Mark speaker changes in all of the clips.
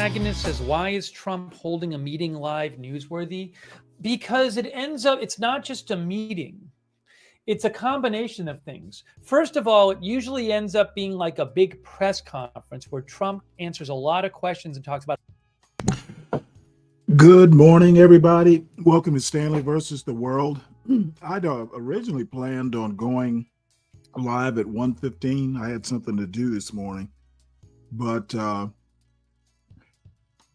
Speaker 1: Antagonist says, why is Trump holding a meeting live newsworthy? Because it ends up, it's not just a meeting. It's a combination of things. First of all, it usually ends up being like a big press conference where Trump answers a lot of questions and talks about.
Speaker 2: Good morning, everybody. Welcome to Stanley versus the World. I'd originally planned on going live at 1:15. I had something to do this morning, but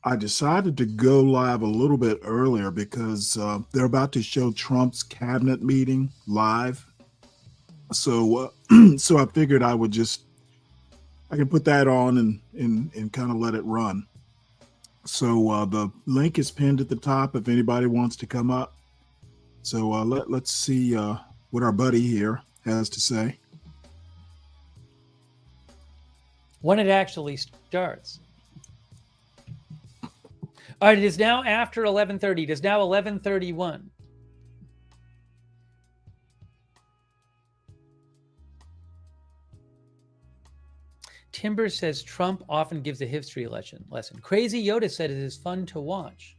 Speaker 2: I decided to go live a little bit earlier because they're about to show Trump's cabinet meeting live. So so I figured I can put that on and kind of let it run. So the link is pinned at the top if anybody wants to come up. So let's see what our buddy here has to say.
Speaker 1: When it actually starts. All right, it is now after 11:30. It is now 11:31. Timber says Trump often gives a history lesson. Crazy Yoda said it is fun to watch.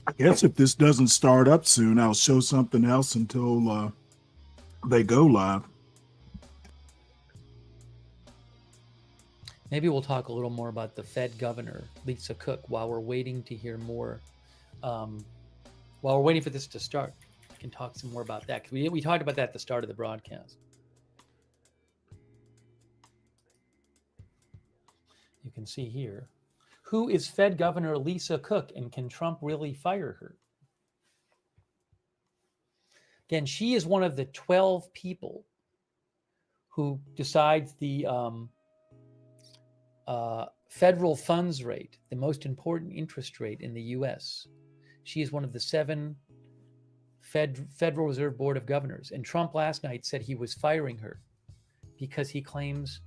Speaker 2: I guess if this doesn't start up soon, I'll show something else until they go live.
Speaker 1: Maybe we'll talk a little more about the Fed governor, Lisa Cook, while we're waiting to hear more. While we're waiting for this to start, we can talk some more about that. Because we talked about that at the start of the broadcast. You can see here. Who is Fed Governor Lisa Cook, and can Trump really fire her? Again, she is one of the 12 people who decides the federal funds rate, the most important interest rate in the U.S. She is one of the 7 Federal Reserve Board of Governors. And Trump last night said he was firing her because he claims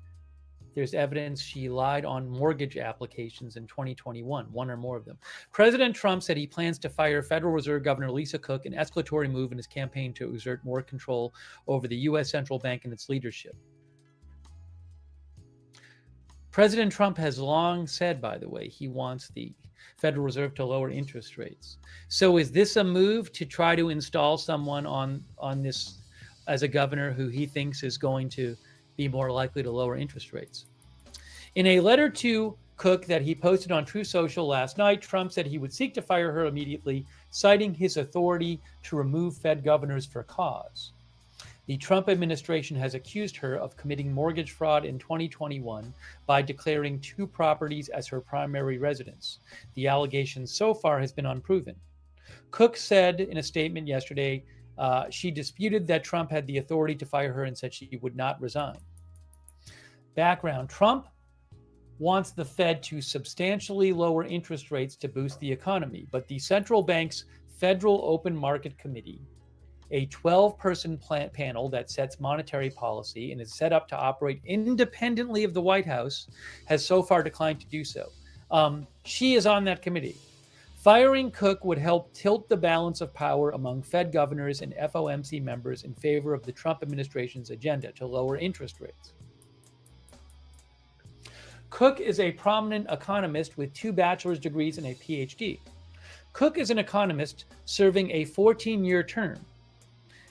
Speaker 1: there's evidence she lied on mortgage applications in 2021, one or more of them. President Trump said he plans to fire Federal Reserve Governor Lisa Cook, an escalatory move in his campaign to exert more control over the U.S. central bank and its leadership. President Trump has long said, by the way, he wants the Federal Reserve to lower interest rates. So is this a move to try to install someone on this as a governor who he thinks is going to be more likely to lower interest rates? In a letter to Cook that he posted on Truth Social last night, Trump said he would seek to fire her immediately, citing his authority to remove Fed governors for cause. The Trump administration has accused her of committing mortgage fraud in 2021 by declaring 2 properties as her primary residence. The allegation so far has been unproven. Cook said in a statement yesterday, she disputed that Trump had the authority to fire her and said she would not resign. Background: Trump wants the Fed to substantially lower interest rates to boost the economy, but the central bank's Federal Open Market Committee, a 12-person panel that sets monetary policy and is set up to operate independently of the White House, has so far declined to do so. She is on that committee. Firing Cook would help tilt the balance of power among Fed governors and FOMC members in favor of the Trump administration's agenda to lower interest rates. Cook is a prominent economist with 2 bachelor's degrees and a PhD. Cook is an economist serving a 14-year term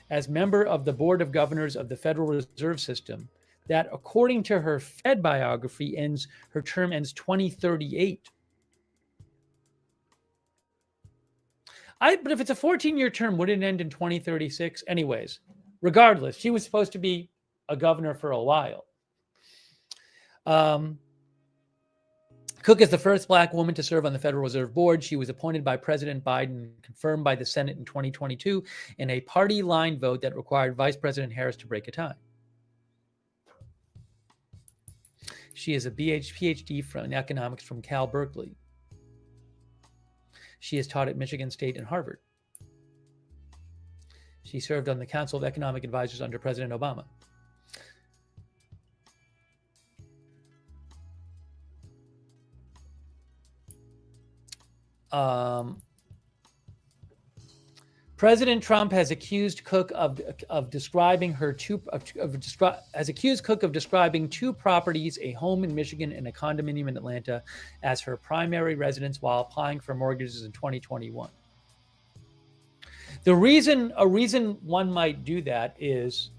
Speaker 1: as member of the Board of Governors of the Federal Reserve System that, according to her Fed biography, her term ends 2038. But if it's a 14-year term, would it end in 2036? Anyways, regardless, she was supposed to be a governor for a while. Cook is the first Black woman to serve on the Federal Reserve Board. She was appointed by President Biden and confirmed by the Senate in 2022 in a party line vote that required Vice President Harris to break a tie. She is a PhD in economics from Cal Berkeley. She has taught at Michigan State and Harvard. She served on the Council of Economic Advisors under President Obama. President Trump has accused Cook of describing two properties, a home in Michigan and a condominium in Atlanta, as her primary residence while applying for mortgages in 2021. A reason one might do that is,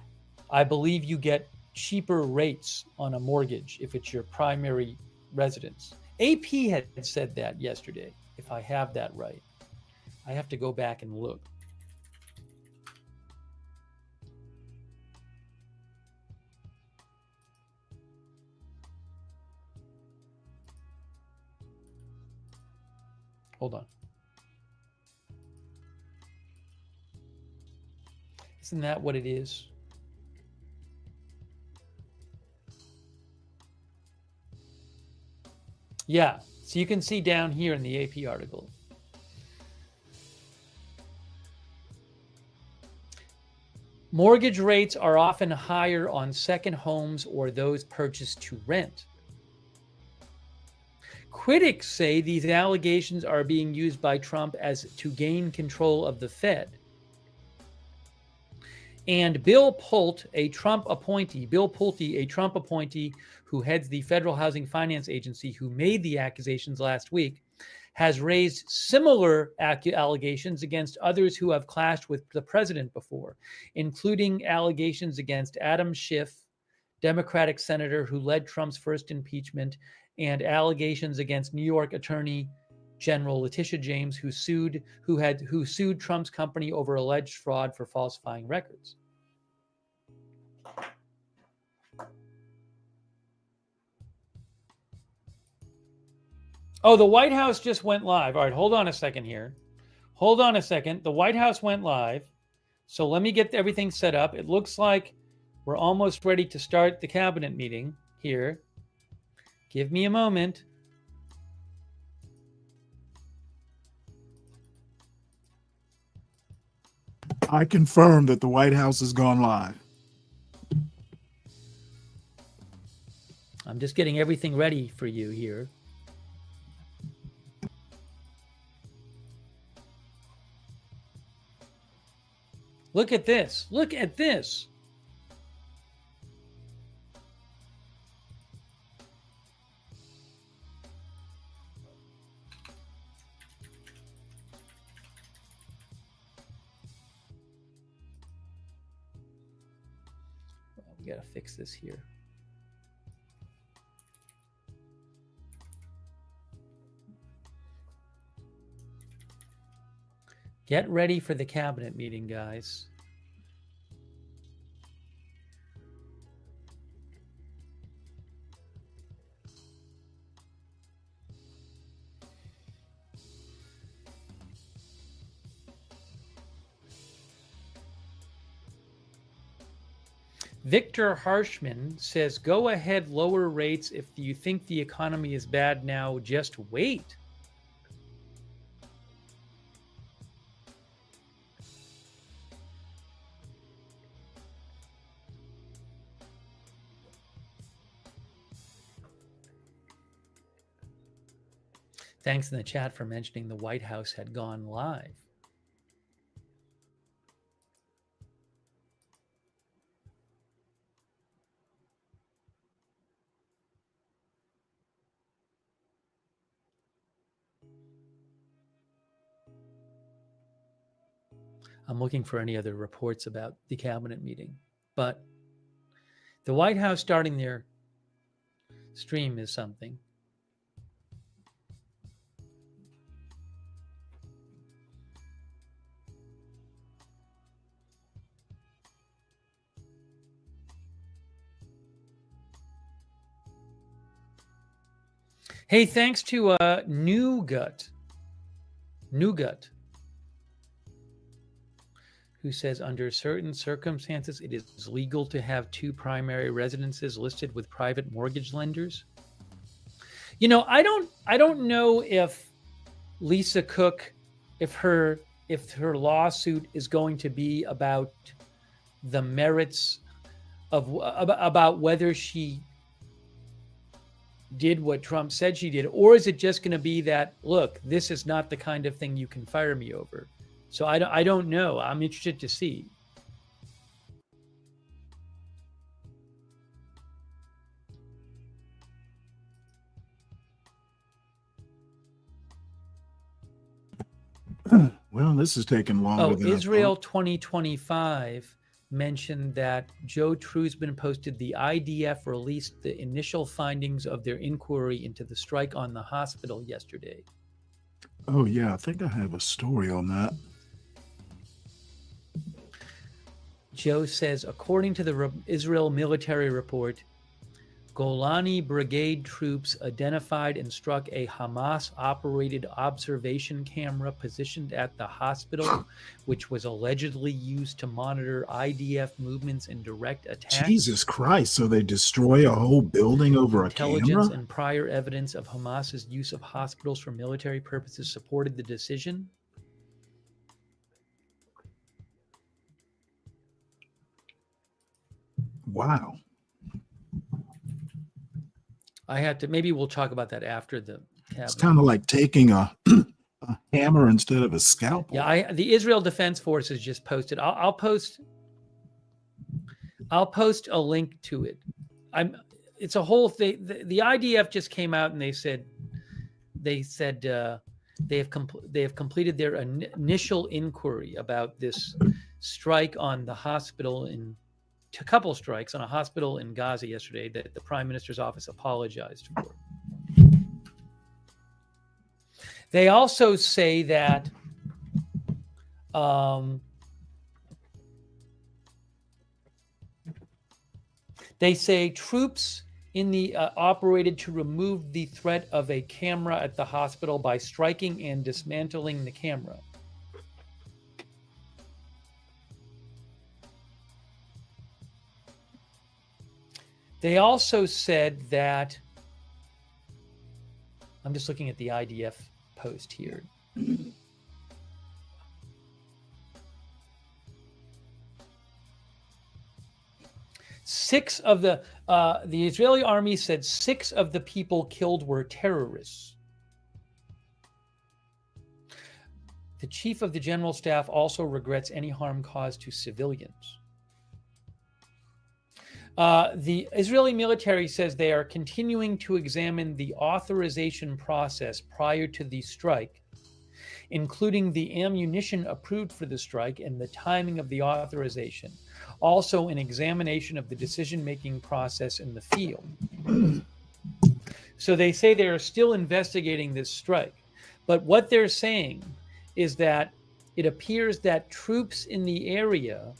Speaker 1: I believe you get cheaper rates on a mortgage if it's your primary residence. AP had said that yesterday, if I have that right. I have to go back and look. Hold on. Isn't that what it is? Yeah, so you can see down here in the AP article. Mortgage rates are often higher on second homes or those purchased to rent. Critics say these allegations are being used by Trump to gain control of the Fed. And Bill Pulte, a Trump appointee who heads the Federal Housing Finance Agency, who made the accusations last week, has raised similar allegations against others who have clashed with the president before, including allegations against Adam Schiff, Democratic senator who led Trump's first impeachment, and allegations against New York Attorney General Letitia James, who sued Trump's company over alleged fraud for falsifying records. Oh, the White House just went live. All right, hold on a second here. Hold on a second. The White House went live. So let me get everything set up. It looks like we're almost ready to start the cabinet meeting here. Give me a moment.
Speaker 2: I confirm that the White House has gone live.
Speaker 1: I'm just getting everything ready for you here. Look at this. Look at this. We got to fix this here. Get ready for the cabinet meeting, guys. Victor Harshman says, go ahead, lower rates. If you think the economy is bad now, just wait. Thanks in the chat for mentioning the White House had gone live. I'm looking for any other reports about the cabinet meeting, but the White House starting their stream is something. Hey, thanks to Nougat, who says under certain circumstances it is legal to have two primary residences listed with private mortgage lenders. You know, I don't know if Lisa Cook, if her lawsuit is going to be about the merits of about whether she did what Trump said she did? Or is it just going to be that, look, this is not the kind of thing you can fire me over? So I don't know. I'm interested to see.
Speaker 2: Well, this is taking longer than
Speaker 1: Israel
Speaker 2: I thought.
Speaker 1: 2025 mentioned that Joe Trusman posted the IDF released the initial findings of their inquiry into the strike on the hospital yesterday.
Speaker 2: Oh, yeah, I think I have a story on that.
Speaker 1: Joe says, according to the Israel military report, Golani Brigade troops identified and struck a Hamas-operated observation camera positioned at the hospital, which was allegedly used to monitor IDF movements and direct attacks.
Speaker 2: Jesus Christ, so they destroy a whole building over a
Speaker 1: Intelligence
Speaker 2: camera?
Speaker 1: and prior evidence of Hamas's use of hospitals for military purposes supported the decision.
Speaker 2: Wow.
Speaker 1: I had to, maybe we'll talk about that after the cabinet.
Speaker 2: It's kind of like taking a hammer instead of a scalpel.
Speaker 1: Yeah, the Israel Defense Forces just posted. I'll post a link to it. It's a whole thing. The IDF just came out and they said they have completed their initial inquiry about this strike on the hospital a couple strikes on a hospital in Gaza yesterday that the Prime Minister's office apologized for. They also say that they say troops in the operated to remove the threat of a camera at the hospital by striking and dismantling the camera. They also said that, I'm just looking at the IDF post here. The Israeli army said 6 of the people killed were terrorists. The chief of the general staff also regrets any harm caused to civilians. The Israeli military says they are continuing to examine the authorization process prior to the strike, including the ammunition approved for the strike and the timing of the authorization. Also, an examination of the decision-making process in the field. So they say they are still investigating this strike. But what they're saying is that it appears that troops in the area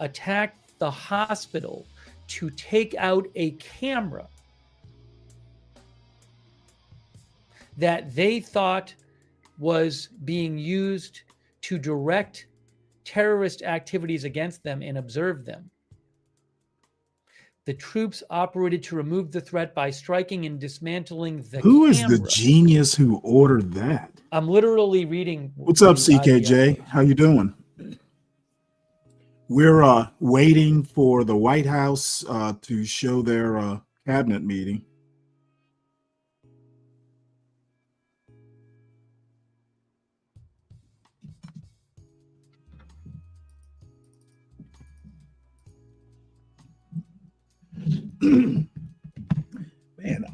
Speaker 1: attacked the hospital to take out a camera that they thought was being used to direct terrorist activities against them and observe them. The troops operated to remove the threat by striking and dismantling the camera.
Speaker 2: Who is the genius who ordered that?
Speaker 1: I'm literally reading.
Speaker 2: What's up, CKJ? How you doing? We're waiting for the White House to show their cabinet meeting. Man,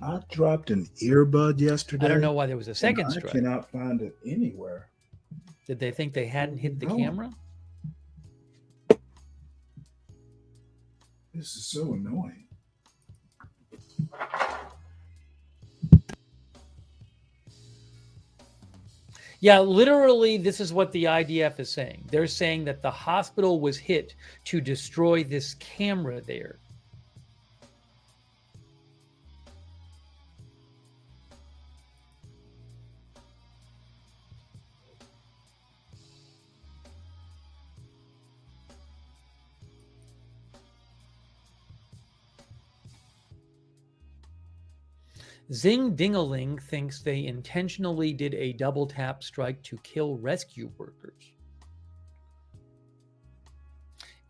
Speaker 2: I dropped an earbud yesterday.
Speaker 1: I don't know why there was a second strike.
Speaker 2: I cannot find it anywhere.
Speaker 1: Did they think they hadn't hit the camera?
Speaker 2: This is so annoying.
Speaker 1: Yeah, literally, this is what the IDF is saying. They're saying that the hospital was hit to destroy this camera there. Zing Dingaling thinks they intentionally did a double tap strike to kill rescue workers.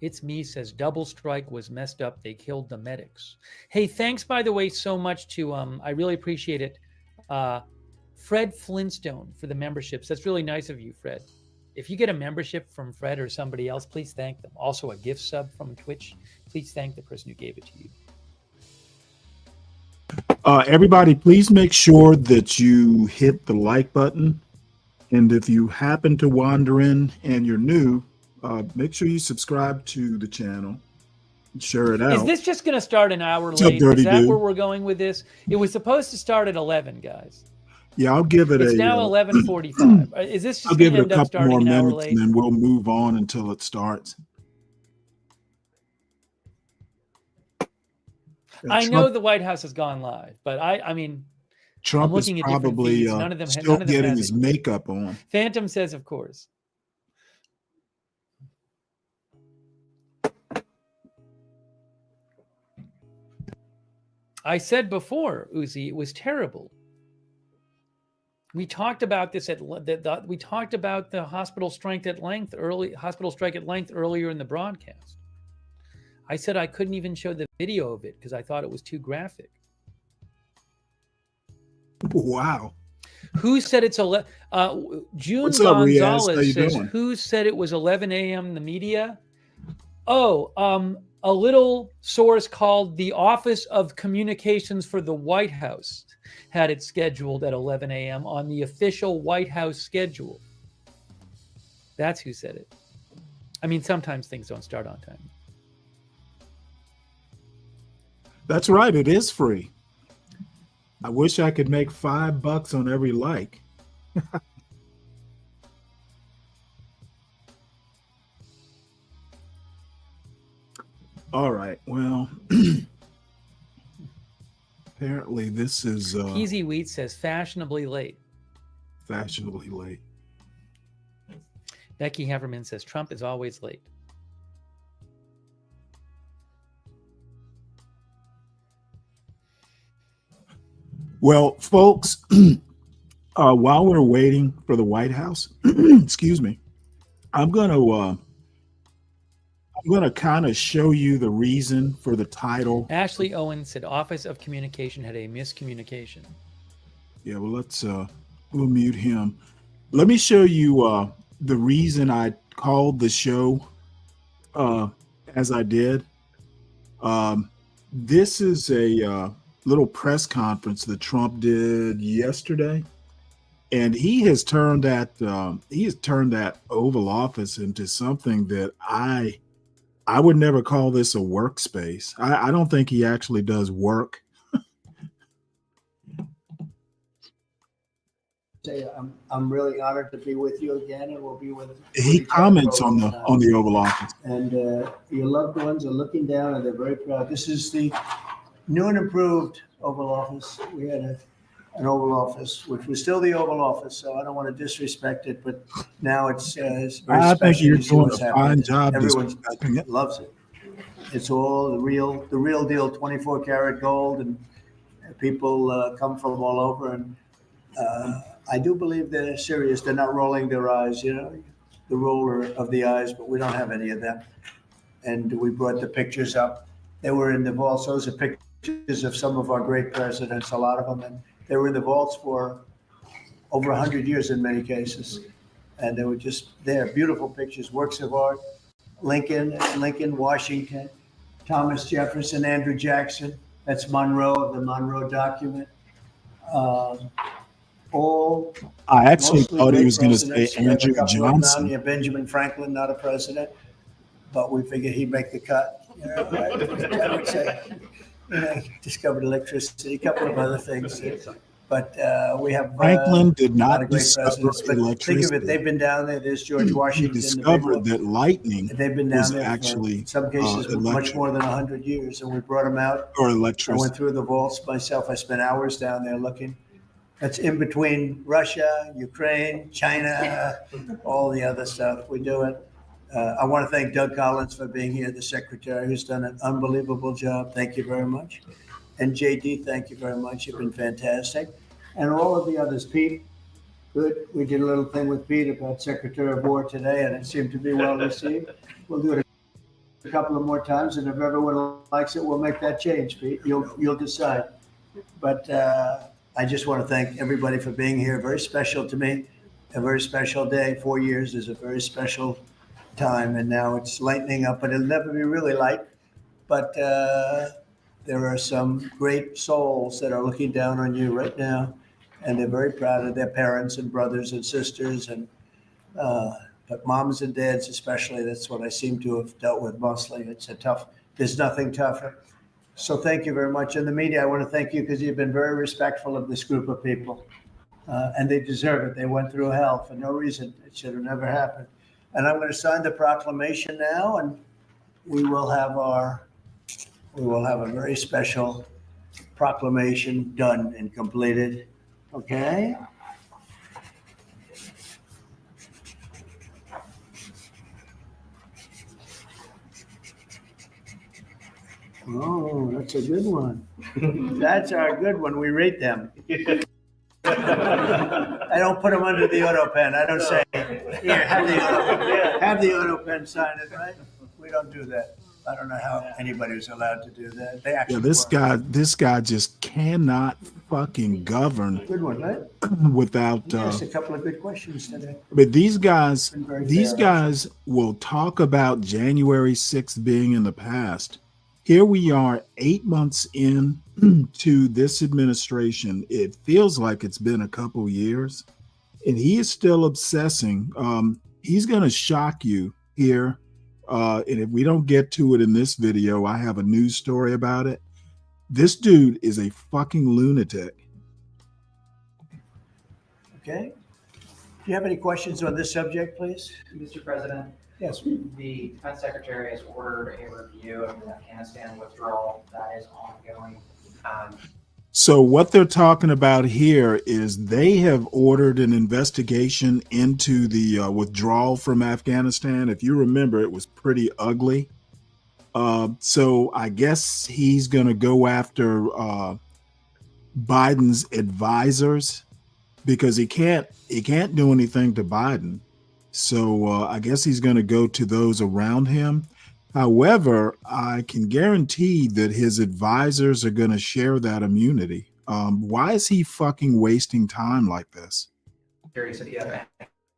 Speaker 1: It's me, says double strike was messed up. They killed the medics. Hey, thanks, by the way, so much to, I really appreciate it. Fred Flintstone for the memberships. That's really nice of you, Fred. If you get a membership from Fred or somebody else, please thank them. Also, a gift sub from Twitch. Please thank the person who gave it to you.
Speaker 2: Everybody, please make sure that you hit the like button. And if you happen to wander in and you're new, make sure you subscribe to the channel. Share it out.
Speaker 1: Is this just going to start an hour
Speaker 2: What's up,
Speaker 1: late?
Speaker 2: Dirty
Speaker 1: Is that
Speaker 2: Dude?
Speaker 1: where we're going with this? It was supposed to start at 11, guys.
Speaker 2: Yeah, I'll give it
Speaker 1: It's now 11:45. Is this
Speaker 2: I'll
Speaker 1: just
Speaker 2: give
Speaker 1: going
Speaker 2: it
Speaker 1: to
Speaker 2: a
Speaker 1: end up
Speaker 2: couple more
Speaker 1: starting an hour
Speaker 2: minutes,
Speaker 1: late?
Speaker 2: and then we'll move on until it starts.
Speaker 1: I know the White House has gone live, but I mean,
Speaker 2: Trump
Speaker 1: I'm
Speaker 2: is
Speaker 1: looking at different
Speaker 2: probably
Speaker 1: feeds. None of them
Speaker 2: still getting
Speaker 1: has
Speaker 2: his
Speaker 1: it.
Speaker 2: makeup on.
Speaker 1: Phantom says, of course. I said before, Uzi, it was terrible. We talked about this we talked about the hospital strike at length earlier in the broadcast. I said I couldn't even show the video of it because I thought it was too graphic.
Speaker 2: Wow.
Speaker 1: Who said it's June
Speaker 2: What's up, Riaz? How
Speaker 1: Gonzalez
Speaker 2: you
Speaker 1: says,
Speaker 2: doing?
Speaker 1: who said it was 11 a.m. in the media? Oh, a little source called the Office of Communications for the White House had it scheduled at 11 a.m. on the official White House schedule. That's who said it. I mean, sometimes things don't start on time.
Speaker 2: That's right. It is free. I wish I could make $5 on every like. All right. Well, apparently this is
Speaker 1: Peasy Wheat says fashionably late.
Speaker 2: Fashionably late.
Speaker 1: Becky Haverman says Trump is always late.
Speaker 2: Well, folks, while we're waiting for the White House, excuse me, I'm gonna kind of show you the reason for the title.
Speaker 1: Ashley Owen said Office of Communication had a miscommunication.
Speaker 2: Yeah, well, we'll mute him. Let me show you the reason I called the show as I did. This is a little press conference that Trump did yesterday, and he has turned that Oval Office into something that I would never call this a workspace. I don't think he actually does work.
Speaker 3: I'm really honored to be with you again, and we'll be with.
Speaker 2: He comments on the Oval Office,
Speaker 3: and your loved ones are looking down, and they're very proud. This is the new and improved Oval Office. We had an Oval Office, which was still the Oval Office, so I don't want to disrespect it, but now it's very special.
Speaker 2: I think you're doing a fine
Speaker 3: happening.
Speaker 2: job.
Speaker 3: Everyone loves it. It's all the real deal, 24 karat gold, and people come from all over, and I do believe they're serious. They're not rolling their eyes, you know, the roller of the eyes, but we don't have any of them. And we brought the pictures up. They were in the vaults. Those are pictures of some of our great presidents, a lot of them. And they were in the vaults for over 100 years in many cases. And they were just there. Beautiful pictures, works of art. Lincoln, Washington, Thomas Jefferson, Andrew Jackson. That's Monroe, the Monroe document.
Speaker 2: I actually thought he was going to say Andrew Johnson.
Speaker 3: Yeah, Benjamin Franklin, not a president, but we figured he'd make the cut. You know, I would say, you know, discovered electricity, a couple of other things. But we have
Speaker 2: Franklin did not
Speaker 3: discover
Speaker 2: electricity.
Speaker 3: Think of it, they've been down there. There's George Washington.
Speaker 2: He discovered that lightning
Speaker 3: they've been down
Speaker 2: was
Speaker 3: there
Speaker 2: actually
Speaker 3: in some cases much more than 100 years, and we brought them out.
Speaker 2: Or electricity.
Speaker 3: I went through the vaults myself. I spent hours down there looking. That's in between Russia, Ukraine, China, all the other stuff. We do it. I want to thank Doug Collins for being here, the secretary, who's done an unbelievable job. Thank you very much. And JD, thank you very much. You've been fantastic. And all of the others. Pete, good. We did a little thing with Pete about Secretary of War today, and it seemed to be well received. We'll do it. a couple of more times, and if everyone likes it, we'll make that change, Pete. You'll decide. But I just want to thank everybody for being here. Very special to me, a very special day. 4 years is a very special time, and now it's lightening up, but it'll never be really light. But there are some great souls that are looking down on you right now, and they're very proud of their parents and brothers and sisters, and but moms and dads especially. That's what I seem to have dealt with mostly. There's nothing tougher. So thank you very much. And the media, I want to thank you because you've been very respectful of this group of people, and they deserve it. They went through hell for no reason. It should have never happened. And I'm going to sign the proclamation now, and we will have a very special proclamation done and completed. Okay? Oh, that's a good one. That's our good one. We rate them. I don't put them under the auto pen. I don't say, here, have the auto pen sign it, right? We don't do that. I don't know how anybody was allowed to do that. They actually
Speaker 2: this guy just cannot fucking govern.
Speaker 3: Good one, right?
Speaker 2: Without
Speaker 3: Yes, a couple of good questions today.
Speaker 2: But these guys will talk about January 6th being in the past. Here we are 8 months in to this administration. It feels like it's been a couple years, and he is still obsessing. He's going to shock you here. And if we don't get to it in this video, I have a news story about it. This dude is a fucking lunatic.
Speaker 3: Okay. Do you have any questions on this subject, please?
Speaker 4: Mr. President?
Speaker 3: Yes.
Speaker 4: The Defense Secretary has ordered a review of the Afghanistan withdrawal that is ongoing.
Speaker 2: So what they're talking about here is they have ordered an investigation into the withdrawal from Afghanistan. If you remember, it was pretty ugly. So I guess he's going to go after Biden's advisors because he can't do anything to Biden. So I guess he's going to go to those around him. However, I can guarantee that his advisors are going to share that immunity. Why is he fucking wasting time like this?
Speaker 4: Curious if you have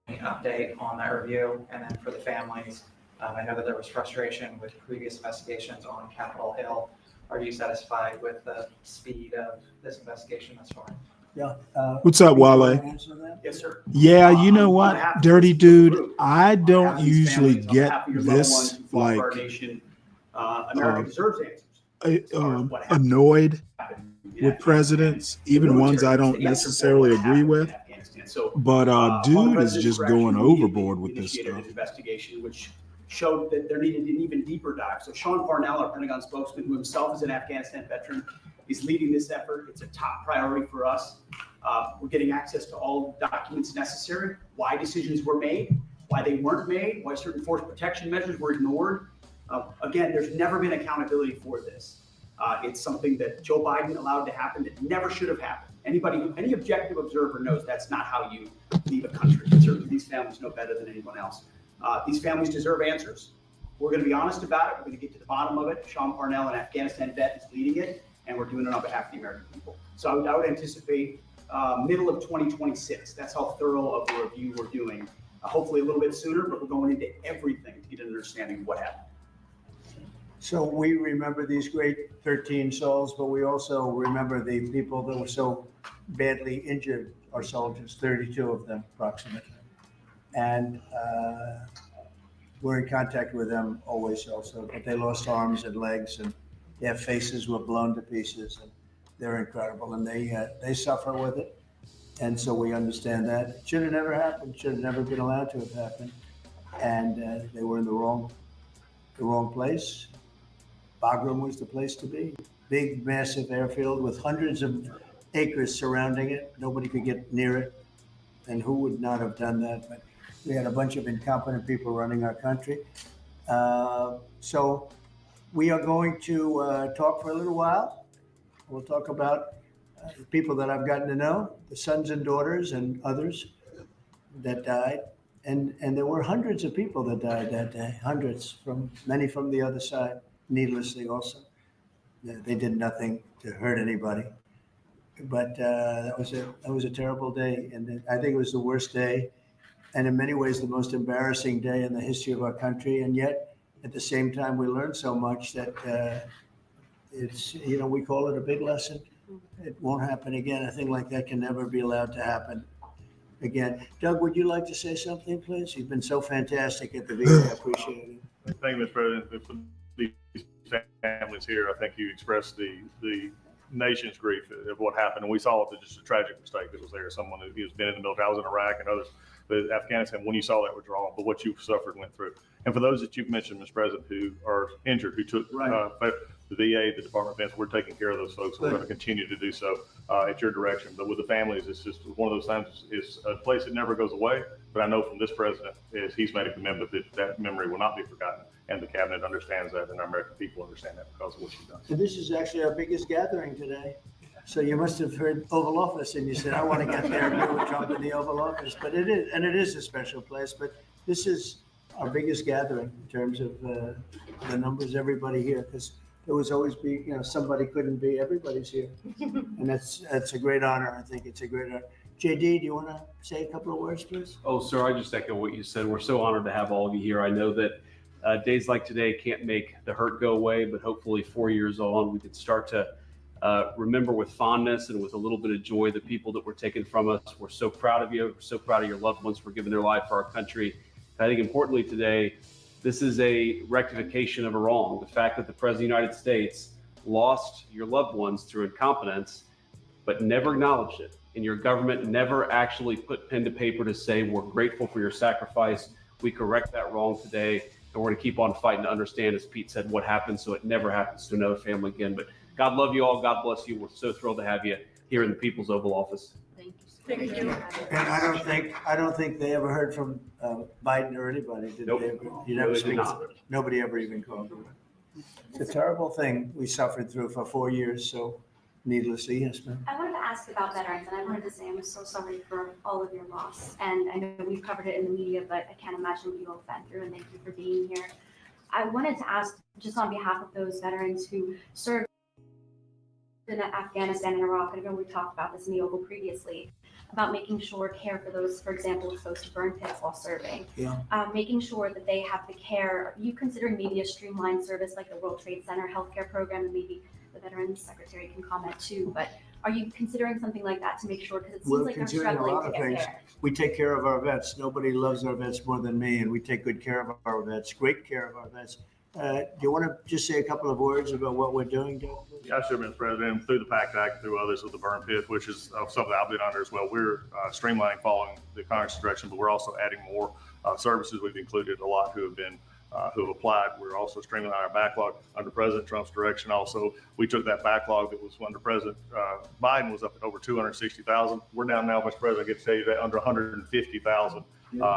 Speaker 4: any update on that review, and then for the families, I know that there was frustration with previous investigations on Capitol Hill. Are you satisfied with the speed of this investigation thus far?
Speaker 3: Yeah.
Speaker 2: What's up, Wale?
Speaker 4: Yes, sir.
Speaker 2: Yeah, you know what, dirty dude, I don't usually get this like
Speaker 5: America deserves answers.
Speaker 2: annoyed with presidents, even ones I don't necessarily agree with. But dude is just going overboard with this stuff.
Speaker 5: An investigation which showed that there needed an even deeper dive. So Sean Parnell, our Pentagon spokesman, who himself is an Afghanistan veteran, is leading this effort. It's a top priority for us. We're getting access to all documents necessary, why decisions were made, why they weren't made, why certain force protection measures were ignored. Again, there's never been accountability for this. It's something that Joe Biden allowed to happen that never should have happened. Any objective observer knows that's not how you leave a country. Certainly these families know better than anyone else. These families deserve answers. We're going to be honest about it. We're going to get to the bottom of it. Sean Parnell, an Afghanistan vet, is leading it, and we're doing it on behalf of the American people. So I would anticipate middle of 2026. That's how thorough of a review we're doing. Hopefully a little bit sooner, but we're going into everything to get an understanding of what happened.
Speaker 3: So we remember these great 13 souls, but we also remember the people that were so badly injured, our soldiers, 32 of them approximately. And we're in contact with them always also, but they lost arms and legs and their faces were blown to pieces, and they're incredible, and they suffer with it. And so we understand that. It should have never happened, should have never been allowed to have happened. And they were in the wrong place. Bagram was the place to be. Big, massive airfield with hundreds of acres surrounding it. Nobody could get near it. And who would not have done that? But we had a bunch of incompetent people running our country. So we are going to talk for a little while. We'll talk about the people that I've gotten to know, the sons and daughters and others that died. and there were hundreds of people that died that day, hundreds, many from the other side, needlessly also. They did nothing to hurt anybody. But that was a terrible day, and I think it was the worst day, and in many ways the most embarrassing day in the history of our country. And yet, at the same time, we learned so much that it's, we call it a big lesson. It won't happen again. A thing like that can never be allowed to happen again. Doug, would you like to say something, please? You've been so fantastic at the VA. I appreciate it.
Speaker 6: Thank you, Mr. President. For these families here, I think you expressed the nation's grief of what happened, and we saw it, just a tragic mistake that was there. Someone who's been in the military. I was in Iraq and others, but Afghanistan, when you saw that withdrawal, but what you suffered and went through. And for those that you've mentioned, Mr. President, who are injured, who took the VA, the Department of Defense, we're taking care of those folks. We're going to continue to do so at your direction. But with the families, it's just one of those times. It's a place that never goes away. But I know from this president, is he's made a commitment that memory will not be forgotten. And the cabinet understands that, and our American people understand that because of what you've done.
Speaker 3: And this is actually our biggest gathering today. So you must have heard Oval Office, and you said, I want to get there and be with Trump in the Oval Office. But it is a special place. But this is our biggest gathering in terms of the numbers, everybody here, because there was always somebody couldn't be, everybody's here. And that's a great honor. I think it's a great honor. JD, do you want to say a couple of words, please?
Speaker 7: Oh, sir, I just echo what you said. We're so honored to have all of you here. I know that days like today can't make the hurt go away, but hopefully 4 years on, we can start to remember with fondness and with a little bit of joy the people that were taken from us. We're so proud of you. We're so proud of your loved ones for giving their life for our country. I think importantly today, this is a rectification of a wrong. The fact that the President of the United States lost your loved ones through incompetence, but never acknowledged it. And your government never actually put pen to paper to say, we're grateful for your sacrifice. We correct that wrong today. And we're going to keep on fighting to understand, as Pete said, what happened so it never happens to another family again. But God love you all. God bless you. We're so thrilled to have you here in the People's Oval Office.
Speaker 8: Thank you.
Speaker 3: And I don't think they ever heard from Biden or anybody. Did
Speaker 7: Nope.
Speaker 3: they ever? You never
Speaker 7: No, they
Speaker 3: speak.
Speaker 7: did not.
Speaker 3: Nobody ever even called them. It's a terrible thing we suffered through for 4 years. So needlessly, yes, ma'am.
Speaker 8: I wanted to ask about veterans, and I wanted to say I'm so sorry for all of your loss. And I know we've covered it in the media, but I can't imagine what you all have been through, and thank you for being here. I wanted to ask, just on behalf of those veterans who served in Afghanistan and Iraq, I know we talked about this in the Oval previously, about making sure care for those, for example, exposed to burn pits while serving.
Speaker 3: Yeah.
Speaker 8: Making sure that they have the care. Are you considering maybe a streamlined service like the World Trade Center healthcare program, and maybe the Veterans Secretary can comment too, but are you considering something like that to make sure, because it seems
Speaker 3: We're
Speaker 8: like they're
Speaker 3: considering a
Speaker 8: struggling
Speaker 3: lot
Speaker 8: to
Speaker 3: of
Speaker 8: get
Speaker 3: things.
Speaker 8: care.
Speaker 3: We take care of our vets. Nobody loves our vets more than me, and we take good care of our vets, great care of our vets. Do you want to just say a couple of words about what we're doing, Doug?
Speaker 6: Yeah, sure, Mr. President. Through the PACT Act, through others with the burn pit, which is something I've been under as well. We're streamlining following the Congress direction, but we're also adding more services. We've included a lot who have applied. We're also streamlining our backlog under President Trump's direction. Also, we took that backlog that was under President Biden was up at over 260,000. We're down now, Mr. President, I get to tell you that under 150,000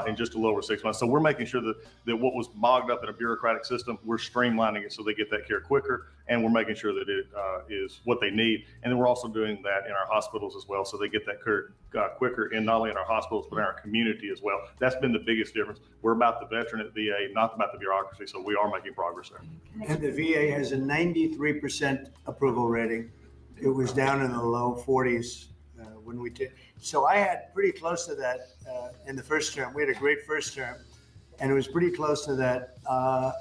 Speaker 6: in just a little over 6 months. So we're making sure that what was bogged up in a bureaucratic system, we're streamlining it so they get that care quicker, and we're making sure that it is what they need. And then we're also doing that in our hospitals as well, so they get that care quicker, in not only in our hospitals, but in our community as well. That's been the biggest difference. We're about the veteran at VA, not about the bureaucracy, so we are making progress there.
Speaker 3: And the VA has a 93% approval rating. It was down in the low 40s when we did. So I had pretty close to that in the first term. We had a great first term, and it was pretty close to that.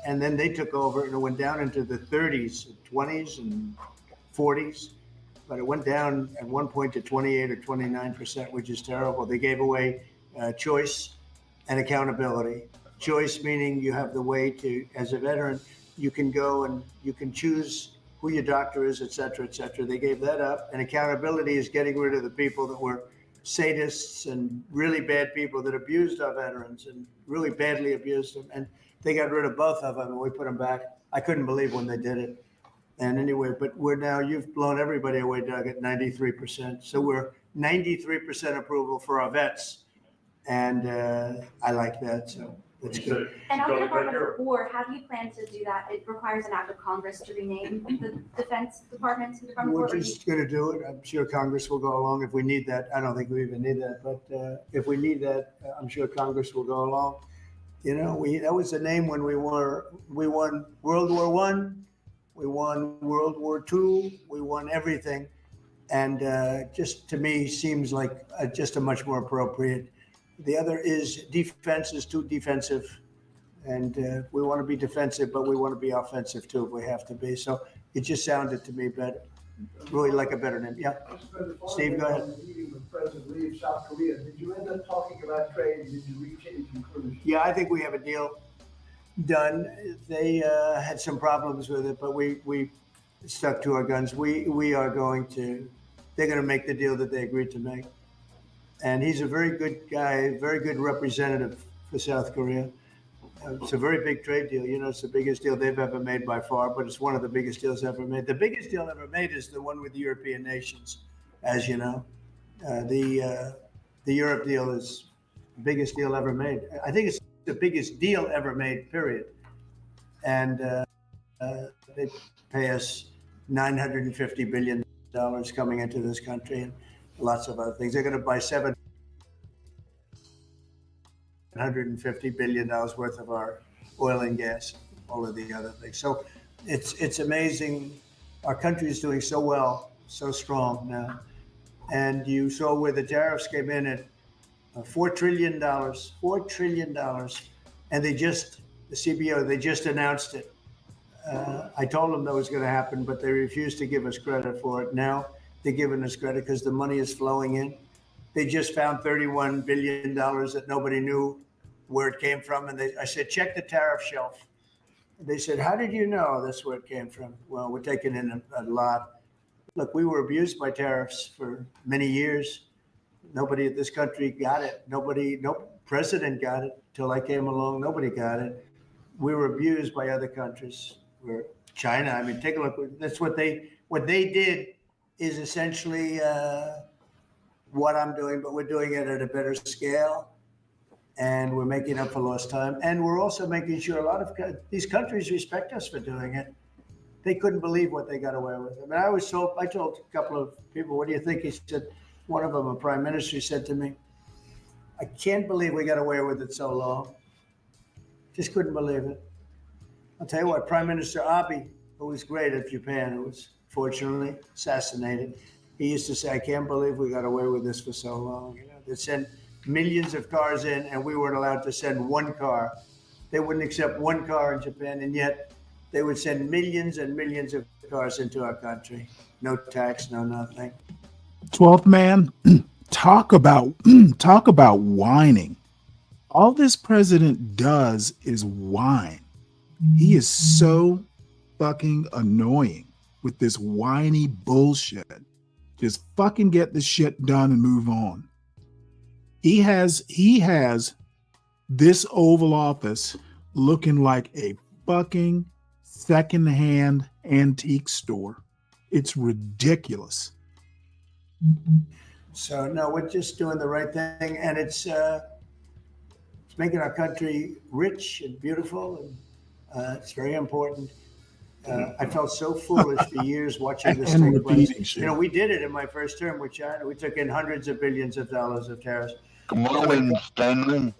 Speaker 3: And then they took over, and it went down into the 30s, 20s, and 40s. But it went down at one point to 28 or 29%, which is terrible. They gave away choice and accountability. Choice meaning you have the way to, as a veteran, you can go and you can choose who your doctor is, et cetera, et cetera. They gave that up. And accountability is getting rid of the people that were sadists and really bad people that abused our veterans and really badly abused them. And they got rid of both of them, and we put them back. I couldn't believe when they did it. And anyway, but we're now, you've blown everybody away, Doug, at 93%. So we're 93% approval for our vets. And I like that. So That's
Speaker 6: You
Speaker 3: good.
Speaker 6: said-
Speaker 8: And on
Speaker 6: Go
Speaker 8: the
Speaker 6: right
Speaker 8: Department
Speaker 6: there.
Speaker 8: of War, have you planned to do that? It requires an act of Congress to rename the Defense Department to Department of
Speaker 3: We're
Speaker 8: War.
Speaker 3: just going to do it. I'm sure Congress will go along if we need that. I don't think we even need that, but if we need that, I'm sure Congress will go along. You know, that was the name when we won World War One, we won World War II, we won everything, and just to me seems like just a much more appropriate. The other is defense is too defensive, and we want to be defensive, but we want to be offensive too if we have to be. So it just sounded to me better, really like a better name. Yeah. Steve, go ahead.
Speaker 9: Meeting with President Lee of South Korea, did you end up talking about trade, and did you reach any conclusions?
Speaker 3: Yeah, I think we have a deal done. They had some problems with it, but we stuck to our guns. We are going to, they're going to make the deal that they agreed to make. And he's a very good guy, very good representative for South Korea. It's a very big trade deal. You know, it's the biggest deal they've ever made by far, but it's one of the biggest deals ever made. The biggest deal ever made is the one with the European nations, as you know. The Europe deal is the biggest deal ever made. I think it's the biggest deal ever made, period. And they pay us $950 billion coming into this country and lots of other things. They're going to buy $750 billion worth of our oil and gas, all of the other things. So it's amazing. Our country is doing so well, so strong now. And you saw where the tariffs came in at $4 trillion, $4 trillion. And the CBO, they just announced it. I told them that was going to happen, but they refused to give us credit for it. Now they're giving us credit because the money is flowing in. They just found $31 billion that nobody knew where it came from. And I said, check the tariff shelf. They said, how did you know that's where it came from? Well, we're taking in a lot. Look, we were abused by tariffs for many years. Nobody in this country got it. No president got it till I came along. Nobody got it. We were abused by other countries. We're China. I mean, take a look. That's what they did is essentially what I'm doing, but we're doing it at a better scale. And we're making up for lost time. And we're also making sure a lot of these countries respect us for doing it. They couldn't believe what they got away with. I mean, I told a couple of people, what do you think? He said, one of them, a prime minister, said to me, I can't believe we got away with it so long. Just couldn't believe it. I'll tell you what, Prime Minister Abe, who was great at Japan, who was fortunately assassinated, he used to say, I can't believe we got away with this for so long. You know, they sent millions of cars in and we weren't allowed to send one car. They wouldn't accept one car in Japan, and yet they would send millions and millions of cars into our country. No tax, no nothing.
Speaker 2: 12th man, talk about whining. All this president does is whine. He is so fucking annoying with this whiny bullshit. Just fucking get the shit done and move on. He has this Oval Office looking like a fucking secondhand antique store. It's ridiculous.
Speaker 3: So no, we're just doing the right thing, and it's making our country rich and beautiful, and it's very important. I felt so foolish for years watching this
Speaker 2: And
Speaker 3: take place.
Speaker 2: repeating
Speaker 3: You know, we did it in my first term with China. We took in hundreds of billions of dollars of tariffs.
Speaker 10: Good morning, Stanley.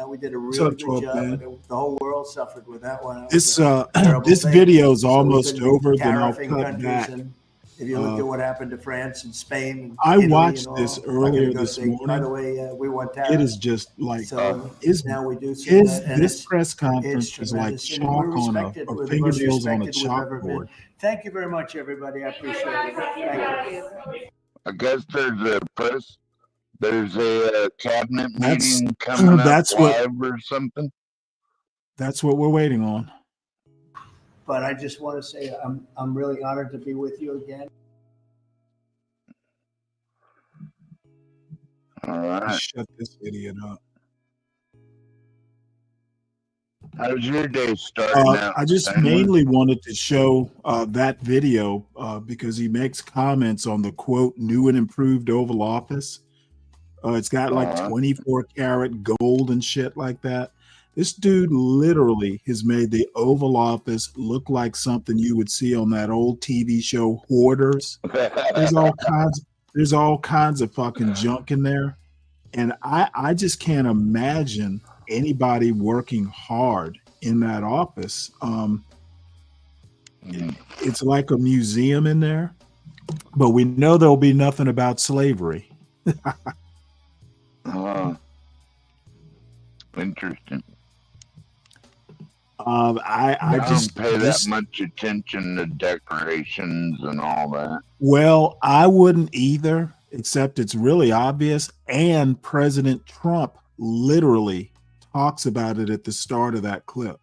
Speaker 3: We did a
Speaker 2: What's
Speaker 3: really
Speaker 2: up,
Speaker 3: good
Speaker 2: 12th
Speaker 3: job,
Speaker 2: man?
Speaker 3: and the whole world suffered with that one. It
Speaker 2: This
Speaker 3: was a terrible
Speaker 2: this
Speaker 3: thing.
Speaker 2: video is
Speaker 3: So we've
Speaker 2: almost
Speaker 3: been
Speaker 2: over. Then I'll
Speaker 3: tariffing
Speaker 2: cut
Speaker 3: countries,
Speaker 2: back.
Speaker 3: and if you look at what happened to France and Spain, and
Speaker 2: I
Speaker 3: Italy
Speaker 2: watched
Speaker 3: and
Speaker 2: this
Speaker 3: all, I'm not gonna
Speaker 2: earlier
Speaker 3: go
Speaker 2: this
Speaker 3: say, By
Speaker 2: morning.
Speaker 3: the way, we want tariffs.
Speaker 2: It is just like
Speaker 3: So
Speaker 2: his
Speaker 3: now we do see that, and
Speaker 2: this
Speaker 3: it's
Speaker 2: press conference is like
Speaker 3: tremendous. And
Speaker 2: chalk
Speaker 3: we're
Speaker 2: on
Speaker 3: respected.
Speaker 2: a
Speaker 3: We're the most
Speaker 2: fingernails on a
Speaker 3: respected we've ever been.
Speaker 2: chalkboard.
Speaker 3: Thank you very much, everybody. I appreciate it. Thank you.
Speaker 10: I guess there's a cabinet
Speaker 2: That's
Speaker 10: meeting coming up
Speaker 2: that's what
Speaker 10: live or something.
Speaker 2: that's what we're waiting on.
Speaker 3: But I just want to say I'm really honored to be with you again.
Speaker 10: All right.
Speaker 2: Shut this idiot up.
Speaker 10: How's your day starting out?
Speaker 2: I just
Speaker 10: Stanley?
Speaker 2: mainly wanted to show that video because he makes comments on the quote new and improved Oval Office. It's got like 24 karat gold and shit like that. This dude literally has made the Oval Office look like something you would see on that old TV show Hoarders. There's all kinds of fucking junk in there. And I just can't imagine anybody working hard in that office. It's like a museum in there, but we know there'll be nothing about slavery.
Speaker 10: Interesting.
Speaker 2: I just
Speaker 10: don't pay that much attention to decorations and all that.
Speaker 2: Well, I wouldn't either, except it's really obvious. And President Trump literally talks about it at the start of that clip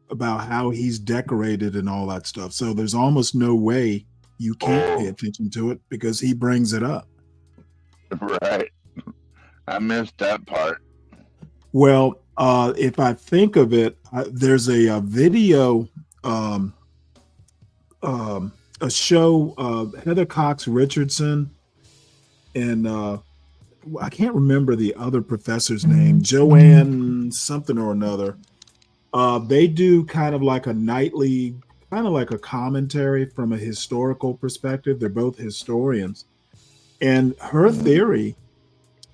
Speaker 2: about how he's decorated and all that stuff. So there's almost no way you can't pay attention to it because he brings it up.
Speaker 10: Right. I missed that part.
Speaker 2: Well, if I think of it, there's a video, a show, Heather Cox Richardson, and I can't remember the other professor's name, Joanne something or another. They do kind of like a nightly, kind of like a commentary from a historical perspective. They're both historians. And her theory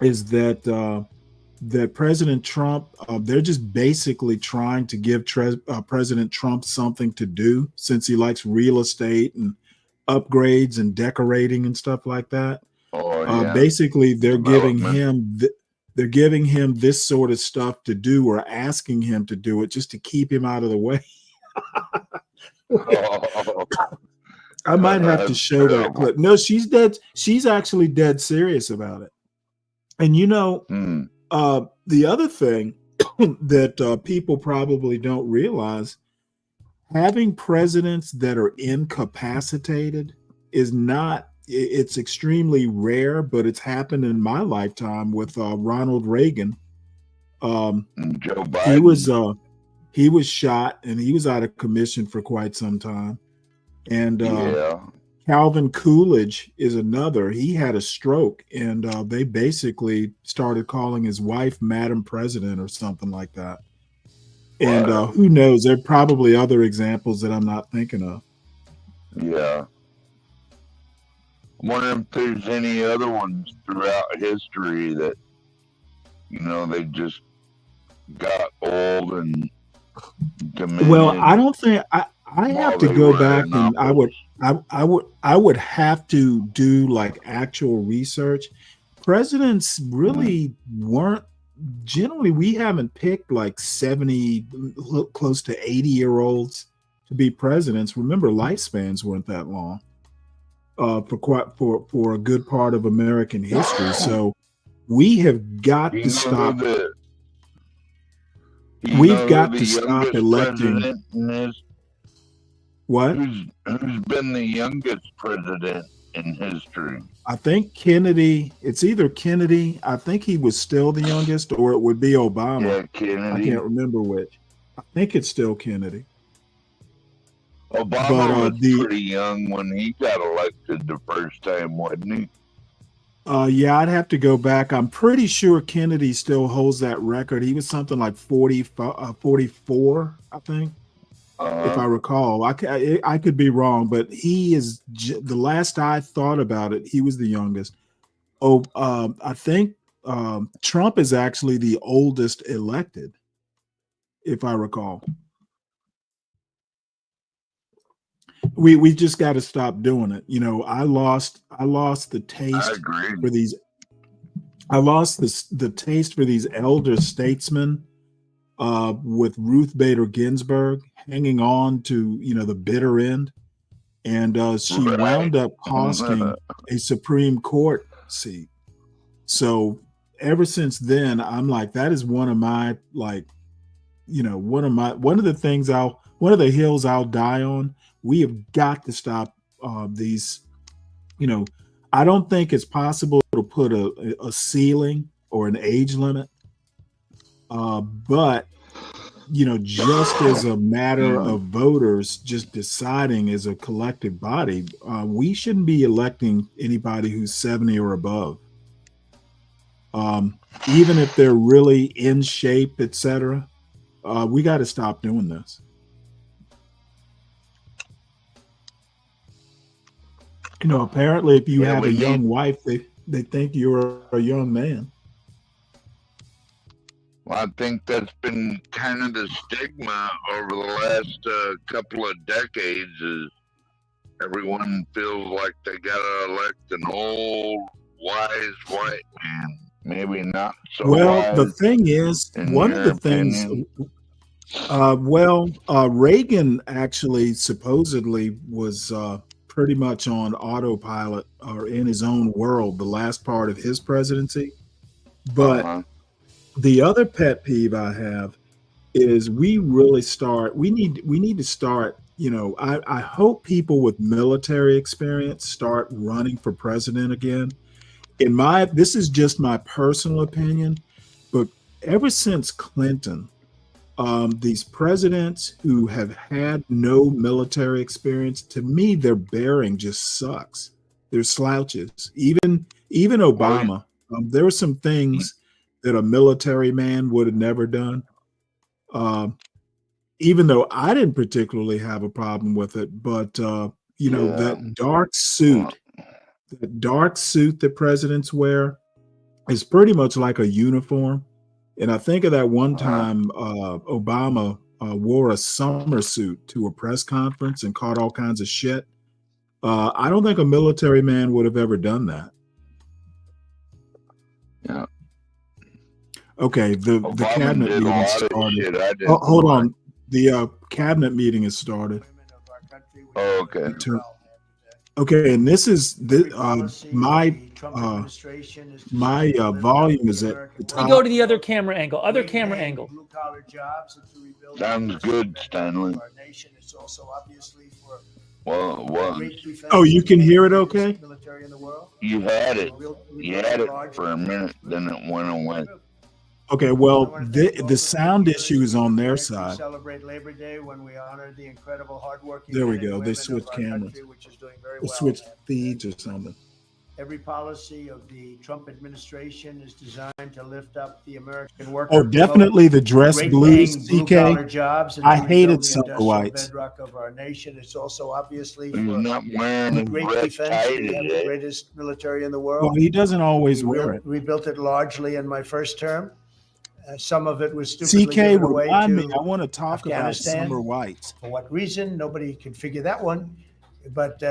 Speaker 2: is that that President Trump, they're just basically trying to give President Trump something to do since he likes real estate and upgrades and decorating and stuff like that. Basically, they're giving him this sort of stuff to do or asking him to do it just to keep him out of the way. I might have to show that clip. No, she's dead. She's actually dead serious about it. And you know, the other thing that people probably don't realize, having presidents that are incapacitated is not, it's extremely rare, but it's happened in my lifetime with Ronald Reagan.
Speaker 10: Joe Biden.
Speaker 2: He was shot and he was out of commission for quite some time. And Calvin Coolidge is another. He had a stroke, and they basically started calling his wife Madam President or something like that. And who knows? There are probably other examples that I'm not thinking of.
Speaker 10: Yeah. I wonder if there's any other ones throughout history that, you know, they just got old and diminished.
Speaker 2: Well, I don't think I have to go back and I would have to do like actual research. Presidents really weren't generally, we haven't picked like 70, close to 80-year-olds to be presidents. Remember, lifespans weren't that long for a good part of American history. So we have got to stop. We've got to stop electing. What?
Speaker 10: Who's been the youngest president in history?
Speaker 2: I think Kennedy. It's either Kennedy. I think he was still the youngest, or it would be Obama.
Speaker 10: Yeah, Kennedy.
Speaker 2: I can't remember which. I think it's still Kennedy.
Speaker 10: Obama was pretty young when he got elected the first time, wasn't he?
Speaker 2: Yeah, I'd have to go back. I'm pretty sure Kennedy still holds that record. He was something like 44, I think. If I recall, I could be wrong, but he is the last I thought about it. He was the youngest. I think Trump is actually the oldest elected, if I recall. We just got to stop doing it. You know, I lost the taste for these. I lost the taste for these elder statesmen with Ruth Bader Ginsburg hanging on to, you know, the bitter end. And she wound up costing a Supreme Court seat. So ever since then, I'm like, that is one of my, like, you know, one of the hills I'll die on. We have got to stop these, you know, I don't think it's possible to put a ceiling or an age limit. But, you know, just as a matter of voters just deciding as a collective body, we shouldn't be electing anybody who's 70 or above. Even if they're really in shape, etc. We got to stop doing this. You know, apparently, if you
Speaker 10: Yeah,
Speaker 2: have
Speaker 10: we
Speaker 2: a young
Speaker 10: need-
Speaker 2: wife, they think you're a young man.
Speaker 10: Well, I think that's been kind of the stigma over the last couple of decades. Is everyone feels like they gotta elect an old, wise white man? Maybe not so
Speaker 2: Well, the
Speaker 10: wise,
Speaker 2: thing is,
Speaker 10: in
Speaker 2: one of
Speaker 10: your
Speaker 2: the things,
Speaker 10: opinion.
Speaker 2: Reagan actually supposedly was pretty much on autopilot or in his own world the last part of his presidency. But
Speaker 10: Uh-huh.
Speaker 2: the other pet peeve I have is we need to start, you know, I hope people with military experience start running for president again. This is just my personal opinion, but ever since Clinton, these presidents who have had no military experience, to me, their bearing just sucks. They're slouches. Even Obama, there were some things that a military man would have never done. Even though I didn't particularly have a problem with it, but you know,
Speaker 10: Yeah.
Speaker 2: that dark suit that presidents wear is pretty much like a uniform. And I think of that one time Obama wore a summer suit to a press conference and caught all kinds of shit. I don't think a military man would have ever done that.
Speaker 10: Yeah.
Speaker 2: Okay, the
Speaker 10: Obama
Speaker 2: cabinet
Speaker 10: did a
Speaker 2: meeting
Speaker 10: lot of
Speaker 2: started.
Speaker 10: shit I didn't
Speaker 2: Oh, hold
Speaker 10: like.
Speaker 2: on, the cabinet meeting has started.
Speaker 10: Oh, okay.
Speaker 2: Okay, and this is my volume is at the
Speaker 1: You
Speaker 2: top.
Speaker 1: go to the other camera angle. Other camera angle.
Speaker 10: Sounds good, Stanley. Well,
Speaker 2: Oh, you can hear it okay?
Speaker 10: you had it. You had it for a minute, then it went away.
Speaker 2: Okay, well, the sound issue is on their side.
Speaker 3: Celebrate Labor Day when we honor the incredible hardworking.
Speaker 2: There we
Speaker 3: men and
Speaker 2: go. They
Speaker 3: women of
Speaker 2: switched
Speaker 3: our
Speaker 2: cameras.
Speaker 3: country, which is doing very
Speaker 2: They
Speaker 3: well.
Speaker 2: switched feeds or something.
Speaker 3: Every policy of the Trump administration is designed to lift up the American worker.
Speaker 2: Oh, definitely the dress
Speaker 3: Great
Speaker 2: blues,
Speaker 3: paying blue-collar
Speaker 2: CK.
Speaker 3: jobs. And
Speaker 2: I
Speaker 3: to
Speaker 2: hated
Speaker 3: rebuild the
Speaker 2: summer
Speaker 3: industrial
Speaker 2: whites.
Speaker 3: bedrock of our nation. It's also obviously
Speaker 10: He's
Speaker 3: for
Speaker 10: not wearing his
Speaker 3: great
Speaker 10: red
Speaker 3: defense.
Speaker 10: tie
Speaker 3: We have the
Speaker 10: today.
Speaker 3: greatest military in the world.
Speaker 2: Well, he doesn't always wear it.
Speaker 3: We built it largely in my first term. Some of it was stupidly
Speaker 2: CK,
Speaker 3: given away
Speaker 2: remind me.
Speaker 3: to
Speaker 2: I want to talk about
Speaker 3: Afghanistan.
Speaker 2: summer whites.
Speaker 3: For what reason? Nobody can figure that one. But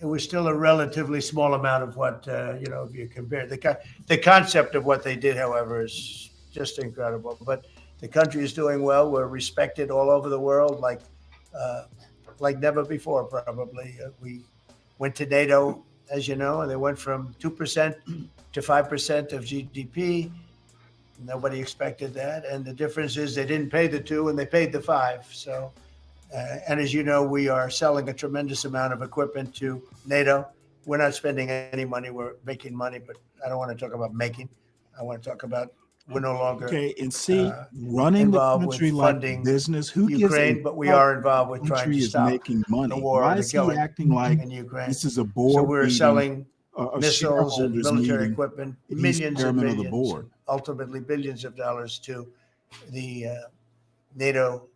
Speaker 3: it was still a relatively small amount of what, you know, if you compare. The concept of what they did, however, is just incredible. But the country is doing well. We're respected all over the world like never before, probably. We went to NATO, as you know, and they went from 2% to 5% of GDP. Nobody expected that. And the difference is they didn't pay the 2 and they paid the 5. So, and as you know, we are selling a tremendous amount of equipment to NATO. We're not spending any money. We're making money, but I don't want to talk about making. I want to talk about we're no longer
Speaker 2: Okay, and see, running the
Speaker 3: involved
Speaker 2: country
Speaker 3: with
Speaker 2: like
Speaker 3: funding
Speaker 2: business, who
Speaker 3: Ukraine,
Speaker 2: gives a
Speaker 3: but we
Speaker 2: fuck
Speaker 3: are involved with
Speaker 2: the
Speaker 3: trying
Speaker 2: country
Speaker 3: to
Speaker 2: is
Speaker 3: stop
Speaker 2: making money?
Speaker 3: the war,
Speaker 2: Why
Speaker 3: the
Speaker 2: is he
Speaker 3: killing
Speaker 2: acting like
Speaker 3: in Ukraine.
Speaker 2: this is a board
Speaker 3: So we're
Speaker 2: meeting,
Speaker 3: selling
Speaker 2: a
Speaker 3: missiles and
Speaker 2: shareholders
Speaker 3: military
Speaker 2: meeting?
Speaker 3: equipment,
Speaker 2: He's
Speaker 3: millions and
Speaker 2: chairman of the
Speaker 3: millions,
Speaker 2: board.
Speaker 3: ultimately billions of dollars to the NATO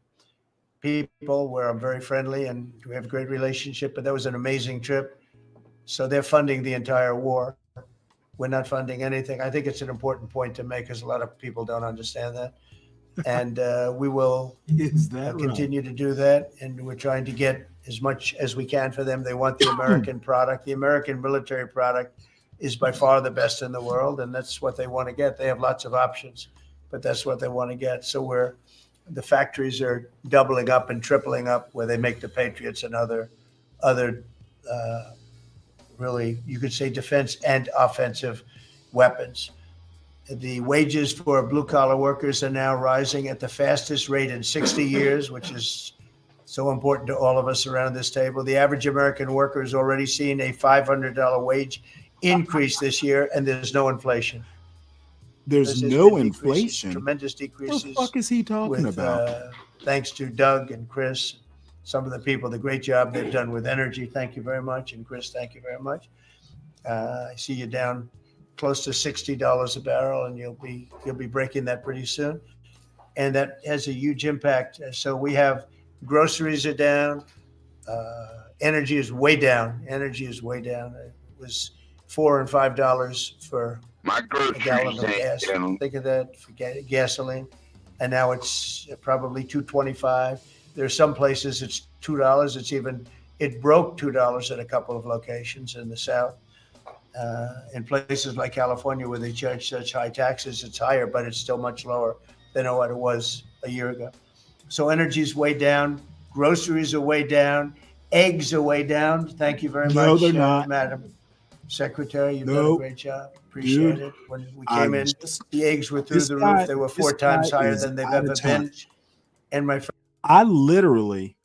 Speaker 3: people, where I'm very friendly and we have a great relationship. But that was an amazing trip. So they're funding the entire war. We're not funding anything. I think it's an important point to make because a lot of people don't understand that. And we will
Speaker 2: Is that right?
Speaker 3: continue to do that. And we're trying to get as much as we can for them. They want the American product. The American military product is by far the best in the world. And that's what they want to get. They have lots of options, but that's what they want to get. So the factories are doubling up and tripling up where they make the Patriots and other really, you could say, defense and offensive weapons. The wages for blue-collar workers are now rising at the fastest rate in 60 years, which is so important to all of us around this table. The average American worker has already seen a $500 wage increase this year, and there's no inflation.
Speaker 2: There's
Speaker 3: There's
Speaker 2: no
Speaker 3: been decreases,
Speaker 2: inflation.
Speaker 3: tremendous
Speaker 2: What the
Speaker 3: decreases.
Speaker 2: fuck is he talking about?
Speaker 3: Thanks to Doug and Chris, some of the people, the great job they've done with energy. Thank you very much. And Chris, thank you very much. I see you down close to $60 a barrel, and you'll be breaking that pretty soon. and that has a huge impact. So we have groceries are down. Energy is way down. Energy is way down. It was $4 and $5 for
Speaker 10: My
Speaker 3: a gallon
Speaker 10: groceries
Speaker 3: of
Speaker 10: ain't
Speaker 3: gas.
Speaker 10: down.
Speaker 3: Think of that for gasoline, and now it's probably $2.25. There's some places it's $2. It broke $2 at a couple of locations in the South. In places like California where they charge such high taxes, it's higher, but it's still much lower than what it was a year ago. So energy's way down. Groceries are way down. Eggs are way down. Thank you very
Speaker 2: No,
Speaker 3: much,
Speaker 2: they're not.
Speaker 3: Madam Secretary. You've done a
Speaker 2: Nope.
Speaker 3: great job. Appreciate
Speaker 2: Dude,
Speaker 3: it. When we
Speaker 2: I
Speaker 3: came in,
Speaker 2: just-
Speaker 3: the eggs were through
Speaker 2: this
Speaker 3: the
Speaker 2: guy-
Speaker 3: roof. They were
Speaker 2: this
Speaker 3: 4 times
Speaker 2: guy
Speaker 3: higher
Speaker 2: is
Speaker 3: than they've
Speaker 2: out of
Speaker 3: ever been.
Speaker 2: touch.
Speaker 3: And my
Speaker 2: I literally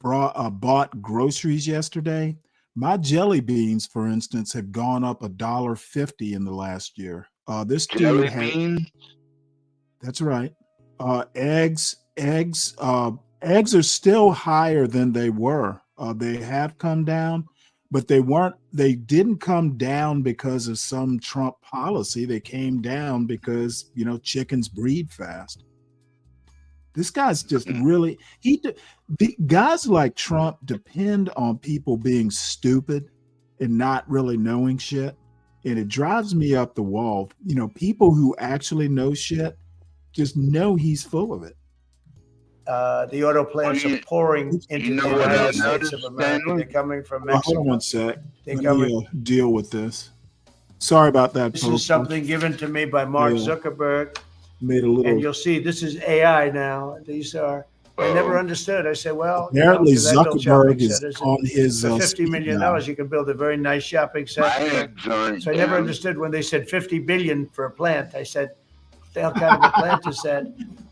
Speaker 2: bought groceries yesterday. My jelly beans, for instance, have gone up $1.50 in the last year. This
Speaker 10: Jelly
Speaker 2: dude had,
Speaker 10: beans?
Speaker 2: that's right. Eggs are still higher than they were. They have come down, but they didn't come down because of some Trump policy. They came down because, chickens breed fast. This guy's just really, the guys like Trump depend on people being stupid and not really knowing shit. And it drives me up the wall. People who actually know shit just know he's full of it.
Speaker 3: the auto plants are pouring into the
Speaker 10: what I
Speaker 3: United States
Speaker 10: noticed,
Speaker 3: of America.
Speaker 10: Stanley?
Speaker 3: They're coming from
Speaker 2: Hold
Speaker 3: Mexico.
Speaker 2: on one sec.
Speaker 3: They're
Speaker 2: Let
Speaker 3: coming.
Speaker 2: me deal with this. Sorry about that,
Speaker 3: This
Speaker 2: folks.
Speaker 3: is something given to me by Mark
Speaker 2: Yeah.
Speaker 3: Zuckerberg,
Speaker 2: Made a little.
Speaker 3: and you'll see this is AI now. These are. I never understood. I said, well,
Speaker 2: Apparently,
Speaker 3: because I built shopping
Speaker 2: Zuckerberg is
Speaker 3: centers,
Speaker 2: on his.
Speaker 3: for $50 million, you can build a very nice shopping
Speaker 10: My
Speaker 3: center.
Speaker 10: eggs aren't
Speaker 3: So I never
Speaker 10: down.
Speaker 3: understood when they said 50 billion for a plant. I said, what the hell kind of a plant is that?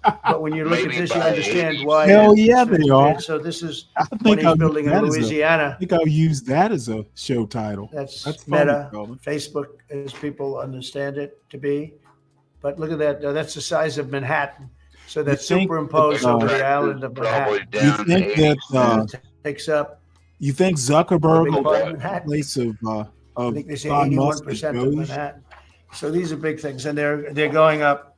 Speaker 3: But when you look at
Speaker 10: Maybe
Speaker 3: this, you
Speaker 10: by
Speaker 3: understand
Speaker 10: 80.
Speaker 3: why.
Speaker 2: Hell
Speaker 3: it's
Speaker 2: yeah,
Speaker 3: 50
Speaker 2: they
Speaker 3: billion.
Speaker 2: are.
Speaker 3: So this is
Speaker 2: I
Speaker 3: what
Speaker 2: think
Speaker 3: he's
Speaker 2: I'll
Speaker 3: building
Speaker 2: use
Speaker 3: in
Speaker 2: that as
Speaker 3: Louisiana.
Speaker 2: I think I'll use that as a show title.
Speaker 3: That's
Speaker 2: That's funny,
Speaker 3: Meta,
Speaker 2: Calvin.
Speaker 3: Facebook, as people understand it to be. But look at that. That's the size of Manhattan. So that's
Speaker 2: think
Speaker 3: superimposed
Speaker 2: that,
Speaker 3: over the
Speaker 10: Taxes
Speaker 3: island of
Speaker 10: probably
Speaker 3: Manhattan.
Speaker 2: You
Speaker 10: down
Speaker 2: think that
Speaker 10: 80%.
Speaker 3: Takes up
Speaker 2: you think
Speaker 3: a
Speaker 2: Zuckerberg
Speaker 3: big
Speaker 2: will
Speaker 3: part
Speaker 2: be
Speaker 3: of
Speaker 2: in
Speaker 3: Manhattan.
Speaker 2: place of
Speaker 3: I think they say
Speaker 2: Elon Musk
Speaker 3: 81%
Speaker 2: at
Speaker 3: of
Speaker 2: Doge?
Speaker 3: Manhattan. So these are big things, and they're going up.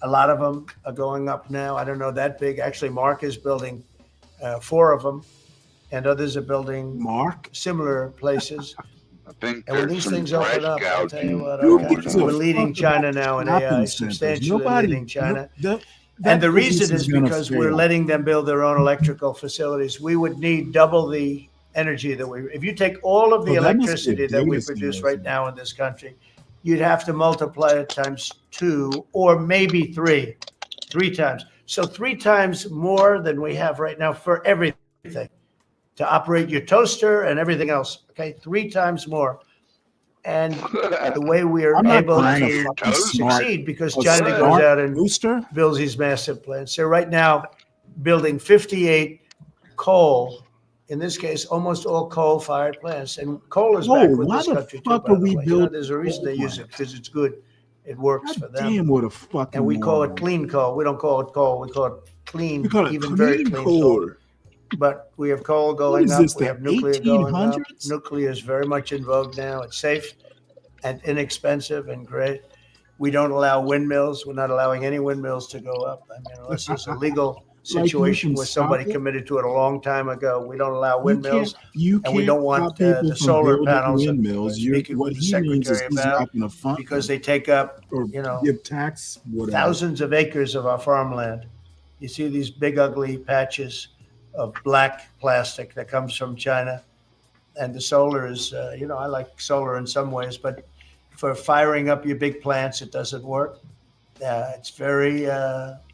Speaker 3: A lot of them are going up now. I don't know that big. Actually, Mark is building 4 of them, and others are building
Speaker 2: Mark?
Speaker 3: similar places.
Speaker 10: I think
Speaker 3: And when
Speaker 10: there's
Speaker 3: these
Speaker 10: some
Speaker 3: things
Speaker 10: price
Speaker 3: open up, I'll tell you
Speaker 10: gouging
Speaker 3: what,
Speaker 2: Who
Speaker 3: okay,
Speaker 2: gives a
Speaker 3: we're leading
Speaker 2: fuck
Speaker 3: China
Speaker 2: about
Speaker 3: now in
Speaker 2: shopping
Speaker 3: AI,
Speaker 2: centers?
Speaker 3: substantially
Speaker 2: Nobody-
Speaker 3: leading China.
Speaker 2: that
Speaker 3: And the
Speaker 2: business
Speaker 3: reason is
Speaker 2: gonna
Speaker 3: because we're
Speaker 2: fail.
Speaker 3: letting them build their own electrical facilities. We would need double the energy that if you take all of the
Speaker 2: Oh, that must be a
Speaker 3: electricity that we
Speaker 2: data center
Speaker 3: produce
Speaker 2: or
Speaker 3: right
Speaker 2: something.
Speaker 3: now in this country, you'd have to multiply it times 2 or maybe 3 times. So 3 times more than we have right now for everything to operate your toaster and everything else. Okay, 3 times more. And the way we are
Speaker 2: I'm not
Speaker 3: able
Speaker 2: buying a
Speaker 3: to
Speaker 2: fucking smart,
Speaker 3: succeed, because
Speaker 2: a
Speaker 3: China goes
Speaker 2: smart
Speaker 3: out and
Speaker 2: booster.
Speaker 3: builds these massive plants. They're right now building 58 coal, in this case, almost all coal-fired plants. And coal is back
Speaker 2: Whoa,
Speaker 3: with
Speaker 2: why
Speaker 3: this
Speaker 2: the
Speaker 3: country too,
Speaker 2: fuck
Speaker 3: by
Speaker 2: are
Speaker 3: the
Speaker 2: we
Speaker 3: way.
Speaker 2: building
Speaker 3: There's a reason
Speaker 2: coal
Speaker 3: they use it,
Speaker 2: plants?
Speaker 3: because it's good. It works for
Speaker 2: God
Speaker 3: them.
Speaker 2: damn, what a fucking
Speaker 3: And we call it
Speaker 2: moron.
Speaker 3: clean coal. We don't call it coal. We call it clean,
Speaker 2: We call it
Speaker 3: even very
Speaker 2: clean
Speaker 3: clean
Speaker 2: coal.
Speaker 3: coal. But we have coal going
Speaker 2: is
Speaker 3: up.
Speaker 2: this,
Speaker 3: We
Speaker 2: the
Speaker 3: have nuclear going up.
Speaker 2: 1800s?
Speaker 3: Nuclear is very much in vogue now. It's safe and inexpensive and great. We don't allow windmills. We're not allowing any windmills to go up. I mean, unless there's a legal
Speaker 2: you
Speaker 3: situation
Speaker 2: can
Speaker 3: where
Speaker 2: stop
Speaker 3: somebody
Speaker 2: it?
Speaker 3: committed to it a long time ago. We don't allow
Speaker 2: You
Speaker 3: windmills.
Speaker 2: You
Speaker 3: And we
Speaker 2: can't
Speaker 3: don't want
Speaker 2: stop people
Speaker 3: the
Speaker 2: from
Speaker 3: solar
Speaker 2: building
Speaker 3: panels that
Speaker 2: windmills.
Speaker 3: we're speaking
Speaker 2: What
Speaker 3: with the
Speaker 2: he means is
Speaker 3: secretary
Speaker 2: he's
Speaker 3: about,
Speaker 2: not going to fund
Speaker 3: because
Speaker 2: them
Speaker 3: they take up,
Speaker 2: or give tax whatever.
Speaker 3: thousands of acres of our farmland. You see these big ugly patches of black plastic that comes from China. And the solar is, I like solar in some ways, but for firing up your big plants, it doesn't work. It's very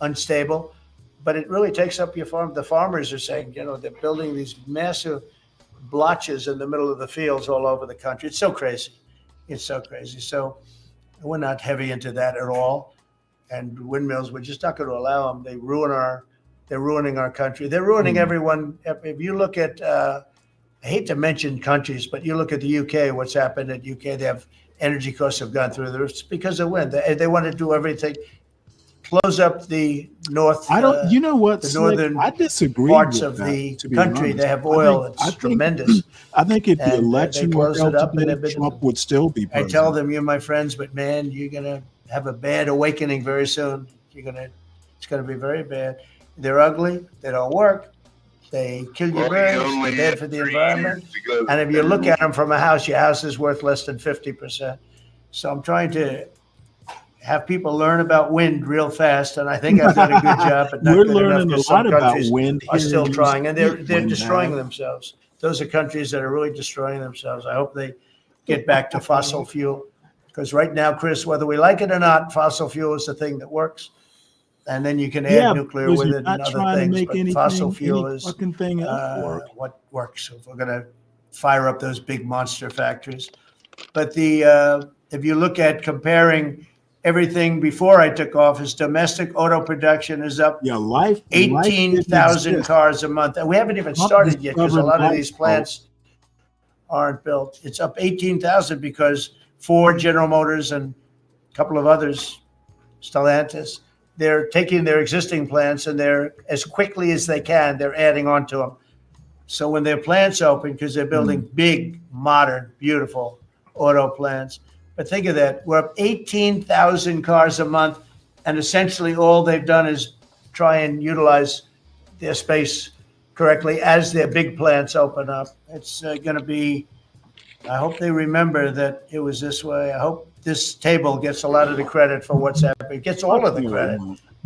Speaker 3: unstable, but it really takes up your farm. The farmers are saying, they're building these massive blotches in the middle of the fields all over the country. It's so crazy. It's so crazy. So we're not heavy into that at all. And windmills, we're just not going to allow them. They're ruining our country. They're ruining everyone. If you look at, I hate to mention countries, but you look at the UK, what's happened at UK, they have energy costs have gone through the roof. It's because of wind. They want to do everything, close up the north.
Speaker 2: I don't. You know what?
Speaker 3: the
Speaker 2: Slick?
Speaker 3: northern
Speaker 2: I disagree
Speaker 3: parts
Speaker 2: with
Speaker 3: of
Speaker 2: that,
Speaker 3: the
Speaker 2: to be
Speaker 3: country.
Speaker 2: honest.
Speaker 3: They have oil.
Speaker 2: I
Speaker 3: It's
Speaker 2: think-
Speaker 3: tremendous.
Speaker 2: I think if the
Speaker 3: And, they
Speaker 2: election were
Speaker 3: close it
Speaker 2: held
Speaker 3: up and
Speaker 2: today,
Speaker 3: they've been-
Speaker 2: Trump would still be
Speaker 3: I
Speaker 2: president.
Speaker 3: tell them, you're my friends, but man, you're going to have a bad awakening very soon. You're going to It's going to be very bad. They're ugly. They don't work. They kill your birds. They're bad for the environment. And if you look at them from a house, your house is worth less than 50%. So I'm trying to have people learn about wind real fast, and I think I've done a good job. But not
Speaker 2: We're
Speaker 3: good
Speaker 2: learning
Speaker 3: enough,
Speaker 2: a
Speaker 3: because
Speaker 2: lot
Speaker 3: some
Speaker 2: about
Speaker 3: countries
Speaker 2: wind
Speaker 3: are
Speaker 2: here
Speaker 3: still
Speaker 2: in
Speaker 3: trying, and they're
Speaker 2: Wind
Speaker 3: destroying
Speaker 2: Bag.
Speaker 3: themselves. Those are countries that are really destroying themselves. I hope they get back to fossil fuel, because right now, Chris, whether we like it or not, fossil fuel is the thing that works. And then you can add nuclear
Speaker 2: because
Speaker 3: with
Speaker 2: you're
Speaker 3: it
Speaker 2: not
Speaker 3: and other
Speaker 2: trying to
Speaker 3: things,
Speaker 2: make
Speaker 3: but
Speaker 2: anything,
Speaker 3: fossil fuel
Speaker 2: any
Speaker 3: is
Speaker 2: fucking thing else work.
Speaker 3: what works. If we're going to fire up those big monster factories. But if you look at comparing everything before I took office, domestic auto production is up
Speaker 2: Yeah, life
Speaker 3: 18,000
Speaker 2: exist.
Speaker 3: cars a month. And we haven't even
Speaker 2: Trump
Speaker 3: started yet, because a
Speaker 2: discovered
Speaker 3: lot of
Speaker 2: life,
Speaker 3: these plants aren't built. It's up 18,000 because Ford, General Motors, and a couple of others, Stellantis, they're taking their existing plants, and they're, as quickly as they can, they're adding on to them. So when their plants open, because they're building big, modern, beautiful auto plants. But think of that. We're up 18,000 cars a month, and essentially all they've done is try and utilize their space correctly as their big plants open up. It's going to be, I hope they remember that it was this way. I hope this table gets a lot of the credit for what's happening. It gets all of the credit,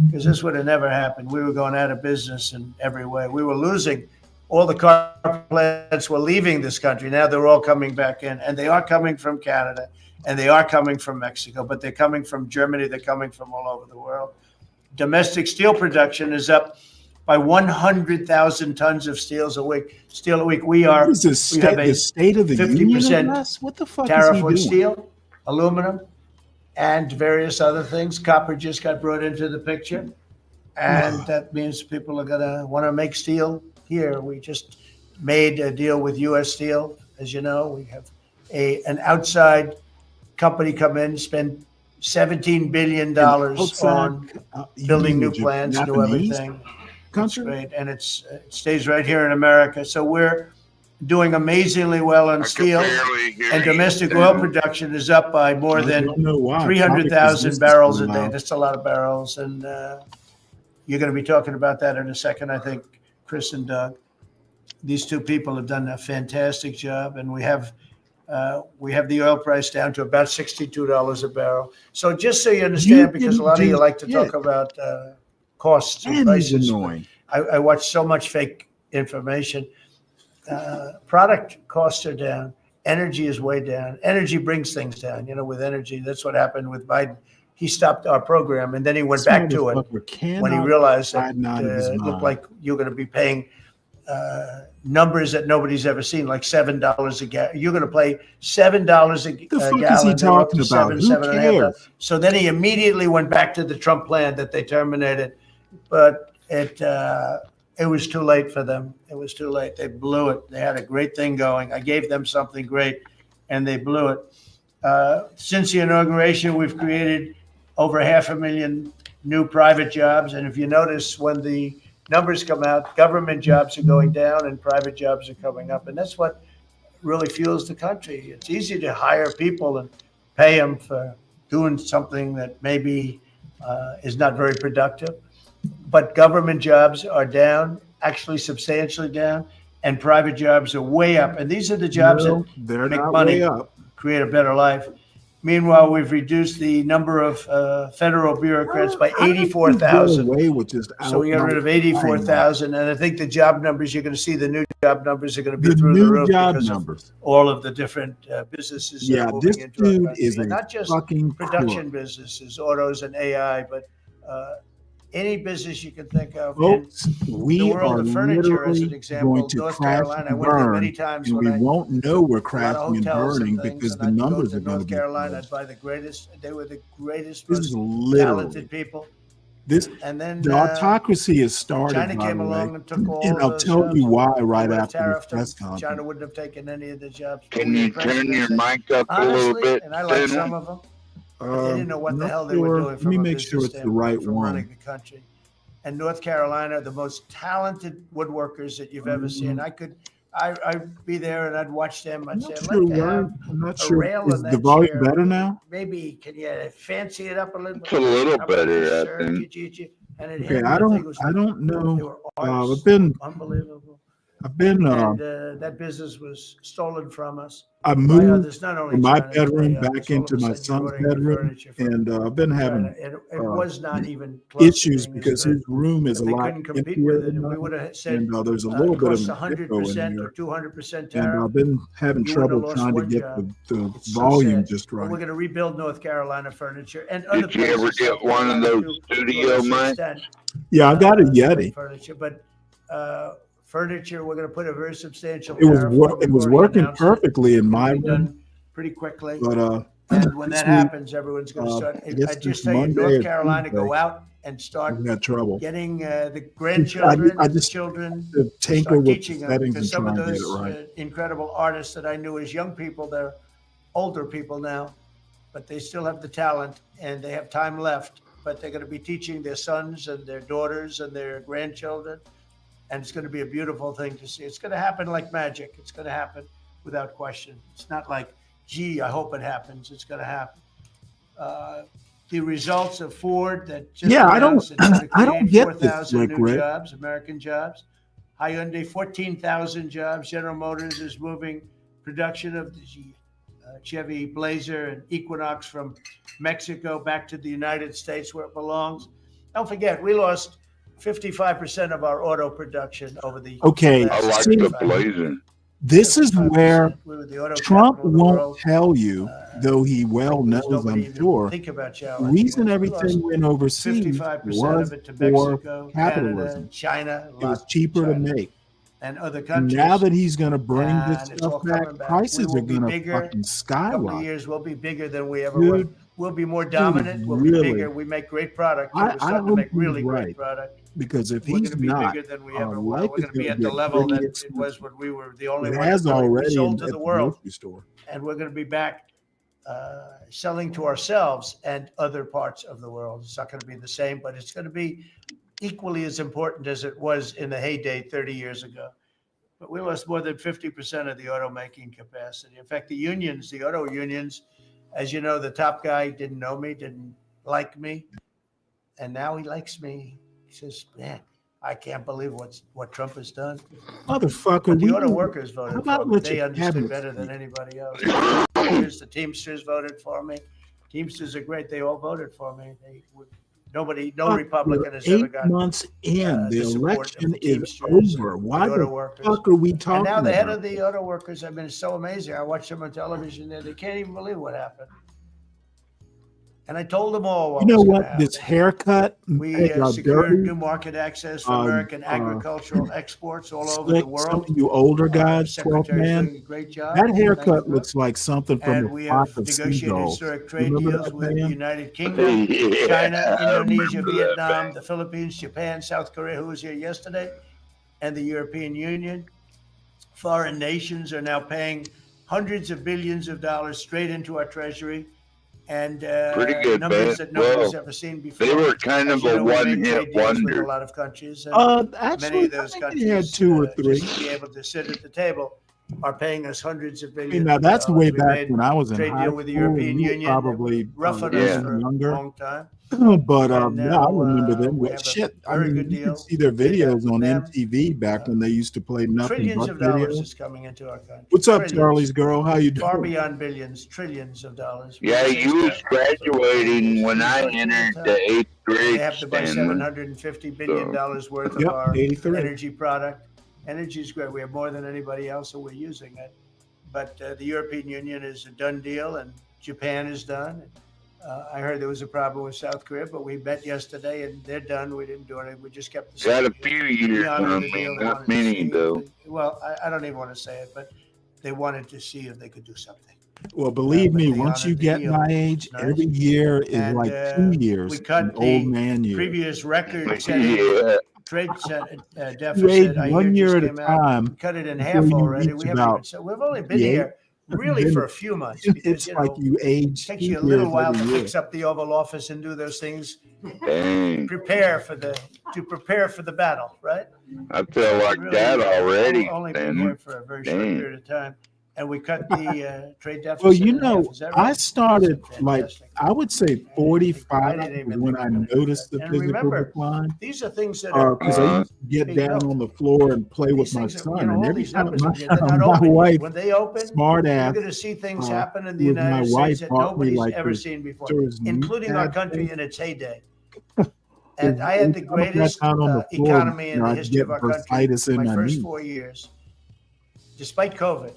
Speaker 3: because this would have never happened. We were going out of business in every way. We were losing. All the car plants were leaving this country. Now they're all coming back in, and they are coming from Canada, and they are coming from Mexico, but they're coming from Germany. They're coming from all over the world. Domestic steel production is up by 100,000 tons of steel a week. We
Speaker 2: What is this
Speaker 3: we have
Speaker 2: the state of the union
Speaker 3: 50%
Speaker 2: address? What the fuck
Speaker 3: tariff
Speaker 2: is he
Speaker 3: on
Speaker 2: doing?
Speaker 3: steel, aluminum, and various other things. Copper just got brought into the picture, and that means people are going to want to make steel here. We just made a deal with U.S. Steel. As you know, we have an outside company come in, spend $17 billion on building new plants, new everything. That's great, and it stays right here in America. So we're doing amazingly well on steel, and domestic oil production is up by more than 300,000 barrels a day. That's a lot of barrels, and you're going to be talking about that in a second, I think, Chris and Doug. These two people have done a fantastic job, and we have the oil price down to about $62 a barrel. So just so you understand, because a lot of you like to talk about costs and prices. I watch so much fake information. Product costs are down. Energy is way down. Energy brings things down. With energy, that's what happened with Biden. He stopped our program, and then he went back to it when he realized that it looked like you're going to be paying numbers that nobody's ever seen, like $7 a gallon. You're going to pay $7 a gallon.
Speaker 2: The fuck is he talking about? Who cares?
Speaker 3: So then he immediately went back to the Trump plan that they terminated, but it was too late for them. It was too late. They blew it. They had a great thing going. I gave them something great, and they blew it. Since the inauguration, we've created over 500,000 new private jobs. And if you notice, when the numbers come out, government jobs are going down and private jobs are coming up. And that's what really fuels the country. It's easy to hire people and pay them for doing something that maybe is not very productive. But government jobs are down, actually substantially down, and private jobs are way up. And these are the jobs that make money, create a better life. Meanwhile, we've reduced the number of federal bureaucrats by 84,000. So we got rid of 84,000. And I think the job numbers, you're going to see the new job numbers are going to be through the roof because of all of the different businesses that are moving into our country. And not just production businesses, autos and AI, but any business you can think of.
Speaker 2: Folks, we
Speaker 3: the world
Speaker 2: are
Speaker 3: of furniture, as an
Speaker 2: literally
Speaker 3: example,
Speaker 2: going to
Speaker 3: North
Speaker 2: crash
Speaker 3: Carolina, I
Speaker 2: and
Speaker 3: went there
Speaker 2: burn,
Speaker 3: many times
Speaker 2: and
Speaker 3: when
Speaker 2: we
Speaker 3: I
Speaker 2: won't know we're
Speaker 3: a lot of
Speaker 2: crashing and
Speaker 3: hotels
Speaker 2: burning
Speaker 3: things,
Speaker 2: because
Speaker 3: and
Speaker 2: the
Speaker 3: I'd go
Speaker 2: numbers
Speaker 3: to
Speaker 2: are going to
Speaker 3: North
Speaker 2: be
Speaker 3: Carolina.
Speaker 2: low.
Speaker 3: I'd buy the greatest. They were the greatest,
Speaker 2: This
Speaker 3: most
Speaker 2: is literally
Speaker 3: talented people.
Speaker 2: This
Speaker 3: And then
Speaker 2: the autocracy has started.
Speaker 3: China
Speaker 2: by
Speaker 3: came
Speaker 2: the way.
Speaker 3: along and took all
Speaker 2: And
Speaker 3: of
Speaker 2: I'll
Speaker 3: those
Speaker 2: tell
Speaker 3: jobs.
Speaker 2: you why
Speaker 3: They
Speaker 2: right
Speaker 3: would have
Speaker 2: after the
Speaker 3: tariffed them.
Speaker 2: press conference.
Speaker 3: China wouldn't have taken any of the jobs.
Speaker 10: Can you turn your mic up a little
Speaker 3: Honestly,
Speaker 10: bit?
Speaker 3: and I like some of them. But they didn't know what the hell they were doing
Speaker 2: Let
Speaker 3: from
Speaker 2: me
Speaker 3: a
Speaker 2: make
Speaker 3: business
Speaker 2: sure it's the
Speaker 3: standpoint,
Speaker 2: right
Speaker 3: from running
Speaker 2: one.
Speaker 3: the country. And North Carolina, the most talented woodworkers that you've ever seen. I'd be there and I'd watch them. I'd say, I'd like to have
Speaker 2: I'm not
Speaker 3: a
Speaker 2: sure.
Speaker 3: rail
Speaker 2: Is
Speaker 3: in
Speaker 2: the
Speaker 3: that
Speaker 2: volume
Speaker 3: chair.
Speaker 2: better now?
Speaker 3: Maybe can you fancy it up a little bit?
Speaker 10: It's a little
Speaker 3: How about
Speaker 10: better,
Speaker 3: this,
Speaker 10: I
Speaker 3: sir?
Speaker 10: think.
Speaker 3: And it
Speaker 2: Okay,
Speaker 3: hit,
Speaker 2: I
Speaker 3: think it
Speaker 2: don't
Speaker 3: was
Speaker 2: I
Speaker 3: like-
Speaker 2: don't
Speaker 3: They
Speaker 2: know.
Speaker 3: were arts,
Speaker 2: I've been
Speaker 3: unbelievable.
Speaker 2: and
Speaker 3: That business was stolen from us
Speaker 2: I
Speaker 3: by
Speaker 2: moved
Speaker 3: others, not only
Speaker 2: from my
Speaker 3: China, it's by
Speaker 2: bedroom
Speaker 3: others.
Speaker 2: back
Speaker 3: All of
Speaker 2: into
Speaker 3: a
Speaker 2: my
Speaker 3: sudden, you're
Speaker 2: son's
Speaker 3: ordering your
Speaker 2: bedroom,
Speaker 3: furniture from
Speaker 2: and I've been
Speaker 3: China.
Speaker 2: having
Speaker 3: It was not even close
Speaker 2: issues
Speaker 3: to being as
Speaker 2: because
Speaker 3: good,
Speaker 2: his room is
Speaker 3: but
Speaker 2: a
Speaker 3: they
Speaker 2: lot
Speaker 3: couldn't compete
Speaker 2: emptier
Speaker 3: with it.
Speaker 2: than
Speaker 3: If we
Speaker 2: mine,
Speaker 3: would have said
Speaker 2: and there's a little
Speaker 3: it
Speaker 2: bit of
Speaker 3: costs
Speaker 2: an echo in
Speaker 3: 100% or
Speaker 2: here,
Speaker 3: 200%
Speaker 2: and
Speaker 3: tariff,
Speaker 2: I've been having
Speaker 3: you wouldn't have
Speaker 2: trouble
Speaker 3: lost
Speaker 2: trying to
Speaker 3: one
Speaker 2: get
Speaker 3: job.
Speaker 2: the
Speaker 3: It's so
Speaker 2: volume
Speaker 3: sad.
Speaker 2: just
Speaker 3: But
Speaker 2: right.
Speaker 3: we're going to rebuild North Carolina furniture and other
Speaker 10: Did you ever
Speaker 3: places,
Speaker 10: get
Speaker 3: South
Speaker 10: one of
Speaker 3: Carolina
Speaker 10: those
Speaker 3: too, to a
Speaker 10: studio
Speaker 3: lesser
Speaker 10: mics?
Speaker 3: extent.
Speaker 2: Yeah, I got a
Speaker 3: They make
Speaker 2: Yeti.
Speaker 3: furniture, but furniture, we're going to put a very substantial
Speaker 2: It was
Speaker 3: tariff on.
Speaker 2: it
Speaker 3: We've
Speaker 2: was
Speaker 3: already
Speaker 2: working
Speaker 3: announced it.
Speaker 2: perfectly in
Speaker 3: It's
Speaker 2: my
Speaker 3: going to be
Speaker 2: room,
Speaker 3: done pretty quickly.
Speaker 2: but
Speaker 3: And when
Speaker 2: this
Speaker 3: that
Speaker 2: week,
Speaker 3: happens, everyone's going to start.
Speaker 2: I guess
Speaker 3: I just
Speaker 2: this
Speaker 3: tell you,
Speaker 2: Monday
Speaker 3: North
Speaker 2: or
Speaker 3: Carolina, go
Speaker 2: Tuesday,
Speaker 3: out and start
Speaker 2: we had trouble.
Speaker 3: getting the grandchildren
Speaker 2: I
Speaker 3: and the
Speaker 2: just
Speaker 3: children
Speaker 2: to
Speaker 3: to
Speaker 2: tinker
Speaker 3: start
Speaker 2: with the
Speaker 3: teaching them,
Speaker 2: settings
Speaker 3: because
Speaker 2: and
Speaker 3: some of
Speaker 2: try and get it
Speaker 3: those
Speaker 2: right.
Speaker 3: incredible artists that I knew as young people, they're older people now, but they still have the talent and they have time left. But they're going to be teaching their sons and their daughters and their grandchildren, and it's going to be a beautiful thing to see. It's going to happen like magic. It's going to happen without question. It's not like, gee, I hope it happens. It's going to happen. The results of Ford that just
Speaker 2: Yeah,
Speaker 3: announced it's going to
Speaker 2: I don't
Speaker 3: create
Speaker 2: get this,
Speaker 3: 4,000
Speaker 2: Slick
Speaker 3: new
Speaker 2: Rick.
Speaker 3: jobs, American jobs. Hyundai, 14,000 jobs. General Motors is moving production of the Chevy Blazer and Equinox from Mexico back to the United States where it belongs. Don't forget, we lost 55% of our auto production over the
Speaker 2: Okay,
Speaker 10: I
Speaker 3: last
Speaker 10: like the
Speaker 3: 35
Speaker 10: Blazer.
Speaker 2: this is where
Speaker 3: 55%. We were the auto
Speaker 2: Trump
Speaker 3: capital of the
Speaker 2: won't
Speaker 3: world.
Speaker 2: tell you, though he well
Speaker 3: There's
Speaker 2: knows,
Speaker 3: nobody
Speaker 2: I'm
Speaker 3: even
Speaker 2: sure,
Speaker 3: think about you.
Speaker 2: the reason everything went overseas
Speaker 3: 55%
Speaker 2: was
Speaker 3: of it to
Speaker 2: for
Speaker 3: Mexico, Canada,
Speaker 2: capitalism.
Speaker 3: China,
Speaker 2: It was cheaper to make.
Speaker 3: and other
Speaker 2: And
Speaker 3: countries.
Speaker 2: now that he's going to bring this
Speaker 3: And it's all
Speaker 2: stuff back,
Speaker 3: coming back.
Speaker 2: prices
Speaker 3: We
Speaker 2: are
Speaker 3: will be
Speaker 2: going to
Speaker 3: bigger.
Speaker 2: fucking
Speaker 3: Couple of
Speaker 2: skyrocket.
Speaker 3: years, we'll be bigger than we ever were.
Speaker 2: Dude,
Speaker 3: We'll be more dominant. We'll
Speaker 2: really?
Speaker 3: be bigger. We make great product.
Speaker 2: I
Speaker 3: We're starting to
Speaker 2: hope
Speaker 3: make
Speaker 2: he's
Speaker 3: really
Speaker 2: right,
Speaker 3: great product.
Speaker 2: because if
Speaker 3: We're going
Speaker 2: he's
Speaker 3: to be
Speaker 2: not,
Speaker 3: bigger than we
Speaker 2: our
Speaker 3: ever were.
Speaker 2: life
Speaker 3: We're
Speaker 2: is
Speaker 3: going to be
Speaker 2: going
Speaker 3: at
Speaker 2: to
Speaker 3: the
Speaker 2: get
Speaker 3: level
Speaker 2: pretty
Speaker 3: that it
Speaker 2: expensive.
Speaker 3: was when we were the only
Speaker 2: It
Speaker 3: one
Speaker 2: has
Speaker 3: that really
Speaker 2: already
Speaker 3: sold to
Speaker 2: at
Speaker 3: the
Speaker 2: the
Speaker 3: world.
Speaker 2: grocery store.
Speaker 3: And we're going to be back selling to ourselves and other parts of the world. It's not going to be the same, but it's going to be equally as important as it was in the heyday 30 years ago. But we lost more than 50% of the automaking capacity. In fact, the unions, the auto unions, as you know, the top guy didn't know me, didn't like me, and now he likes me. He says, "Man, I can't believe what Trump has done."
Speaker 2: Motherfucker,
Speaker 3: But the
Speaker 2: we
Speaker 3: auto
Speaker 2: need-
Speaker 3: workers
Speaker 2: how
Speaker 3: voted
Speaker 2: about
Speaker 3: for me.
Speaker 2: let
Speaker 3: They
Speaker 2: your
Speaker 3: understood
Speaker 2: cabinet
Speaker 3: better than
Speaker 2: speak?
Speaker 3: anybody else. The Teamsters voted for me. Teamsters are great. They all voted for me. No Republican has ever
Speaker 2: 8
Speaker 3: gotten
Speaker 2: months in, the
Speaker 3: the support of
Speaker 2: election
Speaker 3: the
Speaker 2: is
Speaker 3: Teamsters
Speaker 2: over.
Speaker 3: or
Speaker 2: Why
Speaker 3: the auto
Speaker 2: the
Speaker 3: workers.
Speaker 2: fuck are we
Speaker 3: And
Speaker 2: talking
Speaker 3: now the head
Speaker 2: about
Speaker 3: of the auto workers, I mean, it's so amazing. I watch them on television there. They can't even believe what happened. And I told them all what
Speaker 2: You know
Speaker 3: was going
Speaker 2: what?
Speaker 3: to happen.
Speaker 2: This haircut,
Speaker 3: We secured
Speaker 2: dirty,
Speaker 3: new market access for American agricultural exports all over
Speaker 2: slick,
Speaker 3: the
Speaker 2: some
Speaker 3: world.
Speaker 2: of you older guys, 12
Speaker 3: Secretary's
Speaker 2: man,
Speaker 3: doing a great job.
Speaker 2: that
Speaker 3: Thank you,
Speaker 2: haircut
Speaker 3: Bill.
Speaker 2: looks like something from
Speaker 3: And
Speaker 2: the
Speaker 3: we
Speaker 2: flock
Speaker 3: have
Speaker 2: of
Speaker 3: negotiated
Speaker 2: seagulls.
Speaker 3: historic trade
Speaker 2: Remember
Speaker 3: deals
Speaker 2: that,
Speaker 3: with the
Speaker 2: man?
Speaker 3: United Kingdom,
Speaker 10: Yeah,
Speaker 3: China,
Speaker 10: I
Speaker 3: Indonesia,
Speaker 10: remember that,
Speaker 3: Vietnam, the Philippines, Japan, South Korea, who was here yesterday, and the European Union. Foreign nations are now paying hundreds of billions of dollars straight into our treasury, and
Speaker 10: Pretty good, man.
Speaker 3: numbers that nobody's
Speaker 10: Well,
Speaker 3: ever seen before.
Speaker 10: they were kind
Speaker 3: As
Speaker 10: of
Speaker 3: you
Speaker 10: a
Speaker 3: know, we make
Speaker 10: one-hit
Speaker 3: trade deals with a
Speaker 10: wonder.
Speaker 3: lot of countries, and many
Speaker 2: Actually,
Speaker 3: of
Speaker 2: I
Speaker 3: those
Speaker 2: think
Speaker 3: countries,
Speaker 2: he had 2 or 3.
Speaker 3: just to be able to sit at the table, are paying us hundreds of
Speaker 2: I
Speaker 3: billions
Speaker 2: mean, now
Speaker 3: of
Speaker 2: that's
Speaker 3: dollars.
Speaker 2: way
Speaker 3: We
Speaker 2: back
Speaker 3: made
Speaker 2: when I was in
Speaker 3: trade
Speaker 2: high
Speaker 3: deal with the
Speaker 2: school, and
Speaker 3: European
Speaker 2: you were
Speaker 3: Union. They were
Speaker 2: probably
Speaker 3: roughing us
Speaker 10: Yeah.
Speaker 3: for a
Speaker 2: younger.
Speaker 3: long time.
Speaker 2: But
Speaker 3: And
Speaker 2: yeah, I
Speaker 3: now,
Speaker 2: remember them.
Speaker 3: we
Speaker 2: Well,
Speaker 3: have a
Speaker 2: shit, I
Speaker 3: very
Speaker 2: mean,
Speaker 3: good
Speaker 2: you
Speaker 3: deal.
Speaker 2: could see their
Speaker 3: Did that
Speaker 2: videos
Speaker 3: with
Speaker 2: on
Speaker 3: them.
Speaker 2: MTV back when they used to play nothing
Speaker 3: Trillions
Speaker 2: but
Speaker 3: of dollars
Speaker 2: videos.
Speaker 3: is coming into our country.
Speaker 2: What's up,
Speaker 3: Trillions.
Speaker 2: Charlie's girl? How you
Speaker 3: Far
Speaker 2: doing?
Speaker 3: beyond billions, trillions of dollars. We
Speaker 10: Yeah,
Speaker 3: chased
Speaker 10: you was
Speaker 3: that for 4
Speaker 10: graduating
Speaker 3: years,
Speaker 10: when
Speaker 3: 3
Speaker 10: I
Speaker 3: countries at a
Speaker 10: entered
Speaker 3: time.
Speaker 10: the 8th
Speaker 3: And
Speaker 10: grade,
Speaker 3: they have to buy
Speaker 10: Stanley.
Speaker 3: $750 billion
Speaker 10: So,
Speaker 3: worth of
Speaker 2: Yep,
Speaker 3: our
Speaker 2: 83.
Speaker 3: energy product. Energy is great. We have more than anybody else, so we're using it. But the European Union is a done deal, and Japan is done. I heard there was a problem with South Korea, but we met yesterday, and they're done. We didn't do anything. We just kept the
Speaker 10: got
Speaker 3: same
Speaker 10: a
Speaker 3: deal.
Speaker 10: few
Speaker 3: We
Speaker 10: years
Speaker 3: honored
Speaker 10: on
Speaker 3: the
Speaker 10: me,
Speaker 3: deal they
Speaker 10: not
Speaker 3: wanted to
Speaker 10: many
Speaker 3: see.
Speaker 10: though.
Speaker 3: Well, I don't even want to say it, but they wanted to see if they could do something.
Speaker 2: Well, believe
Speaker 3: But
Speaker 2: me,
Speaker 3: they
Speaker 2: once you
Speaker 3: honored the
Speaker 2: get
Speaker 3: deal,
Speaker 2: my
Speaker 3: which
Speaker 2: age,
Speaker 3: is nice.
Speaker 2: every year is
Speaker 3: And
Speaker 2: like 2
Speaker 3: we
Speaker 2: years,
Speaker 3: cut
Speaker 2: an old
Speaker 3: the
Speaker 2: man year.
Speaker 3: previous record-setting
Speaker 10: Yeah,
Speaker 3: trade
Speaker 2: You age
Speaker 3: deficit. I hear
Speaker 2: 1 year
Speaker 3: just
Speaker 2: at a
Speaker 3: came out.
Speaker 2: time
Speaker 3: We cut it in
Speaker 2: until
Speaker 3: half
Speaker 2: you
Speaker 3: already.
Speaker 2: reach
Speaker 3: We haven't even
Speaker 2: about
Speaker 3: so we've only been
Speaker 2: 58.
Speaker 3: here really
Speaker 2: Then
Speaker 3: for a few months because
Speaker 2: it's like you age
Speaker 3: it takes
Speaker 2: 2
Speaker 3: you a little
Speaker 2: years
Speaker 3: while
Speaker 2: every
Speaker 3: to
Speaker 2: year.
Speaker 3: fix up the Oval Office and do those things.
Speaker 10: dang.
Speaker 3: Prepare for the battle, right?
Speaker 10: I feel like
Speaker 3: Really,
Speaker 10: that already,
Speaker 3: I've only been
Speaker 10: Stanley.
Speaker 3: here for a very short
Speaker 10: Dang.
Speaker 3: period of time. and we cut the trade deficit.
Speaker 2: Well, you
Speaker 3: in half.
Speaker 2: know,
Speaker 3: Is that
Speaker 2: I
Speaker 3: right?
Speaker 2: started like,
Speaker 3: Fantastic.
Speaker 2: I would say
Speaker 3: I
Speaker 2: 45
Speaker 3: didn't even
Speaker 2: when
Speaker 3: think
Speaker 2: I
Speaker 3: we were gonna do
Speaker 2: noticed the
Speaker 3: that. And
Speaker 2: physical
Speaker 3: remember,
Speaker 2: decline.
Speaker 3: These are things that are
Speaker 2: Because I used to get
Speaker 3: big
Speaker 2: down
Speaker 3: note.
Speaker 2: on the floor and play with
Speaker 3: These
Speaker 2: my
Speaker 3: things, are,
Speaker 2: son,
Speaker 3: you know,
Speaker 2: and
Speaker 3: all
Speaker 2: every
Speaker 3: these
Speaker 2: time
Speaker 3: numbers
Speaker 2: my,
Speaker 3: are they're not
Speaker 2: my
Speaker 3: open yet.
Speaker 2: wife,
Speaker 3: When they open,
Speaker 2: smart
Speaker 3: you're
Speaker 2: ass,
Speaker 3: going to see things
Speaker 2: uh,
Speaker 3: happen in the
Speaker 2: was my
Speaker 3: United
Speaker 2: wife,
Speaker 3: States that
Speaker 2: bought me
Speaker 3: nobody's
Speaker 2: like
Speaker 3: ever
Speaker 2: her
Speaker 3: seen before,
Speaker 2: Tourist
Speaker 3: including our
Speaker 2: notepad
Speaker 3: country
Speaker 2: thing.
Speaker 3: in its heyday.
Speaker 2: Because
Speaker 3: And I had
Speaker 2: every
Speaker 3: the
Speaker 2: time I got
Speaker 3: greatest
Speaker 2: down on the floor,
Speaker 3: economy
Speaker 2: you
Speaker 3: in
Speaker 2: know,
Speaker 3: the
Speaker 2: I'd
Speaker 3: history
Speaker 2: get
Speaker 3: of our country
Speaker 2: bursitis in
Speaker 3: my
Speaker 2: my
Speaker 3: first
Speaker 2: knee.
Speaker 3: 4 years, despite COVID,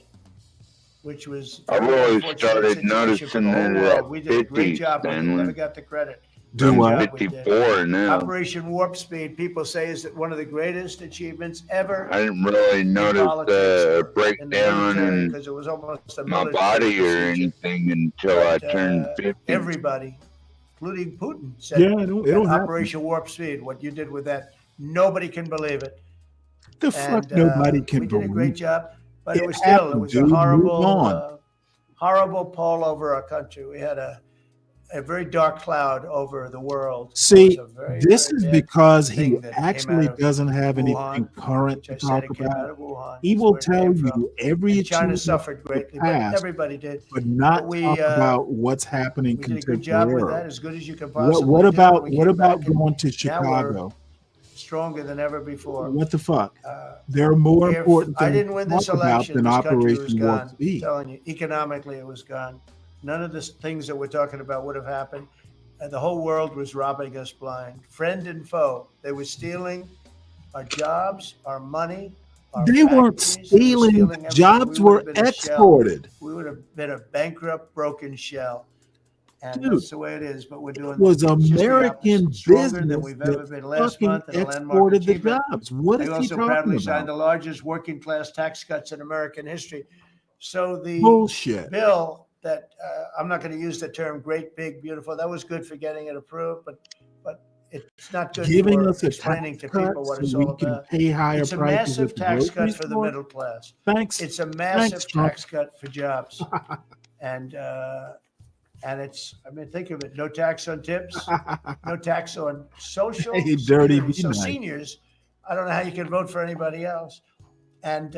Speaker 3: which was a
Speaker 10: I've
Speaker 3: very
Speaker 10: always
Speaker 3: unfortunate
Speaker 10: started
Speaker 3: situation for the
Speaker 10: noticing
Speaker 3: whole
Speaker 10: it
Speaker 3: world.
Speaker 10: at
Speaker 3: We did a great
Speaker 10: 50,
Speaker 3: job with it, never
Speaker 10: Stanley.
Speaker 3: got the credit.
Speaker 2: Do
Speaker 10: I'm
Speaker 3: Great
Speaker 2: what?
Speaker 3: job we did.
Speaker 10: 54 now.
Speaker 3: Operation Warp Speed, people say, is one of the greatest achievements ever
Speaker 10: I didn't really
Speaker 3: in
Speaker 10: notice
Speaker 3: politics
Speaker 10: the
Speaker 3: or in the
Speaker 10: breakdown
Speaker 3: military,
Speaker 10: in
Speaker 3: because it was almost a
Speaker 10: my
Speaker 3: military
Speaker 10: body or
Speaker 3: procedure.
Speaker 10: anything until I
Speaker 3: But
Speaker 10: turned 50.
Speaker 3: everybody, including Putin, said
Speaker 2: Yeah, it'll
Speaker 3: that
Speaker 2: happen.
Speaker 3: Operation Warp Speed, what you did with that, nobody can believe it.
Speaker 2: The fuck
Speaker 3: And
Speaker 2: nobody can
Speaker 3: we did a
Speaker 2: believe
Speaker 3: great
Speaker 2: it.
Speaker 3: job, but it
Speaker 2: It
Speaker 3: was still, it
Speaker 2: happened,
Speaker 3: was a
Speaker 2: dude. Move on.
Speaker 3: horrible pall over our country. We had a very dark cloud over the world. It
Speaker 2: See,
Speaker 3: was a very,
Speaker 2: this
Speaker 3: very
Speaker 2: is
Speaker 3: bad
Speaker 2: because he
Speaker 3: thing that came
Speaker 2: actually
Speaker 3: out of
Speaker 2: doesn't have anything
Speaker 3: Wuhan,
Speaker 2: current
Speaker 3: which
Speaker 2: to
Speaker 3: I said
Speaker 2: talk
Speaker 3: it came out
Speaker 2: about.
Speaker 3: of Wuhan.
Speaker 2: He
Speaker 3: That's
Speaker 2: will
Speaker 3: where it
Speaker 2: tell
Speaker 3: came from.
Speaker 2: you every
Speaker 3: And China
Speaker 2: achievement
Speaker 3: suffered
Speaker 2: of the
Speaker 3: greatly, but
Speaker 2: past,
Speaker 3: everybody did.
Speaker 2: but not
Speaker 3: But we
Speaker 2: talk about what's happening
Speaker 3: we did a good job with that,
Speaker 2: contemporarily.
Speaker 3: as good as you can
Speaker 2: What
Speaker 3: possibly do. And we
Speaker 2: what
Speaker 3: came
Speaker 2: about
Speaker 3: back, and
Speaker 2: going to
Speaker 3: now we're
Speaker 2: Chicago?
Speaker 3: stronger than ever before.
Speaker 2: What the fuck?
Speaker 3: Uh,
Speaker 2: There are more
Speaker 3: if
Speaker 2: important
Speaker 3: I
Speaker 2: things
Speaker 3: didn't
Speaker 2: to
Speaker 3: win
Speaker 2: talk
Speaker 3: this
Speaker 2: about
Speaker 3: election,
Speaker 2: than
Speaker 3: this country was
Speaker 2: Operation Warp
Speaker 3: gone. I'm
Speaker 2: Speed.
Speaker 3: telling you, economically, it was gone. None of the things that we're talking about would have happened. The whole world was robbing us blind, friend and foe. They were stealing our jobs, our money, our
Speaker 2: They weren't
Speaker 3: factories. They were
Speaker 2: stealing.
Speaker 3: stealing everything.
Speaker 2: Jobs
Speaker 3: We would
Speaker 2: were
Speaker 3: have been a shell.
Speaker 2: exported.
Speaker 3: We would have been a bankrupt, broken shell. And
Speaker 2: Dude,
Speaker 3: that's the way it is. But we're doing
Speaker 2: it was
Speaker 3: it's just the
Speaker 2: American
Speaker 3: opposite. Stronger than
Speaker 2: business
Speaker 3: we've ever
Speaker 2: that
Speaker 3: been. Last
Speaker 2: fucking
Speaker 3: month in a landmark
Speaker 2: exported the
Speaker 3: achievement,
Speaker 2: jobs. What
Speaker 3: I
Speaker 2: is he
Speaker 3: also
Speaker 2: talking
Speaker 3: proudly
Speaker 2: about?
Speaker 3: signed the largest working class tax cuts in American history. So the
Speaker 2: Bullshit.
Speaker 3: bill that I'm not going to use the term "great, big, beautiful." That was good for getting it approved, but it's not good
Speaker 2: Giving
Speaker 3: for
Speaker 2: us a
Speaker 3: explaining
Speaker 2: tax
Speaker 3: to people
Speaker 2: cut
Speaker 3: what
Speaker 2: so
Speaker 3: it's
Speaker 2: we
Speaker 3: all
Speaker 2: can
Speaker 3: about.
Speaker 2: pay higher
Speaker 3: It's a
Speaker 2: prices at
Speaker 3: massive
Speaker 2: the
Speaker 3: tax
Speaker 2: grocery
Speaker 3: cut for the
Speaker 2: store?
Speaker 3: middle class.
Speaker 2: Thanks.
Speaker 3: It's a massive
Speaker 2: Trump.
Speaker 3: tax cut for jobs, and it's. I mean, think of it: no tax on tips, no tax on social
Speaker 2: Hey, dirty
Speaker 3: security. So
Speaker 2: midnight.
Speaker 3: seniors, I don't know how you can vote for anybody else. And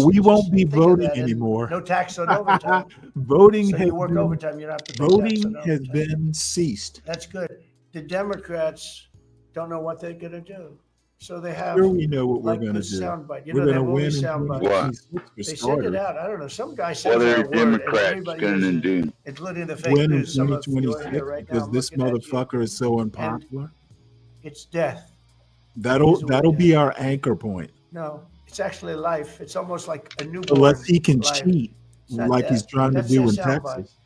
Speaker 2: we won't be
Speaker 3: think of
Speaker 2: voting
Speaker 3: that. And
Speaker 2: anymore.
Speaker 3: no tax on overtime.
Speaker 2: Voting
Speaker 3: So
Speaker 2: has
Speaker 3: you work
Speaker 2: been,
Speaker 3: overtime, you don't have to pay tax
Speaker 2: voting
Speaker 3: on
Speaker 2: has
Speaker 3: overtime.
Speaker 2: been ceased.
Speaker 3: That's good. The Democrats don't know what they're going to do, so they have
Speaker 2: Sure, we know what we're
Speaker 3: like
Speaker 2: going to
Speaker 3: this
Speaker 2: do.
Speaker 3: soundbite. You
Speaker 2: We're
Speaker 3: know, they
Speaker 2: going to
Speaker 3: have all
Speaker 2: win
Speaker 3: these
Speaker 2: in
Speaker 3: sound bites.
Speaker 2: 2026 for
Speaker 3: They send
Speaker 2: starters.
Speaker 3: it out. I don't know. Some guy
Speaker 10: What
Speaker 3: sends
Speaker 10: are
Speaker 3: out a word, and
Speaker 10: Democrats
Speaker 3: everybody
Speaker 10: going to
Speaker 3: uses it,
Speaker 10: do?
Speaker 3: including the fake
Speaker 2: Win in
Speaker 3: news. Some of you are
Speaker 2: 2026
Speaker 3: here right now.
Speaker 2: because
Speaker 3: I'm
Speaker 2: this
Speaker 3: looking at you.
Speaker 2: motherfucker is so unpopular.
Speaker 3: It's death.
Speaker 2: That'll
Speaker 3: is what we
Speaker 2: be
Speaker 3: have.
Speaker 2: our anchor point.
Speaker 3: No, it's actually life. It's almost like a newborn.
Speaker 2: Unless he can
Speaker 3: life.
Speaker 2: cheat
Speaker 3: It's not
Speaker 2: like he's
Speaker 3: death.
Speaker 2: trying
Speaker 3: That's
Speaker 2: to do
Speaker 3: their
Speaker 2: in
Speaker 3: soundbite.
Speaker 2: Texas.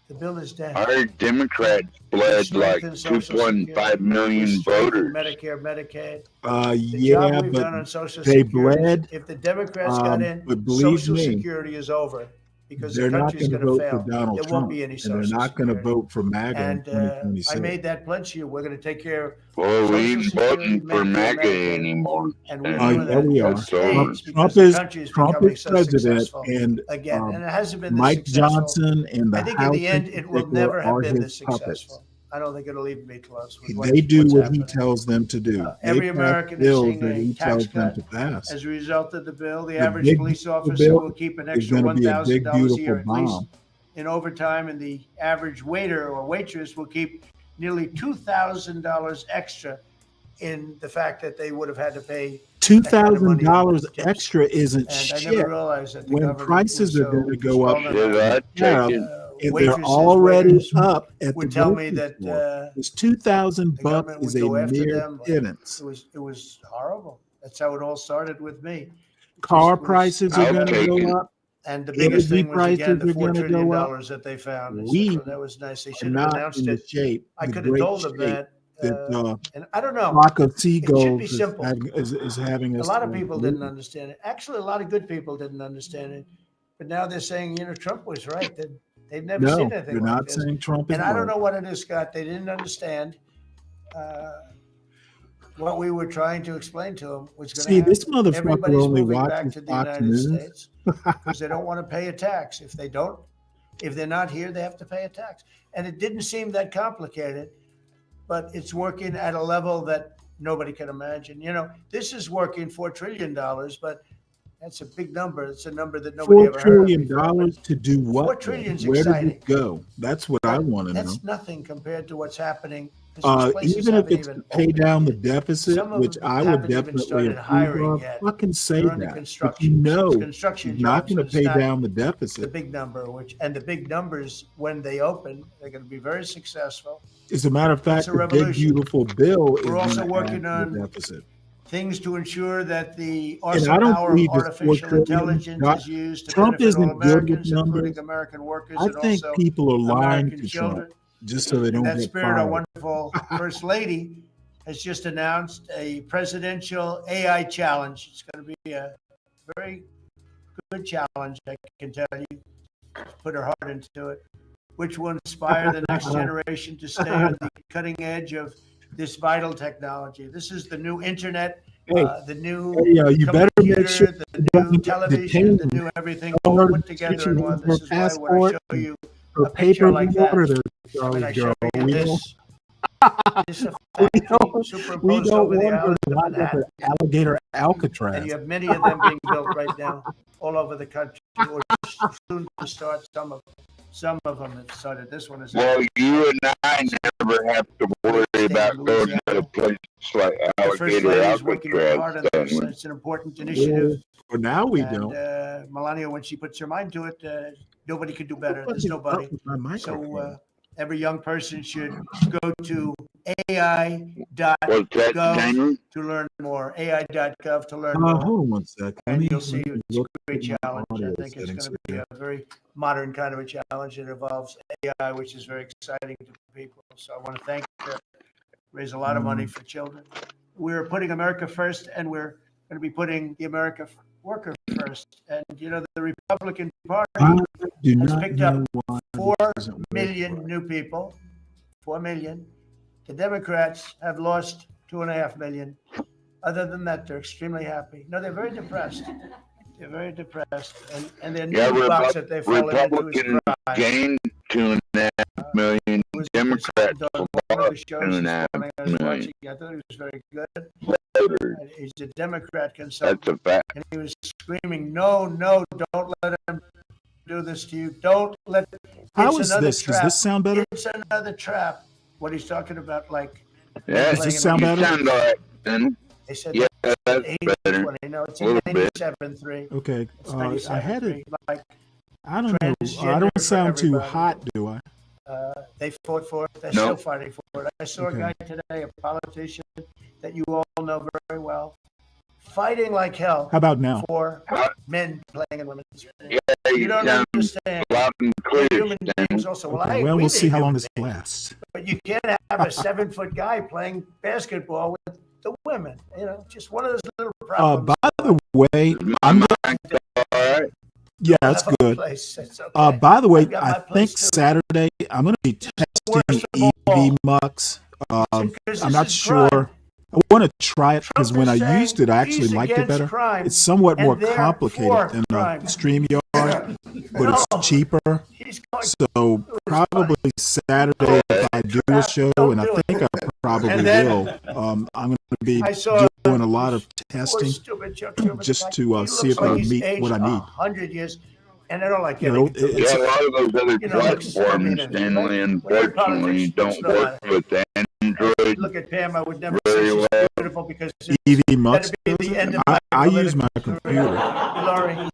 Speaker 3: The bill is death.
Speaker 10: Our Democrats bled like
Speaker 3: Strengthen Social
Speaker 10: 2.5
Speaker 3: Security.
Speaker 10: million
Speaker 3: We strengthen
Speaker 10: voters.
Speaker 3: Medicare, Medicaid. The
Speaker 2: Yeah,
Speaker 3: job we've
Speaker 2: but
Speaker 3: done on Social
Speaker 2: they
Speaker 3: Security,
Speaker 2: bled.
Speaker 3: if the Democrats got in,
Speaker 2: But believe
Speaker 3: Social
Speaker 2: me,
Speaker 3: Security is over because the
Speaker 2: they're not
Speaker 3: country's
Speaker 2: going to
Speaker 3: going to
Speaker 2: vote for
Speaker 3: fail.
Speaker 2: Donald
Speaker 3: There
Speaker 2: Trump,
Speaker 3: won't be any
Speaker 2: and they're
Speaker 3: Social
Speaker 2: not going to
Speaker 3: Security.
Speaker 2: vote for MAGA in
Speaker 3: And
Speaker 2: 2026.
Speaker 3: I made that pledge to you. We're going to take care of
Speaker 10: Well, we
Speaker 3: Social
Speaker 10: ain't
Speaker 3: Security,
Speaker 10: voting for
Speaker 3: Medicare,
Speaker 10: MAGA
Speaker 3: Medicaid.
Speaker 10: anymore.
Speaker 3: And we're
Speaker 10: Stanley.
Speaker 3: doing
Speaker 2: Yeah,
Speaker 3: that
Speaker 2: we
Speaker 3: in
Speaker 2: are.
Speaker 10: That's over.
Speaker 3: spades
Speaker 2: Trump
Speaker 3: because the
Speaker 2: is
Speaker 3: country is
Speaker 2: Trump
Speaker 3: becoming
Speaker 2: is
Speaker 3: so
Speaker 2: president,
Speaker 3: successful
Speaker 2: and
Speaker 3: again. And it hasn't been this
Speaker 2: Mike
Speaker 3: successful.
Speaker 2: Johnson and the
Speaker 3: I think in
Speaker 2: House
Speaker 3: the end,
Speaker 2: in
Speaker 3: it will
Speaker 2: particular
Speaker 3: never have
Speaker 2: are
Speaker 3: been
Speaker 2: his
Speaker 3: this
Speaker 2: puppets.
Speaker 3: successful. I don't think it'll even be close. With
Speaker 2: They do
Speaker 3: what's
Speaker 2: what
Speaker 3: happening.
Speaker 2: he tells them to do.
Speaker 3: Every
Speaker 2: They pass
Speaker 3: American is
Speaker 2: bills
Speaker 3: seeing
Speaker 2: that
Speaker 3: a
Speaker 2: he
Speaker 3: tax
Speaker 2: tells them
Speaker 3: cut
Speaker 2: to pass.
Speaker 3: as a result of the bill. The
Speaker 2: The
Speaker 3: average
Speaker 2: big
Speaker 3: police
Speaker 2: beautiful
Speaker 3: officer
Speaker 2: bill
Speaker 3: will keep an
Speaker 2: is
Speaker 3: extra
Speaker 2: going to be a big,
Speaker 3: $1,000 a
Speaker 2: beautiful
Speaker 3: year, at least
Speaker 2: bomb.
Speaker 3: in overtime, and the average waiter or waitress will keep nearly $2,000 extra in the fact that they would have had to pay
Speaker 2: $2,000
Speaker 3: tips.
Speaker 2: extra isn't
Speaker 3: And I
Speaker 2: shit.
Speaker 3: never realized that the
Speaker 2: When
Speaker 3: government
Speaker 2: prices
Speaker 3: was
Speaker 2: are going to
Speaker 3: so
Speaker 2: go up,
Speaker 3: strong on
Speaker 10: Should
Speaker 3: that.
Speaker 10: I take it?
Speaker 2: and they're
Speaker 3: Waitresses,
Speaker 2: already
Speaker 3: waiters
Speaker 2: up at the
Speaker 3: would tell me
Speaker 2: grocery
Speaker 3: that
Speaker 2: store. It's $2,000
Speaker 3: the government
Speaker 2: is
Speaker 3: would
Speaker 2: a
Speaker 3: go after
Speaker 2: mere
Speaker 3: them.
Speaker 2: pittance.
Speaker 3: It was horrible. That's how it all started with me. It
Speaker 2: Car
Speaker 3: just was-
Speaker 2: prices are
Speaker 10: I'll
Speaker 2: going to
Speaker 10: take
Speaker 2: go
Speaker 10: it.
Speaker 2: up.
Speaker 3: And the biggest
Speaker 2: Energy
Speaker 3: thing was, again, the
Speaker 2: prices are
Speaker 3: $4
Speaker 2: gonna
Speaker 3: trillion
Speaker 2: go up.
Speaker 3: that they found. And
Speaker 2: We
Speaker 3: so that was nice. They
Speaker 2: are
Speaker 3: should have
Speaker 2: not
Speaker 3: announced
Speaker 2: in the
Speaker 3: it.
Speaker 2: shape,
Speaker 3: I
Speaker 2: the
Speaker 3: could have
Speaker 2: great
Speaker 3: told them
Speaker 2: shape that
Speaker 3: and I don't know.
Speaker 2: flock of
Speaker 3: It should be
Speaker 2: seagulls
Speaker 3: simple.
Speaker 2: is having
Speaker 3: A
Speaker 2: us.
Speaker 3: lot of
Speaker 2: to
Speaker 3: people
Speaker 2: believe.
Speaker 3: didn't understand it. Actually, a lot of good people didn't understand it. But now they're saying, Trump was right. They've never
Speaker 2: No,
Speaker 3: seen anything
Speaker 2: you're
Speaker 3: like
Speaker 2: not
Speaker 3: this.
Speaker 2: saying Trump is
Speaker 3: And I don't
Speaker 2: right.
Speaker 3: know what it is, Scott. They didn't understand what we were trying to explain to them was going to
Speaker 2: See,
Speaker 3: happen.
Speaker 2: this motherfucker
Speaker 3: Everybody's
Speaker 2: only
Speaker 3: moving back
Speaker 2: watches
Speaker 3: to the
Speaker 2: Fox
Speaker 3: United
Speaker 2: News.
Speaker 3: States because they don't want to pay a tax. If they're not here, they have to pay a tax. And it didn't seem that complicated, but it's working at a level that nobody can imagine. This is working $4 trillion, but That's a big number. It's a number that nobody
Speaker 2: $4
Speaker 3: ever heard of
Speaker 2: trillion
Speaker 3: before.
Speaker 2: to do what?
Speaker 3: 4 trillion's
Speaker 2: Where
Speaker 3: exciting.
Speaker 2: did it go? That's what I want to know.
Speaker 3: That's nothing compared to what's happening. 'Cause these places
Speaker 2: Even if
Speaker 3: haven't
Speaker 2: it's to
Speaker 3: even
Speaker 2: pay
Speaker 3: opened
Speaker 2: down the
Speaker 3: yet.
Speaker 2: deficit,
Speaker 3: Some of
Speaker 2: which
Speaker 3: them
Speaker 2: I would
Speaker 3: haven't even
Speaker 2: definitely
Speaker 3: started
Speaker 2: approve
Speaker 3: hiring
Speaker 2: of,
Speaker 3: yet.
Speaker 2: fucking say
Speaker 3: They're under
Speaker 2: that. But
Speaker 3: construction.
Speaker 2: you know,
Speaker 3: It's construction
Speaker 2: he's not
Speaker 3: jobs,
Speaker 2: going
Speaker 3: but
Speaker 2: to
Speaker 3: it's
Speaker 2: pay
Speaker 3: not
Speaker 2: down the
Speaker 3: the
Speaker 2: deficit.
Speaker 3: big number, and the big numbers, when they open, they're going to be very successful.
Speaker 2: As a matter of fact,
Speaker 3: It's a
Speaker 2: the big
Speaker 3: revolution.
Speaker 2: beautiful bill is
Speaker 3: We're also
Speaker 2: going to
Speaker 3: working
Speaker 2: add to
Speaker 3: on
Speaker 2: the deficit.
Speaker 3: things to ensure that the
Speaker 2: And
Speaker 3: awesome
Speaker 2: I don't
Speaker 3: power of
Speaker 2: believe this $4
Speaker 3: artificial
Speaker 2: trillion.
Speaker 3: intelligence is used to
Speaker 2: Trump
Speaker 3: benefit all
Speaker 2: isn't good with
Speaker 3: Americans,
Speaker 2: numbers.
Speaker 3: including American workers
Speaker 2: I
Speaker 3: and
Speaker 2: think
Speaker 3: also
Speaker 2: people are lying
Speaker 3: American
Speaker 2: to
Speaker 3: children.
Speaker 2: Trump just so they
Speaker 3: In
Speaker 2: don't
Speaker 3: that
Speaker 2: get
Speaker 3: spirit, our
Speaker 2: fired.
Speaker 3: wonderful First Lady has just announced a presidential AI challenge. It's going to be a very good challenge, I can tell you. Put her heart into it, which will inspire the next generation to stay on the cutting edge of this vital technology. This is the new internet,
Speaker 2: Hey,
Speaker 3: the new
Speaker 2: you better make
Speaker 3: computer,
Speaker 2: sure
Speaker 3: the
Speaker 2: it
Speaker 3: new
Speaker 2: doesn't get
Speaker 3: television, the
Speaker 2: detained.
Speaker 3: new everything
Speaker 2: Tell her
Speaker 3: all
Speaker 2: to
Speaker 3: put
Speaker 2: make sure
Speaker 3: together
Speaker 2: she
Speaker 3: in
Speaker 2: has
Speaker 3: one.
Speaker 2: her
Speaker 3: This is why when I
Speaker 2: passport
Speaker 3: show you
Speaker 2: her
Speaker 3: a picture
Speaker 2: papers
Speaker 3: like
Speaker 2: in
Speaker 3: that,
Speaker 2: order there,
Speaker 3: when
Speaker 2: Charlie
Speaker 3: I
Speaker 2: girl.
Speaker 3: show you
Speaker 2: We don't,
Speaker 3: this, this is a
Speaker 2: we
Speaker 3: factory
Speaker 2: don't
Speaker 3: superimposed over the
Speaker 2: want her
Speaker 3: island
Speaker 2: to
Speaker 3: of
Speaker 2: wind up
Speaker 3: Manhattan.
Speaker 2: at Alligator
Speaker 3: And
Speaker 2: Alcatraz.
Speaker 3: you have many of them being built right now all over the country, or soon to start. Some of them have started. This one is
Speaker 10: Well, you and I never have to worry about going to a place like
Speaker 3: the First
Speaker 10: Alligator
Speaker 3: Lady is working very
Speaker 10: Alcatraz.
Speaker 3: hard on this.
Speaker 10: Stanley.
Speaker 3: It's an important initiative.
Speaker 2: For now, we
Speaker 3: And
Speaker 2: don't.
Speaker 3: Melania, when she puts her mind to it, nobody could do better.
Speaker 2: What
Speaker 3: There's
Speaker 2: is
Speaker 3: nobody.
Speaker 2: up with my microphone?
Speaker 3: So every young person should go to AI.gov
Speaker 10: What's that, Stanley?
Speaker 3: to learn more. AI.gov to learn
Speaker 2: Hold
Speaker 3: more.
Speaker 2: on one sec.
Speaker 3: And you'll
Speaker 2: let
Speaker 3: see
Speaker 2: me
Speaker 3: it's a
Speaker 2: look
Speaker 3: great
Speaker 2: at my
Speaker 3: challenge. I
Speaker 2: audio
Speaker 3: think it's
Speaker 2: settings
Speaker 3: going to be
Speaker 2: here.
Speaker 3: a very modern kind of a challenge. It involves AI, which is very exciting to people. So I want to thank raise a lot of money for children. We're putting America first, and we're going to be putting the America worker first. And you know, the Republican Party
Speaker 2: I do
Speaker 3: has
Speaker 2: not
Speaker 3: picked up
Speaker 2: know why
Speaker 3: 4
Speaker 2: this doesn't work
Speaker 3: million
Speaker 2: right.
Speaker 3: new people. 4 million. The Democrats have lost 2.5 million. Other than that, they're extremely happy. No, they're very depressed. They're very depressed, and their new box that they fall into is
Speaker 10: Republicans
Speaker 3: crime.
Speaker 10: gained 2.5 million. Democrats
Speaker 3: One of the shows this morning I was watching, I thought he was very good.
Speaker 10: voters.
Speaker 3: He's a Democrat consultant,
Speaker 10: That's a fact.
Speaker 3: and he was screaming, "No, no, don't let him do this to you. Don't let."
Speaker 2: How
Speaker 3: it's
Speaker 2: is
Speaker 3: another
Speaker 2: this?
Speaker 3: trap.
Speaker 2: Does this sound better?
Speaker 3: It's another trap. What he's talking about, like
Speaker 10: Yeah,
Speaker 2: Does this sound
Speaker 10: you
Speaker 2: better?
Speaker 10: sound all right, then.
Speaker 3: they said,
Speaker 10: Yeah, that's
Speaker 3: 80,
Speaker 10: better.
Speaker 3: 20. No, it's
Speaker 10: A little bit.
Speaker 3: 97.3.
Speaker 2: Okay.
Speaker 3: It's
Speaker 2: I had
Speaker 3: 97.3.
Speaker 2: it.
Speaker 3: Like
Speaker 2: I don't know. I
Speaker 3: transgender
Speaker 2: don't
Speaker 3: for
Speaker 2: sound too
Speaker 3: everybody.
Speaker 2: hot, do I?
Speaker 3: They fought for it. They're
Speaker 10: No.
Speaker 3: still fighting for it. I saw
Speaker 2: Okay.
Speaker 3: a guy today, a politician that you all know very well, fighting like hell
Speaker 2: How about now?
Speaker 3: for men playing in women's sports.
Speaker 10: Yeah,
Speaker 3: You
Speaker 10: you
Speaker 3: don't
Speaker 10: sound
Speaker 3: understand.
Speaker 10: loud and clear,
Speaker 3: Human
Speaker 10: Stanley.
Speaker 3: beings also. Well,
Speaker 2: Okay,
Speaker 3: I
Speaker 2: well,
Speaker 3: agree
Speaker 2: we'll
Speaker 3: they're
Speaker 2: see how long
Speaker 3: human
Speaker 2: this
Speaker 3: beings,
Speaker 2: lasts.
Speaker 3: but you can't have a 7-foot guy playing basketball with the women. You know, just one of those little problems.
Speaker 2: By the way,
Speaker 10: My
Speaker 2: I'm
Speaker 10: mic all right.
Speaker 2: yeah, that's
Speaker 3: Have a
Speaker 2: good.
Speaker 3: place. It's okay.
Speaker 2: By the way,
Speaker 3: I've got my
Speaker 2: I think
Speaker 3: place too.
Speaker 2: Saturday I'm going to be testing
Speaker 3: Worst of all.
Speaker 2: EV Mux.
Speaker 3: Because this
Speaker 2: I'm not
Speaker 3: is
Speaker 2: sure.
Speaker 3: crime.
Speaker 2: I want to try it because
Speaker 3: Trump
Speaker 2: when I
Speaker 3: is saying
Speaker 2: used it, I actually
Speaker 3: he's
Speaker 2: liked it
Speaker 3: against
Speaker 2: better.
Speaker 3: crime,
Speaker 2: It's somewhat
Speaker 3: and
Speaker 2: more
Speaker 3: they're
Speaker 2: complicated
Speaker 3: for
Speaker 2: than
Speaker 3: crime.
Speaker 2: StreamYard, but
Speaker 3: No.
Speaker 2: it's cheaper.
Speaker 3: He's going
Speaker 2: So probably Saturday if I do a show, and I think I probably
Speaker 3: And then-
Speaker 2: will. I'm going to be
Speaker 3: I saw
Speaker 2: doing a lot of
Speaker 3: poor
Speaker 2: testing.
Speaker 3: stupid Chuck Schumer
Speaker 2: just
Speaker 3: guy.
Speaker 2: to,
Speaker 3: He
Speaker 2: see
Speaker 3: looks
Speaker 2: if I
Speaker 3: like he's
Speaker 2: meet what I
Speaker 3: aged
Speaker 2: need.
Speaker 3: 100 years, and I don't like
Speaker 2: You
Speaker 3: getting
Speaker 2: know,
Speaker 3: into
Speaker 2: it's
Speaker 10: Yeah, a lot of those other
Speaker 3: You know, looks- I mean,
Speaker 10: platforms, Stanley, unfortunately,
Speaker 3: politics,
Speaker 10: don't
Speaker 3: no
Speaker 10: work
Speaker 3: matter.
Speaker 10: with Android
Speaker 3: Look at Pam. I would never
Speaker 10: very
Speaker 3: say she's
Speaker 10: well.
Speaker 3: beautiful because
Speaker 2: EV Mux.
Speaker 3: that'd be the end of
Speaker 2: I
Speaker 3: my
Speaker 2: use my
Speaker 3: political
Speaker 2: computer.
Speaker 3: Laurie,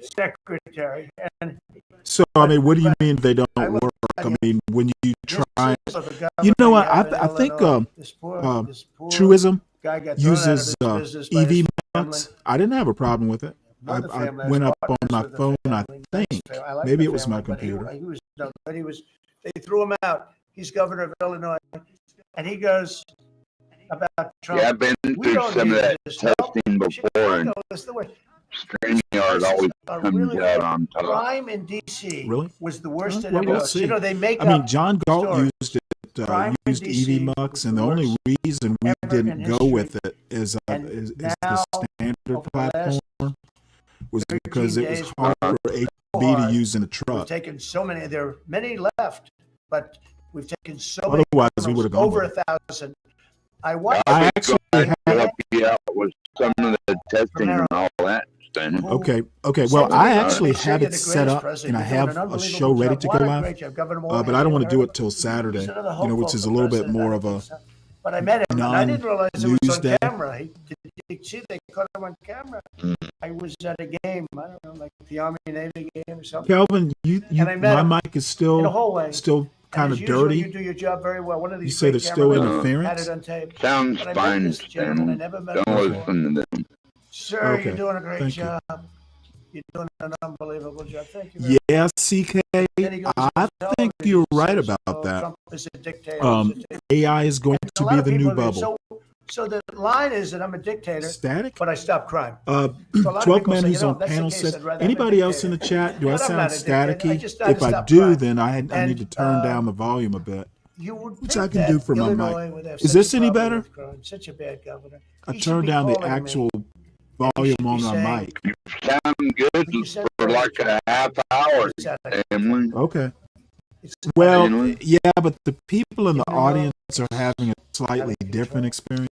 Speaker 3: secretary, and
Speaker 2: So, I mean, what do you mean they don't
Speaker 3: I will
Speaker 2: work? I
Speaker 3: tell you,
Speaker 2: mean, when you
Speaker 3: this
Speaker 2: try,
Speaker 3: is the government
Speaker 2: you know what?
Speaker 3: we have in
Speaker 2: I think
Speaker 3: Illinois. This poor
Speaker 2: Truism
Speaker 3: guy got thrown out of
Speaker 2: uses
Speaker 3: his business by his
Speaker 2: EV
Speaker 3: family.
Speaker 2: Mux. I didn't have a problem with it. I
Speaker 3: Another family
Speaker 2: went
Speaker 3: has
Speaker 2: up on
Speaker 3: partners
Speaker 2: my
Speaker 3: with the
Speaker 2: phone, I
Speaker 3: family.
Speaker 2: think.
Speaker 3: Nice family. I like
Speaker 2: Maybe
Speaker 3: the
Speaker 2: it was my
Speaker 3: family, but
Speaker 2: computer.
Speaker 3: He was no, but he was. They threw him out. He's governor of Illinois, and he goes about Trump.
Speaker 10: Yeah, I've been
Speaker 3: We
Speaker 10: through
Speaker 3: don't
Speaker 10: some of
Speaker 3: need
Speaker 10: that
Speaker 3: this help.
Speaker 10: testing before, and
Speaker 3: Chicago is the way.
Speaker 10: StreamYard always
Speaker 3: Are
Speaker 10: comes
Speaker 3: really
Speaker 10: out on top.
Speaker 3: crime in D.C.
Speaker 2: Really?
Speaker 3: was the worst it
Speaker 2: Well,
Speaker 3: ever
Speaker 2: we'll
Speaker 3: was.
Speaker 2: see.
Speaker 3: You know, they make
Speaker 2: I mean,
Speaker 3: up
Speaker 2: John Galt
Speaker 3: stories.
Speaker 2: used it.
Speaker 3: Crime in
Speaker 2: Used
Speaker 3: DC
Speaker 2: EV Mux,
Speaker 3: was
Speaker 2: and
Speaker 3: the
Speaker 2: the only
Speaker 3: worst
Speaker 2: reason we
Speaker 3: ever
Speaker 2: didn't
Speaker 3: in
Speaker 2: go
Speaker 3: history.
Speaker 2: with it is
Speaker 3: And
Speaker 2: the
Speaker 3: now,
Speaker 2: standard
Speaker 3: over the last
Speaker 2: platform was
Speaker 3: 13
Speaker 2: because it was
Speaker 3: days,
Speaker 2: hard for HB
Speaker 3: hard.
Speaker 2: to use in a
Speaker 3: We've
Speaker 2: truck.
Speaker 3: taken so many. There are many left, but we've taken so
Speaker 2: Otherwise, we
Speaker 3: many
Speaker 2: would have gone
Speaker 3: over
Speaker 2: with it.
Speaker 3: 1,000. I watched.
Speaker 2: I actually
Speaker 10: glad to
Speaker 2: had
Speaker 10: help you out with some of the testing and all that, Stanley.
Speaker 2: Okay. Well, I actually have it set up and I have a show ready to go live, but I don't want to do it till Saturday, which is a little bit more of a
Speaker 9: But I met him, and I didn't realize it was
Speaker 2: non-news
Speaker 9: on
Speaker 2: day.
Speaker 9: camera. Did you see they caught him on camera? I was at a game, I don't know, like the Army Navy game or something.
Speaker 2: Calvin,
Speaker 9: And I met
Speaker 2: my
Speaker 9: him
Speaker 2: mic is
Speaker 9: in the hallway.
Speaker 2: still kind of
Speaker 9: And as usual,
Speaker 2: dirty.
Speaker 9: You do your job very well. One of these
Speaker 2: You say
Speaker 9: great
Speaker 2: there's still
Speaker 9: cameramen
Speaker 2: interference?
Speaker 9: had it on tape.
Speaker 10: Sounds
Speaker 9: But I met
Speaker 10: fine,
Speaker 9: this gentleman, I
Speaker 10: Stanley.
Speaker 9: never met
Speaker 10: Don't
Speaker 9: him before.
Speaker 10: listen to them.
Speaker 9: Sir,
Speaker 2: Okay,
Speaker 9: you're doing a great
Speaker 2: thank you.
Speaker 9: job. You're doing an unbelievable job. Thank you very
Speaker 2: Yeah, CK,
Speaker 9: Then he goes
Speaker 2: I
Speaker 9: on
Speaker 2: think
Speaker 9: television,
Speaker 2: you're right
Speaker 9: says,
Speaker 2: about
Speaker 9: "Oh,
Speaker 2: that.
Speaker 9: Trump is a dictator.
Speaker 2: AI is going
Speaker 9: A
Speaker 2: to
Speaker 9: lot
Speaker 2: be
Speaker 9: of
Speaker 2: the new
Speaker 9: people are-
Speaker 2: bubble.
Speaker 9: So the line is that I'm a dictator,
Speaker 2: Static?
Speaker 9: but I stop crime. So a lot of
Speaker 2: 12
Speaker 9: people
Speaker 2: man
Speaker 9: say,
Speaker 2: who's on
Speaker 9: if that's the
Speaker 2: panel
Speaker 9: case,
Speaker 2: says,
Speaker 9: I'd rather have a
Speaker 2: anybody else in the
Speaker 9: dictator."
Speaker 2: chat, do I
Speaker 9: But I'm
Speaker 2: sound
Speaker 9: not a dictator. I
Speaker 2: staticky?
Speaker 9: just try to
Speaker 2: If I
Speaker 9: stop
Speaker 2: do,
Speaker 9: crime.
Speaker 2: then I need to turn
Speaker 9: And,
Speaker 2: down the volume a bit.
Speaker 9: You would
Speaker 2: Which
Speaker 9: think
Speaker 2: I can do
Speaker 9: that
Speaker 2: for my
Speaker 9: Illinois
Speaker 2: mic.
Speaker 9: would have
Speaker 2: Is
Speaker 9: such
Speaker 2: this
Speaker 9: a
Speaker 2: any
Speaker 9: problem
Speaker 2: better?
Speaker 9: with crime, such a bad governor.
Speaker 2: I
Speaker 9: He should
Speaker 2: turned
Speaker 9: be
Speaker 2: down the
Speaker 9: calling me.
Speaker 2: actual
Speaker 9: should
Speaker 2: volume
Speaker 9: be
Speaker 2: on my
Speaker 9: saying-
Speaker 2: mic.
Speaker 10: You sound good
Speaker 9: You said
Speaker 10: for like a half hour,
Speaker 9: Exactly.
Speaker 10: Stanley.
Speaker 2: Okay.
Speaker 9: It's
Speaker 2: Well,
Speaker 10: Stanley?
Speaker 2: yeah, but the people in the
Speaker 9: You know,
Speaker 2: audience are having a slightly different experience.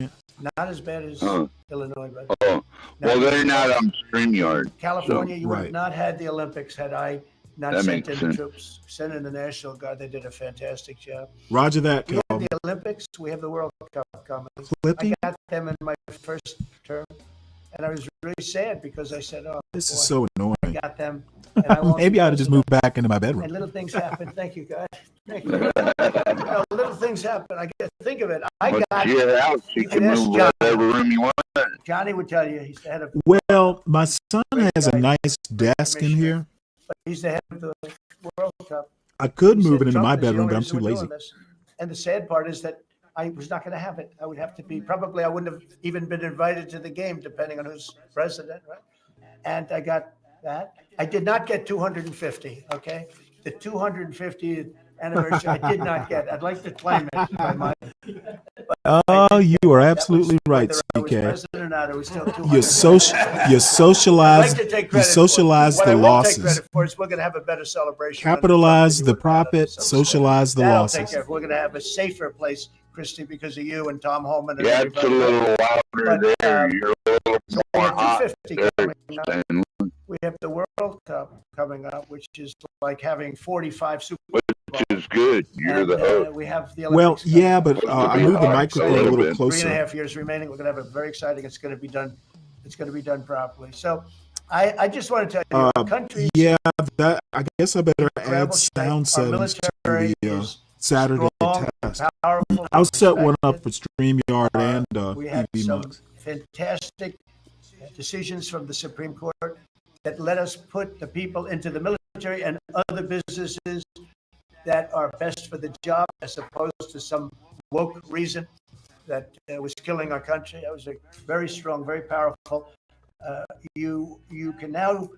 Speaker 9: not as bad as
Speaker 10: Huh.
Speaker 9: Illinois, but
Speaker 10: Oh, well, they're not on StreamYard.
Speaker 9: California, you would have
Speaker 2: Right.
Speaker 9: not had the Olympics had I not
Speaker 10: That
Speaker 9: sent
Speaker 10: makes
Speaker 9: in the
Speaker 10: sense.
Speaker 9: troops, sent in the National Guard. They did a fantastic job.
Speaker 2: Roger that,
Speaker 9: We have
Speaker 2: Calvin.
Speaker 9: the Olympics, we have the World Cup coming.
Speaker 2: Flippy?
Speaker 9: I got them in my first term, and I was really sad because I said, "Oh,
Speaker 2: This is
Speaker 9: boy,
Speaker 2: so
Speaker 9: I
Speaker 2: annoying.
Speaker 9: got them." And I won't
Speaker 2: Maybe
Speaker 9: be
Speaker 2: I ought to just
Speaker 9: president.
Speaker 2: move back into my
Speaker 9: And
Speaker 2: bedroom.
Speaker 9: little things happen. Thank you, God. Thank you. Little things happen. I get to think of it. I
Speaker 10: But
Speaker 9: got
Speaker 10: your house, you
Speaker 9: You
Speaker 10: can
Speaker 9: can ask
Speaker 10: move
Speaker 9: John.
Speaker 10: whatever room you want.
Speaker 9: Johnny would tell you he's the head of,
Speaker 2: Well, my son has a nice desk in here.
Speaker 9: but he's the head of the World Cup.
Speaker 2: I could
Speaker 9: He
Speaker 2: move
Speaker 9: said
Speaker 2: it into
Speaker 9: Trump
Speaker 2: my
Speaker 9: is the
Speaker 2: bedroom,
Speaker 9: only
Speaker 2: but I'm
Speaker 9: reason
Speaker 2: too
Speaker 9: we're
Speaker 2: lazy.
Speaker 9: doing this. And the sad part is that I was not going to have it. I would have to be, probably I wouldn't have even been invited to the game, depending on who's president, right? And I got that. I did not get 250, okay? The 250th anniversary, I did not get. I'd like to claim it by my.
Speaker 2: Oh, you are absolutely
Speaker 9: That was
Speaker 2: right,
Speaker 9: whether I was
Speaker 2: CK.
Speaker 9: president or not, it was still 250.
Speaker 2: You
Speaker 9: I'd
Speaker 2: socialize,
Speaker 9: like to take
Speaker 2: you
Speaker 9: credit for it.
Speaker 2: socialize
Speaker 9: What
Speaker 2: the
Speaker 9: I won't take
Speaker 2: losses.
Speaker 9: credit for is we're going to have a better celebration. under
Speaker 2: Capitalize
Speaker 9: Trump
Speaker 2: the
Speaker 9: than you would have.
Speaker 2: profit,
Speaker 9: So
Speaker 2: socialize the
Speaker 9: that'll take
Speaker 2: losses.
Speaker 9: care of- We're going to have a safer place, Christy, because of you and Tom Holman and
Speaker 10: Yeah, it's a
Speaker 9: everybody.
Speaker 10: little louder
Speaker 9: But,
Speaker 10: there. You're a little
Speaker 9: So we
Speaker 10: more
Speaker 9: have
Speaker 10: hot
Speaker 9: 250
Speaker 10: there,
Speaker 9: coming up.
Speaker 10: Stanley.
Speaker 9: We have the World Cup coming up, which is like having 45 Super
Speaker 10: Which is good. You're
Speaker 9: and,
Speaker 10: the host.
Speaker 9: we have the
Speaker 2: Well,
Speaker 9: Olympics coming
Speaker 2: yeah,
Speaker 9: up.
Speaker 2: but I moved the microphone a little
Speaker 9: Three and a
Speaker 2: closer.
Speaker 9: half years remaining. We're going to have it very exciting. It's going to be done. It's going to be done properly. So I just want to tell you, countries,
Speaker 2: Yeah, that I guess I better add
Speaker 9: incredible state.
Speaker 2: sound
Speaker 9: Our
Speaker 2: settings to
Speaker 9: military
Speaker 2: the
Speaker 9: is
Speaker 2: Saturday
Speaker 9: strong,
Speaker 2: test.
Speaker 9: powerful,
Speaker 2: I'll set one up
Speaker 9: respected.
Speaker 2: for StreamYard and
Speaker 9: We had
Speaker 2: EV
Speaker 9: some
Speaker 2: Mux.
Speaker 9: fantastic decisions from the Supreme Court that let us put the people into the military and other businesses that are best for the job, as opposed to some woke reason that was killing our country. That was a very strong, very powerful. You can now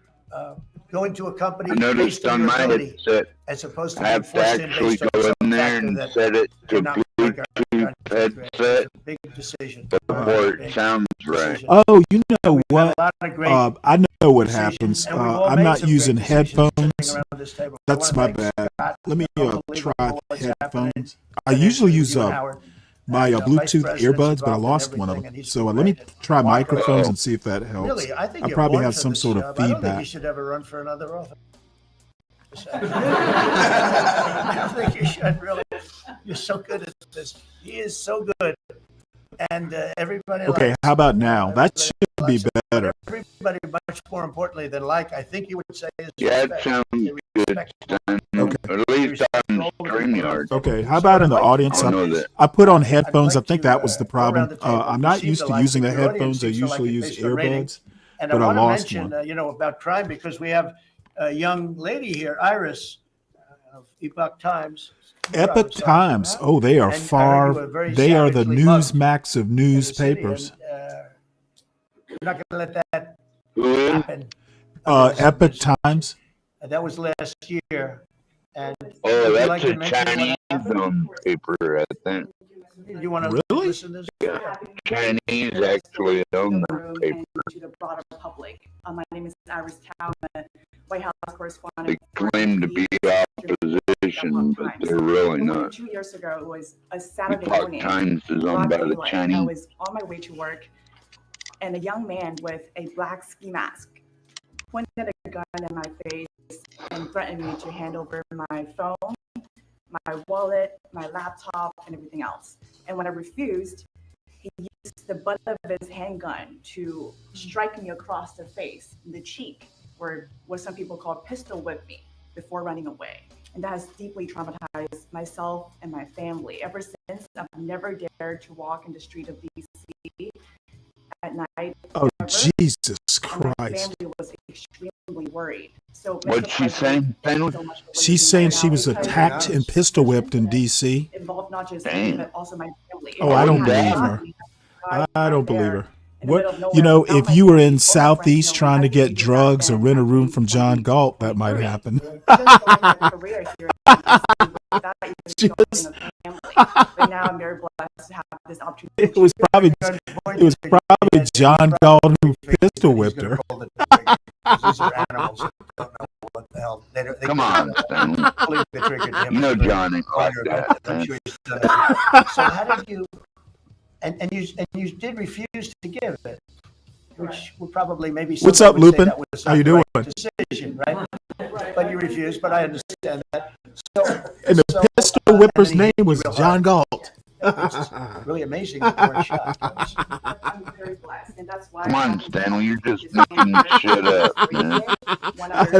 Speaker 9: go into a company
Speaker 10: I noticed
Speaker 9: based on
Speaker 10: on
Speaker 9: your
Speaker 10: my
Speaker 9: ability,
Speaker 10: headset,
Speaker 9: as opposed to
Speaker 10: I
Speaker 9: being
Speaker 10: have to
Speaker 9: forced in
Speaker 10: actually
Speaker 9: based on
Speaker 10: go
Speaker 9: some
Speaker 10: in there
Speaker 9: factor
Speaker 10: and
Speaker 9: that
Speaker 10: set it to
Speaker 9: cannot make our
Speaker 10: Bluetooth
Speaker 9: country great.
Speaker 10: headset
Speaker 9: It's a big decision.
Speaker 10: before
Speaker 9: Big
Speaker 10: it sounds right.
Speaker 9: decision.
Speaker 2: Oh, you know
Speaker 9: We've had
Speaker 2: what?
Speaker 9: a lot of great
Speaker 2: I know what
Speaker 9: decisions,
Speaker 2: happens.
Speaker 9: and we've all
Speaker 2: I'm
Speaker 9: made
Speaker 2: not
Speaker 9: some
Speaker 2: using
Speaker 9: great decisions
Speaker 2: headphones.
Speaker 9: sitting around this table. I
Speaker 2: That's
Speaker 9: wanna
Speaker 2: my
Speaker 9: thank
Speaker 2: bad.
Speaker 9: Scott.
Speaker 2: Let me
Speaker 9: Unbelievable
Speaker 2: try
Speaker 9: what's happening
Speaker 2: headphones. I usually use
Speaker 9: you and Howard.
Speaker 2: my
Speaker 9: And, Vice
Speaker 2: Bluetooth
Speaker 9: President's
Speaker 2: earbuds, but I
Speaker 9: involved in
Speaker 2: lost one of
Speaker 9: everything,
Speaker 2: them.
Speaker 9: and he's
Speaker 2: So
Speaker 9: been
Speaker 2: let me
Speaker 9: great.
Speaker 2: try
Speaker 9: Marco,
Speaker 2: microphones and see if that helps.
Speaker 9: Really, I think
Speaker 2: I
Speaker 9: you're
Speaker 2: probably
Speaker 9: born
Speaker 2: have
Speaker 9: for
Speaker 2: some
Speaker 9: this
Speaker 2: sort of
Speaker 9: job. I don't think you
Speaker 2: feedback.
Speaker 9: should ever run for another office. I don't think you should, really. You're so good at this. He is so good. And everybody
Speaker 2: Okay,
Speaker 9: likes
Speaker 2: how about
Speaker 9: him.
Speaker 2: now? That
Speaker 9: Everybody
Speaker 2: should be
Speaker 9: likes him.
Speaker 2: better.
Speaker 9: Everybody, much more importantly than like, I think you would say is
Speaker 10: Yeah, it
Speaker 9: respect.
Speaker 10: sounds
Speaker 9: They
Speaker 10: good,
Speaker 9: respect
Speaker 10: Stanley.
Speaker 2: Okay.
Speaker 10: At least on StreamYard.
Speaker 2: Okay, how about in the audience?
Speaker 10: I know that.
Speaker 2: I put on headphones. I
Speaker 9: like
Speaker 2: think
Speaker 9: to,
Speaker 2: that was the
Speaker 9: go around
Speaker 2: problem.
Speaker 9: the table.
Speaker 2: I'm
Speaker 9: You
Speaker 2: not
Speaker 9: seem
Speaker 2: used
Speaker 9: to
Speaker 2: to
Speaker 9: like
Speaker 2: using
Speaker 9: it.
Speaker 2: the
Speaker 9: Your audience
Speaker 2: headphones. I
Speaker 9: seems to like
Speaker 2: usually
Speaker 9: it
Speaker 2: use
Speaker 9: based on ratings.
Speaker 2: earbuds.
Speaker 9: And
Speaker 2: But I
Speaker 9: I want to
Speaker 2: lost
Speaker 9: mention,
Speaker 2: one.
Speaker 9: about crime, because we have a young lady here, Iris, of Epoch Times.
Speaker 2: Epic Times. Oh, they are
Speaker 9: And I heard
Speaker 2: far.
Speaker 9: you were very
Speaker 2: They are the
Speaker 9: savagely mugged
Speaker 2: Newsmax of
Speaker 9: in the city,
Speaker 2: newspapers.
Speaker 9: and, we're not going to let that
Speaker 10: Who is?
Speaker 9: happen. under the
Speaker 2: Epic
Speaker 9: submission.
Speaker 2: Times.
Speaker 9: That was last year. And
Speaker 10: Oh,
Speaker 9: would you
Speaker 10: that's
Speaker 9: like to
Speaker 10: a
Speaker 9: mention what
Speaker 10: Chinese
Speaker 9: happened?
Speaker 10: paper, I think.
Speaker 9: You want to
Speaker 2: Really?
Speaker 9: listen to this?
Speaker 10: Yeah. Chinese actually own that
Speaker 11: room
Speaker 10: paper.
Speaker 11: and to the broader public. My name is Iris Town, I'm a White House
Speaker 10: They
Speaker 11: correspondent.
Speaker 10: claim to be opposition, but they're really not.
Speaker 11: 2 years ago, it was a Saturday
Speaker 10: Epoch
Speaker 11: morning.
Speaker 10: Times is owned
Speaker 11: broad
Speaker 10: by the
Speaker 11: daylight. I
Speaker 10: Chinese.
Speaker 11: was on my way to work, and a young man with a black ski mask pointed a gun at my face and threatened me to hand over my phone, my wallet, my laptop, and everything else. And when I refused, he used the butt of his handgun to strike me across the face, in the cheek, where what some people call pistol whip me before running away. And that has deeply traumatized myself and my family. Ever since, I've never dared to walk in the street of DC at night.
Speaker 2: Oh,
Speaker 11: ever.
Speaker 2: Jesus
Speaker 11: And my
Speaker 2: Christ.
Speaker 11: family was extremely worried. So,
Speaker 10: What'd she say, Stanley?
Speaker 2: She's saying she was attacked and pistol whipped in D.C.
Speaker 11: Involved not just me,
Speaker 10: Damn.
Speaker 11: but also my family.
Speaker 2: Oh, I don't
Speaker 10: Damn.
Speaker 2: believe her. I don't believe her. What, you know, if you were in Southeast trying to get drugs or rent a room from John Galt, that might happen.
Speaker 11: But now I'm very blessed to have this opportunity.
Speaker 2: It was probably John Galt who pistol whipped her.
Speaker 9: These are animals that don't know what the hell. They
Speaker 10: Come on, Stanley.
Speaker 9: Pull the trigger to him.
Speaker 10: You know Johnny like that,
Speaker 9: I'm
Speaker 10: man.
Speaker 9: sure he's done it. So how did you? And you did refuse to give it, which would probably maybe.
Speaker 2: What's
Speaker 9: some
Speaker 2: up,
Speaker 9: would say
Speaker 2: Lupin?
Speaker 9: that was
Speaker 2: How you
Speaker 9: not the
Speaker 2: doing?
Speaker 9: right decision, right? But you refused. But I understand that. So,
Speaker 2: And the pistol whipper's name was John Galt.
Speaker 9: It's really amazing that you weren't shot.
Speaker 11: I'm very blessed, and that's why.
Speaker 10: Come on, Stanley. You're just making shit up, man.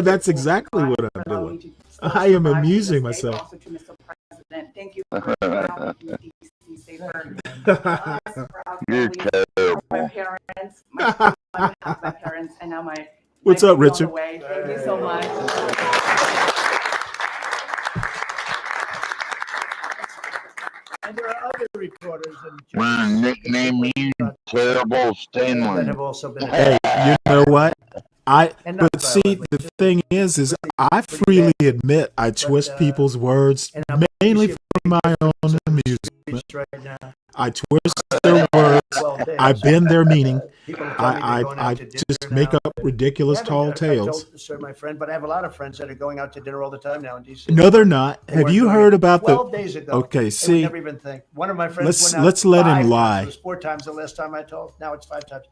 Speaker 2: That's exactly what I'm doing. I am amusing myself.
Speaker 11: Also to Mr. President, thank you for allowing me to be safer.
Speaker 10: You're terrible.
Speaker 11: My parents, my parents, and now my.
Speaker 2: What's
Speaker 11: my
Speaker 2: up,
Speaker 11: baby on the
Speaker 2: Richard?
Speaker 11: way. Thank you so much.
Speaker 9: And there are other reporters and
Speaker 10: We're gonna nickname you Terrible
Speaker 9: that
Speaker 10: Stanley.
Speaker 9: have also been.
Speaker 2: Hey, you know what?
Speaker 9: And not
Speaker 2: But see,
Speaker 9: violently.
Speaker 2: the thing is I freely admit I twist people's words
Speaker 9: And I'm
Speaker 2: mainly for my own amusement.
Speaker 9: right now.
Speaker 2: I twist their words.
Speaker 9: 12 days.
Speaker 2: I bend their meaning.
Speaker 9: People are telling me they're going
Speaker 2: I
Speaker 9: out to dinner
Speaker 2: just make
Speaker 9: now.
Speaker 2: up ridiculous
Speaker 9: I
Speaker 2: tall
Speaker 9: haven't-
Speaker 2: tales.
Speaker 9: I told, sir, my friend, but I have a lot of friends that are going out to dinner all the time now in DC.
Speaker 2: No, they're not.
Speaker 9: They
Speaker 2: Have
Speaker 9: weren't
Speaker 2: you
Speaker 9: doing
Speaker 2: heard
Speaker 9: it
Speaker 2: about
Speaker 9: 12
Speaker 2: the?
Speaker 9: days ago.
Speaker 2: Okay,
Speaker 9: They would
Speaker 2: see,
Speaker 9: never even think. One of my friends went out
Speaker 2: let's let him
Speaker 9: 5
Speaker 2: lie.
Speaker 9: times. It was 4 times the last time I told. Now it's 5 times.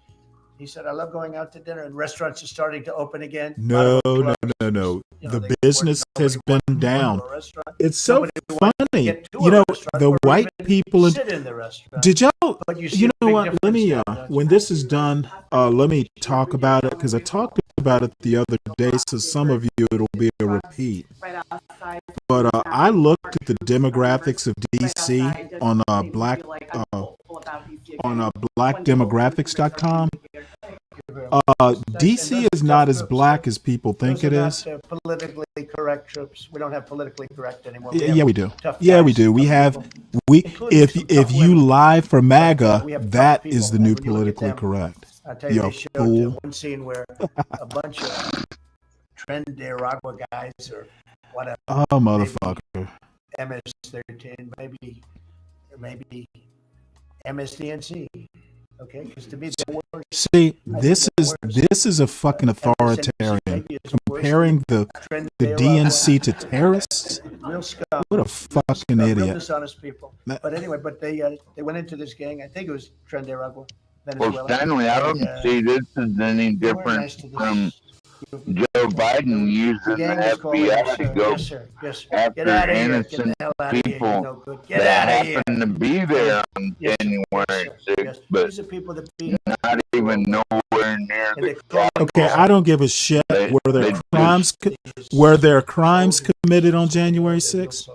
Speaker 9: He said, "I love going out to dinner, and restaurants are starting to open again." A lot
Speaker 2: No,
Speaker 9: of
Speaker 2: no,
Speaker 9: clubs,
Speaker 2: no, no.
Speaker 9: you know,
Speaker 2: The
Speaker 9: they-
Speaker 2: business has
Speaker 9: nobody
Speaker 2: been
Speaker 9: wants to go
Speaker 2: down.
Speaker 9: to a restaurant.
Speaker 2: It's so
Speaker 9: Nobody wants to
Speaker 2: funny.
Speaker 9: get to a
Speaker 2: You know,
Speaker 9: restaurant
Speaker 2: the
Speaker 9: or
Speaker 2: white
Speaker 9: even
Speaker 2: people in.
Speaker 9: sit in the restaurant.
Speaker 2: Did y'all?
Speaker 9: But you see
Speaker 2: You
Speaker 9: a
Speaker 2: know
Speaker 9: big
Speaker 2: what? Let me.
Speaker 9: difference now, don't
Speaker 2: When this is done, let me talk about it because I talked about it the other day. So some of you, it'll be a repeat.
Speaker 11: Right outside.
Speaker 2: But I looked at the demographics of DC on black blackdemographics.com. DC is not as black as people think it is.
Speaker 9: Those are not, politically correct troops. We don't have politically correct anymore.
Speaker 2: Yeah, we do.
Speaker 9: Tough
Speaker 2: Yeah, we
Speaker 9: guys,
Speaker 2: do. We
Speaker 9: tough
Speaker 2: have
Speaker 9: people.
Speaker 2: we
Speaker 9: Including
Speaker 2: if
Speaker 9: some tough
Speaker 2: you
Speaker 9: women.
Speaker 2: lie for MAGA,
Speaker 9: We have tough
Speaker 2: that
Speaker 9: people,
Speaker 2: is the
Speaker 9: and
Speaker 2: new
Speaker 9: when you look at
Speaker 2: politically
Speaker 9: them,
Speaker 2: correct.
Speaker 9: I tell you,
Speaker 2: You
Speaker 9: they showed
Speaker 2: fool.
Speaker 9: one scene where a bunch of Nicaragua guys or whatever,
Speaker 2: Oh, motherfucker.
Speaker 9: MS-13, maybe MSDNC. Okay, because to me, they're worse.
Speaker 2: See, this is a fucking authoritarian comparing the DNC to terrorists.
Speaker 9: Real scum.
Speaker 2: What a fucking
Speaker 9: Real
Speaker 2: idiot.
Speaker 9: dishonest people. But anyway, they went into this gang. I think it was Nicaragua,
Speaker 10: Well,
Speaker 9: Venezuela.
Speaker 10: Stanley, I don't
Speaker 9: And,
Speaker 10: see this as any
Speaker 9: they weren't nice
Speaker 10: different
Speaker 9: to
Speaker 10: from
Speaker 9: this.
Speaker 10: Joe Biden using
Speaker 9: The
Speaker 10: the
Speaker 9: gang was calling
Speaker 10: FBI to
Speaker 9: us,
Speaker 10: go
Speaker 9: yes, sir, yes, sir.
Speaker 10: after
Speaker 9: Get out of here. Get
Speaker 10: innocent
Speaker 9: the hell out of here.
Speaker 10: people
Speaker 9: You're no good. Get
Speaker 10: that
Speaker 9: out of here.
Speaker 10: happened to be there on
Speaker 9: Yes, sir.
Speaker 10: January
Speaker 9: Yes, sir.
Speaker 10: 6th,
Speaker 9: Yes.
Speaker 10: but
Speaker 9: These are people that beat up.
Speaker 10: not even nowhere near
Speaker 9: And they
Speaker 10: the
Speaker 9: call them
Speaker 2: Okay, I don't give a shit
Speaker 10: They-
Speaker 2: were there
Speaker 10: they
Speaker 2: crimes were there crimes committed on January 6th?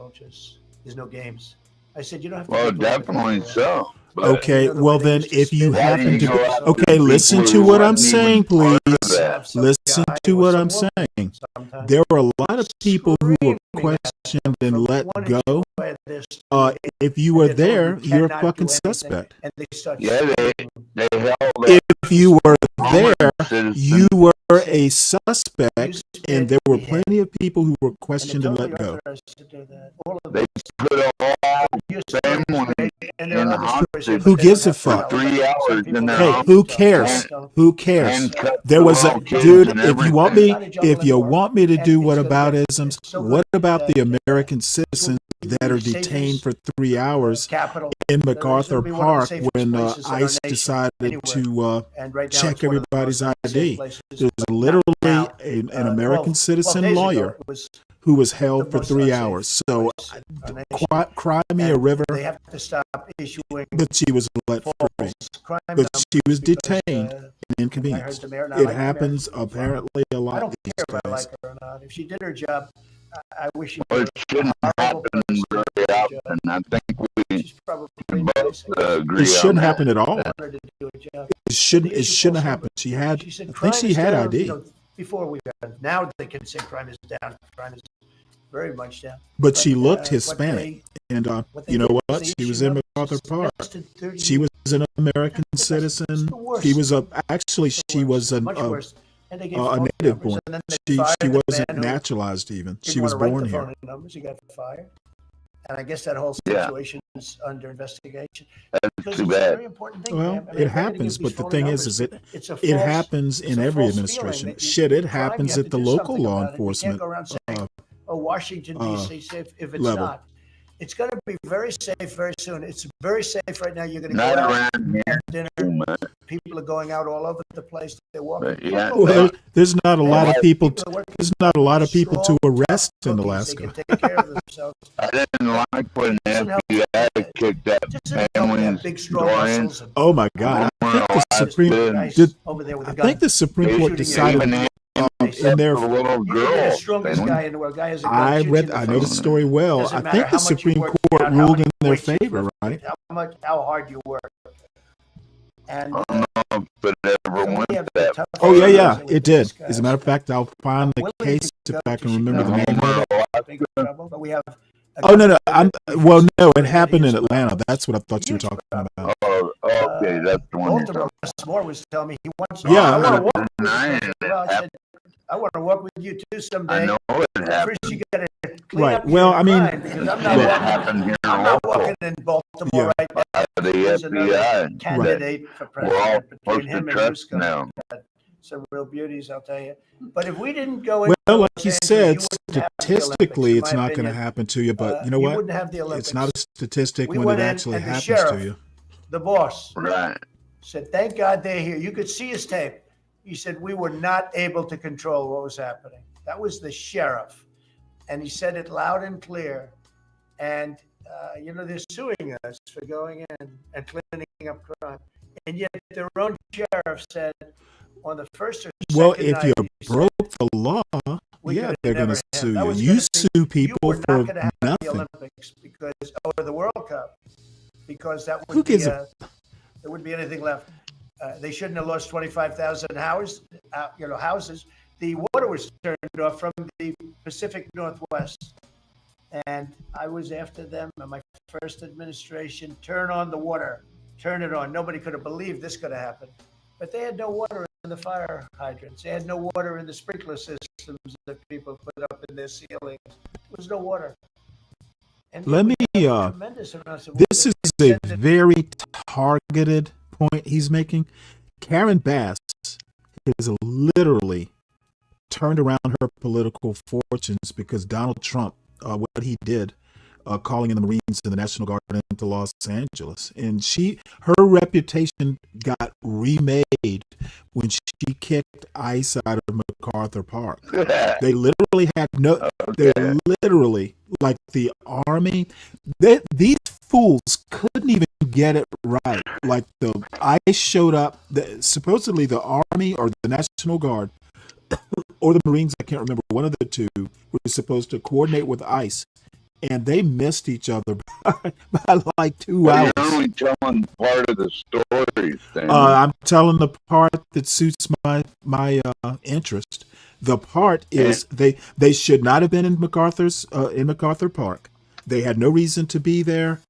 Speaker 9: There's no games. I said, you don't have to.
Speaker 10: Well,
Speaker 9: take the word
Speaker 10: definitely
Speaker 9: for it.
Speaker 10: so. But
Speaker 2: Okay, well then if you
Speaker 10: why
Speaker 2: happen
Speaker 10: didn't you go
Speaker 2: to
Speaker 10: after
Speaker 2: okay,
Speaker 10: the
Speaker 2: listen
Speaker 10: people
Speaker 2: to
Speaker 10: who
Speaker 2: what I'm
Speaker 10: wasn't even
Speaker 2: saying,
Speaker 10: part
Speaker 2: please.
Speaker 10: of that?
Speaker 9: Some
Speaker 2: Listen
Speaker 9: guy
Speaker 2: to
Speaker 9: or
Speaker 2: what
Speaker 9: some
Speaker 2: I'm
Speaker 9: woman
Speaker 2: saying.
Speaker 9: sometimes.
Speaker 2: There were a lot of people who were
Speaker 9: Screaming
Speaker 2: questioned and
Speaker 9: from
Speaker 2: let
Speaker 9: one
Speaker 2: go.
Speaker 9: by this to
Speaker 2: If you
Speaker 9: and
Speaker 2: were
Speaker 9: they told
Speaker 2: there,
Speaker 9: you
Speaker 2: you're a
Speaker 9: cannot
Speaker 2: fucking
Speaker 9: do anything,
Speaker 2: suspect.
Speaker 9: And they start
Speaker 10: Yeah,
Speaker 9: screaming.
Speaker 10: they held
Speaker 2: If you were there,
Speaker 10: citizens.
Speaker 2: you were a suspect,
Speaker 9: You
Speaker 2: and there were
Speaker 9: spit
Speaker 2: plenty of people who were
Speaker 9: and
Speaker 2: questioned
Speaker 9: they're
Speaker 2: and
Speaker 9: totally
Speaker 2: let go.
Speaker 9: authorized to do that. All of
Speaker 10: They
Speaker 9: them.
Speaker 10: put all
Speaker 9: You're still
Speaker 10: family
Speaker 9: great And there
Speaker 10: in
Speaker 9: are other stories here,
Speaker 10: hostage
Speaker 9: but
Speaker 2: Who
Speaker 9: they
Speaker 2: gives
Speaker 9: don't
Speaker 2: a
Speaker 9: have to
Speaker 2: fuck?
Speaker 9: tell.
Speaker 10: for 3
Speaker 9: Some
Speaker 10: hours
Speaker 9: people
Speaker 10: in their
Speaker 2: Hey,
Speaker 9: don't
Speaker 10: home
Speaker 2: who
Speaker 9: tell.
Speaker 2: cares?
Speaker 9: Don't.
Speaker 2: Who cares?
Speaker 10: handcuffed
Speaker 2: There
Speaker 10: the
Speaker 2: was a
Speaker 10: little kids
Speaker 2: dude.
Speaker 10: and
Speaker 2: If you want
Speaker 10: everything.
Speaker 2: me,
Speaker 9: Not a jungle
Speaker 2: if you
Speaker 9: anymore.
Speaker 2: want me to
Speaker 9: And
Speaker 2: do
Speaker 9: it's gonna get
Speaker 2: whataboutisms,
Speaker 9: so
Speaker 2: what
Speaker 9: good
Speaker 2: about the
Speaker 9: that,
Speaker 2: American citizens that are
Speaker 9: safest,
Speaker 2: detained for 3 hours
Speaker 9: capital.
Speaker 2: in
Speaker 9: It'll
Speaker 2: MacArthur
Speaker 9: be one of the
Speaker 2: Park
Speaker 9: safest
Speaker 2: when
Speaker 9: places in our
Speaker 2: ICE
Speaker 9: nation,
Speaker 2: decided
Speaker 9: anywhere.
Speaker 2: to
Speaker 9: And right now,
Speaker 2: check
Speaker 9: it's one of the most
Speaker 2: everybody's
Speaker 9: unsafe
Speaker 2: ID?
Speaker 9: places.
Speaker 2: There's
Speaker 9: But
Speaker 2: literally
Speaker 9: now,
Speaker 2: an
Speaker 9: 12
Speaker 2: American
Speaker 9: 12
Speaker 2: citizen
Speaker 9: days ago,
Speaker 2: lawyer
Speaker 9: it was
Speaker 2: who was
Speaker 9: the
Speaker 2: held for
Speaker 9: most
Speaker 2: 3
Speaker 9: unsafe
Speaker 2: hours. So
Speaker 9: place in our nation.
Speaker 2: cry me a
Speaker 9: And
Speaker 2: river,
Speaker 9: they have to stop issuing
Speaker 2: but she was let free.
Speaker 9: false crime
Speaker 2: But
Speaker 9: numbers
Speaker 2: she was
Speaker 9: because,
Speaker 2: detained and
Speaker 9: I heard
Speaker 2: inconvenienced.
Speaker 9: the mayor, and I
Speaker 2: It
Speaker 9: like the mayor.
Speaker 2: happens
Speaker 9: She's fine.
Speaker 2: apparently a
Speaker 9: I
Speaker 2: lot
Speaker 9: don't
Speaker 2: these
Speaker 9: care if I
Speaker 2: days.
Speaker 9: like her or not. If she did her job, I wish she
Speaker 10: Well,
Speaker 9: did
Speaker 10: it shouldn't
Speaker 9: a horrible
Speaker 10: happen
Speaker 9: person
Speaker 10: very
Speaker 9: did her job.
Speaker 10: often. I think we
Speaker 9: She's probably
Speaker 10: can
Speaker 9: nice.
Speaker 10: both
Speaker 9: I guess.
Speaker 10: agree
Speaker 2: It
Speaker 10: on
Speaker 2: shouldn't
Speaker 10: that.
Speaker 2: happen at all.
Speaker 9: I want her to do a job.
Speaker 2: It shouldn't.
Speaker 9: The
Speaker 2: It
Speaker 9: issue
Speaker 2: shouldn't
Speaker 9: falls
Speaker 2: happen. She had.
Speaker 9: She said
Speaker 2: I think
Speaker 9: crime
Speaker 2: she
Speaker 9: is
Speaker 2: had
Speaker 9: down,
Speaker 2: ID,
Speaker 9: before we got, now they can say crime is down. Crime is very much down.
Speaker 2: but she looked
Speaker 9: what
Speaker 2: Hispanic. And
Speaker 9: what they
Speaker 2: you know
Speaker 9: did was
Speaker 2: what?
Speaker 9: they
Speaker 2: She was
Speaker 9: issued
Speaker 2: in
Speaker 9: notices
Speaker 2: MacArthur Park.
Speaker 9: vested 30
Speaker 2: She was an American
Speaker 9: It's
Speaker 2: citizen.
Speaker 9: the worst.
Speaker 2: She was actually
Speaker 9: It's the
Speaker 2: she
Speaker 9: worst.
Speaker 2: was
Speaker 9: Much worse. And they gave
Speaker 2: a
Speaker 9: phone
Speaker 2: native
Speaker 9: numbers,
Speaker 2: born.
Speaker 9: and then they
Speaker 2: She
Speaker 9: fired the
Speaker 2: wasn't
Speaker 9: man who
Speaker 2: naturalized even.
Speaker 9: didn't
Speaker 2: She was
Speaker 9: want to write
Speaker 2: born
Speaker 9: the
Speaker 2: here.
Speaker 9: phone numbers. He got fired. And I guess that whole
Speaker 10: Yeah.
Speaker 9: situation is under investigation.
Speaker 10: That's
Speaker 9: Because
Speaker 10: too
Speaker 9: it's a
Speaker 10: bad.
Speaker 9: very important thing.
Speaker 2: Well,
Speaker 9: man. I mean,
Speaker 2: it
Speaker 9: if they're gonna
Speaker 2: happens,
Speaker 9: give these
Speaker 2: but the
Speaker 9: phone
Speaker 2: thing
Speaker 9: numbers,
Speaker 2: is
Speaker 9: it's a
Speaker 2: it
Speaker 9: false-
Speaker 2: happens
Speaker 9: it's
Speaker 2: in
Speaker 9: a
Speaker 2: every
Speaker 9: false
Speaker 2: administration.
Speaker 9: feeling that
Speaker 2: Shit,
Speaker 9: you
Speaker 2: it
Speaker 9: do crime, you
Speaker 2: happens
Speaker 9: have
Speaker 2: at
Speaker 9: to
Speaker 2: the
Speaker 9: do
Speaker 2: local
Speaker 9: something
Speaker 2: law
Speaker 9: about it. You can't
Speaker 2: enforcement
Speaker 9: go around saying, oh, Washington D.C. If it's
Speaker 2: level.
Speaker 9: not. It's going to be very safe very soon. It's very safe right now. You're going to
Speaker 10: Not
Speaker 9: go out
Speaker 10: around here
Speaker 9: at dinner.
Speaker 10: too much.
Speaker 9: People are going out all over the place. They're walking.
Speaker 10: But yeah,
Speaker 2: Well, there's not a lot of people.
Speaker 9: People are working
Speaker 2: There's not a lot of people to
Speaker 9: strong,
Speaker 2: arrest in
Speaker 9: cookies. They
Speaker 2: Alaska.
Speaker 9: can take care of themselves.
Speaker 10: I didn't like when the
Speaker 9: Doesn't help.
Speaker 10: FBI kicked that
Speaker 9: Just doesn't help to have
Speaker 10: family's
Speaker 9: big, strong
Speaker 10: door in.
Speaker 9: muscles. And
Speaker 2: Oh my God! I think the Supreme
Speaker 9: guys
Speaker 2: did.
Speaker 9: over there with a
Speaker 2: I
Speaker 9: gun.
Speaker 2: think the Supreme
Speaker 10: They
Speaker 2: Court
Speaker 10: shooting
Speaker 2: decided
Speaker 10: even him
Speaker 2: in their.
Speaker 10: the little
Speaker 9: You can be the
Speaker 10: girl.
Speaker 9: strongest
Speaker 10: Stanley.
Speaker 9: guy in the world. Guy has a gun.
Speaker 2: I
Speaker 9: shoots you
Speaker 2: read.
Speaker 9: in the
Speaker 2: I know the
Speaker 9: face.
Speaker 2: story well.
Speaker 9: Doesn't
Speaker 2: I
Speaker 9: matter
Speaker 2: think
Speaker 9: how
Speaker 2: the
Speaker 9: much you
Speaker 2: Supreme
Speaker 9: work
Speaker 2: Court
Speaker 9: out, how
Speaker 2: ruled
Speaker 9: much
Speaker 2: in their
Speaker 9: weight you
Speaker 2: favor,
Speaker 9: lift,
Speaker 2: right?
Speaker 9: how hard you work. And
Speaker 10: I don't know if it ever
Speaker 9: so
Speaker 10: went
Speaker 9: we have
Speaker 10: that
Speaker 9: tough
Speaker 2: Oh yeah,
Speaker 9: times
Speaker 2: yeah,
Speaker 9: with
Speaker 2: it
Speaker 9: these
Speaker 2: did. As a
Speaker 9: guys.
Speaker 2: matter of fact, I'll find the
Speaker 9: willing to
Speaker 2: case if
Speaker 9: go
Speaker 2: I
Speaker 9: to
Speaker 2: can remember the
Speaker 9: Chicago.
Speaker 2: name of it.
Speaker 9: Big trouble, but we have. a
Speaker 2: Oh no, no.
Speaker 9: government
Speaker 2: Well, no, it
Speaker 9: that
Speaker 2: happened
Speaker 9: is
Speaker 2: in Atlanta. That's what I thought you were
Speaker 9: huge
Speaker 2: talking
Speaker 9: problem.
Speaker 2: about.
Speaker 10: Oh, okay, that's the one you're
Speaker 9: Baltimore,
Speaker 10: talking
Speaker 9: Russ Moore was telling me he wants.
Speaker 2: Yeah,
Speaker 9: I
Speaker 2: I
Speaker 9: want to
Speaker 2: know.
Speaker 9: walk with you.
Speaker 10: Denying it
Speaker 9: Well, I said, I want to walk with you too
Speaker 10: about.
Speaker 9: someday.
Speaker 10: I know it
Speaker 9: First,
Speaker 10: happened.
Speaker 9: you got to clean
Speaker 2: Right.
Speaker 9: up
Speaker 2: Well,
Speaker 9: your
Speaker 2: I mean,
Speaker 9: crime, because I'm not
Speaker 10: It
Speaker 2: look,
Speaker 10: happened here
Speaker 9: I'm not
Speaker 10: local
Speaker 9: walking in Baltimore
Speaker 2: Yeah.
Speaker 9: right now.
Speaker 10: by the
Speaker 9: There's another
Speaker 10: FBI.
Speaker 9: candidate for
Speaker 10: We're all
Speaker 9: president between
Speaker 10: supposed to
Speaker 9: him and
Speaker 10: trust
Speaker 9: Newsom.
Speaker 10: now.
Speaker 9: Some real beauties, I'll tell you. But if we didn't go
Speaker 2: Well,
Speaker 9: into
Speaker 2: like
Speaker 9: Los
Speaker 2: you
Speaker 9: Angeles,
Speaker 2: said,
Speaker 9: you wouldn't have the Olympics,
Speaker 2: statistically,
Speaker 9: in
Speaker 2: it's
Speaker 9: my
Speaker 2: not going to
Speaker 9: opinion.
Speaker 2: happen to you. But you know
Speaker 9: You
Speaker 2: what?
Speaker 9: wouldn't have the Olympics.
Speaker 2: It's not a statistic
Speaker 9: We
Speaker 2: when
Speaker 9: went
Speaker 2: it
Speaker 9: in,
Speaker 2: actually
Speaker 9: and the
Speaker 2: happens
Speaker 9: sheriff,
Speaker 2: to you.
Speaker 9: The boss
Speaker 10: Right.
Speaker 9: said, thank God they're here. You could see his tape. He said, we were not able to control what was happening. That was the sheriff. And he said it loud and clear. And, they're suing us for going in and cleaning up crime. And yet their own sheriff said on the first or
Speaker 2: Well,
Speaker 9: second
Speaker 2: if
Speaker 9: night,
Speaker 2: you
Speaker 9: he said,
Speaker 2: broke the law,
Speaker 9: we
Speaker 2: yeah,
Speaker 9: could
Speaker 2: they're going
Speaker 9: never
Speaker 2: to
Speaker 9: have.
Speaker 2: sue
Speaker 9: That
Speaker 2: you.
Speaker 9: was
Speaker 2: You
Speaker 9: gonna be-
Speaker 2: sue
Speaker 9: you
Speaker 2: people
Speaker 9: were
Speaker 2: for
Speaker 9: not going to have the
Speaker 2: nothing.
Speaker 9: Olympics or the World Cup because that
Speaker 2: Who
Speaker 9: would be
Speaker 2: gives a-
Speaker 9: there wouldn't be anything left. They shouldn't have lost 25,000 houses. The water was turned off from the Pacific Northwest, and I was after them in my first administration. Turn on the water, turn it on. Nobody could have believed this could have happened, but they had no water in the fire hydrants. They had no water in the sprinkler systems that people put up in their ceilings. There was no water. And
Speaker 2: Let me.
Speaker 9: we have tremendous amounts of
Speaker 2: This
Speaker 9: water.
Speaker 2: is
Speaker 9: They
Speaker 2: a
Speaker 9: send it-
Speaker 2: very targeted point he's making. Karen Bass has literally turned around her political fortunes because Donald Trump, what he did, calling in the Marines and the National Guard into Los Angeles, and her reputation got remade when she kicked ICE out of MacArthur Park. They literally had no. They literally, like the army. These fools couldn't even get it right. Like the ICE showed up. Supposedly the army or the National Guard or the Marines, I can't remember, one of the two was supposed to coordinate with ICE, and they missed each other by like 2 hours.
Speaker 10: You're only telling part of the story, Stanley.
Speaker 2: I'm telling the part that suits my interest. The part is they should not have been in MacArthur Park. They had no reason to be there.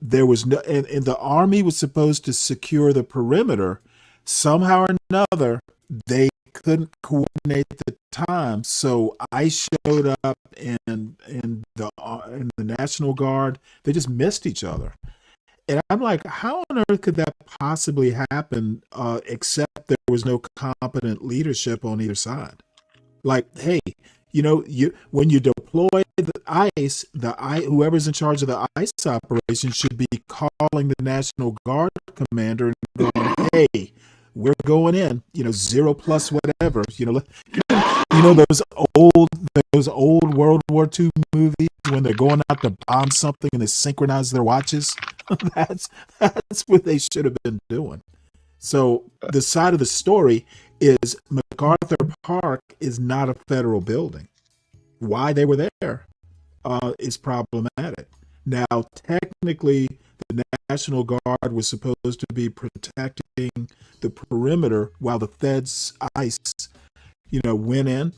Speaker 2: There was no, and the army was supposed to secure the perimeter. Somehow or another, they couldn't coordinate the time, so I showed up, and the National Guard, they just missed each other. And I'm like, how on earth could that possibly happen, except there was no competent leadership on either side? Like, hey, you when you deploy the ICE, whoever's in charge of the ICE operation should be calling the National Guard commander and going, hey, we're going in, 0+ whatever, those old World War II movies when they're going out to bomb something and they synchronize their watches. That's what they should have been doing. So the side of the story is MacArthur Park is not a federal building. Why they were there is problematic. Now, technically, the National Guard was supposed to be protecting the perimeter while the feds, ICE, went in.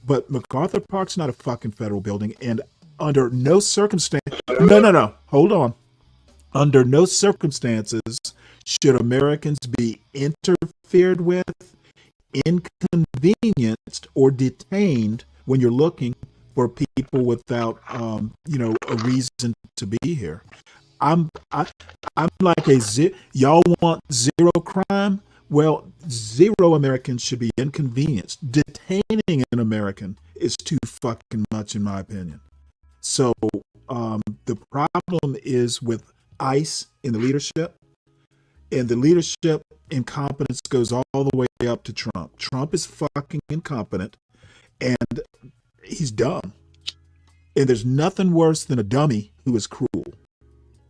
Speaker 2: But MacArthur Park's not a fucking federal building, and under no circumstance, no, hold on. Under no circumstances should Americans be interfered with, inconvenienced, or detained when you're looking for people without, a reason to be here. I'm like y'all want zero crime? Well, zero Americans should be inconvenienced. Detaining an American is too fucking much, in my opinion. So the problem is with ICE in the leadership, and the leadership incompetence goes all the way up to Trump. Trump is fucking incompetent, and he's dumb. And there's nothing worse than a dummy who is cruel.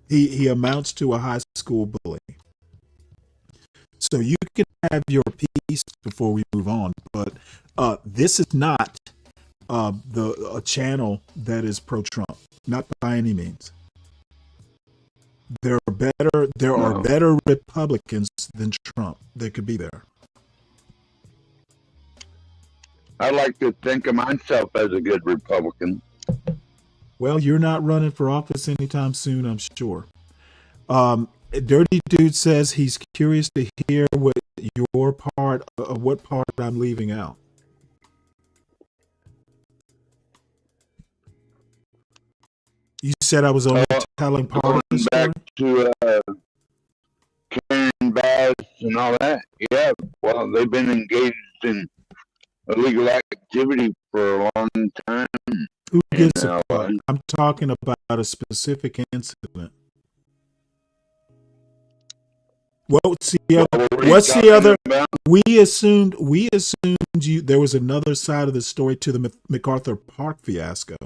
Speaker 2: He amounts to a high school bully. So you can have your piece before we move on, but this is not a channel that is pro-Trump, not by any means. There are better Republicans than Trump that could be there.
Speaker 10: I like to think of myself as a good Republican.
Speaker 2: Well, you're not running for office anytime soon, I'm sure. Dirty Dude says he's curious to hear what part I'm leaving out. You said I was only telling part of the story?
Speaker 10: Back to Karen Bass and all that. Yeah, well, they've been engaged in illegal activity for a long time.
Speaker 2: Who gives a fuck? I'm talking about a specific incident. What's the other?
Speaker 10: About?
Speaker 2: We assumed there was another side of the story to the MacArthur Park fiasco.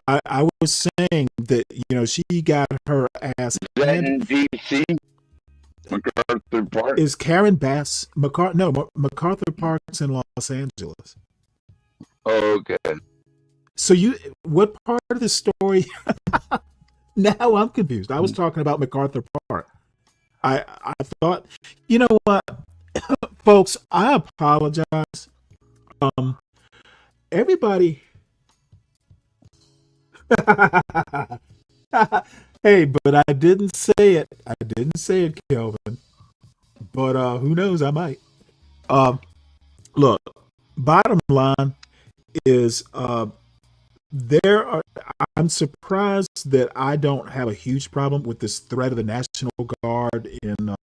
Speaker 2: I was saying that she got her ass.
Speaker 10: Is that in D.C.? MacArthur Park
Speaker 2: is Karen Bass MacArthur Park's in Los Angeles.
Speaker 10: Oh, okay.
Speaker 2: So what part of the story? Now I'm confused. I was talking about MacArthur Park. I thought, you know what, folks, I apologize. Everybody. Hey, but I didn't say it. Kelvin. But who knows? I might. Look, bottom line is I'm surprised that I don't have a huge problem with this threat of the National Guard in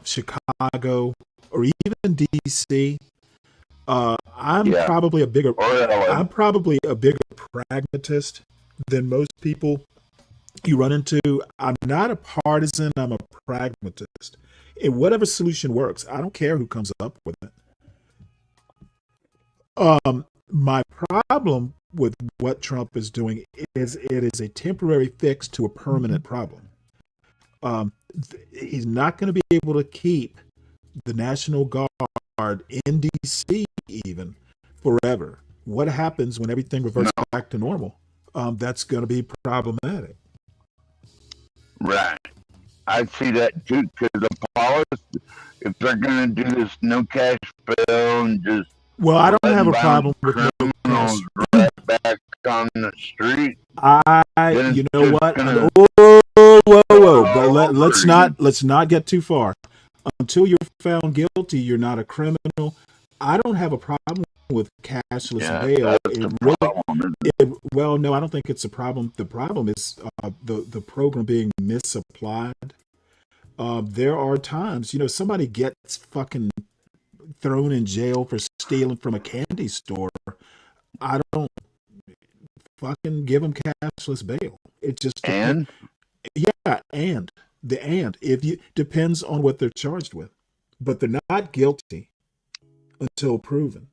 Speaker 2: Chicago or even DC. I'm probably a bigger pragmatist than most people you run into. I'm not a partisan, I'm a pragmatist. And whatever solution works, I don't care who comes up with it. My problem with what Trump is doing is it is a temporary fix to a permanent problem. He's not going to be able to keep the National Guard in DC even forever. What happens when everything reverts back to normal? That's going to be problematic.
Speaker 10: Right. I see that too, because the policy, if they're going to do this no cash bail and just
Speaker 2: I don't have a problem with
Speaker 10: criminals right back on the street.
Speaker 2: You know what? Whoa! But let's not get too far. Until you're found guilty, you're not a criminal. I don't have a problem with cashless
Speaker 10: Yeah,
Speaker 2: bail.
Speaker 10: that's
Speaker 2: It
Speaker 10: the
Speaker 2: really,
Speaker 10: problem, isn't it?
Speaker 2: well, no, I don't think it's a problem. The problem is the program being misapplied. There are times, somebody gets fucking thrown in jail for stealing from a candy store. I don't fucking give them cashless bail. It just
Speaker 10: And
Speaker 2: yeah, and if you depends on what they're charged with, but they're not guilty until proven.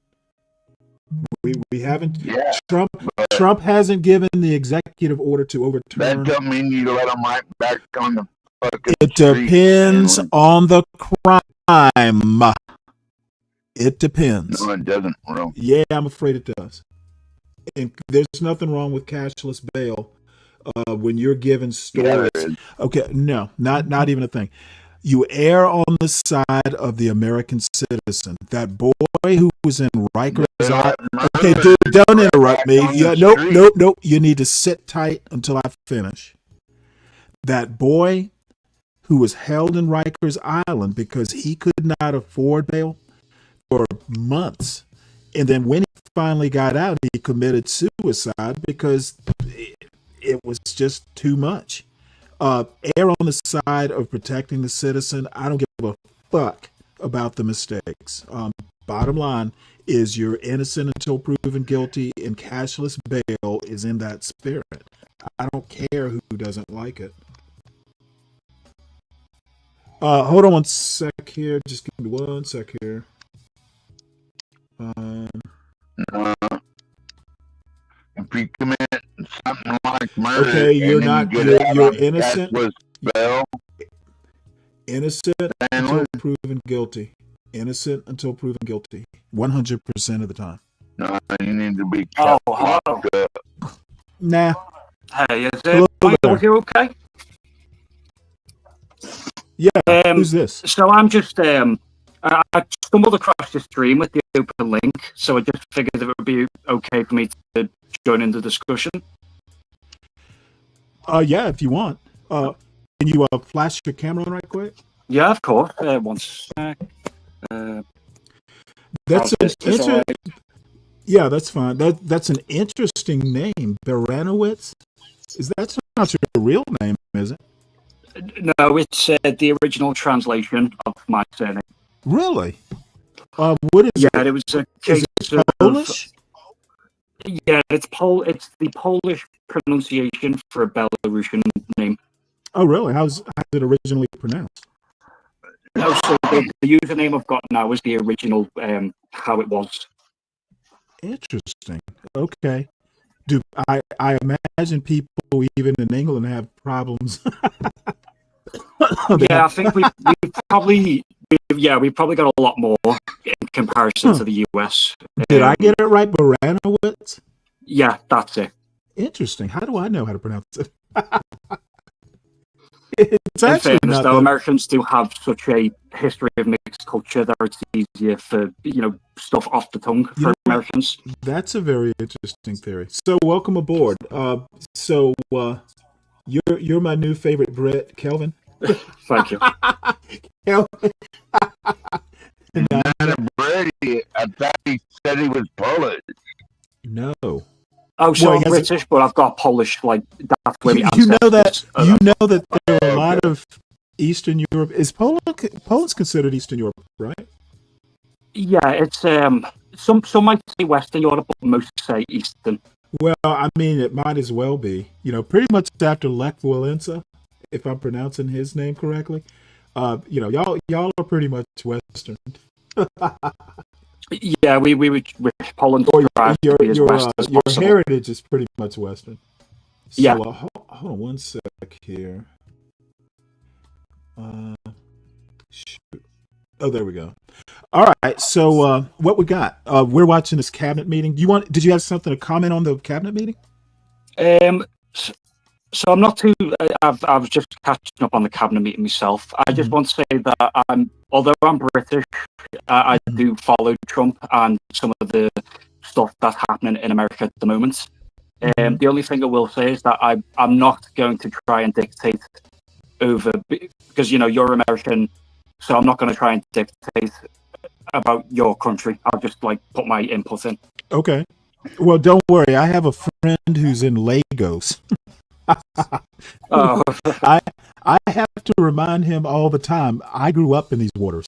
Speaker 2: We haven't.
Speaker 10: yeah, but
Speaker 2: Trump hasn't given the executive order to
Speaker 10: that
Speaker 2: overturn.
Speaker 10: don't mean you let them right back on the fucking
Speaker 2: It
Speaker 10: street.
Speaker 2: depends
Speaker 10: And
Speaker 2: on the crime. It depends.
Speaker 10: no, it doesn't, bro.
Speaker 2: Yeah, I'm afraid it does. And there's nothing wrong with cashless bail when you're given
Speaker 10: Yeah,
Speaker 2: stores.
Speaker 10: there is.
Speaker 2: Okay, no, not even a thing. You err on the side of the American citizen. That boy who was in Rikers
Speaker 10: They
Speaker 2: Island.
Speaker 10: let
Speaker 2: Okay,
Speaker 10: murderers
Speaker 2: dude, don't
Speaker 10: right
Speaker 2: interrupt
Speaker 10: back
Speaker 2: me.
Speaker 10: on
Speaker 2: Yeah,
Speaker 10: the
Speaker 2: nope,
Speaker 10: street.
Speaker 2: nope, nope. You need to sit tight until I finish. That boy who was held in Rikers Island because he could not afford bail for months. And then when he finally got out, he committed suicide because it was just too much. Err on the side of protecting the citizen. I don't give a fuck about the mistakes. Bottom line is you're innocent until proven guilty, and cashless bail is in that spirit. I don't care who doesn't like it. Hold on one sec here. Just give me 1 sec here.
Speaker 10: Uh, if you commit something like murder,
Speaker 2: Okay, you're
Speaker 10: and then
Speaker 2: not.
Speaker 10: you get out
Speaker 2: You're
Speaker 10: on
Speaker 2: innocent.
Speaker 10: cashless bail,
Speaker 2: Innocent
Speaker 10: Stanley,
Speaker 2: until proven guilty. Innocent until proven guilty. 100% of the time.
Speaker 10: no, you need to be
Speaker 12: Oh,
Speaker 10: kept
Speaker 12: hello.
Speaker 10: locked up.
Speaker 2: Nah.
Speaker 12: Hey, is
Speaker 2: Hello
Speaker 12: my
Speaker 2: there.
Speaker 12: audio okay?
Speaker 2: Yeah. Who's this?
Speaker 12: So I'm just I stumbled across the stream with the open link, so I just figured it would be okay for me to join in the discussion.
Speaker 2: Yeah, if you want. Can you flash your camera on right quick?
Speaker 12: Yeah, of course. One sec.
Speaker 2: That's an
Speaker 12: this is all
Speaker 2: Yeah, that's fine. That's an interesting name, Baranowitz. That's not your real name, is it?
Speaker 12: No, it's the original translation of my surname.
Speaker 2: Really? What is
Speaker 12: Yeah,
Speaker 2: it?
Speaker 12: it was a
Speaker 2: Is
Speaker 12: case
Speaker 2: it
Speaker 12: of
Speaker 2: Polish?
Speaker 12: Yeah, it's the Polish pronunciation for a Belarusian name.
Speaker 2: Oh, really? How's it originally pronounced?
Speaker 12: No, so the username I've got now is the original how it was.
Speaker 2: Interesting. Okay. Do I imagine people even in England have problems?
Speaker 12: Yeah, I think we've probably got a lot more in comparison to the US.
Speaker 2: Did I get it right, Baranowitz?
Speaker 12: Yeah, that's it.
Speaker 2: Interesting. How do I know how to pronounce it? It's
Speaker 12: In
Speaker 2: actually
Speaker 12: fairness,
Speaker 2: not
Speaker 12: though,
Speaker 2: that.
Speaker 12: Americans do have such a history of mixed culture that it's easier for stuff off the tongue
Speaker 2: You
Speaker 12: for
Speaker 2: know what?
Speaker 12: Americans.
Speaker 2: That's a very interesting theory. So welcome aboard. You're my new favorite Brit, Kelvin.
Speaker 12: Thank you.
Speaker 2: Kelvin.
Speaker 10: Not Brady. I thought he said he was Polish.
Speaker 2: No.
Speaker 12: Oh, so
Speaker 2: Well,
Speaker 12: I'm
Speaker 2: he has
Speaker 12: British, but I've got Polish. Like that's where
Speaker 2: You,
Speaker 12: my
Speaker 2: you know that
Speaker 12: ancestors are.
Speaker 2: you know that there are a lot
Speaker 10: Okay.
Speaker 2: of Eastern Europe. Is Poland's considered Eastern Europe, right?
Speaker 12: Yeah, it's some might say Western Europe, but most say Eastern.
Speaker 2: Well, I mean, it might as well be. Pretty much after Lech Walesa, if I'm pronouncing his name correctly. Y'all are pretty much Western.
Speaker 12: Yeah, we wish Poland
Speaker 2: Or
Speaker 12: strives to be as West as
Speaker 2: your
Speaker 12: possible.
Speaker 2: heritage is pretty much Western. So,
Speaker 12: Yeah.
Speaker 2: hold on one sec here. Shoot. Oh, there we go. All right. So, what we got? We're watching this cabinet meeting. Did you have something to comment on the cabinet meeting?
Speaker 12: So I'm not too. I was just catching up on the cabinet meeting myself. I just want to say that although I'm British, I do follow Trump and some of the stuff that's happening in America at the moment. The only thing I will say is that I'm not going to try and dictate over because you're American, so I'm not going to try and dictate about your country. I'll just like put my input in.
Speaker 2: Okay. Well, don't worry. I have a friend who's in Lagos.
Speaker 12: Oh,
Speaker 2: I have to remind him all the time. I grew up in these waters.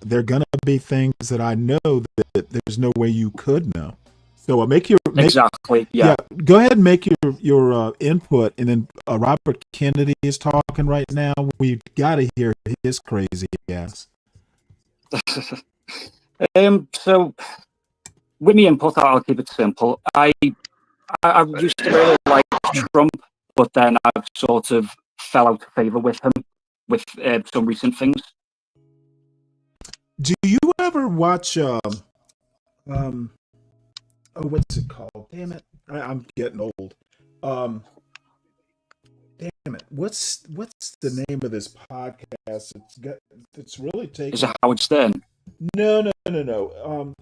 Speaker 2: There are gonna be things that I know that there's no way you could know. So
Speaker 12: exactly. Yeah.
Speaker 2: Go ahead and make your input, and then Robert Kennedy is talking right now. We've got to hear his crazy ass.
Speaker 12: So with me input, I'll keep it simple. I used to really like Trump, but then I've sort of fell out of favor with him with some recent things.
Speaker 2: Do you ever watch what's it called? Damn it. I'm getting old. Damn it. What's the name of this podcast? It's really taking.
Speaker 12: Is it Howard Stern?
Speaker 2: No.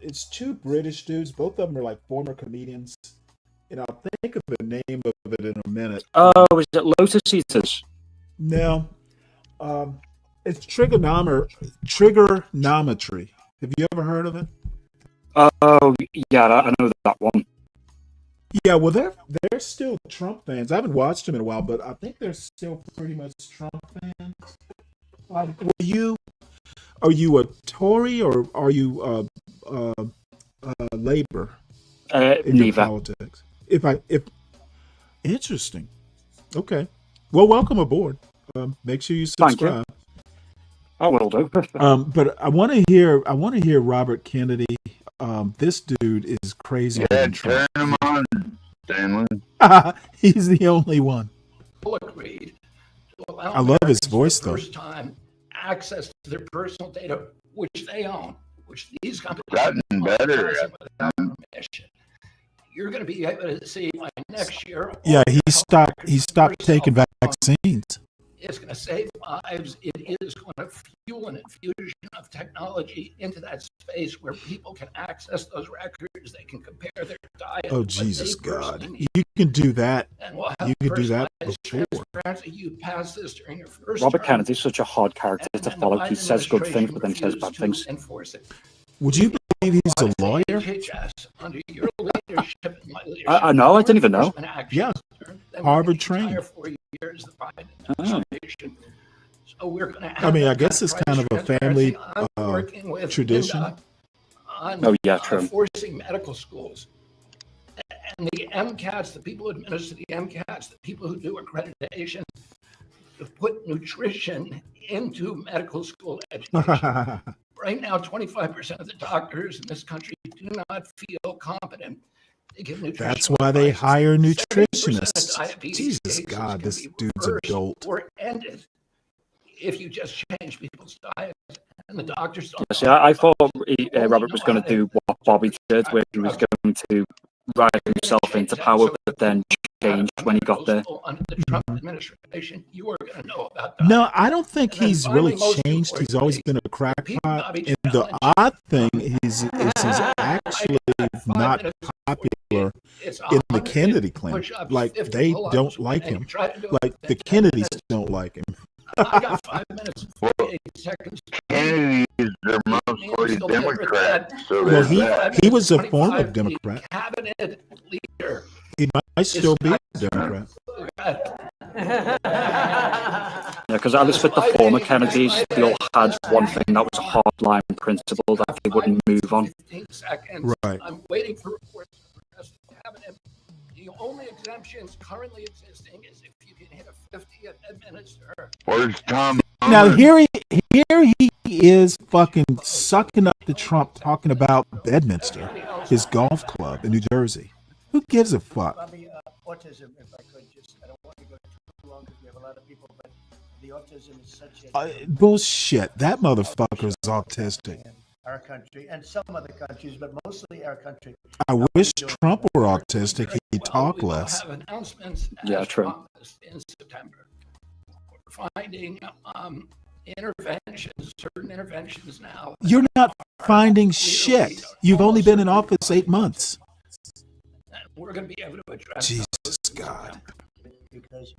Speaker 2: It's two British dudes. Both of them are like former comedians. And I'll think of the name of it in a minute.
Speaker 12: Oh, is it Lotus Eaters?
Speaker 2: No. It's trigonometry. Have you ever heard of it?
Speaker 12: Oh, yeah, I know that one.
Speaker 2: Yeah, well, they're still Trump fans. I haven't watched them in a while, but I think they're still pretty much Trump fans. Are you a Tory or are you Labor in your
Speaker 12: Neither.
Speaker 2: politics? If interesting. Okay. Well, welcome aboard. Make sure you subscribe.
Speaker 12: Thank you. I will do.
Speaker 2: But I want to hear Robert Kennedy. This dude is crazy.
Speaker 10: Yeah, turn him on, Stanley.
Speaker 2: He's the only one.
Speaker 13: Agreed.
Speaker 2: I love his voice, though.
Speaker 13: First time access to their personal data, which they own, which these companies
Speaker 10: Gotten better.
Speaker 13: without permission. You're going to be able to see by next year.
Speaker 2: Yeah, he stopped taking vaccines.
Speaker 13: It's going to save lives. It is going to fuel an infusion of technology into that space where people can access those records. They can compare their diet.
Speaker 2: Oh, Jesus God. You can do that. You can do that before.
Speaker 13: You pass this during your first
Speaker 12: Robert
Speaker 13: term,
Speaker 12: Kennedy's such a hard character to follow. He says good things, but then says bad things.
Speaker 13: enforce it.
Speaker 2: Would you believe he's a lawyer?
Speaker 13: HHS, under your leadership and my leadership,
Speaker 12: I know, I didn't even know.
Speaker 13: enforcement actions
Speaker 2: Yeah.
Speaker 13: that
Speaker 2: Harvard
Speaker 13: were the
Speaker 2: trained.
Speaker 13: entire 4 years of the Biden administration. So we're going to have
Speaker 2: I mean, I
Speaker 13: that
Speaker 2: guess it's kind of a family
Speaker 13: transparency. I'm working with
Speaker 2: tradition.
Speaker 13: NDOT on
Speaker 12: Oh, yeah, true.
Speaker 13: forcing medical schools. And the MCATs, the people who administer the MCATs, the people who do accreditation, to put nutrition into medical school education. Right now, 25% of the doctors in this country do not feel competent to give nutrition.
Speaker 2: That's why they
Speaker 13: advice.
Speaker 2: hire
Speaker 13: 70% of
Speaker 2: nutritionists.
Speaker 13: diabetes
Speaker 2: Jesus
Speaker 13: cases
Speaker 2: God,
Speaker 13: can
Speaker 2: this
Speaker 13: be
Speaker 2: dude's a
Speaker 13: reversed
Speaker 2: dolt.
Speaker 13: or ended if you just change people's diets. And the doctors don't.
Speaker 12: See, I thought Robert was going to do what Bobby did, where he was going to ride himself into power, but then changed when he got there.
Speaker 13: Under the Trump administration, you are going to know about that.
Speaker 2: No, I don't think
Speaker 13: And then
Speaker 2: he's really
Speaker 13: finally, most
Speaker 2: changed. He's always been a crackpot.
Speaker 13: Bobby
Speaker 2: And the
Speaker 13: challenge.
Speaker 2: odd thing is he's actually not popular
Speaker 13: It's
Speaker 2: in the
Speaker 13: 100
Speaker 2: Kennedy clan.
Speaker 13: push-ups,
Speaker 2: Like,
Speaker 13: 50
Speaker 2: they
Speaker 13: pull-ups,
Speaker 2: don't like
Speaker 13: and you
Speaker 2: him.
Speaker 13: try to do it
Speaker 2: Like,
Speaker 13: in
Speaker 2: the
Speaker 13: 10
Speaker 2: Kennedys
Speaker 13: minutes.
Speaker 2: don't like him.
Speaker 13: I got 5 minutes and 48 seconds.
Speaker 10: Kennedys are mostly Democrats, so
Speaker 2: Well,
Speaker 10: there's
Speaker 2: he
Speaker 10: that.
Speaker 2: was a former
Speaker 13: 25, the
Speaker 2: Democrat.
Speaker 13: Cabinet leader.
Speaker 2: He might still be a Democrat.
Speaker 12: Yeah, because at least with the former Kennedys, they all had one thing that was a hardline principle that they wouldn't move on.
Speaker 13: 15 seconds.
Speaker 2: Right.
Speaker 13: I'm waiting for reports from the rest of the cabinet. The only exemptions currently existing is if you can hit a 50th administer.
Speaker 10: Where's Tom?
Speaker 2: Now here he is fucking sucking up to Trump talking about Bedminster, his golf club in New Jersey. Who gives a fuck?
Speaker 9: Bobby, autism, if I could just, I don't want to go too long because we have a lot of people, but the autism is such a
Speaker 2: Bullshit. That motherfucker's autistic.
Speaker 9: in our country and some other countries, but mostly our country.
Speaker 2: I wish Trump were autistic. He'd talk
Speaker 13: We will
Speaker 2: less.
Speaker 13: have announcements
Speaker 12: Yeah,
Speaker 13: as
Speaker 12: true.
Speaker 13: promised in September. We're finding interventions, certain interventions now.
Speaker 2: You're not finding shit. You've only been in office 8 months.
Speaker 13: And we're going to be able to address
Speaker 2: Jesus
Speaker 13: those in
Speaker 2: God.
Speaker 13: September.
Speaker 9: Because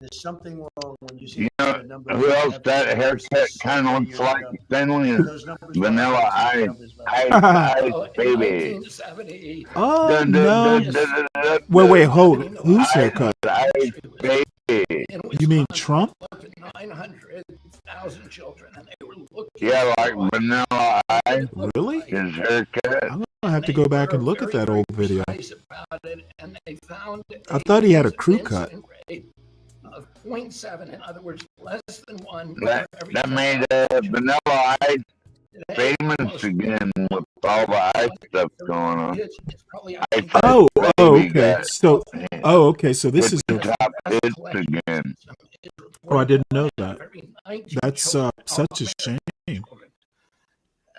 Speaker 9: There's something wrong when you see
Speaker 10: You know
Speaker 9: the numbers.
Speaker 10: who else
Speaker 9: have
Speaker 10: that
Speaker 9: versus
Speaker 10: haircut
Speaker 9: 7
Speaker 10: kind of looks
Speaker 9: years
Speaker 10: like
Speaker 9: ago.
Speaker 10: Stanley?
Speaker 9: And
Speaker 10: Is
Speaker 9: those numbers
Speaker 10: Vanilla
Speaker 9: don't
Speaker 10: Ice,
Speaker 9: change, numbers level.
Speaker 10: Ice
Speaker 13: Oh, in
Speaker 10: baby.
Speaker 13: 1970,
Speaker 2: Oh
Speaker 10: Dun, dun,
Speaker 2: no!
Speaker 10: dun, dun, dun, dun,
Speaker 2: Wait,
Speaker 10: dun.
Speaker 2: hold.
Speaker 13: you know,
Speaker 2: Whose
Speaker 10: Ice,
Speaker 2: haircut?
Speaker 10: Ice baby.
Speaker 13: in
Speaker 2: You mean
Speaker 13: Wisconsin,
Speaker 2: Trump?
Speaker 13: up to 900,000 children, and they were looking
Speaker 10: Yeah,
Speaker 13: for
Speaker 10: like
Speaker 13: what
Speaker 10: Vanilla
Speaker 13: it
Speaker 10: Ice.
Speaker 13: looked
Speaker 2: Really?
Speaker 13: like.
Speaker 10: His haircut.
Speaker 2: I'm gonna have to
Speaker 13: They
Speaker 2: go back
Speaker 13: were
Speaker 2: and look at
Speaker 13: very,
Speaker 2: that
Speaker 13: very
Speaker 2: old video.
Speaker 13: precise about it, and they found
Speaker 2: I thought he had a
Speaker 13: a
Speaker 2: crew cut.
Speaker 13: incident rate of 0.7, in other words, less than one
Speaker 10: That
Speaker 13: for every
Speaker 10: that
Speaker 13: 10,000
Speaker 10: made
Speaker 13: children.
Speaker 10: Vanilla Ice
Speaker 13: Today,
Speaker 10: famous
Speaker 13: almost
Speaker 10: again with all the ice stuff going on.
Speaker 13: it's probably
Speaker 10: Ice
Speaker 13: Ice
Speaker 2: Oh,
Speaker 10: Baby
Speaker 2: okay.
Speaker 10: got
Speaker 2: So, oh, okay. So this
Speaker 10: hit
Speaker 2: is
Speaker 10: the
Speaker 2: the.
Speaker 10: top hits again.
Speaker 2: Oh, I didn't know that.
Speaker 13: Every 19
Speaker 2: That's
Speaker 13: children in
Speaker 2: such a
Speaker 13: America
Speaker 2: shame.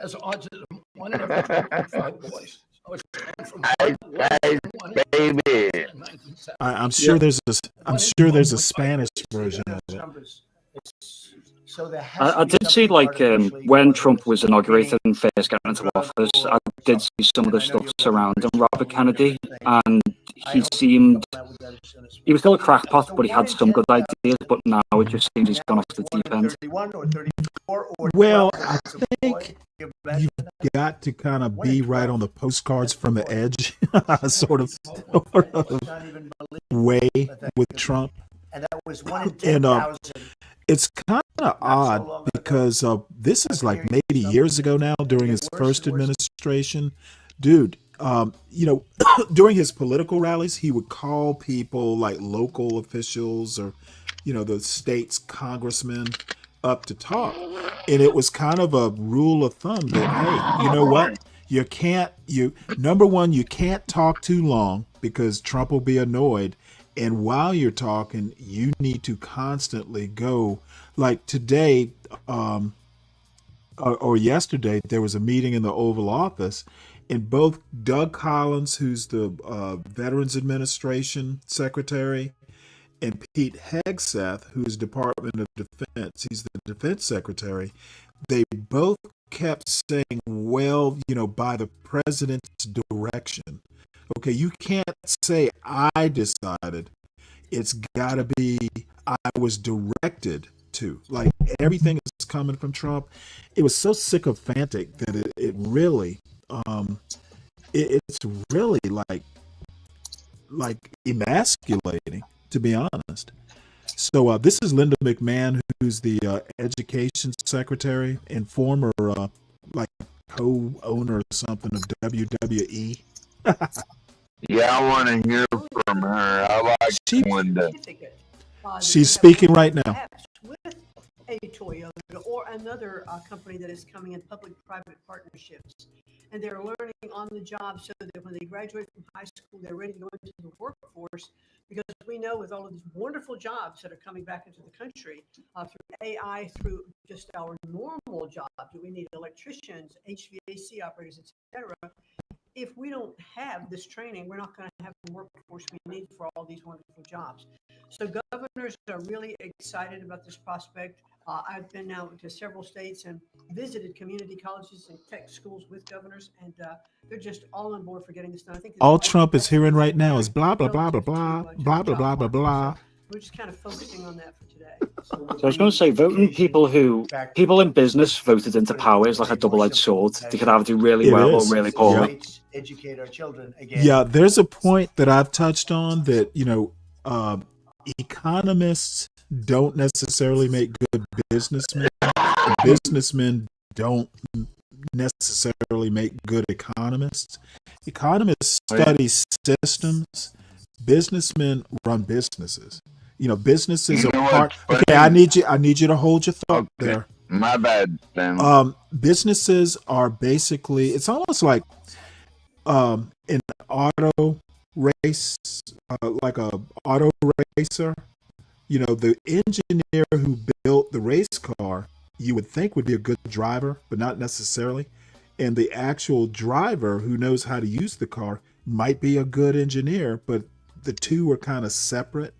Speaker 13: has autism, one in every 25 boys. So it's gone from
Speaker 10: Ice,
Speaker 13: less
Speaker 10: Ice
Speaker 13: than one in
Speaker 10: Baby.
Speaker 13: 1970.
Speaker 2: I'm sure there's a. I'm sure there's a Spanish version of it.
Speaker 9: Numbers. So there has
Speaker 12: I
Speaker 9: to be
Speaker 12: did see,
Speaker 9: something
Speaker 12: like,
Speaker 9: artificially
Speaker 12: when
Speaker 9: going
Speaker 12: Trump was inaugurated and first getting into
Speaker 9: drug
Speaker 12: office, I
Speaker 9: war,
Speaker 12: did see some of the
Speaker 9: and I know
Speaker 12: stuff
Speaker 9: you're
Speaker 12: surrounding
Speaker 9: working
Speaker 12: Robert
Speaker 9: very strongly
Speaker 12: Kennedy,
Speaker 9: on
Speaker 12: and
Speaker 9: I
Speaker 12: he
Speaker 9: hope you
Speaker 12: seemed,
Speaker 9: come out with that as soon as
Speaker 12: he was still a
Speaker 9: possible.
Speaker 12: crackpot,
Speaker 9: So
Speaker 12: but he had
Speaker 9: one in
Speaker 12: some good
Speaker 9: 10,000,
Speaker 12: ideas, but now it just seems he's
Speaker 9: now
Speaker 12: gone off
Speaker 9: it's
Speaker 12: the
Speaker 9: 1
Speaker 12: deep
Speaker 9: in
Speaker 12: end.
Speaker 9: 31 or 34 or
Speaker 2: Well,
Speaker 9: 12
Speaker 2: I
Speaker 9: if it's a boy.
Speaker 2: think
Speaker 9: Can you imagine
Speaker 2: you've
Speaker 9: that?
Speaker 2: got to kind of
Speaker 9: 1 in
Speaker 2: be right
Speaker 9: 12.
Speaker 2: on the postcards
Speaker 9: That's
Speaker 2: from
Speaker 9: the
Speaker 2: the
Speaker 9: boy.
Speaker 2: edge,
Speaker 9: See
Speaker 2: sort
Speaker 9: how
Speaker 2: of,
Speaker 9: many
Speaker 2: sort
Speaker 9: people
Speaker 2: of
Speaker 9: not even believe
Speaker 2: way
Speaker 9: that that
Speaker 2: with
Speaker 9: could be.
Speaker 2: Trump.
Speaker 9: And that was 1 in
Speaker 2: And
Speaker 9: 10,000
Speaker 2: it's kind of
Speaker 9: not so
Speaker 2: odd
Speaker 9: long ago.
Speaker 2: because this
Speaker 9: I've
Speaker 2: is
Speaker 9: been
Speaker 2: like
Speaker 9: hearing
Speaker 2: maybe
Speaker 9: some
Speaker 2: years ago now
Speaker 9: and
Speaker 2: during
Speaker 9: get
Speaker 2: his
Speaker 9: worse
Speaker 2: first
Speaker 9: and worse.
Speaker 2: administration. Dude, you know, during his political rallies, he would call people like local officials or, you know, the state's congressmen up to talk. And it was kind of a rule of thumb that, hey, you know what? Number one, you can't talk too long because Trump will be annoyed. And while you're talking, you need to constantly go. Like today, or yesterday, there was a meeting in the Oval Office, and both Doug Collins, who's the Veterans Administration Secretary, and Pete Hegseth, who's Department of Defense, he's the Defense Secretary, they both kept saying, well, you know, by the president's direction. Okay, you can't say I decided. It's got to be I was directed to. Like everything is coming from Trump. It was so sycophantic that it really, it's really like emasculating, to be honest. So this is Linda McMahon, who's the education secretary and former like co-owner or something of WWE.
Speaker 10: Yeah, I want to hear from her. I like
Speaker 2: She-
Speaker 10: Linda.
Speaker 2: She's speaking right now.
Speaker 14: With a Toyota or another company that is coming in public-private partnerships. And they're learning on the job so that when they graduate from high school, they're ready to go into the workforce. Because we know with all of these wonderful jobs that are coming back into the country through AI, through just our normal jobs, we need electricians, HVAC operators, etc. If we don't have this training, we're not going to have the workforce we need for all these wonderful jobs. So governors are really excited about this prospect. I've been now to several states and visited community colleges and tech schools with governors, and they're just all on board for getting this done. I think
Speaker 2: All Trump is hearing right now is blah blah blah blah blah blah blah blah blah blah.
Speaker 14: We're just kind of focusing on that for today.
Speaker 12: So I was going to say, voting people in business voted into power is like a double-edged sword. They could either do really
Speaker 2: It
Speaker 12: well or
Speaker 2: is.
Speaker 12: really poorly.
Speaker 9: Educate our children again.
Speaker 2: Yeah, there's a point that I've touched on that, you know, economists don't necessarily make good businessmen. And businessmen don't necessarily make good economists. Economists study systems. Businessmen run businesses. You know, businesses
Speaker 10: You
Speaker 2: are
Speaker 10: know
Speaker 2: part.
Speaker 10: what's
Speaker 2: Okay,
Speaker 10: funny?
Speaker 2: I need you to hold your thought
Speaker 10: Okay.
Speaker 2: there.
Speaker 10: My bad, Stanley.
Speaker 2: Businesses are basically, it's almost like an auto race, like a auto racer. You know, the engineer who built the race car, you would think would be a good driver, but not necessarily. And the actual driver who knows how to use the car might be a good engineer, but the two are kind of separate,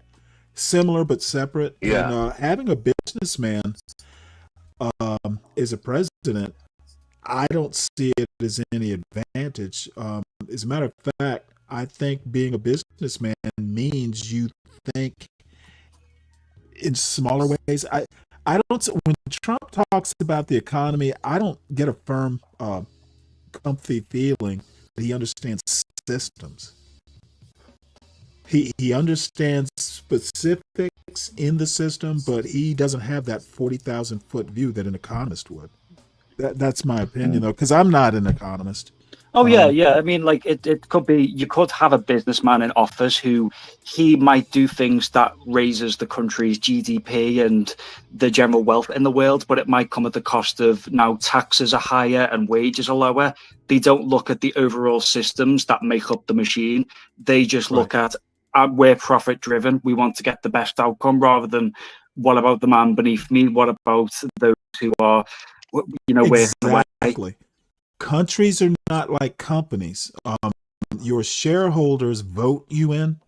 Speaker 2: similar but separate.
Speaker 10: Yeah.
Speaker 2: And having a businessman as a president, I don't see it as any advantage. As a matter of fact, I think being a businessman means you think in smaller ways. I don't, when Trump talks about the economy, I don't get a firm, comfy feeling that he understands systems. He understands specifics in the system, but he doesn't have that 40,000-foot view that an economist would. That's my opinion, though, because I'm not an economist.
Speaker 12: Oh yeah. I mean, like it could be, you could have a businessman in office who he might do things that raises the country's GDP and the general wealth in the world, but it might come at the cost of now taxes are higher and wages are lower. They don't look at the overall systems that make up the machine. They just look at we're profit driven. We want to get the best outcome rather than what about the man beneath me? What about those who are,
Speaker 2: Exactly. Countries are not like companies. Your shareholders vote you in,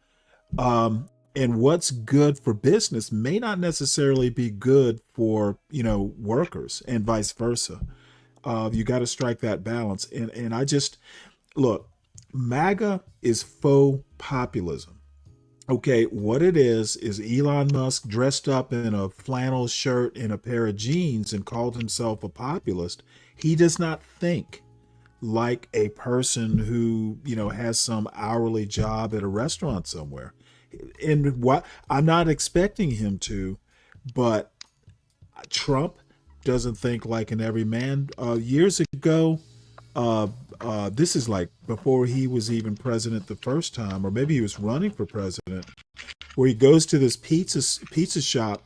Speaker 2: and what's good for business may not necessarily be good for workers, and vice versa. You got to strike that balance. And I just look, MAGA is faux populism. Okay, what it is Elon Musk dressed up in a flannel shirt and a pair of jeans and called himself a populist. He does not think like a person who, has some hourly job at a restaurant somewhere. And what I'm not expecting him to, but Trump doesn't think like an everyman. Years ago, this is like before he was even president the first time, or maybe he was running for president, where he goes to this pizza shop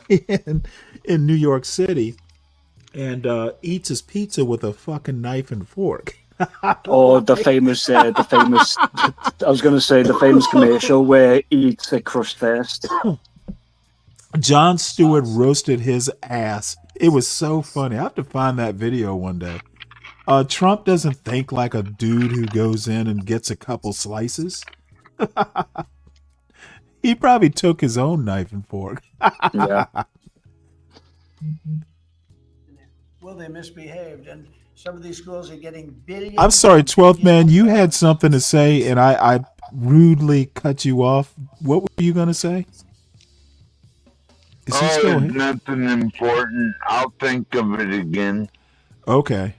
Speaker 2: in New York City and eats his pizza with a fucking knife and fork.
Speaker 12: Or the famous, I was going to say the famous commercial where he eats a crust first.
Speaker 2: Jon Stewart roasted his ass. It was so funny. I have to find that video one day. Trump doesn't think like a dude who goes in and gets a couple slices. He probably took his own knife and fork.
Speaker 12: Yeah.
Speaker 9: Well, they misbehaved, and some of these schools are getting billions.
Speaker 2: I'm sorry, 12th man, you had something to say, and I rudely cut you off. What were you going to say? Is he still here?
Speaker 10: Nothing important. I'll think of it again.
Speaker 2: Okay.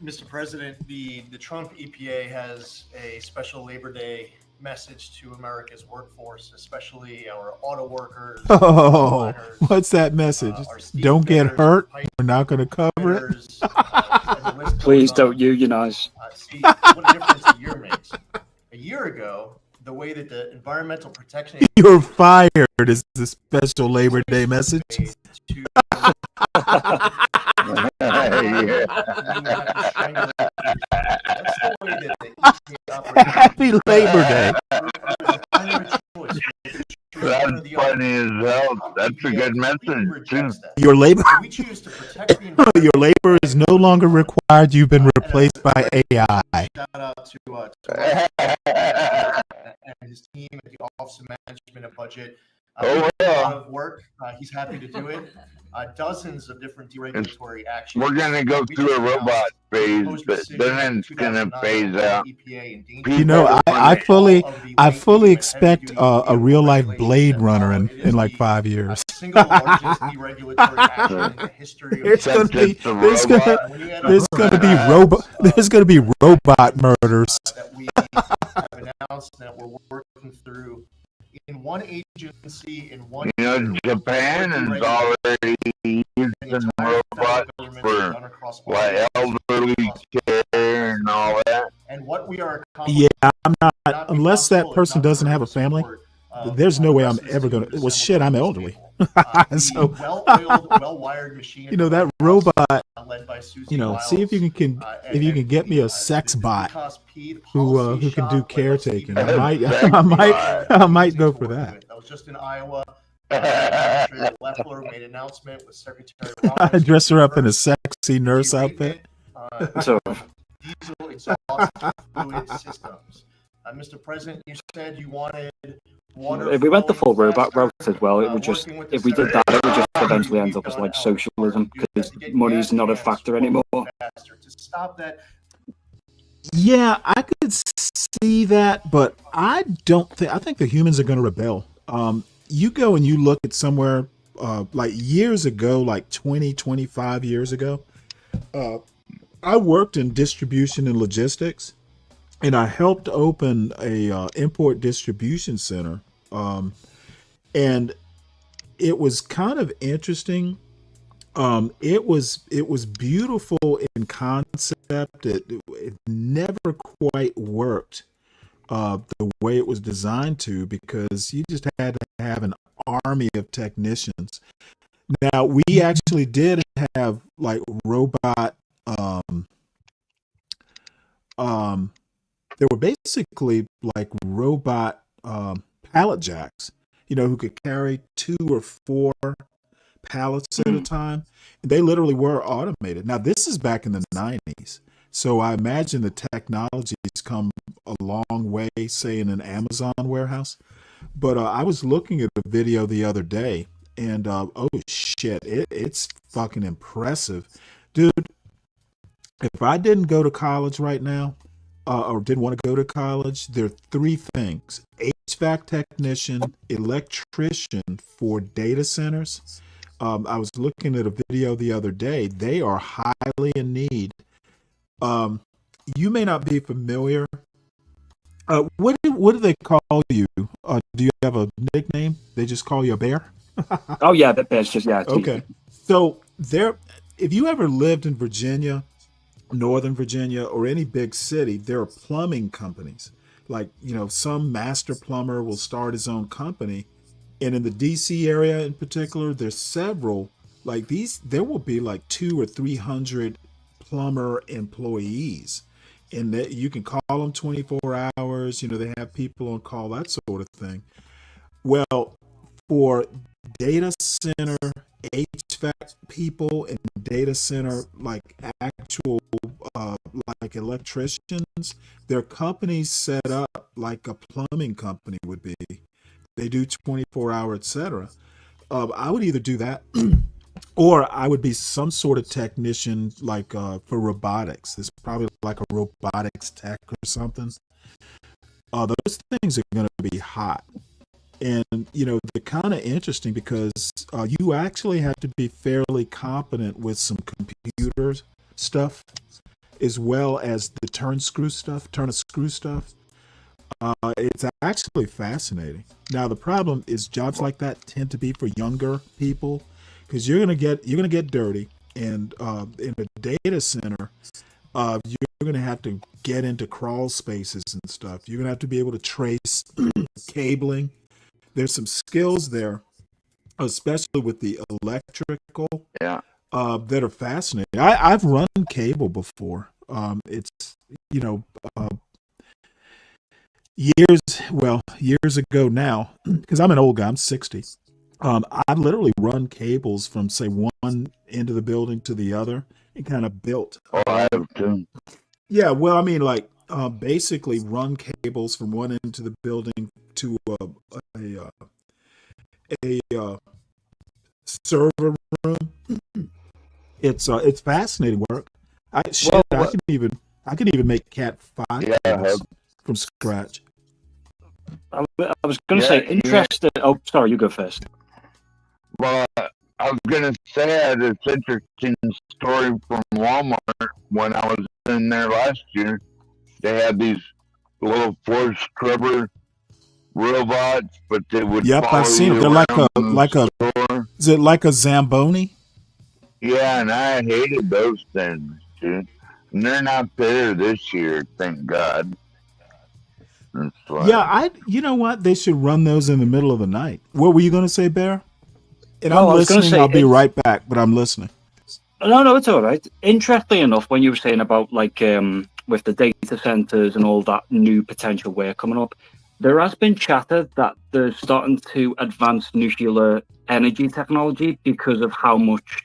Speaker 15: Mr. President, the Trump EPA has a special Labor Day message to America's workforce, especially our auto workers.
Speaker 2: Oh, what's that message? Don't get hurt. We're not going to cover it.
Speaker 12: Please don't unionize.
Speaker 15: See what a difference a year makes. A year ago, the way that the Environmental Protection
Speaker 2: You're fired is the special Labor Day message. Happy Labor Day.
Speaker 10: That's funny as hell. That's a good message too.
Speaker 2: Your labor is no longer required. You've been replaced by AI.
Speaker 15: Shout out to and his team at the Office of Management and Budget. A lot of work. He's happy to do it. Dozens of different deregulatory actions.
Speaker 10: We're gonna go through a robot phase, but then it's gonna phase out.
Speaker 2: I fully expect a real life Blade Runner in like 5 years.
Speaker 15: Single largest deregulatory action in the history of
Speaker 2: there's gonna be robot murders.
Speaker 15: That we have announced that we're working through in one agency in one.
Speaker 10: Japan is already using robots for like elderly care and all that.
Speaker 15: And what we are
Speaker 2: I'm not unless that person doesn't have a family. There's no way I'm ever gonna. Well, shit, I'm elderly. So,
Speaker 15: well-wired machine.
Speaker 2: That robot. See if you can get me a sex bot who can do caretaking. I might go for that.
Speaker 15: I was just in Iowa. Leffler made an announcement with Secretary Roberts.
Speaker 2: Dress her up in a sexy nurse outfit.
Speaker 15: Diesel exhaust fluid systems. Mr. President, you said you wanted water.
Speaker 12: If we went the full robot route as well, it would just, if we did that, it would just eventually end up as like socialism because money is not a factor anymore.
Speaker 15: To stop that.
Speaker 2: Yeah, I could see that, but I think the humans are going to rebel. you go and you look at somewhere like years ago, like 20, 25 years ago, I worked in distribution and logistics, and I helped open a import distribution center. And it was kind of interesting. It was beautiful in concept. It never quite worked the way it was designed to, because you just had to have an army of technicians. Now, we actually did have like robot. There were basically like robot pallet jacks, who could carry 2 or 4 pallets at a time. And they literally were automated. Now, this is back in the 90s. So I imagine the technology's come a long way, say in an Amazon warehouse. But I was looking at a video the other day, and oh shit, it's fucking impressive. Dude, if I didn't go to college right now, or didn't want to go to college, there are 3 things: HVAC technician, electrician for data centers. I was looking at a video the other day. They are highly in need. You may not be familiar. What do they call you? Do you have a nickname? They just call you a bear?
Speaker 12: Oh yeah, that's just
Speaker 2: Okay. So if you ever lived in Virginia, Northern Virginia, or any big city, there are plumbing companies. Like, some master plumber will start his own company. And in the DC area in particular, there's several like these. There will be like 200 or 300 plumber employees, and that you can call them 24 hours. They have people on call, that sort of thing. Well, for data center HVAC people and data center like actual like electricians, their companies set up like a plumbing company would be. They do 24-hour, etc. I would either do that, or I would be some sort of technician, like for robotics. It's probably like a robotics tech or something. Those things are going to be hot, and they're kind of interesting because you actually have to be fairly competent with some computer stuff, as well as the turn a screw stuff. It's actually fascinating. Now, the problem is jobs like that tend to be for younger people, because you're gonna get dirty, and in a data center, you're gonna have to get into crawl spaces and stuff. You're gonna have to be able to trace cabling. There's some skills there, especially with the electrical, that are fascinating. I've run cable before. It's years ago now, because I'm an old guy, I'm 60. I've literally run cables from, say, one end of the building to the other, and kind of built.
Speaker 10: Oh, I have too.
Speaker 2: Yeah, well, I mean, like, basically run cables from one end to the building to a server room. It's fascinating work. I can even make Cat 5 cables from scratch.
Speaker 12: I was going to say, interested. Oh, sorry, you go first.
Speaker 10: Well, I was going to say I had this interesting story from Walmart when I was in there last year. They had these little force scrubber robots, but they would
Speaker 2: I've seen them. They're like a
Speaker 10: store.
Speaker 2: Is it like a Zamboni?
Speaker 10: Yeah, and I hated those things, dude. And they're not there this year, thank God.
Speaker 2: Yeah, you know what? They should run those in the middle of the night. What were you going to say, Bear? And I'm listening. I'll be right back, but I'm listening.
Speaker 12: No, it's all right. Interestingly enough, when you were saying about like with the data centers and all that new potential work coming up, there has been chatter that they're starting to advance nuclear energy technology because of how much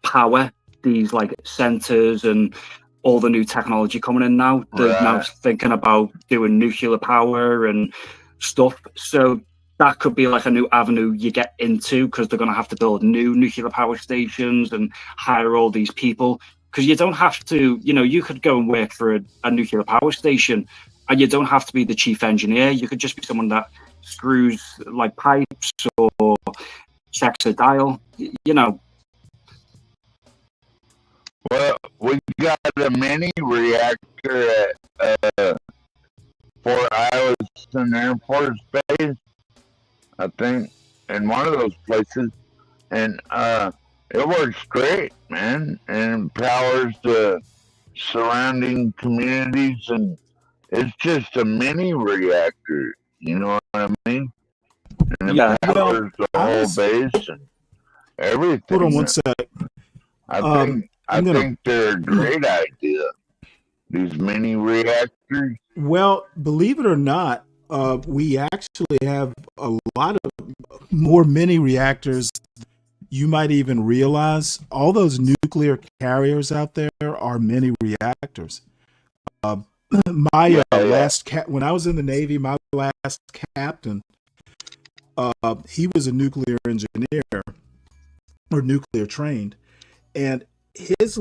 Speaker 12: power these like centers and all the new technology coming in now. They're now thinking about doing nuclear power and stuff. So that could be like a new avenue you get into, because they're going to have to build new nuclear power stations and hire all these people. Because you don't have to, you could go and work for a nuclear power station, and you don't have to be the chief engineer. You could just be someone that screws like pipes or checks a dial. You know.
Speaker 10: Well, we got a mini reactor at Fort Iverson Air Force Base, I think, in one of those places, and it works great, man, and empowers the surrounding communities, and it's just a mini reactor. You know what I mean? And it
Speaker 12: Yeah.
Speaker 10: powers the whole base and everything.
Speaker 2: Hold on one sec.
Speaker 10: I think they're a great idea. These mini reactors.
Speaker 2: Well, believe it or not, we actually have a lot of more mini reactors you might even realize. All those nuclear carriers out there are mini reactors. When I was in the Navy, my last captain, he was a nuclear engineer or nuclear trained, and his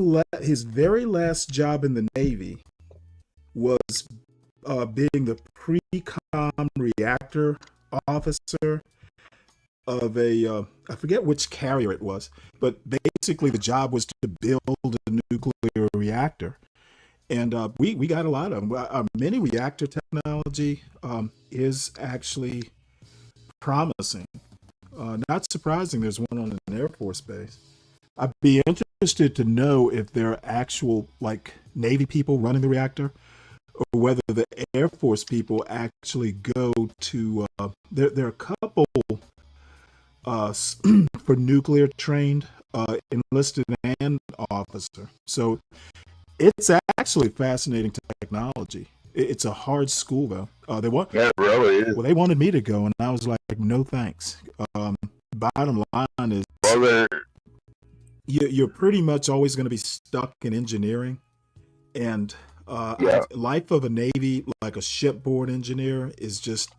Speaker 2: very last job in the Navy was being the pre-com reactor officer of a I forget which carrier it was, but basically the job was to build a nuclear reactor, and we got a lot of them. Our mini reactor technology is actually promising. Not surprising. There's one on an Air Force base. I'd be interested to know if there are actual like Navy people running the reactor, or whether the Air Force people actually go to. There are a couple for nuclear trained enlisted and officer. So it's actually fascinating technology. It's a hard school though.
Speaker 10: Yeah, it really is.
Speaker 2: Well, they wanted me to go, and I was like, no thanks. Bottom line is, you're pretty much always going to be stuck in engineering, and life of a Navy, like a shipboard engineer, is just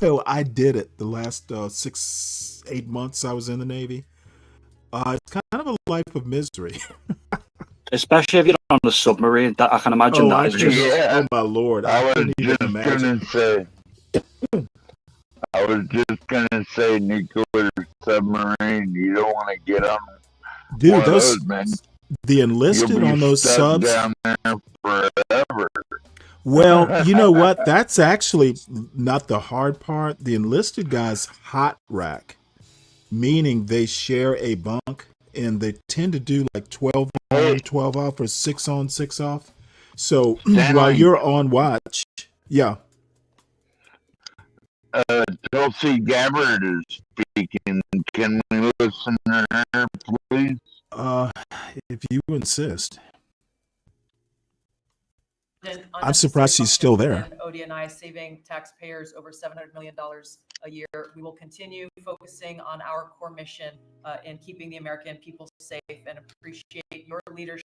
Speaker 2: well, I did it the last 6-8 months I was in the Navy. It's kind of a life of misery.
Speaker 12: Especially if you're on a submarine, that I can imagine that is just.
Speaker 2: Oh my Lord!
Speaker 10: I was just gonna say nuclear submarine. You don't want to get on.
Speaker 2: Dude,
Speaker 10: those men.
Speaker 2: The enlisted on those subs
Speaker 10: down there forever.
Speaker 2: Well, you know what? That's actually not the hard part. The enlisted guys hot rack, meaning they share a bunk, and they tend to do like 12 on, 12 off, or 6 on, 6 off. So
Speaker 10: Stanley,
Speaker 2: while you're on watch, yeah.
Speaker 10: Tulsi Gabbard is speaking. Can we listen to her, please?
Speaker 2: If you insist. I'm surprised she's still there.
Speaker 16: ODNI saving taxpayers over $700 million a year. We will continue focusing on our core mission in keeping the American people safe, and appreciate your leadership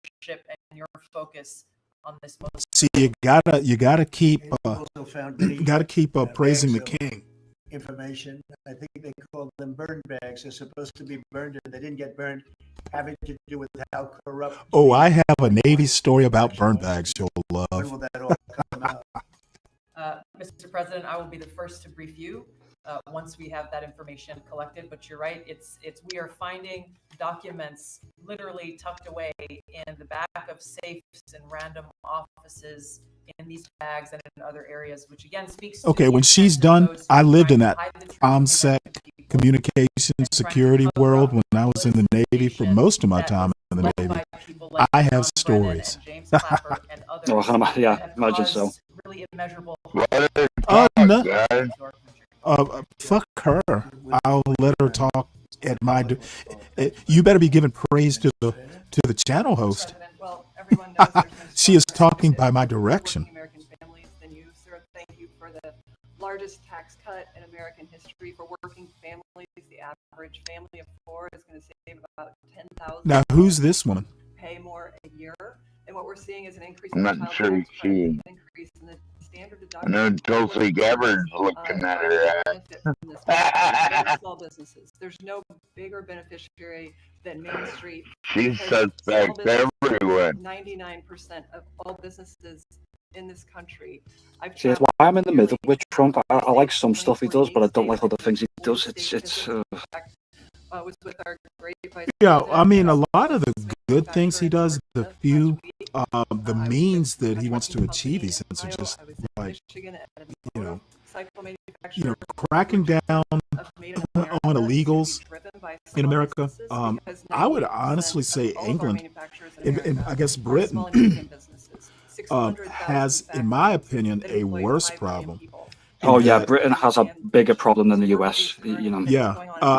Speaker 16: and your focus on this most.
Speaker 2: See, you gotta keep praising the king.
Speaker 3: Information. I think they called them burn bags. They're supposed to be burned, and they didn't get burned, having to do with how corrupt.
Speaker 2: Oh, I have a Navy story about burn bags you'll love.
Speaker 3: When will that all come out?
Speaker 16: Mr. President, I will be the first to brief you once we have that information collected. But you're right, we are finding documents literally tucked away in the back of safes and random offices, in these bags and in other areas, which again speaks to.
Speaker 2: Okay, when she's done, I lived in that ComSec communication security world when I was in the Navy for most of my time in the Navy. I have stories.
Speaker 12: Yeah, imagine so.
Speaker 16: Really immeasurable.
Speaker 2: No. Fuck her. I'll let her talk at my. You better be giving praise to the channel host. She is talking by my direction.
Speaker 16: American families than you, sir. Thank you for the largest tax cut in American history for working families. The average family of 4 is going to save about $10,000.
Speaker 2: Now, who's this woman?
Speaker 16: Pay more a year, and what we're seeing is an increase.
Speaker 10: I'm not sure she. I know Tulsi Gabbard's looking at her ass.
Speaker 16: Small businesses. There's no bigger beneficiary than Main Street.
Speaker 10: She's suspect everywhere.
Speaker 16: 99% of all businesses in this country. I've
Speaker 12: See, it's why I'm in the middle with Trump. I like some stuff he does, but I don't like other things he does.
Speaker 16: Was with our great vice
Speaker 2: Yeah,
Speaker 16: president,
Speaker 2: I mean, a lot of the good things he does, the few, the means that he wants to achieve these things are just like, you know, cracking down on illegals in America. I would honestly say England, and I guess Britain, has, in my opinion, a worse problem.
Speaker 12: Oh yeah, Britain has a bigger problem than the US. You know.
Speaker 2: Yeah,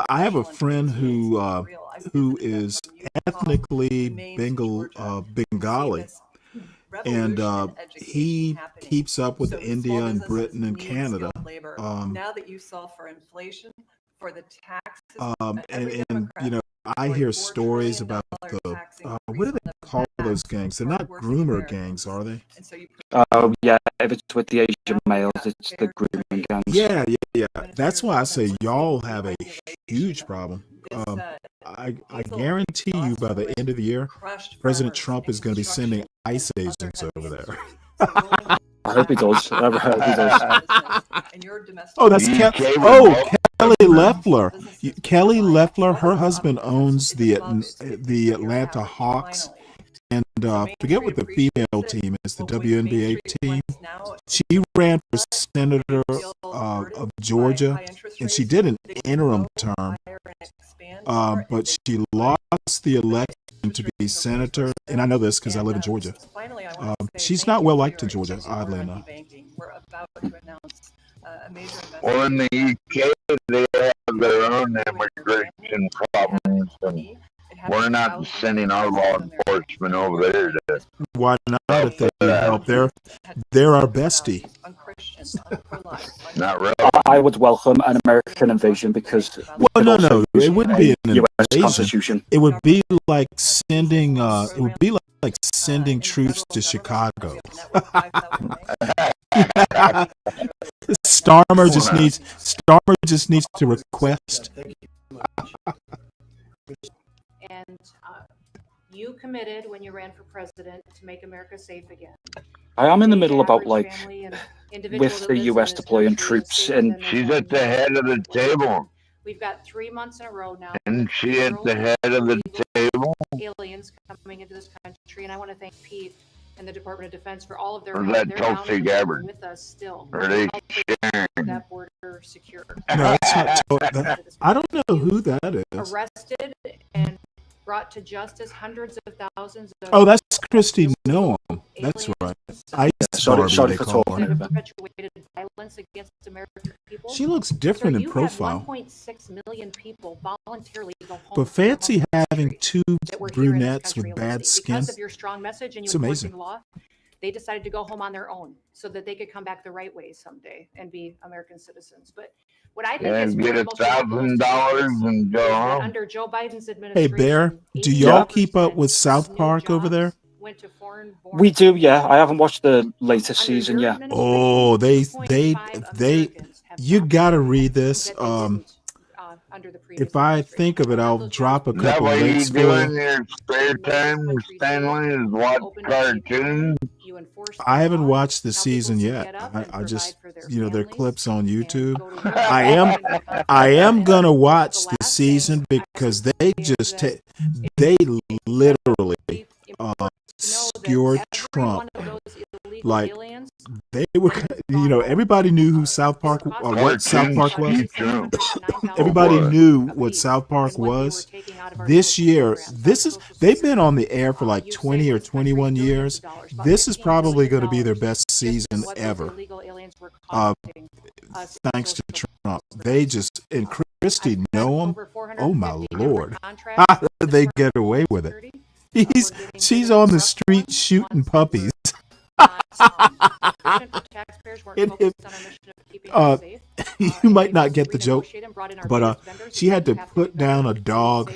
Speaker 2: I have a friend who is ethnically Bengali, and he keeps up with India and Britain and Canada.
Speaker 16: Now that you solve for inflation, for the taxes,
Speaker 2: And you know, I hear stories about the what do they call those gangs? They're not groomer gangs, are they?
Speaker 12: Oh yeah, if it's with the Asian males, it's the grooming gangs.
Speaker 2: Yeah. That's why I say y'all have a huge problem. I guarantee you by the end of the year, President Trump is going to be sending ICE agents over there.
Speaker 12: I hope he does. I hope he does.
Speaker 2: Oh, that's Kelly Loeffler. Kelly Loeffler, her husband owns the Atlanta Hawks, and forget what the female team is, the WNBA team. She ran for senator of Georgia, and she did an interim term, but she lost the election to be senator. And I know this because I live in Georgia. She's not well liked in Georgia, oddly enough.
Speaker 10: Well, in the UK, they have their own immigration problems, and we're not sending our law enforcement over there to.
Speaker 2: Why not? If they need help, they're our bestie.
Speaker 10: Not really.
Speaker 12: I would welcome an American invasion because
Speaker 2: no, it wouldn't be an
Speaker 12: US
Speaker 2: invasion.
Speaker 12: Constitution.
Speaker 2: It would be like sending. It would be like sending troops to Chicago. Starmer just needs to request.
Speaker 17: And you committed when you ran for president to make America safe again.
Speaker 12: I am in the middle about like with the US deploying troops, and
Speaker 10: she's at the head of the table.
Speaker 17: We've got 3 months in a row now.
Speaker 10: And she at the head of the table.
Speaker 17: Aliens coming into this country, and I want to thank Pete and the Department of Defense for all of their
Speaker 10: Or
Speaker 17: help.
Speaker 10: that
Speaker 17: They're
Speaker 10: Tulsi
Speaker 17: down
Speaker 10: Gabbard.
Speaker 17: with us still.
Speaker 10: Are they sharing?
Speaker 17: That border secure.
Speaker 2: No, it's not. I don't know who that is.
Speaker 17: Arrested and brought to justice hundreds of thousands of.
Speaker 2: Oh, that's Christy Noam. That's right.
Speaker 12: Sorry
Speaker 2: Barbie,
Speaker 12: for
Speaker 2: they call
Speaker 12: talking.
Speaker 2: her.
Speaker 17: Perpetuated violence against American people.
Speaker 2: She looks different in profile.
Speaker 17: You had 1.6 million people voluntarily go home.
Speaker 2: But fancy having two
Speaker 17: that were here in this
Speaker 2: brunettes
Speaker 17: country
Speaker 2: with bad
Speaker 17: illegally.
Speaker 2: skin.
Speaker 17: Because of your strong message and you
Speaker 2: It's
Speaker 17: enforcing
Speaker 2: amazing.
Speaker 17: the law, they decided to go home on their own so that they could come back the right way someday and be American citizens. But what I think
Speaker 10: Yeah,
Speaker 17: is
Speaker 10: get
Speaker 17: one of the most
Speaker 10: $1,000 and go
Speaker 17: is that
Speaker 10: home.
Speaker 17: under Joe Biden's
Speaker 2: Hey,
Speaker 17: administration,
Speaker 2: Bear, do y'all keep up with South Park over there?
Speaker 17: went to foreign
Speaker 12: we do. Yeah, I haven't watched the latest season yet.
Speaker 2: Oh, you gotta read this. If I think of it, I'll drop a
Speaker 10: Is that
Speaker 2: couple
Speaker 10: what you
Speaker 2: links
Speaker 10: do
Speaker 2: for
Speaker 10: in
Speaker 2: you.
Speaker 10: your spare time, Stanley, is watch cartoons?
Speaker 2: I haven't watched the season yet. I just, their clips on YouTube. I am gonna watch the season because they they literally skewer Trump. Like they were, everybody knew who South Park, what South Park was. Everybody knew what South Park was. This year, they've been on the air for like 20 or 21 years. This is probably going to be their best season ever. Thanks to Trump. And Christy Noam, oh my Lord. How did they get away with it? She's on the street shooting puppies. You might not get the joke, but she had to put down a dog,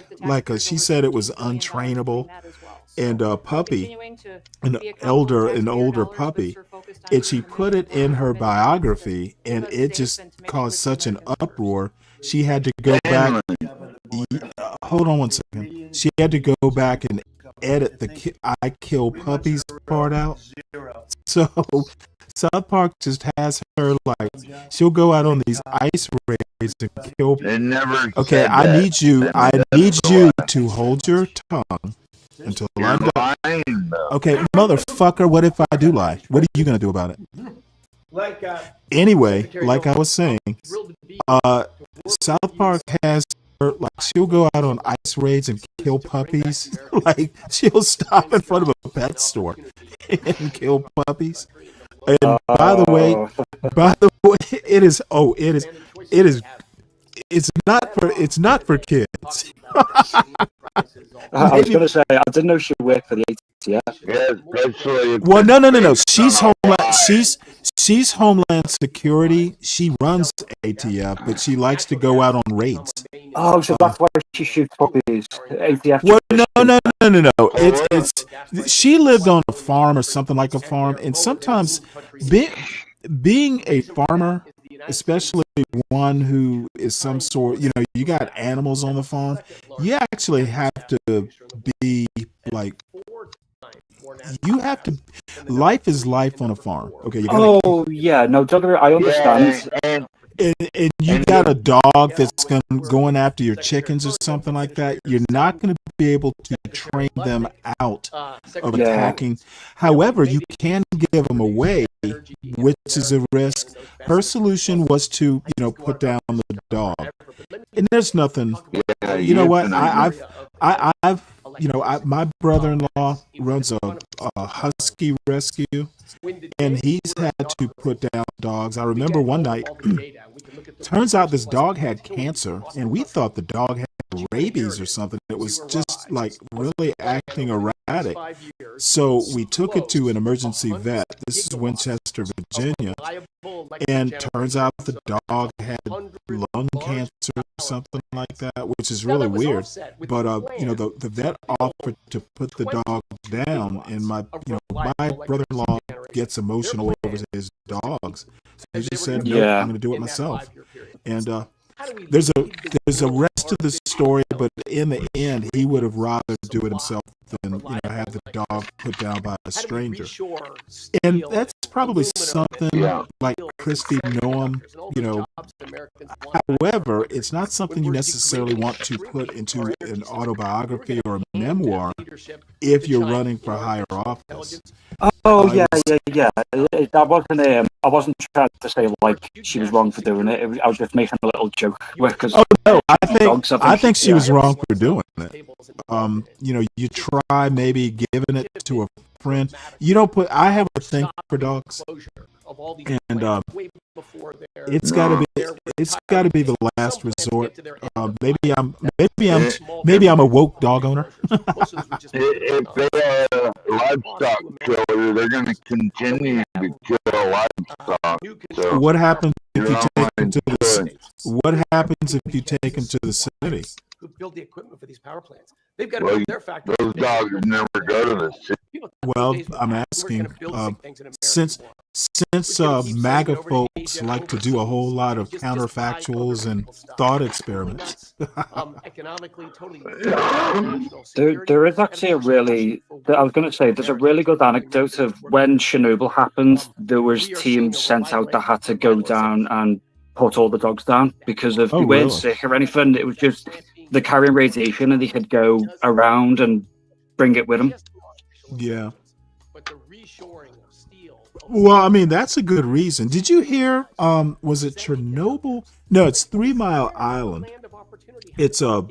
Speaker 2: she said it was untrainable, and a puppy, an older puppy, and she put it in her biography, and it just caused such an uproar. She had to go back. Hold on one second. She had to go back and edit the "I kill puppies" part out. So South Park just has her like she'll go out on these ice raids and kill.
Speaker 10: They never
Speaker 2: Okay,
Speaker 10: said
Speaker 2: I
Speaker 10: that.
Speaker 2: need you.
Speaker 10: They
Speaker 2: I
Speaker 10: never
Speaker 2: need
Speaker 10: go
Speaker 2: you
Speaker 10: out.
Speaker 2: to hold your tongue until
Speaker 10: You're
Speaker 2: I'm done.
Speaker 10: lying, though.
Speaker 2: Okay, motherfucker. What if I do lie? What are you gonna do about it?
Speaker 13: Like,
Speaker 2: Anyway, like I was saying, South Park has her like she'll go out on ice raids and kill puppies. Like she'll stop in front of a pet store and kill puppies. And by the way, it is. Oh, it is. It is. It's not for kids.
Speaker 12: I was going to say, I didn't know she worked for the ATF.
Speaker 10: Yeah, especially.
Speaker 2: Well, no. She's Homeland Security. She runs ATF, but she likes to go out on raids.
Speaker 12: Oh, so that's why she shoots puppies. ATF.
Speaker 2: Well, no. It's she lived on a farm or something like a farm, and sometimes being a farmer, especially one who is some sort, you got animals on the farm, you actually have to be like, you have to, life is life on a farm. Okay.
Speaker 12: Yeah, no, don't get me wrong, I understand.
Speaker 2: And you got a dog that's going after your chickens or something like that. You're not going to be able to train them out of attacking. However, you can give them away, which is a risk. Her solution was to, put down the dog. And there's nothing. You know what? My brother-in-law runs a husky rescue, and he's had to put down dogs. I remember one night, turns out this dog had cancer, and we thought the dog had rabies or something. It was just like really acting erratic. So we took it to an emergency vet. This is Winchester, Virginia. And turns out the dog had lung cancer or something like that, which is really weird. But the vet offered to put the dog down, and my brother-in-law gets emotional over his dogs. So he just said, "No, I'm going to do it myself." And there's a rest to the story, but in the end, he would have rather do it himself than have the dog put down by a stranger. And that's probably something like Christy Noam, However, it's not something you necessarily want to put into an autobiography or a memoir if you're running for higher office.
Speaker 12: Oh yeah. I wasn't trying to say like she was wrong for doing it. I was just making a little joke.
Speaker 2: I think she was wrong for doing it. You try maybe giving it to a friend. You don't put. I have a thing for dogs, and it's got to be the last resort. Maybe I'm a woke dog owner.
Speaker 10: If they are a livestock killer, they're going to continue to kill livestock. So
Speaker 2: what happens if you take them to the? What happens if you take them to the city?
Speaker 13: Who build the equipment for these power plants? They've got to
Speaker 10: well,
Speaker 13: build their factory.
Speaker 10: those dogs never go to the city.
Speaker 2: Well, I'm asking, since MAGA folks like to do a whole lot of counterfactuals and thought experiments.
Speaker 12: There is actually I was going to say, there's a really good anecdote of when Chernobyl happened, there was teams sent out that had to go down and put all the dogs down because of they weren't sick or anything. It was just the carrying radiation, and they could go around and bring it with them.
Speaker 2: Yeah. Well, I mean, that's a good reason. Did you hear? Was it Chernobyl? No, it's 3 Mile Island. It's a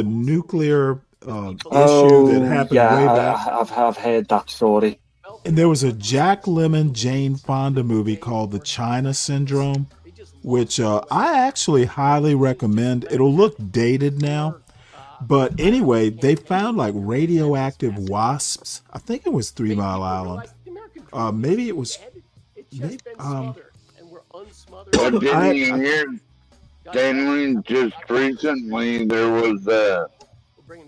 Speaker 2: nuclear issue that happened way back.
Speaker 12: I've heard that story.
Speaker 2: And there was a Jack Lemmon, Jane Fonda movie called The China Syndrome, which I actually highly recommend. It'll look dated now. But anyway, they found like radioactive wasps. I think it was 3 Mile Island. Maybe it was.
Speaker 10: But didn't you hear, Stanley, just recently there was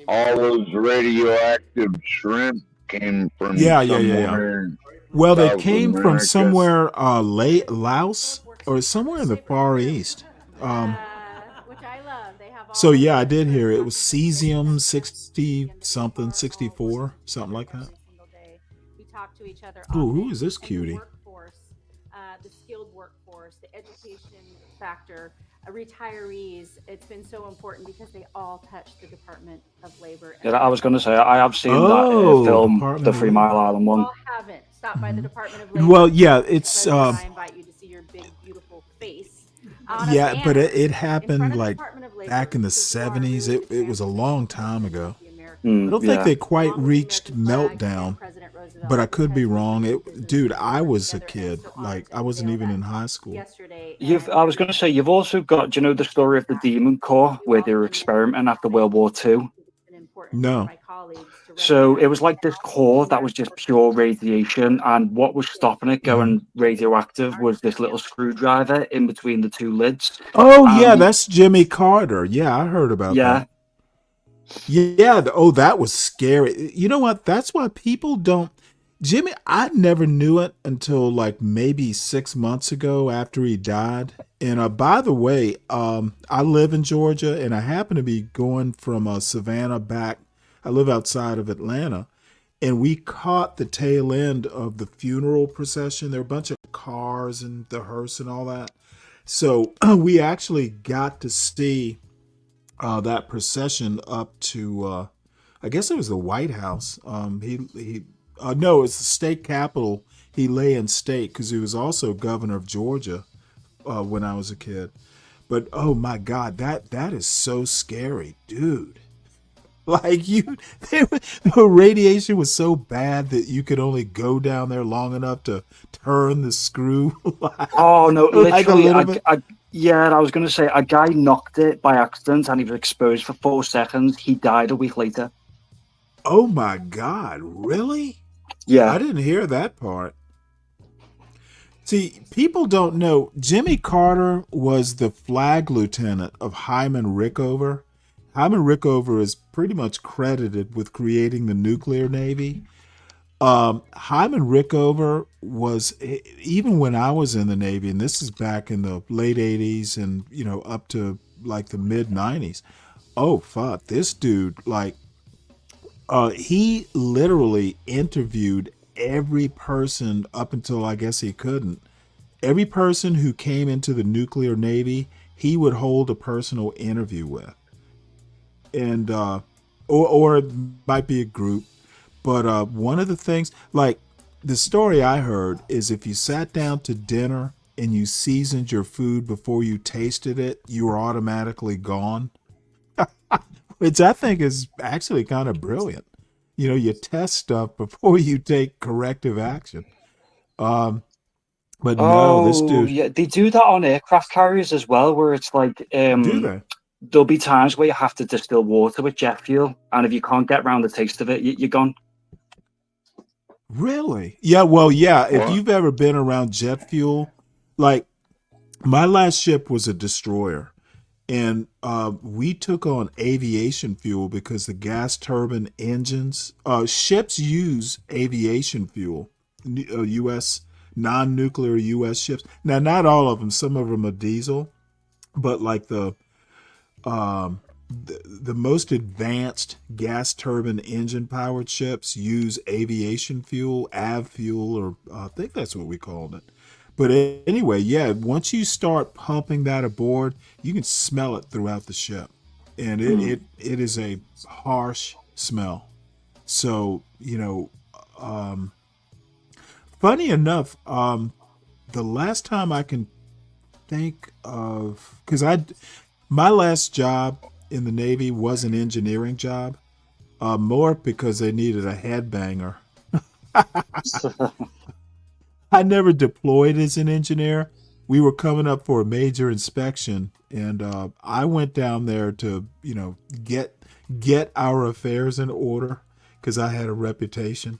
Speaker 10: all those radioactive shrimp came from somewhere.
Speaker 2: Well, they came from somewhere, Laos or somewhere in the Far East. So yeah, I did hear it was cesium 60 something, 64, something like that.
Speaker 17: talk to each other.
Speaker 2: Ooh, who
Speaker 17: often,
Speaker 2: is this
Speaker 17: and the
Speaker 2: cutie?
Speaker 17: workforce, the skilled workforce, the education factor, retirees. It's been so important because they all touch the Department of Labor.
Speaker 12: Yeah, I was going to say I have seen that
Speaker 2: Oh,
Speaker 12: film,
Speaker 2: Department
Speaker 12: the
Speaker 2: of
Speaker 12: 3
Speaker 2: Labor.
Speaker 12: Mile Island one.
Speaker 17: All haven't stopped by the Department of Labor.
Speaker 2: Well, yeah,
Speaker 17: Mr.
Speaker 2: it's
Speaker 17: President, I invite you to see your big, beautiful face on a
Speaker 2: yeah, but
Speaker 17: banner
Speaker 2: it
Speaker 17: in front
Speaker 2: happened
Speaker 17: of the
Speaker 2: like
Speaker 17: Department of Labor
Speaker 2: back in the
Speaker 17: because you are
Speaker 2: 70s.
Speaker 17: really the
Speaker 2: It was a
Speaker 17: champion
Speaker 2: long
Speaker 17: of
Speaker 2: time ago.
Speaker 17: the American
Speaker 2: I don't think
Speaker 12: yeah.
Speaker 2: they quite
Speaker 17: along with the
Speaker 2: reached
Speaker 17: American flag and
Speaker 2: meltdown,
Speaker 17: President Roosevelt,
Speaker 2: but I could be
Speaker 17: because we
Speaker 2: wrong.
Speaker 17: do
Speaker 2: It,
Speaker 17: business
Speaker 2: dude,
Speaker 17: and
Speaker 2: I
Speaker 17: work
Speaker 2: was a
Speaker 17: together, and I'm
Speaker 2: kid.
Speaker 17: so honored
Speaker 2: Like
Speaker 17: to
Speaker 2: I wasn't
Speaker 17: unveil
Speaker 2: even
Speaker 17: that
Speaker 2: in high school.
Speaker 17: yesterday.
Speaker 12: I was going to say, you've also got, do you know the story of the Demon Corps where they were experimenting after World War II?
Speaker 2: No.
Speaker 12: So it was like this core that was just pure radiation, and what was stopping it going radioactive was this little screwdriver in between the 2 lids.
Speaker 2: Oh yeah,
Speaker 12: Um,
Speaker 2: that's Jimmy Carter. Yeah, I heard about
Speaker 12: yeah,
Speaker 2: that. Yeah. Oh, that was scary. You know what? That's why people don't. Jimmy, I never knew it until like maybe 6 months ago after he died. And by the way, I live in Georgia, and I happen to be going from Savannah back. I live outside of Atlanta, and we caught the tail end of the funeral procession. There were a bunch of cars and the hearse and all that. So we actually got to see that procession up to, I guess it was the White House. No, it's the state capitol. He lay in state because he was also governor of Georgia when I was a kid. But oh my God, that is so scary, dude. Like the radiation was so bad that you could only go down there long enough to turn the screw.
Speaker 12: oh no,
Speaker 2: Like a
Speaker 12: literally,
Speaker 2: little bit.
Speaker 12: yeah, I was going to say, a guy knocked it by accident and he was exposed for 4 seconds. He died a week later.
Speaker 2: Oh my God, really?
Speaker 12: Yeah.
Speaker 2: I didn't hear that part. See, people don't know Jimmy Carter was the flag lieutenant of Hyman Rickover. Hyman Rickover is pretty much credited with creating the nuclear navy. Hyman Rickover was, even when I was in the Navy, and this is back in the late 80s and, up to like the mid 90s. Oh, fuck. This dude, like, he literally interviewed every person up until I guess he couldn't. Every person who came into the nuclear navy, he would hold a personal interview with. And or it might be a group, but one of the things, like the story I heard, is if you sat down to dinner and you seasoned your food before you tasted it, you were automatically gone. Which I think is actually kind of brilliant. You test stuff before you take corrective action. But no, this
Speaker 12: Oh,
Speaker 2: dude,
Speaker 12: yeah, they do that on aircraft carriers as well, where it's like,
Speaker 2: do they?
Speaker 12: there'll be times where you have to distill water with jet fuel, and if you can't get around the taste of it, you're gone.
Speaker 2: Really? Yeah, well, yeah, if
Speaker 10: What?
Speaker 2: you've ever been around jet fuel, like my last ship was a destroyer, and we took on aviation fuel because the gas turbine engines, ships use aviation fuel, U.S. non-nuclear U.S. ships. Now, not all of them. Some of them are diesel, but like the most advanced gas turbine engine powered ships use aviation fuel, av fuel, or I think that's what we called it. But anyway, yeah, once you start pumping that aboard, you can smell it throughout the ship, and it is a harsh smell. So funny enough, the last time I can think of, because my last job in the Navy was an engineering job, more because they needed a headbanger. I never deployed as an engineer. We were coming up for a major inspection, and I went down there to, get our affairs in order because I had a reputation.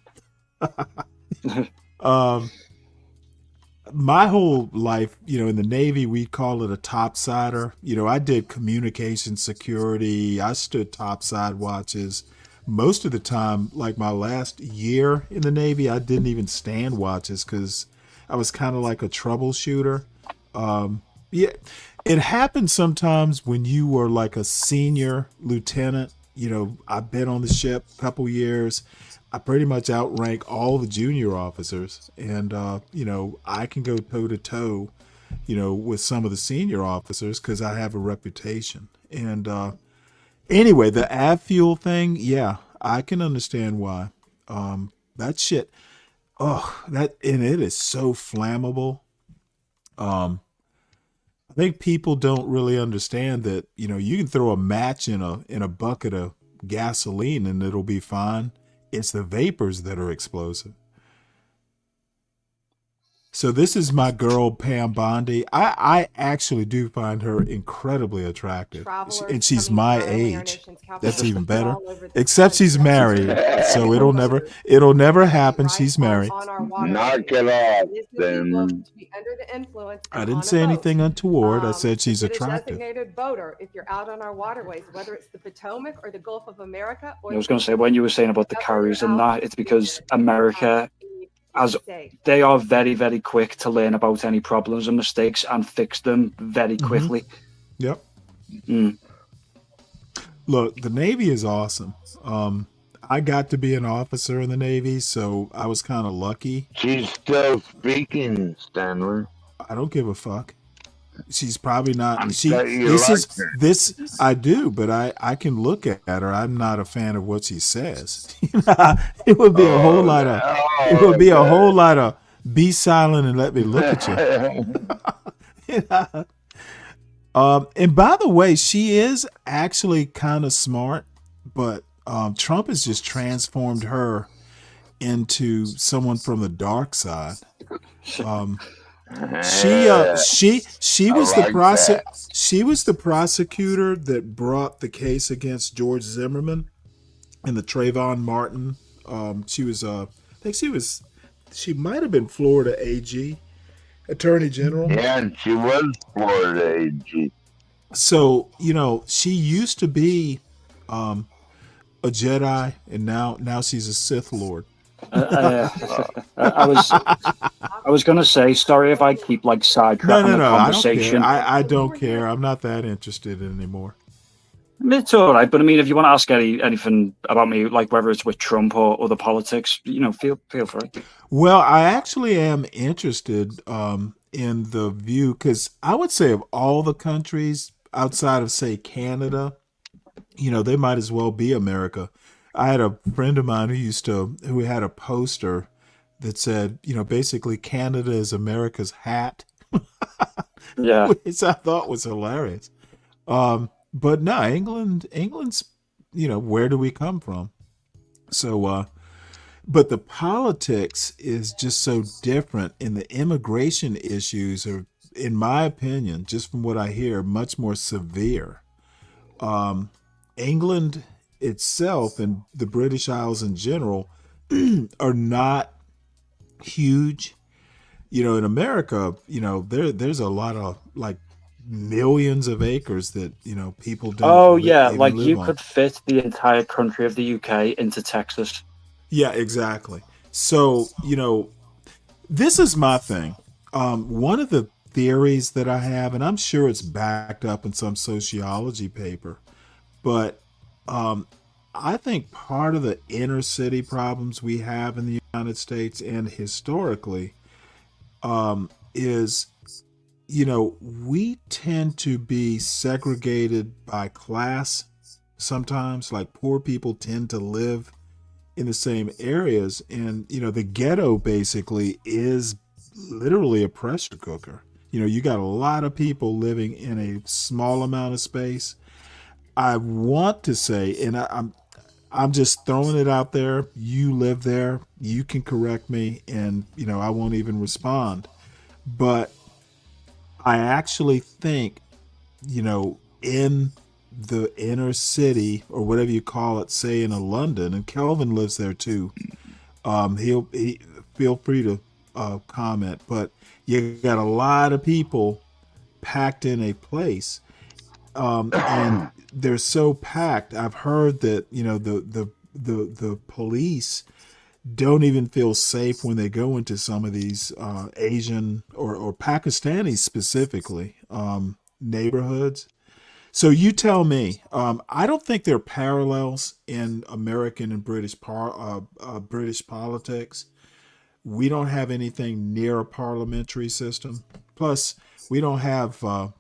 Speaker 2: My whole life, in the Navy, we call it a topsider. I did communication security. I stood topside watches. Most of the time, like my last year in the Navy, I didn't even stand watches because I was kind of like a troubleshooter. Yeah, it happens sometimes when you were like a senior lieutenant. I've been on the ship a couple years. I pretty much outrank all the junior officers, and I can go toe to toe, with some of the senior officers because I have a reputation. And anyway, the av fuel thing, yeah, I can understand why. That shit, and it is so flammable. I think people don't really understand that, you can throw a match in a bucket of gasoline and it'll be fine. It's the vapors that are explosive. So this is my girl, Pam Bondi. I actually do find her incredibly attractive. And she's my age. That's even better. Except she's married. So it'll never happen. She's married.
Speaker 10: Knock it off, then.
Speaker 2: I didn't say anything untoward. I said she's attractive.
Speaker 18: Designated voter if you're out on our waterways, whether it's the Potomac or the Gulf of America.
Speaker 12: I was going to say, when you were saying about the carriers and that, it's because America, as they are very, very quick to learn about any problems and mistakes and fix them very quickly.
Speaker 2: Yep. Look, the Navy is awesome. I got to be an officer in the Navy, so I was kind of lucky.
Speaker 10: She's still speaking, Stanley.
Speaker 2: I don't give a fuck. She's probably not.
Speaker 10: This
Speaker 2: I do, but I can look at her. I'm not a fan of what she says. It would be a whole lot of be silent and let me look at you. And by the way, she is actually kind of smart, but Trump has just transformed her into someone from the dark side. She was the prosecutor that brought the case against George Zimmerman and the Trayvon Martin. She might have been Florida AG, Attorney General.
Speaker 10: Yeah, and she was Florida AG.
Speaker 2: So, she used to be a Jedi, and now she's a Sith Lord.
Speaker 12: I was going to say, sorry if I keep sidetracking the conversation.
Speaker 2: I don't care. I'm not that interested anymore.
Speaker 12: It's all right, but I mean, if you want to ask anything about me, whether it's with Trump or other politics, feel free.
Speaker 2: Well, I actually am interested in the view, because I would say of all the countries outside of, say, Canada, they might as well be America. I had a friend of mine who had a poster that said, basically Canada is America's hat.
Speaker 12: Yeah.
Speaker 2: Which I thought was hilarious. But no, England's, where do we come from? So, but the politics is just so different, and the immigration issues are, in my opinion, just from what I hear, much more severe. England itself and the British Isles in general are not huge. In America, there's a lot of millions of acres that people don't.
Speaker 12: Oh yeah,
Speaker 2: live on.
Speaker 12: Could fit the entire country of the UK into Texas.
Speaker 2: Yeah, exactly. So this is my thing. One of the theories that I have, and I'm sure it's backed up in some sociology paper, but I think part of the inner city problems we have in the United States and historically is, we tend to be segregated by class sometimes. Poor people tend to live in the same areas, and the ghetto basically is literally a pressure cooker. You got a lot of people living in a small amount of space. I want to say, and I'm just throwing it out there, you live there, you can correct me, and I won't even respond, but I actually think, in the inner city, or whatever you call it, say in a London, and Kelvin lives there too. He'll feel free to comment, but you got a lot of people packed in a place, and they're so packed. I've heard that the police don't even feel safe when they go into some of these Asian or Pakistani specifically neighborhoods. So you tell me. I don't think there are parallels in American and British politics. We don't have anything near a parliamentary system. Plus, we don't have a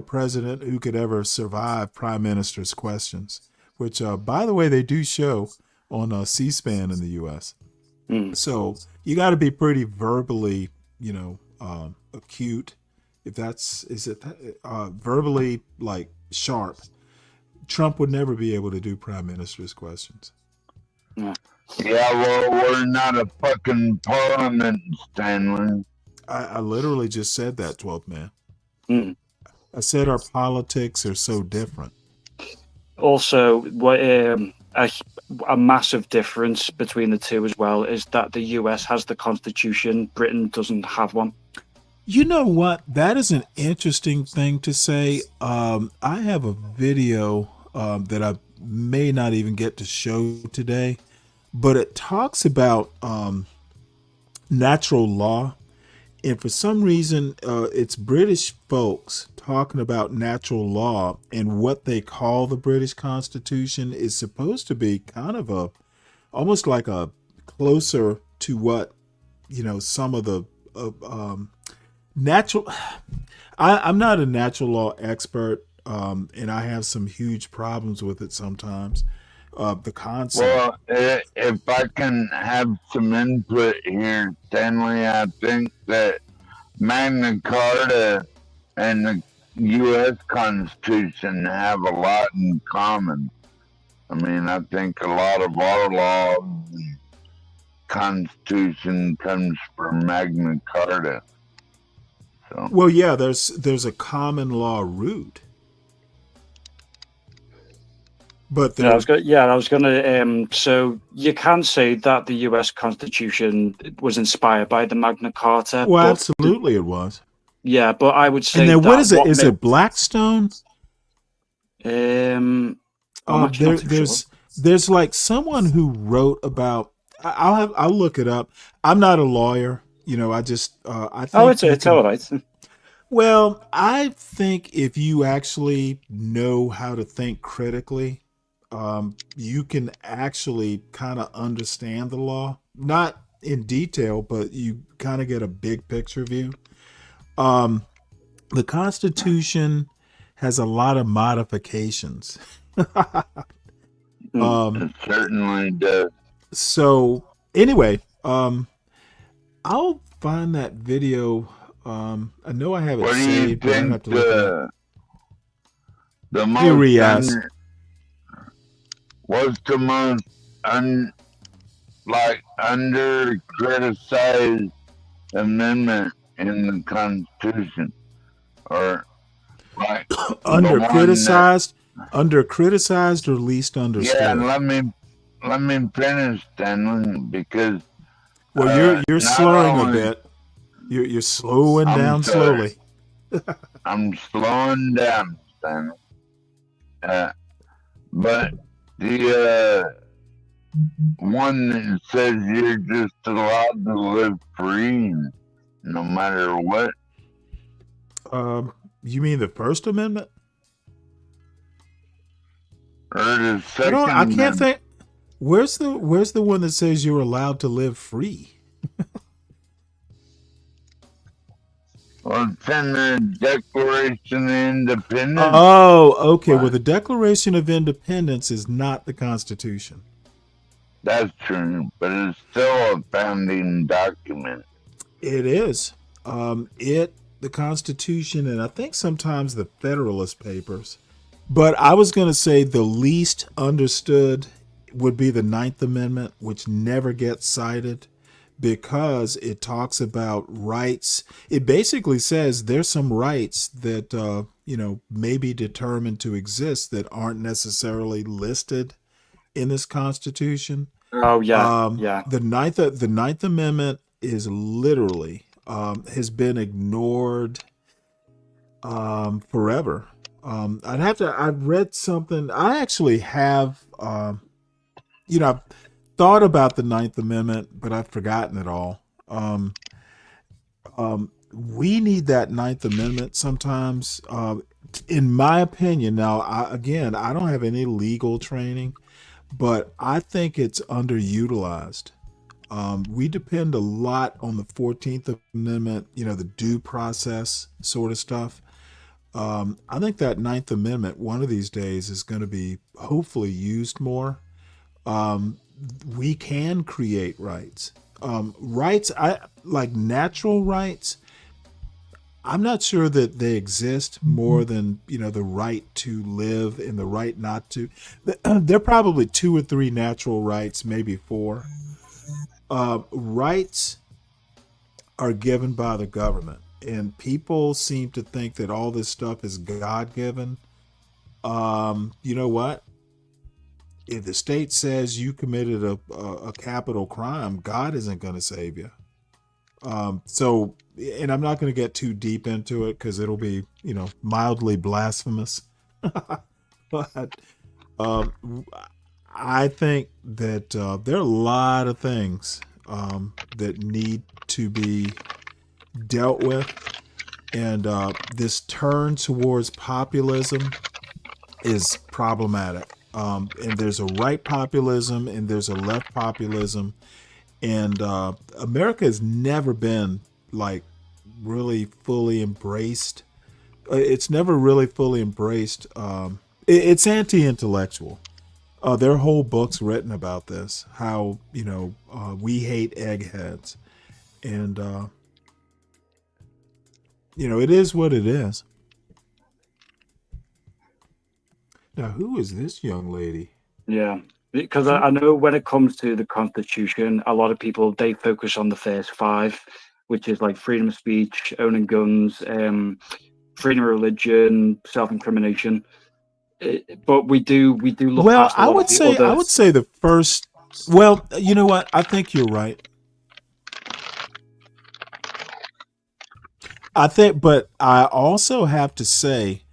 Speaker 2: president who could ever survive prime minister's questions, which, by the way, they do show on C-SPAN in the U.S. So you got to be pretty verbally, acute. If verbally like sharp. Trump would never be able to do prime minister's questions.
Speaker 10: Yeah, well, we're not a fucking parliament, Stanley.
Speaker 2: I literally just said that, 12th man. I said our politics are so different.
Speaker 12: Also, a massive difference between the two as well is that the US has the Constitution, Britain doesn't have one.
Speaker 2: You know what? That is an interesting thing to say. I have a video that I may not even get to show today, but it talks about natural law. And for some reason, it's British folks talking about natural law, and what they call the British Constitution is supposed to be kind of almost like a closer to what, some of the natural. I'm not a natural law expert, and I have some huge problems with it sometimes. The concept.
Speaker 10: Well, if I can have some input here, Stanley, I think that Magna Carta and the U.S. Constitution have a lot in common. I mean, I think a lot of our law Constitution comes from Magna Carta. So.
Speaker 2: Well, yeah, there's a common law root. But
Speaker 12: I was going to. So you can say that the U.S. Constitution was inspired by the Magna Carta.
Speaker 2: Well, absolutely, it was.
Speaker 12: Yeah, but I would say.
Speaker 2: And then what is it? Is it Blackstone? There's like someone who wrote about. I'll look it up. I'm not a lawyer. I just. I think
Speaker 12: it's all right.
Speaker 2: Well, I think if you actually know how to think critically, you can actually kind of understand the law, not in detail, but you kind of get a big picture view. The Constitution has a lot of modifications.
Speaker 10: It certainly does.
Speaker 2: So anyway, I'll find that video. I know I have it saved.
Speaker 10: What do you think the most what's the most under criticized amendment in the Constitution, or like
Speaker 2: under criticized or least understood?
Speaker 10: Yeah, let me finish, Stanley, because
Speaker 2: you're slurring a bit. You're slowing down slowly.
Speaker 10: I'm slowing down, Stanley. But the one that says you're just allowed to live free no matter what.
Speaker 2: You mean the First Amendment?
Speaker 10: Or the Second
Speaker 2: I can't
Speaker 10: Amendment?
Speaker 2: think. Where's the one that says you're allowed to live free?
Speaker 10: Well, it's in the Declaration of Independence.
Speaker 2: Oh, okay. Well, the Declaration of Independence is not the Constitution.
Speaker 10: That's true, but it's still a founding document.
Speaker 2: It is. The Constitution, and I think sometimes the Federalist Papers. But I was going to say the least understood would be the Ninth Amendment, which never gets cited because it talks about rights. It basically says there's some rights that, may be determined to exist that aren't necessarily listed in this Constitution.
Speaker 12: Oh, yeah. Yeah.
Speaker 2: The Ninth Amendment is literally has been ignored forever. I've read something. I actually have, I've thought about the Ninth Amendment, but I've forgotten it all. We need that Ninth Amendment sometimes in my opinion, now, again, I don't have any legal training, but I think it's underutilized. We depend a lot on the 14th Amendment, the due process sort of stuff. I think that Ninth Amendment one of these days is going to be hopefully used more. We can create rights. Rights, I like natural rights. I'm not sure that they exist more than the right to live and the right not to. There are probably 2 or 3 natural rights, maybe 4. Rights are given by the government, and people seem to think that all this stuff is God-given. You know what? If the state says you committed a capital crime, God isn't going to save you. So, and I'm not going to get too deep into it because it'll be, mildly blasphemous. But I think that there are a lot of things that need to be dealt with. And this turn towards populism is problematic. And there's a right populism and there's a left populism. And America has never been like really fully embraced. It's never really fully embraced. It's anti-intellectual. There are whole books written about this, how, we hate eggheads. And, it is what it is. Now, who is this young lady?
Speaker 12: Yeah, because I know when it comes to the Constitution, a lot of people, they focus on the first 5, which is like freedom of speech, owning guns, freedom of religion, self-incrimination. But we do look
Speaker 2: Well,
Speaker 12: past a lot of the
Speaker 2: I
Speaker 12: other.
Speaker 2: would say the first. Well, you know what? I think you're right. But I also have to say,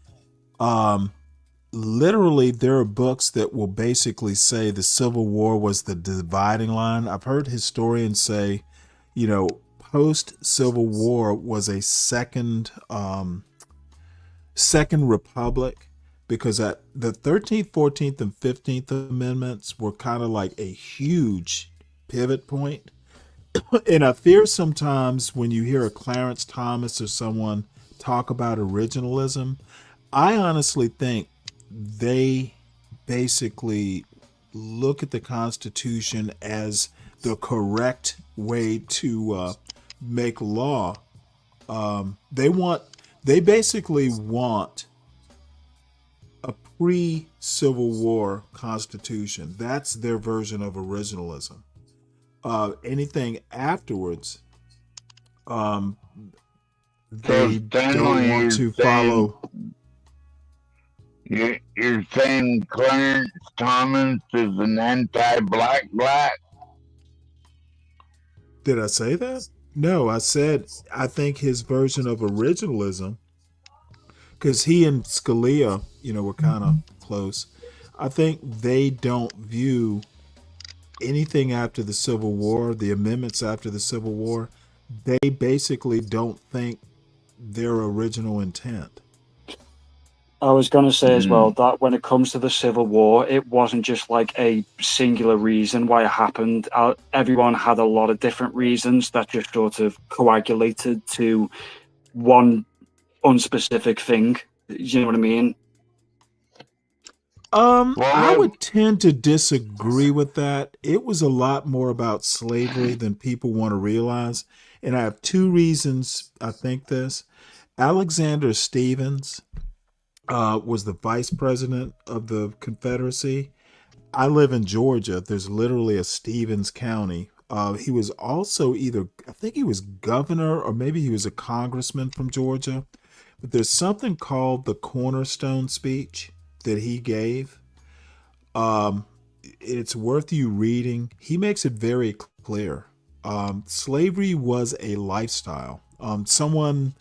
Speaker 2: literally, there are books that will basically say the Civil War was the dividing line. I've heard historians say, post-Civil War was a second republic, because the 13th, 14th, and 15th Amendments were kind of like a huge pivot point. And I fear sometimes when you hear a Clarence Thomas or someone talk about originalism, I honestly think they basically look at the Constitution as the correct way to make law. They basically want a pre-Civil War Constitution. That's their version of originalism. Anything afterwards, they don't want to follow.
Speaker 10: You're saying Clarence Thomas is an anti-black?
Speaker 2: Did I say that? No, I said I think his version of originalism, because he and Scalia, were kind of close. I think they don't view anything after the Civil War, the amendments after the Civil War. They basically don't think their original intent.
Speaker 12: I was going to say as well that when it comes to the Civil War, it wasn't just like a singular reason why it happened. Everyone had a lot of different reasons that just sort of coagulated to one unspecific thing. You know what I mean?
Speaker 2: I would tend to disagree with that. It was a lot more about slavery than people want to realize. And I have 2 reasons I think this. Alexander Stephens was the vice president of the Confederacy. I live in Georgia. There's literally a Stevens County. He was also I think he was governor, or maybe he was a congressman from Georgia. But there's something called the Cornerstone speech that he gave. It's worth you reading. He makes it very clear. Slavery was a lifestyle. Someone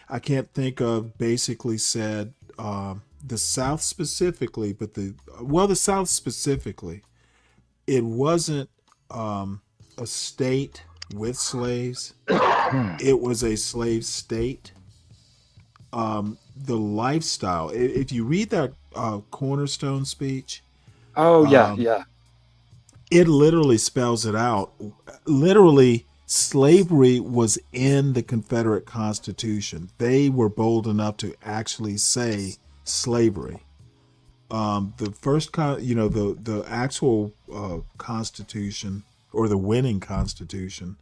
Speaker 2: I can't think of basically said, the South specifically, the South specifically, it wasn't a state with slaves. It was a slave state. the lifestyle. If you read that Cornerstone speech,
Speaker 12: Oh yeah,
Speaker 2: um,
Speaker 12: yeah.
Speaker 2: it literally spells it out. Literally, slavery was in the Confederate Constitution. They were bold enough to actually say slavery. The first, the actual Constitution, or the winning Constitution,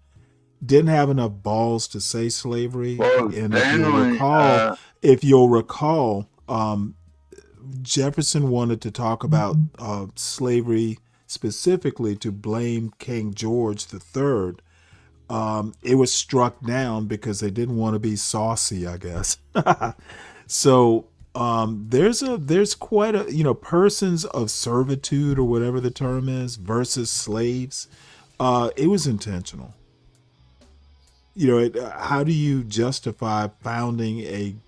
Speaker 2: didn't have enough balls to say slavery.
Speaker 10: Well,
Speaker 2: And
Speaker 10: Stanley,
Speaker 2: if you'll recall, Jefferson wanted to talk about slavery specifically to blame King George III. It was struck down because they didn't want to be saucy, I guess. So there's quite a persons of servitude, or whatever the term is, versus slaves. It was intentional. How do you justify founding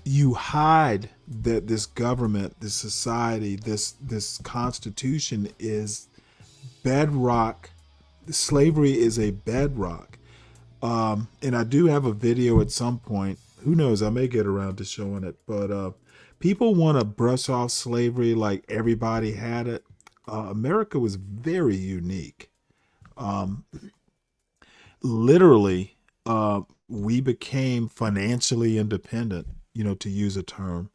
Speaker 2: you hide that this government, this society, this constitution is bedrock. Slavery is a bedrock. And I do have a video at some point. Who knows? I may get around to showing it. But people want to brush off slavery like everybody had it. America was very unique. Literally, we became financially independent, to use a term,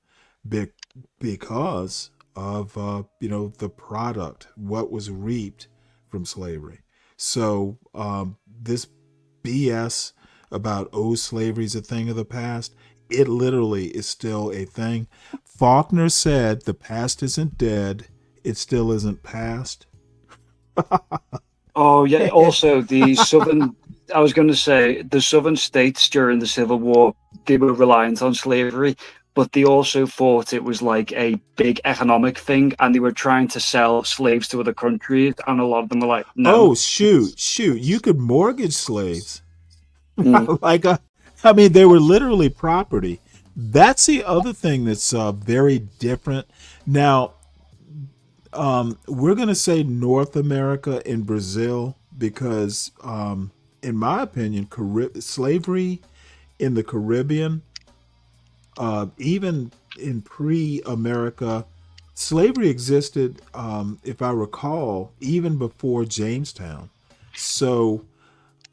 Speaker 2: because of, the product, what was reaped from slavery. So this BS about, slavery is a thing of the past, it literally is still a thing. Faulkner said the past isn't dead, it still isn't past.
Speaker 12: Oh yeah. Also, the southern. I was going to say the southern states during the Civil War, they were reliant on slavery, but they also thought it was like a big economic thing, and they were trying to sell slaves to other countries, and a lot of them were like, "No."
Speaker 2: Oh shoot! You could mortgage slaves. They were literally property. That's the other thing that's very different. Now, we're going to say North America and Brazil because, in my opinion, slavery in the Caribbean, even in pre-America, slavery existed, if I recall, even before Jamestown. So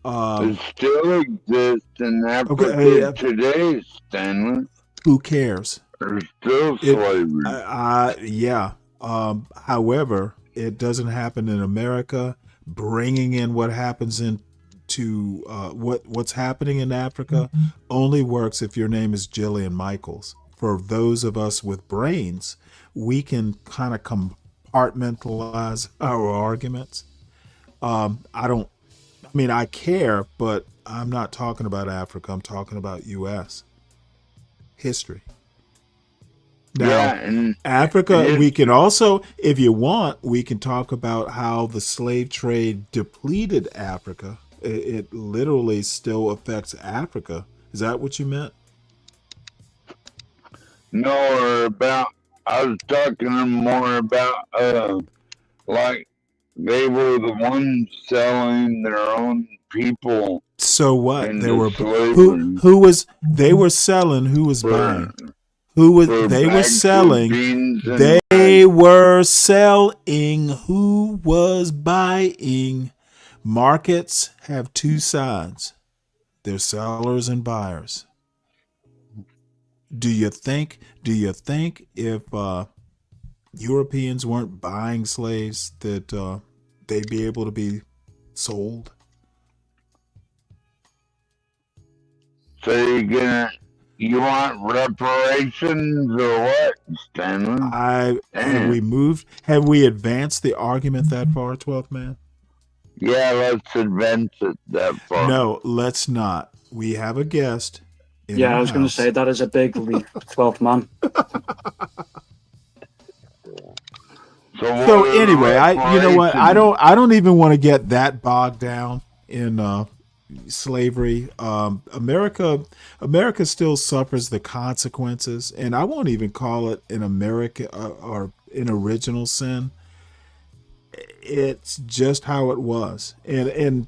Speaker 10: it still exists in Africa today, Stanley.
Speaker 2: Who cares?
Speaker 10: There's still slavery.
Speaker 2: Yeah. However, it doesn't happen in America. Bringing in what happens into what's happening in Africa only works if your name is Jillian Michaels. For those of us with brains, we can kind of compartmentalize our arguments. I care, but I'm not talking about Africa. I'm talking about U.S. history. Now, Africa, we can also, if you want, we can talk about how the slave trade depleted Africa. It literally still affects Africa. Is that what you meant?
Speaker 10: No, I was talking more about, like, they were the ones selling their own people.
Speaker 2: So what? They were
Speaker 10: slavery.
Speaker 2: they were selling, who was buying? They were selling, who was buying. Markets have two sides. They're sellers and buyers. Do you think if Europeans weren't buying slaves that they'd be able to be sold?
Speaker 10: So you want reparations or what, Stanley?
Speaker 2: Have we advanced the argument that far, 12th man?
Speaker 10: Yeah, let's advance it that far.
Speaker 2: No, let's not. We have a guest.
Speaker 12: Yeah, I was going to say that is a big leap, 12th man.
Speaker 2: So anyway, I don't even want to get that bogged down in slavery. America still suffers the consequences, and I won't even call it an America or an original sin. It's just how it was. And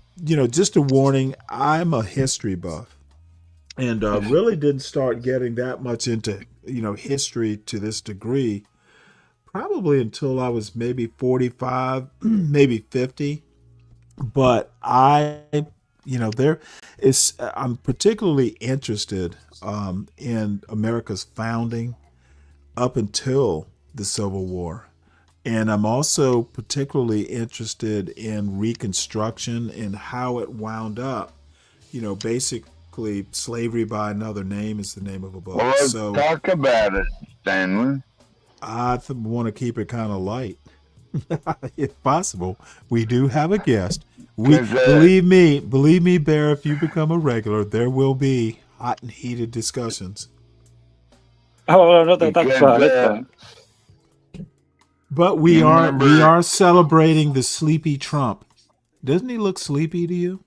Speaker 2: just a warning, I'm a history buff. and really didn't start getting that much into history to this degree probably until I was maybe 45, maybe 50. But there is I'm particularly interested in America's founding up until the Civil War. And I'm also particularly interested in Reconstruction and how it wound up. Basically, Slavery by Another Name is the name of a book.
Speaker 10: Well, let's
Speaker 2: So
Speaker 10: talk about it, Stanley.
Speaker 2: I want to keep it kind of light, if possible. We do have a guest. Believe me, Bear. If you become a regular, there will be hot and heated discussions.
Speaker 12: Oh, no, that's fine. That's fine.
Speaker 2: But we are celebrating the sleepy Trump. Doesn't he look sleepy to you?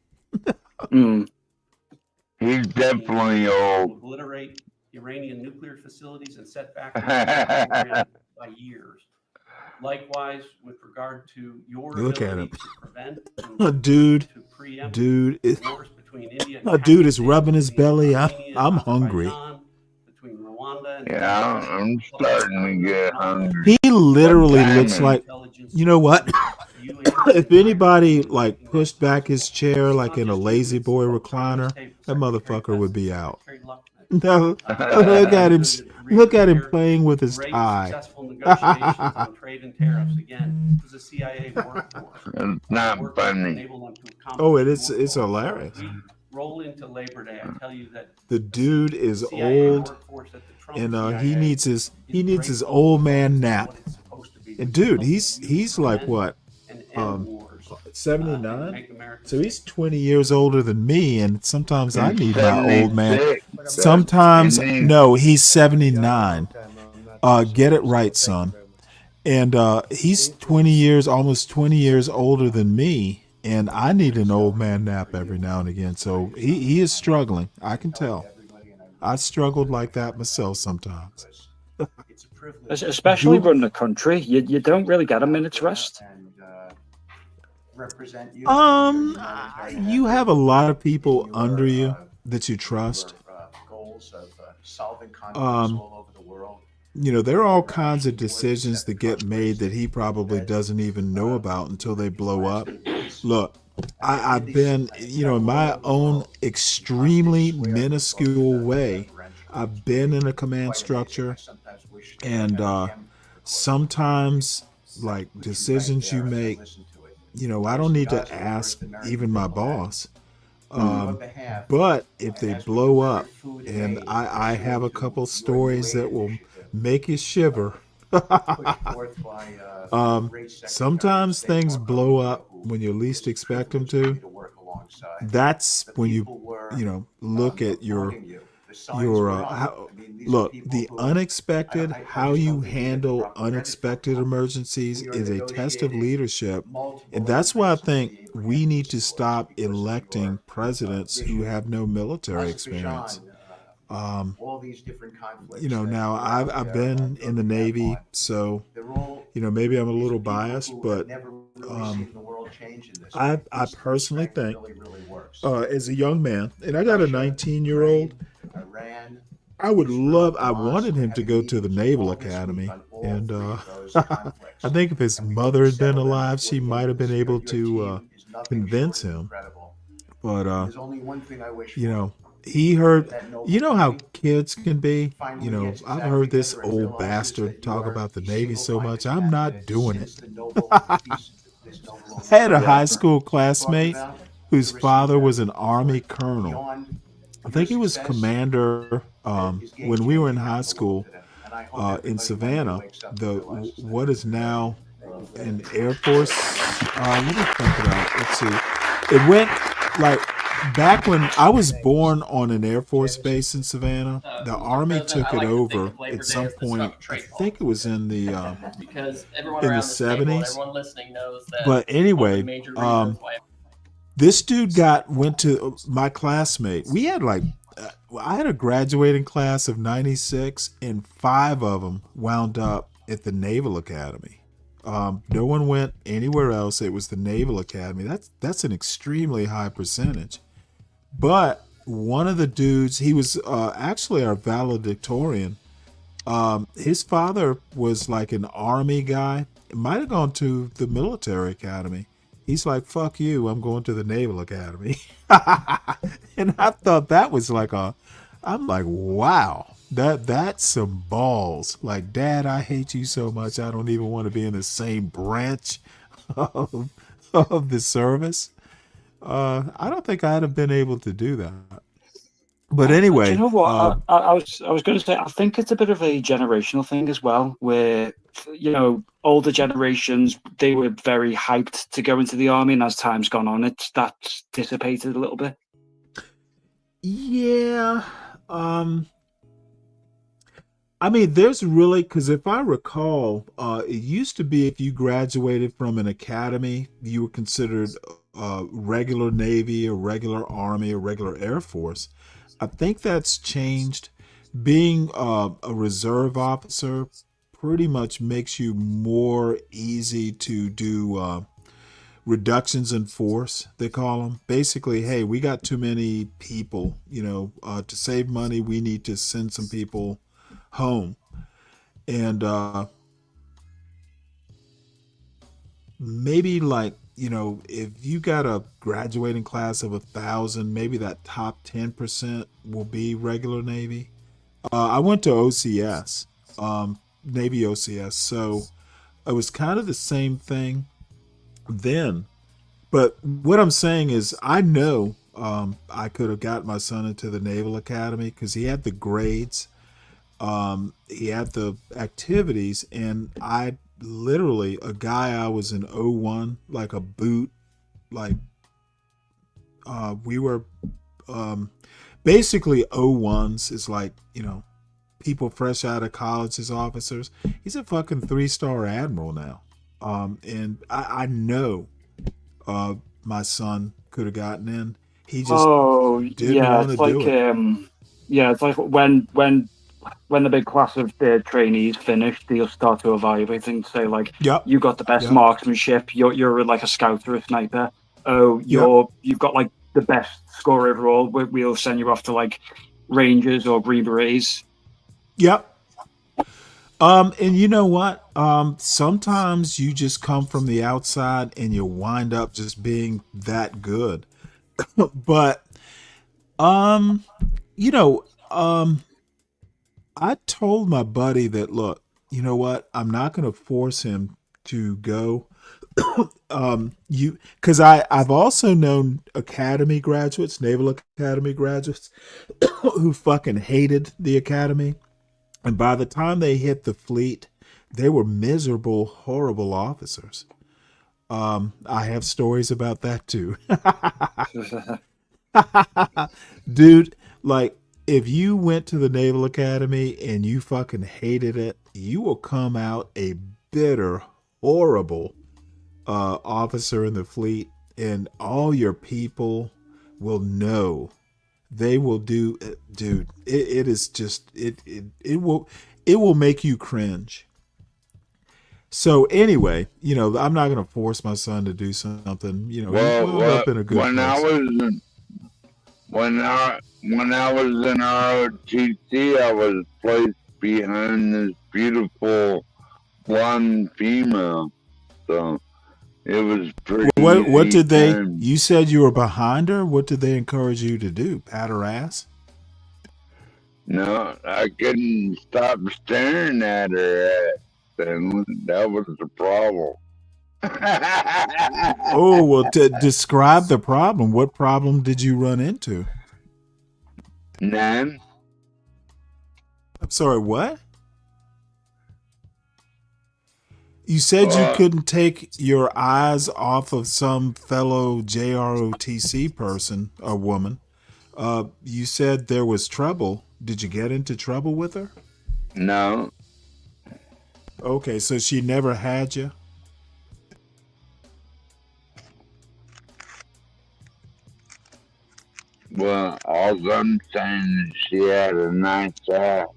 Speaker 10: He's definitely old.
Speaker 7: Obliterate Iranian nuclear facilities and set back by years. Likewise, with regard to your
Speaker 2: Look at him.
Speaker 7: to prevent
Speaker 2: dude is
Speaker 7: wars between India and
Speaker 2: a dude is rubbing his belly. I'm hungry.
Speaker 7: between Rwanda and
Speaker 10: Yeah, I'm starting to get hungry.
Speaker 2: He literally looks like, you know what? If anybody like pushed back his chair like in a lazy boy recliner, that motherfucker would be out. No, look at him playing with his tie.
Speaker 7: Successful negotiations on trade and tariffs. Again, it was a CIA workforce.
Speaker 10: It's not funny.
Speaker 2: Oh, it's hilarious.
Speaker 7: Roll into Labor Day. I tell you that
Speaker 2: The dude is old, and he needs his old man nap. And dude, he's like what, 79? So he's 20 years older than me, and sometimes I need my old man. Sometimes no, he's 79. Get it right, son. And he's 20 years, almost 20 years older than me, and I need an old man nap every now and again. So he is struggling. I can tell. I struggled like that myself sometimes.
Speaker 12: Especially running the country, you don't really get a minute's rest.
Speaker 2: You have a lot of people under you that you trust. There are all kinds of decisions that get made that he probably doesn't even know about until they blow up. Look, I've been, in my own extremely minuscule way, I've been in a command structure, and sometimes, like, decisions you make, I don't need to ask even my boss. But if they blow up, and I have a couple stories that will make you shiver. Sometimes things blow up when you least expect them to. That's when you look at the unexpected, how you handle unexpected emergencies is a test of leadership. And that's why I think we need to stop electing presidents who have no military experience. Now I've been in the Navy, so maybe I'm a little biased, but I personally think as a young man, and I got a 19-year-old, I wanted him to go to the Naval Academy, and I think if his mother had been alive, she might have been able to convince him. But he heard, how kids can be. I've heard this old bastard talk about the Navy so much. I'm not doing it. I had a high school classmate whose father was an Army colonel. I think he was commander when we were in high school in Savannah. What is now an Air Force. Let me think about it. Let's see. It went like back when I was born on an Air Force base in Savannah. The Army took it over at some point. I think it was in the
Speaker 19: because everyone
Speaker 2: in
Speaker 19: around
Speaker 2: the
Speaker 19: this table,
Speaker 2: 70s.
Speaker 19: everyone listening knows that.
Speaker 2: But anyway,
Speaker 19: one of the major reasons why
Speaker 2: this dude went to my classmate. We had like, I had a graduating class of 96, and 5 of them wound up at the Naval Academy. No one went anywhere else. It was the Naval Academy. That's an extremely high percentage. But one of the dudes, he was actually our valedictorian. His father was like an army guy. Might have gone to the military academy. He's like, fuck you, I'm going to the Naval Academy. And I thought that was like I'm like, wow, that's some balls. Like, Dad, I hate you so much, I don't even want to be in the same branch of the service. I don't think I'd have been able to do that. But
Speaker 12: Do
Speaker 2: anyway,
Speaker 12: you know what? I was going to say, I think it's a bit of a generational thing as well, where, you know, older generations, they were very hyped to go into the army, and as time's gone on, that's dissipated a little bit.
Speaker 2: yeah, I mean, there's really, because if I recall, it used to be if you graduated from an academy, you were considered regular Navy or regular Army or regular Air Force. I think that's changed. Being a reserve officer pretty much makes you more easy to do reductions in force, they call them. Basically, hey, we got too many people, to save money, we need to send some people home. And maybe like, if you got a graduating class of 1,000, maybe that top 10% will be regular Navy. I went to OCS, Navy OCS, so it was kind of the same thing then. But what I'm saying is, I know I could have got my son into the Naval Academy because he had the grades, he had the activities, and I literally, a guy I was in 01, like a boot, like we were basically 01s is like, people fresh out of college as officers. He's a fucking 3-star admiral now. And I know my son could have gotten in. He just didn't want to do it.
Speaker 12: It's like when the big class of the trainees finished, they'll start to evaluate and say, like, you got the best marksmanship, you're like a scout or a sniper. Oh, you've got like the best score overall. We'll send you off to like Rangers or Green Berets.
Speaker 2: Yep. And you know what? Sometimes you just come from the outside and you wind up just being that good. But, I told my buddy that, look, you know what? I'm not going to force him to go. Because I've also known academy graduates, Naval Academy graduates, who fucking hated the academy. And by the time they hit the fleet, they were miserable, horrible officers. I have stories about that too. Dude, like, if you went to the Naval Academy and you fucking hated it, you will come out a bitter, horrible officer in the fleet, and all your people will know. They will do, dude. It is just it will make you cringe. So anyway, I'm not gonna force my son to do something. Well, up in a good
Speaker 10: when
Speaker 2: place.
Speaker 10: When I was in ROTC, I was placed behind this beautiful blonde female. So it was pretty.
Speaker 2: What did they? You said you were behind her. What did they encourage you to do? Pat her ass?
Speaker 10: No, I couldn't stop staring at her ass, and that was the problem.
Speaker 2: Oh, well, describe the problem. What problem did you run into?
Speaker 10: None.
Speaker 2: I'm sorry, what? You said you couldn't take your eyes off of some fellow JROTC person or woman. You said there was trouble. Did you get into trouble with her?
Speaker 10: No.
Speaker 2: Okay, so she never had you?
Speaker 10: Well, all I'm saying is she had a nice ass.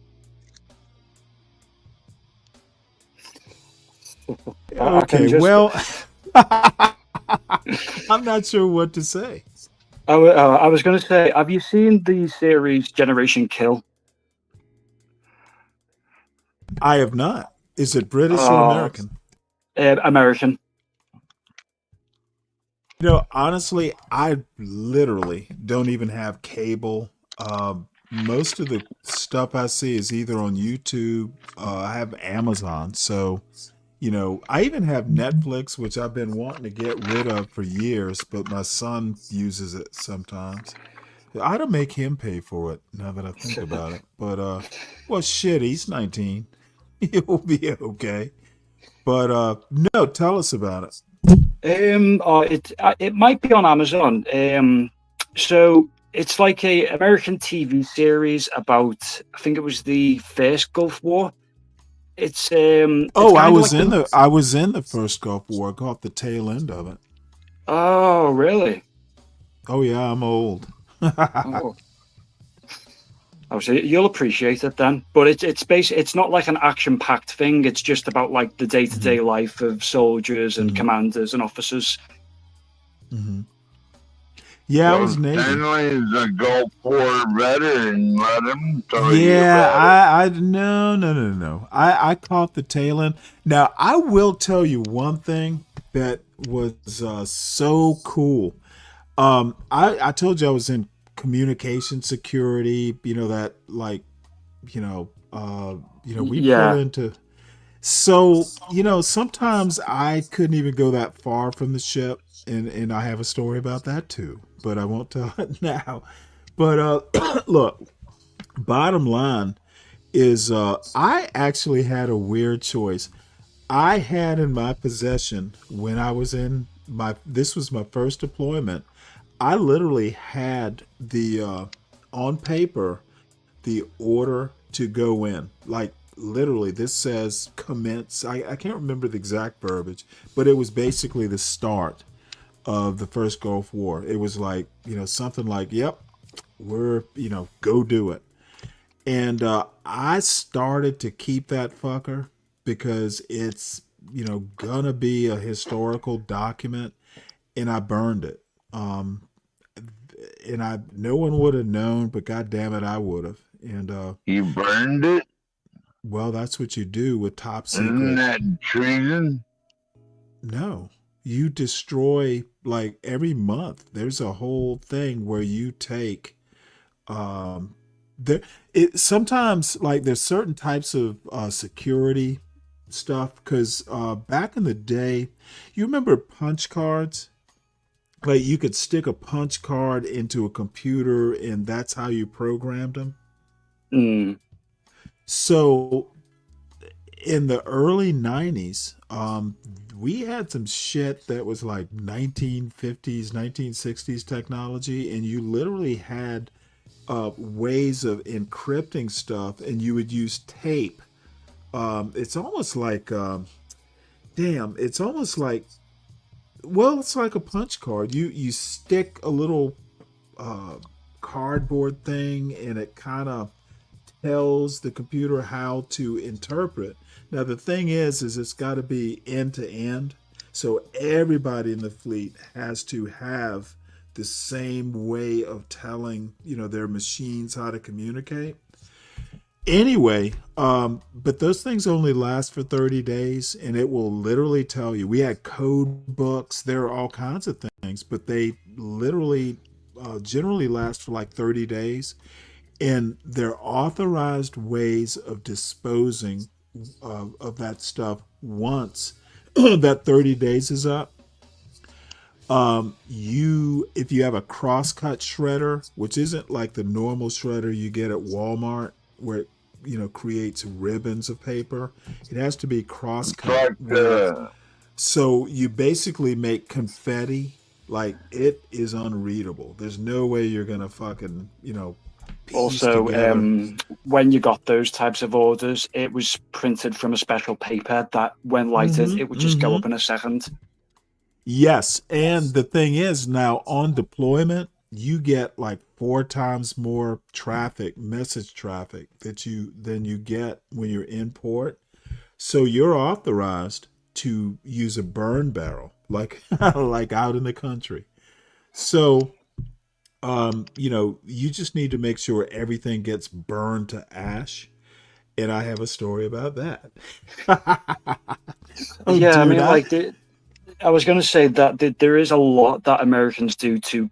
Speaker 2: Okay, well, I'm not sure what to say.
Speaker 12: I was going to say, have you seen the series Generation Kill?
Speaker 2: I have not. Is it British or American?
Speaker 12: American.
Speaker 2: Honestly, I literally don't even have cable. Most of the stuff I see is either on YouTube. I have Amazon, so I even have Netflix, which I've been wanting to get rid of for years, but my son uses it sometimes. I ought to make him pay for it now that I think about it. But well, shit, he's 19. He'll be okay. But no, tell us about it.
Speaker 12: It might be on Amazon. So it's like a American TV series about, I think it was the first Gulf War. It's
Speaker 2: Oh, I was
Speaker 12: like
Speaker 2: in the first Gulf War. I caught the tail end of it.
Speaker 12: Oh, really?
Speaker 2: Oh yeah, I'm old.
Speaker 12: Oh. Obviously, you'll appreciate it then. But it's not like an action-packed thing. It's just about like the day-to-day life of soldiers and commanders and officers.
Speaker 2: Mm-hmm. Yeah, I was Navy.
Speaker 10: Stanley is a Gulf War veteran. Let him tell you
Speaker 2: Yeah,
Speaker 10: about it.
Speaker 2: no. I caught the tail end. Now, I will tell you one thing that was so cool. I told you I was in communication security. That like, we
Speaker 12: Yeah.
Speaker 2: put into. So sometimes I couldn't even go that far from the ship, and I have a story about that too, but I won't tell it now. But look, bottom line is I actually had a weird choice. I had in my possession when I was this was my first deployment. I literally had the on paper the order to go in. Like literally, this says commence. I can't remember the exact verbiage, but it was basically the start of the first Gulf War. It was like, something like, yep, we're, go do it. And I started to keep that fucker because it's, gonna be a historical document, and I burned it. And no one would have known, but God damn it, I would have. And
Speaker 10: You burned it?
Speaker 2: well, that's what you do with top secret.
Speaker 10: Isn't that treason?
Speaker 2: No, you destroy like every month. There's a whole thing where you take sometimes like there's certain types of security stuff because back in the day, you remember punch cards? Like you could stick a punch card into a computer and that's how you programmed them.
Speaker 12: Mm.
Speaker 2: So in the early 90s, we had some shit that was like 1950s, 1960s technology, and you literally had ways of encrypting stuff, and you would use tape. It's almost like, it's almost like, well, it's like a punch card. You stick a little cardboard thing, and it kind of tells the computer how to interpret. Now the thing is it's got to be end to end, so everybody in the fleet has to have the same way of telling their machines how to communicate. Anyway, but those things only last for 30 days, and it will literally tell you. We had code books. There are all kinds of things, but they literally generally last for like 30 days. And they're authorized ways of disposing of that stuff once that 30 days is up. If you have a crosscut shredder, which isn't like the normal shredder you get at Walmart, where it creates ribbons of paper, it has to be crosscut. So you basically make confetti. Like, it is unreadable. There's no way you're gonna fucking
Speaker 12: Also,
Speaker 2: together.
Speaker 12: when you got those types of orders, it was printed from a special paper that, when lighted, it would just go up in a second.
Speaker 2: Yes, and the thing is, now on deployment, you get like 4 times more message traffic than you get when you're in port. So you're authorized to use a burn barrel, like like out in the country. So you just need to make sure everything gets burned to ash. And I have a story about that. Oh,
Speaker 12: Yeah, I
Speaker 2: dude,
Speaker 12: mean, like, I was going to say that there is a lot that Americans do to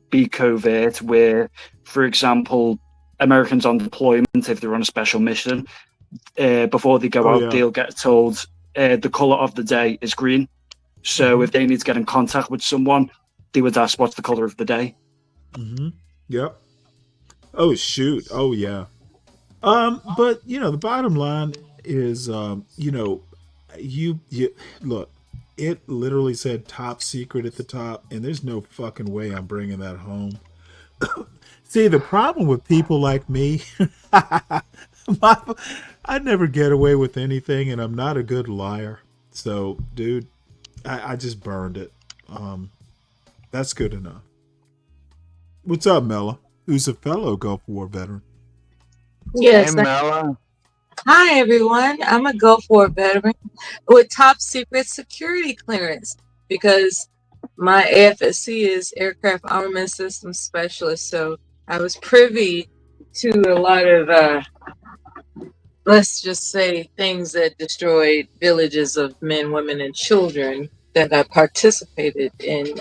Speaker 12: be covert. Where, for example, Americans on deployment, if they're on a special mission, before they go
Speaker 2: oh,
Speaker 12: out,
Speaker 2: yeah.
Speaker 12: they'll get told the color of the day is green. So if they need to get in contact with someone, they would ask, "What's the color of the day?"
Speaker 2: Mm-hmm. Yep. Oh, shoot. Oh, yeah. But the bottom line is, you look, it literally said top secret at the top, and there's no fucking way I'm bringing that home. See, the problem with people like me, I never get away with anything, and I'm not a good liar. So, dude, I just burned it. That's good enough. What's up, Mella? Who's a fellow Gulf War veteran?
Speaker 20: Yes.
Speaker 10: Hey, Mella.
Speaker 20: Hi, everyone. I'm a Gulf War veteran with top secret security clearance because my AFSC is Aircraft Armament Systems Specialist. So I was privy to a lot of, let's just say, things that destroyed villages of men, women, and children that I participated in.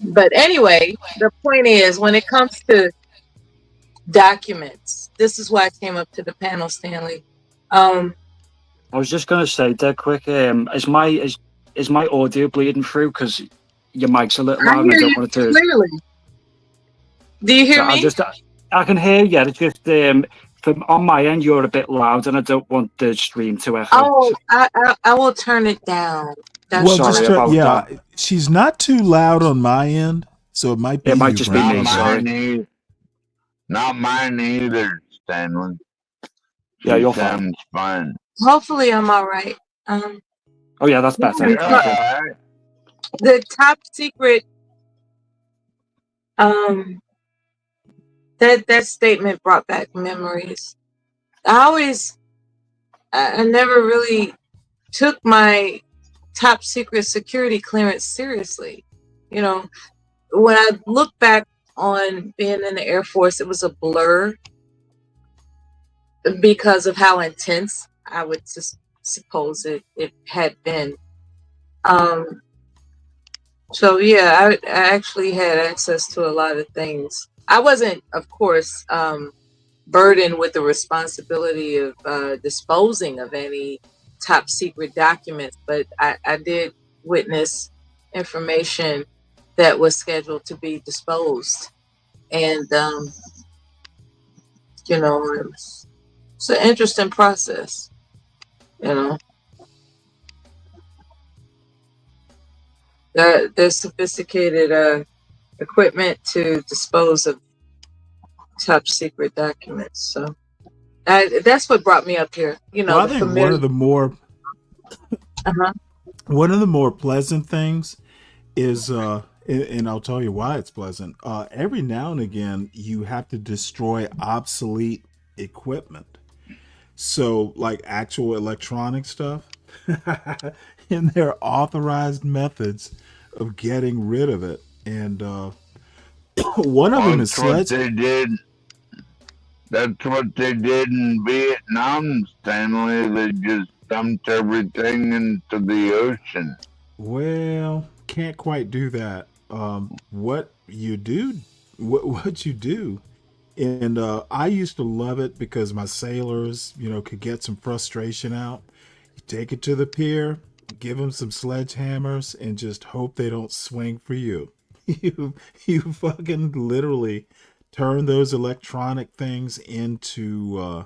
Speaker 20: But anyway, the point is, when it comes to documents, this is why I came up to the panel, Stanley.
Speaker 12: I was just going to say that quick. Is my audio bleeding through? Because your mic's a little
Speaker 20: I
Speaker 12: loud. And I
Speaker 20: hear
Speaker 12: don't
Speaker 20: you
Speaker 12: want it to.
Speaker 20: clearly. Do you hear me?
Speaker 12: I can hear you. It's just from on my end, you're a bit loud, and I don't want the stream to echo.
Speaker 20: Oh, I will turn it down.
Speaker 2: Well, just she's not too loud on my end, so it might be.
Speaker 12: It might just be me.
Speaker 10: Sorry. Not mine either, Stanley.
Speaker 12: Yeah, you're
Speaker 10: fine. Fine.
Speaker 20: Hopefully, I'm all right.
Speaker 12: Oh yeah, that's better.
Speaker 10: Yeah.
Speaker 20: The top secret. That statement brought back memories. I never really took my top secret security clearance seriously. When I look back on being in the Air Force, it was a blur because of how intense I would suppose it had been. So yeah, I actually had access to a lot of things. I wasn't, of course, burdened with the responsibility of disposing of any top secret documents, but I did witness information that was scheduled to be disposed. And, it's an interesting process, There's sophisticated equipment to dispose of top secret documents. So that's what brought me up here.
Speaker 2: Well, I think one of the more pleasant things is, and I'll tell you why it's pleasant. Every now and again, you have to destroy obsolete equipment. So, like actual electronic stuff, and there are authorized methods of getting rid of it. And one of them is
Speaker 10: That's what they did in Vietnam, Stanley. They just dumped everything into the ocean.
Speaker 2: Well, can't quite do that. What you do, and I used to love it because my sailors, could get some frustration out. You take it to the pier, give them some sledgehammers, and just hope they don't swing for you. You fucking literally turn those electronic things into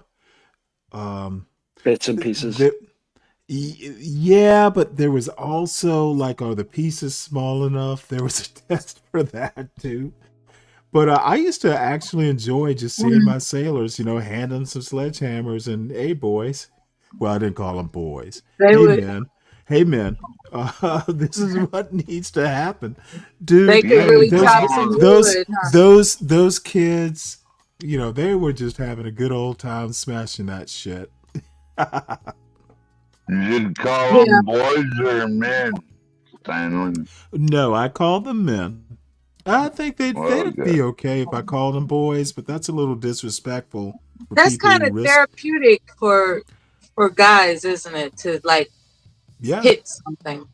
Speaker 12: bits and pieces.
Speaker 2: Yeah, but there was also like, are the pieces small enough? There was a test for that too. But I used to actually enjoy just seeing my sailors, handing some sledgehammers and, hey, boys. Well, I didn't call them boys. Hey, men. This is what needs to happen, dude.
Speaker 20: They could really chop some wood, huh?
Speaker 2: Those kids, they were just having a good old time smashing that shit.
Speaker 10: You call them boys or men, Stanley?
Speaker 2: No, I call them men. I think they'd
Speaker 10: Okay.
Speaker 2: be okay if I called them boys, but that's a little disrespectful for
Speaker 20: That's
Speaker 2: people
Speaker 20: kind
Speaker 2: who
Speaker 20: of
Speaker 2: risk.
Speaker 20: therapeutic for guys, isn't it? To like
Speaker 2: Yeah.
Speaker 20: hit something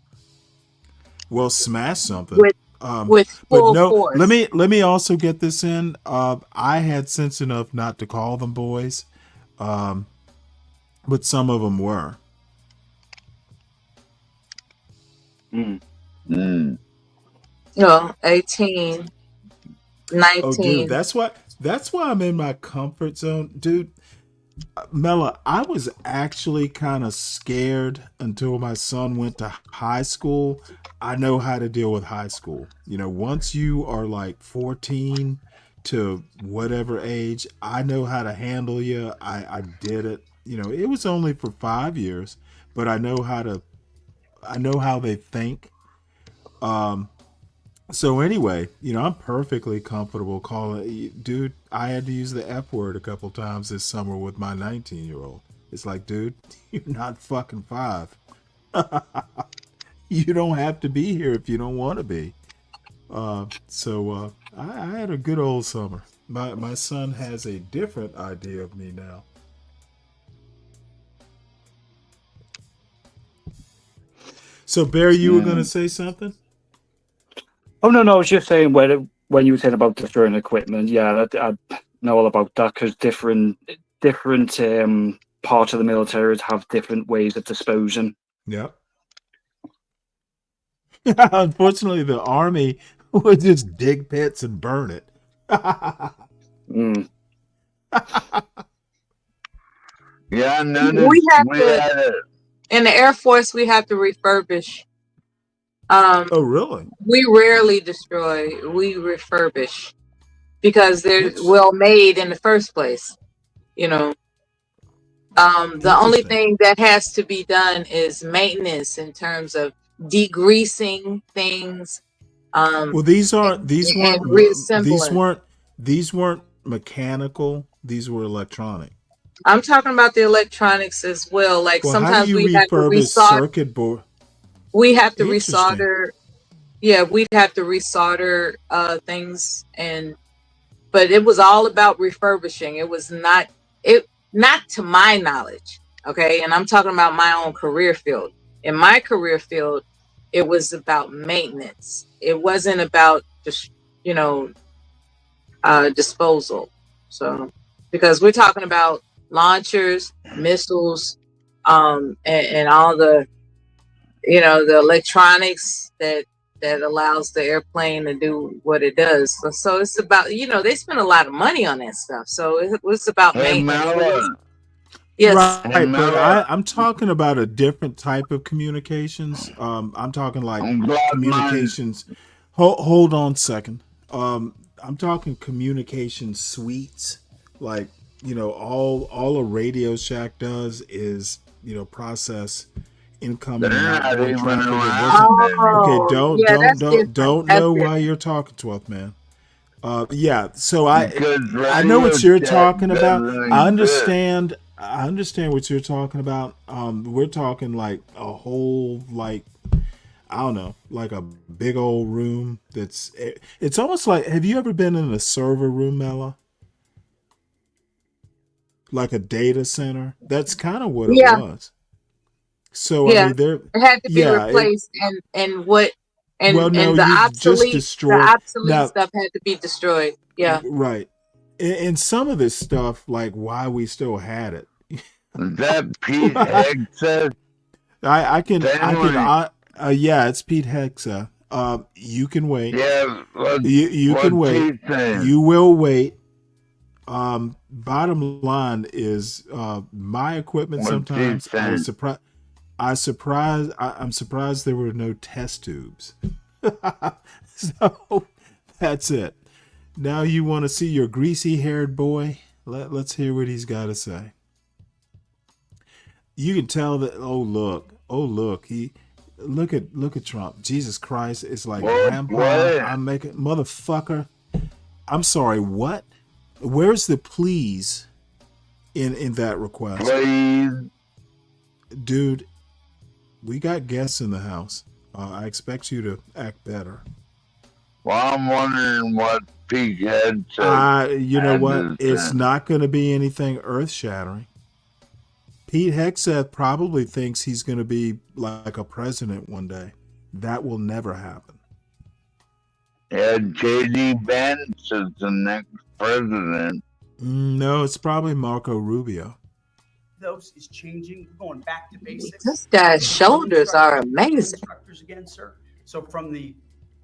Speaker 2: Well, smash something.
Speaker 20: with with
Speaker 2: But
Speaker 20: full
Speaker 2: no, let
Speaker 20: force.
Speaker 2: me also get this in. I had sense enough not to call them boys, but some of them were.
Speaker 20: No, 18,
Speaker 2: Oh, dude,
Speaker 20: 19.
Speaker 2: that's why I'm in my comfort zone, dude. Mela, I was actually kind of scared until my son went to high school. I know how to deal with high school. You know, once you are like 14 to whatever age, I know how to handle you. I did it. You know, it was only for 5 years, but I know how they think. So anyway, you know, I'm perfectly comfortable calling, dude. I had to use the F word a couple times this summer with my 19-year-old. It's like, dude, you're not fucking 5. You don't have to be here if you don't want to be. I had a good old summer. My son has a different idea of me now. So Barry, you were gonna say something?
Speaker 12: Oh no, I was just saying when you were saying about destroying equipment, yeah, I know all about that because different parts of the military have different ways of disposing.
Speaker 2: Yep. Unfortunately, the army would just dig pits and burn it.
Speaker 10: Yeah, I noticed
Speaker 20: We have
Speaker 10: we
Speaker 20: to
Speaker 10: had a
Speaker 20: in the Air Force. We have to refurbish.
Speaker 2: Oh, really?
Speaker 20: We rarely destroy. We refurbish because they're well made in the first place. You know, the only
Speaker 2: Interesting.
Speaker 20: thing that has to be done is maintenance in terms of degreasing things.
Speaker 2: Well, these
Speaker 20: And
Speaker 2: weren't
Speaker 20: reassembling.
Speaker 2: these weren't mechanical. These were electronic.
Speaker 20: I'm talking about the electronics as well. Like
Speaker 2: Well, how do
Speaker 20: sometimes
Speaker 2: you
Speaker 20: we have to
Speaker 2: refurbish
Speaker 20: resolder.
Speaker 2: circuit board?
Speaker 20: We have to
Speaker 2: Interesting.
Speaker 20: resolder. Yeah, we'd have to resolder things, but it was all about refurbishing. It was not to my knowledge. Okay, and I'm talking about my own career field. In my career field, it was about maintenance. It wasn't about just disposal. So because we're talking about launchers, missiles, and all the the electronics that allows the airplane to do what it does. So it's about they spend a lot of money on that stuff. So it was about
Speaker 10: Hey,
Speaker 20: maintenance.
Speaker 10: Mela.
Speaker 20: Yes.
Speaker 10: Hey,
Speaker 2: Right, but
Speaker 10: Mela.
Speaker 2: I'm talking about a different type of communications. I'm talking like
Speaker 10: I'm glad
Speaker 2: communications. Hold on a second. I'm talking communication suites. Like, all a Radio Shack does is, process incoming
Speaker 10: They're
Speaker 2: and
Speaker 10: not
Speaker 2: outgoing
Speaker 10: even
Speaker 2: traffic. It wasn't okay.
Speaker 20: Oh, yeah, that's different.
Speaker 2: Don't
Speaker 20: That's
Speaker 2: know why
Speaker 20: different.
Speaker 2: you're talking, 12th man. Yeah, so I
Speaker 10: because
Speaker 2: know
Speaker 10: Radio
Speaker 2: what you're
Speaker 10: Shack
Speaker 2: talking about.
Speaker 10: doesn't
Speaker 2: I
Speaker 10: exist.
Speaker 2: understand what you're talking about. We're talking like a whole, like, I don't know, like a big old room it's almost like, have you ever been in a server room, Mela? Like a data center? That's kind of what it
Speaker 20: Yeah,
Speaker 2: was. So I
Speaker 20: yeah.
Speaker 2: mean, there,
Speaker 20: It had to be
Speaker 2: yeah,
Speaker 20: replaced, and what
Speaker 2: well, no,
Speaker 20: and the
Speaker 2: you've just
Speaker 20: the
Speaker 2: destroyed
Speaker 20: obsolete
Speaker 2: now.
Speaker 20: stuff had to be destroyed. Yeah.
Speaker 2: Right. And some of this stuff, like why we still had it.
Speaker 10: Is that Pete Hegseth? Stanley?
Speaker 2: Yeah, it's Pete Hexa. You can wait.
Speaker 10: Yeah,
Speaker 2: You can
Speaker 10: what's
Speaker 2: wait.
Speaker 10: he saying?
Speaker 2: You will wait. Bottom line is, my equipment
Speaker 10: What's he
Speaker 2: sometimes
Speaker 10: saying?
Speaker 2: I'm surprised there were no test tubes. So that's it. Now you want to see your greasy haired boy? Let's hear what he's got to say. You can tell that. Oh look, look at Trump. Jesus Christ, it's like, Grandpa, I'm making motherfucker. I'm sorry, what? Where's the please in that request?
Speaker 10: Please.
Speaker 2: Dude, we got guests in the house. I expect you to act better.
Speaker 10: Well, I'm wondering what Pete Hegseth
Speaker 2: You know
Speaker 10: had
Speaker 2: what?
Speaker 10: to
Speaker 2: It's
Speaker 10: say.
Speaker 2: not going to be anything earth-shattering. Pete Hegseth probably thinks he's going to be like a president one day. That will never happen.
Speaker 10: Yeah, J.D. Vance is the next president.
Speaker 2: No, it's probably Marco Rubio.
Speaker 5: Those is changing, going back to basics.
Speaker 20: This guy's
Speaker 5: Drill
Speaker 20: shoulders are
Speaker 5: instructors,
Speaker 20: amazing.
Speaker 5: instructors again, sir. So from the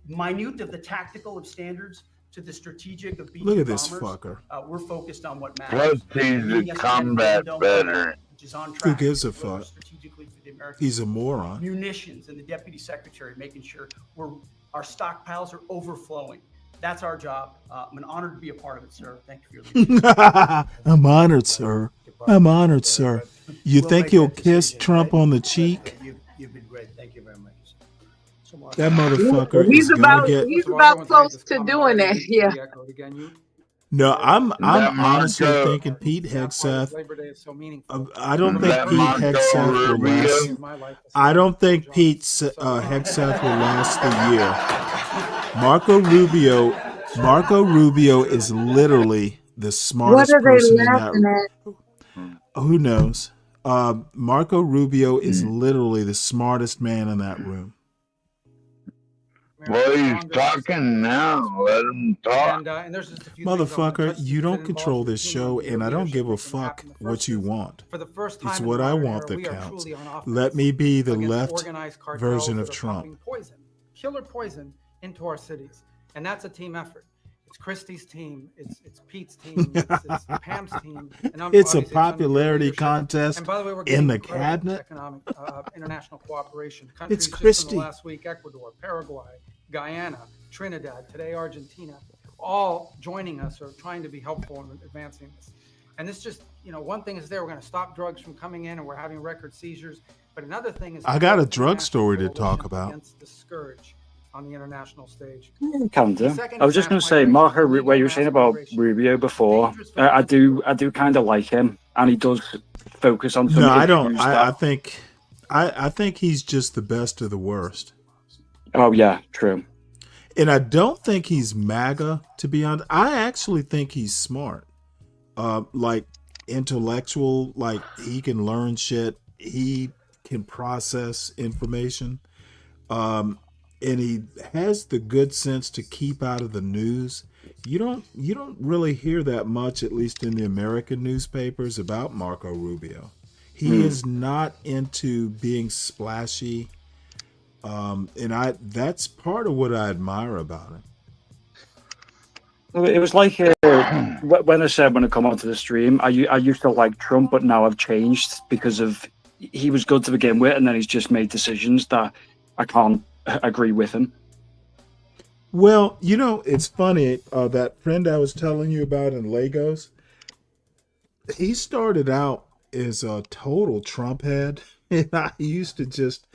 Speaker 5: minute of the tactical of standards to the strategic of beaching
Speaker 2: Look at this
Speaker 5: bombers,
Speaker 2: fucker.
Speaker 5: We're focused on what
Speaker 10: Plus,
Speaker 5: matters.
Speaker 10: he's a combat veteran.
Speaker 5: Which is on track.
Speaker 2: Who gives a
Speaker 5: to deliver
Speaker 2: fuck?
Speaker 5: strategically for the American
Speaker 2: He's a
Speaker 5: people.
Speaker 2: moron.
Speaker 5: Munitions and the deputy secretary making sure our stockpiles are overflowing. That's our job. I'm honored to be a part of it, sir. Thank you for your leadership.
Speaker 2: I'm honored, sir. I'm honored, sir. You
Speaker 9: We'll
Speaker 2: think
Speaker 9: make
Speaker 2: you'll
Speaker 9: that
Speaker 2: kiss
Speaker 9: decision,
Speaker 2: Trump
Speaker 9: right?
Speaker 2: on the cheek?
Speaker 9: You've been great. Thank you very much.
Speaker 2: That motherfucker
Speaker 20: He's
Speaker 2: is gonna
Speaker 20: about
Speaker 2: get.
Speaker 20: he's about close to doing that. Yeah.
Speaker 2: No, I'm
Speaker 10: That
Speaker 2: honestly
Speaker 10: Marco,
Speaker 2: thinking Pete Hegseth. I don't think
Speaker 10: that
Speaker 2: Pete
Speaker 10: Marco
Speaker 2: Hegseth will last.
Speaker 10: Rubio.
Speaker 2: I don't think Pete Hegseth will last the year. Marco Rubio is literally the
Speaker 20: What
Speaker 2: smartest
Speaker 20: are they
Speaker 2: person in that.
Speaker 20: laughing at?
Speaker 2: Who knows? Marco Rubio is literally the smartest man in that room.
Speaker 10: Well, he's talking now. Let him talk.
Speaker 21: And there's just a few
Speaker 2: Motherfucker, you don't control this show, and I don't give a fuck what you want.
Speaker 21: For the first time
Speaker 2: It's
Speaker 21: in
Speaker 2: what
Speaker 21: the
Speaker 2: I
Speaker 21: modern
Speaker 2: want
Speaker 21: era,
Speaker 2: that
Speaker 21: we are
Speaker 2: counts.
Speaker 21: truly on offense
Speaker 2: Let me be the
Speaker 21: against
Speaker 2: left
Speaker 21: organized cartels
Speaker 2: version of
Speaker 21: that are
Speaker 2: Trump.
Speaker 21: pumping poison, killer poison, into our cities, and that's a team effort. It's Christie's team, it's Pete's team, it's Pam's team, and
Speaker 2: It's a
Speaker 21: obviously under your
Speaker 2: popularity
Speaker 21: leadership.
Speaker 2: contest
Speaker 21: And by the way, we're
Speaker 2: in
Speaker 21: getting
Speaker 2: the
Speaker 21: incredible
Speaker 2: cabinet.
Speaker 21: economic, international cooperation. Countries just in
Speaker 2: Christie.
Speaker 21: the last week: Ecuador, Paraguay, Guyana, Trinidad, today Argentina, all joining us or trying to be helpful in advancing this. And this just, one thing is we're going to stop drugs from coming in, and we're having record seizures. But another thing is
Speaker 2: I got a drug
Speaker 21: international
Speaker 2: story to talk
Speaker 21: coalition
Speaker 2: about.
Speaker 21: against the scourge on the international stage.
Speaker 12: Can do. I was just going to say, Marco, where you were saying about Rubio before, I do kind of like him, and he does focus on some
Speaker 2: No, I
Speaker 12: issues
Speaker 2: don't.
Speaker 12: that.
Speaker 2: I think he's just the best of the worst.
Speaker 12: Oh yeah, true.
Speaker 2: And I don't think he's MAGA, to be honest. I actually think he's smart. Like intellectual, like he can learn shit. He can process information. And he has the good sense to keep out of the news. You don't really hear that much, at least in the American newspapers, about Marco Rubio. He is not into being splashy. And that's part of what I admire about him.
Speaker 12: It was like when I said when I come onto the stream, I used to like Trump, but now I've changed because of he was good to begin with, and then he's just made decisions that I can't agree with him.
Speaker 2: Well, it's funny. That friend I was telling you about in Lagos, he started out as a total Trump head, and I used to just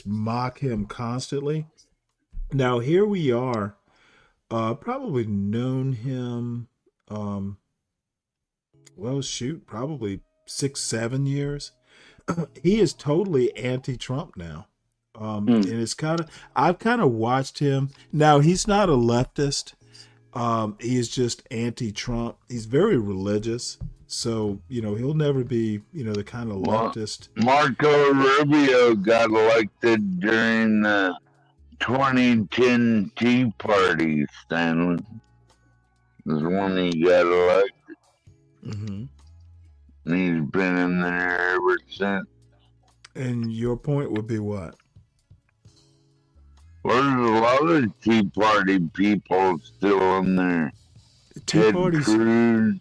Speaker 2: mock him constantly. Now here we are, probably known him, probably 6-7 years. He is totally anti-Trump now. And it's I've kind of watched him. Now he's not a leftist. He is just anti-Trump. He's very religious. So, he'll never be, the kind of leftist.
Speaker 10: Marco Rubio got elected during the 2010 Tea Party, Stanley. Is when he got elected.
Speaker 2: Mm-hmm.
Speaker 10: And he's been in there ever since.
Speaker 2: And your point would be what?
Speaker 10: Well, there's a lot of Tea Party people still in there.
Speaker 2: Tea Party's...
Speaker 10: Cruz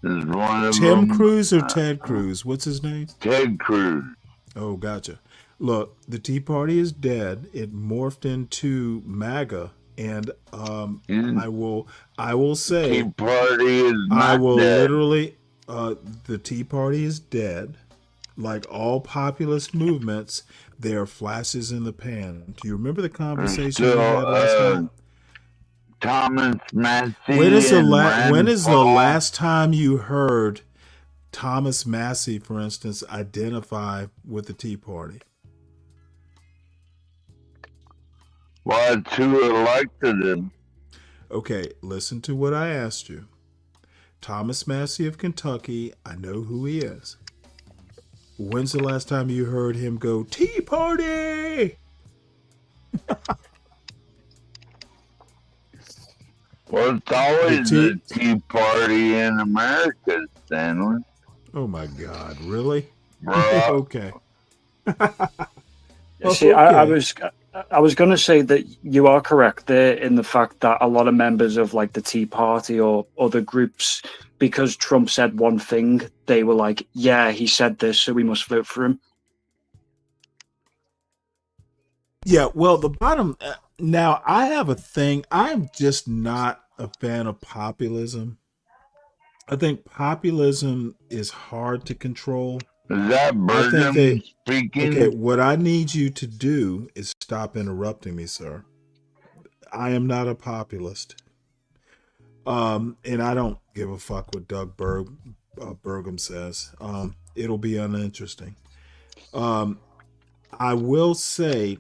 Speaker 10: is one of
Speaker 2: Tim
Speaker 10: them.
Speaker 2: Cruz or Ted Cruz? What's his name?
Speaker 10: Ted Cruz.
Speaker 2: Oh, gotcha. Look, the Tea Party is dead. It morphed into MAGA, and I will say,
Speaker 10: Tea Party is not
Speaker 2: I will
Speaker 10: dead.
Speaker 2: literally. The Tea Party is dead. Like all populist movements, there are flashes in the pan. Do you remember the conversation we had last night?
Speaker 10: Thomas Massey.
Speaker 2: When is the
Speaker 10: Paul.
Speaker 2: last time you heard Thomas Massey, for instance, identify with the Tea Party?
Speaker 10: Well, it's who elected him.
Speaker 2: Okay, listen to what I asked you. Thomas Massey of Kentucky, I know who he is. When's the last time you heard him go, Tea Party?
Speaker 10: Well, it's always a Tea Party in America, Stanley.
Speaker 2: Oh my God, really?
Speaker 10: Bruh.
Speaker 2: Okay.
Speaker 12: See, I was going to say that you are correct there in the fact that a lot of members of like the Tea Party or other groups, because Trump said one thing, they were like, yeah, he said this, so we must vote for him.
Speaker 2: Yeah, well, the bottom now, I have a thing. I'm just not a fan of populism. I think populism is hard to control.
Speaker 10: Is that
Speaker 2: I think
Speaker 10: Bergen speaking?
Speaker 2: okay, what I need you to do is stop interrupting me, sir. I am not a populist. And I don't give a fuck what Doug Burgum says. It'll be uninteresting. I will say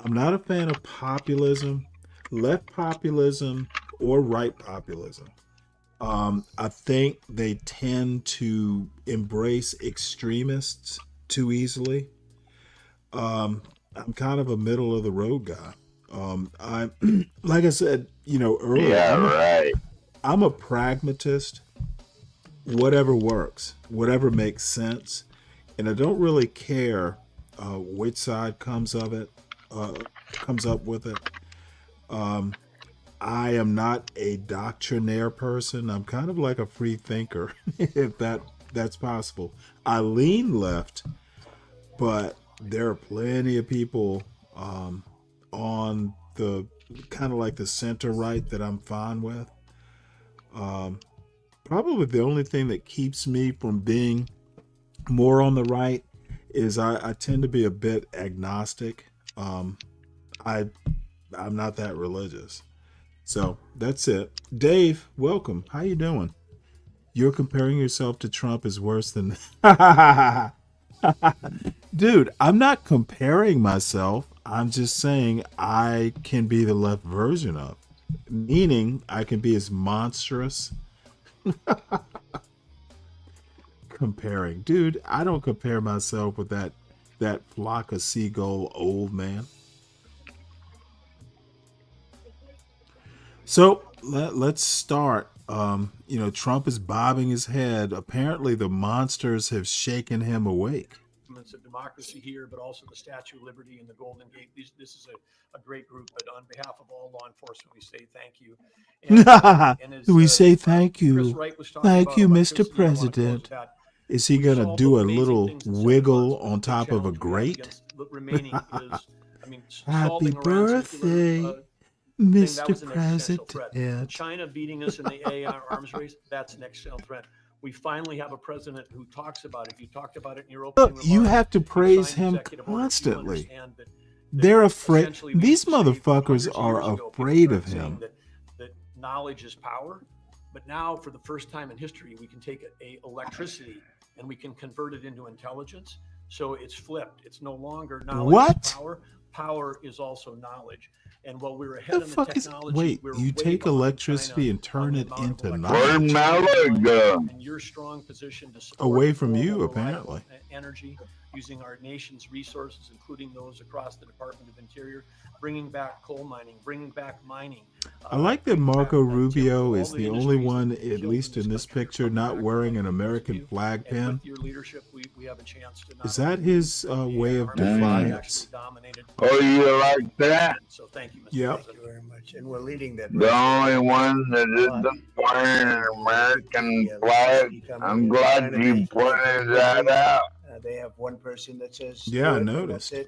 Speaker 2: I'm not a fan of populism, left populism or right populism. I think they tend to embrace extremists too easily. I'm kind of a middle of the road guy. I like I said, earlier.
Speaker 10: Yeah,
Speaker 2: I'm a pragmatist. Whatever works, whatever makes sense, and I don't really care which side comes up with it. I am not a doctrinaire person. I'm kind of like a free thinker, if that's possible. I lean left, but there are plenty of people on the kind of like the center right that I'm fine with. Probably the only thing that keeps me from being more on the right is I tend to be a bit agnostic. I'm not that religious. So that's it. Dave, welcome. How you doing? You're comparing yourself to Trump is worse than... Dude, I'm not comparing myself. I'm just saying I can be the left version of. Meaning I can be as monstrous. Comparing. Dude, I don't compare myself with that flock of seagull old man. So let's start. Trump is bobbing his head. Apparently the monsters have shaken him awake.
Speaker 13: It's a democracy here, but also the Statue of Liberty and the Golden Gate. This is a great group, but on behalf of all law enforcement, we say thank you.
Speaker 2: We say thank you.
Speaker 13: Chris Wright was talking
Speaker 2: Thank
Speaker 13: about
Speaker 2: you, Mr.
Speaker 13: electricity. I wanna close
Speaker 2: President.
Speaker 13: that.
Speaker 2: Is he going to do a little wiggle on top of a grate?
Speaker 13: Remaining is,
Speaker 2: Happy
Speaker 13: solving Iran's
Speaker 2: birthday,
Speaker 13: nuclear, thing, that was
Speaker 2: Mr.
Speaker 13: an existential threat.
Speaker 2: President.
Speaker 13: China beating us in the AI arms race, that's an existential threat. We finally have a president who talks about it. You talked about it in your opening
Speaker 2: Look, you
Speaker 13: remarks.
Speaker 2: have to praise
Speaker 13: signed
Speaker 2: him
Speaker 13: executive orders. You
Speaker 2: constantly.
Speaker 13: understand that
Speaker 2: They're afraid.
Speaker 13: essentially we
Speaker 2: These
Speaker 13: saved hundreds
Speaker 2: motherfuckers
Speaker 13: of
Speaker 2: are
Speaker 13: years ago, people
Speaker 2: afraid of
Speaker 13: started saying
Speaker 2: him.
Speaker 13: that knowledge is power. But now, for the first time in history, we can take a electricity and we can convert it into intelligence. So it's flipped. It's no longer knowledge
Speaker 2: What?
Speaker 13: is power. Power is also knowledge. And while we're ahead
Speaker 2: The
Speaker 13: on the
Speaker 2: fuck is?
Speaker 13: technology,
Speaker 2: Wait,
Speaker 13: we're
Speaker 2: you
Speaker 13: way
Speaker 2: take
Speaker 13: behind
Speaker 2: electricity
Speaker 13: China
Speaker 2: and turn it into
Speaker 10: Where'd
Speaker 2: knowledge?
Speaker 10: Malaga?
Speaker 13: and your strong position to support
Speaker 2: Away from you,
Speaker 13: affordable,
Speaker 2: apparently.
Speaker 13: reliable energy using our nation's resources, including those across the Department of Interior, bringing back coal mining, bringing back mining.
Speaker 2: I like that Marco Rubio
Speaker 13: all
Speaker 2: is
Speaker 13: the
Speaker 2: the only
Speaker 13: industries
Speaker 2: one,
Speaker 13: that
Speaker 2: at
Speaker 13: killed
Speaker 2: least
Speaker 13: in
Speaker 2: in
Speaker 13: this
Speaker 2: this picture, not wearing an American flag
Speaker 13: And
Speaker 2: pin.
Speaker 13: with your leadership, we have a chance to not
Speaker 2: Is that
Speaker 13: only
Speaker 2: his way of defiance?
Speaker 10: Oh, you like that?
Speaker 13: So thank you, Mr.
Speaker 2: Yep.
Speaker 3: Thank you very much. And we're leading that.
Speaker 10: The only one that isn't wearing an American flag. I'm glad you pointed that out.
Speaker 3: They have one person that says.
Speaker 2: Yeah, I
Speaker 3: do it, and
Speaker 2: noticed.
Speaker 3: that's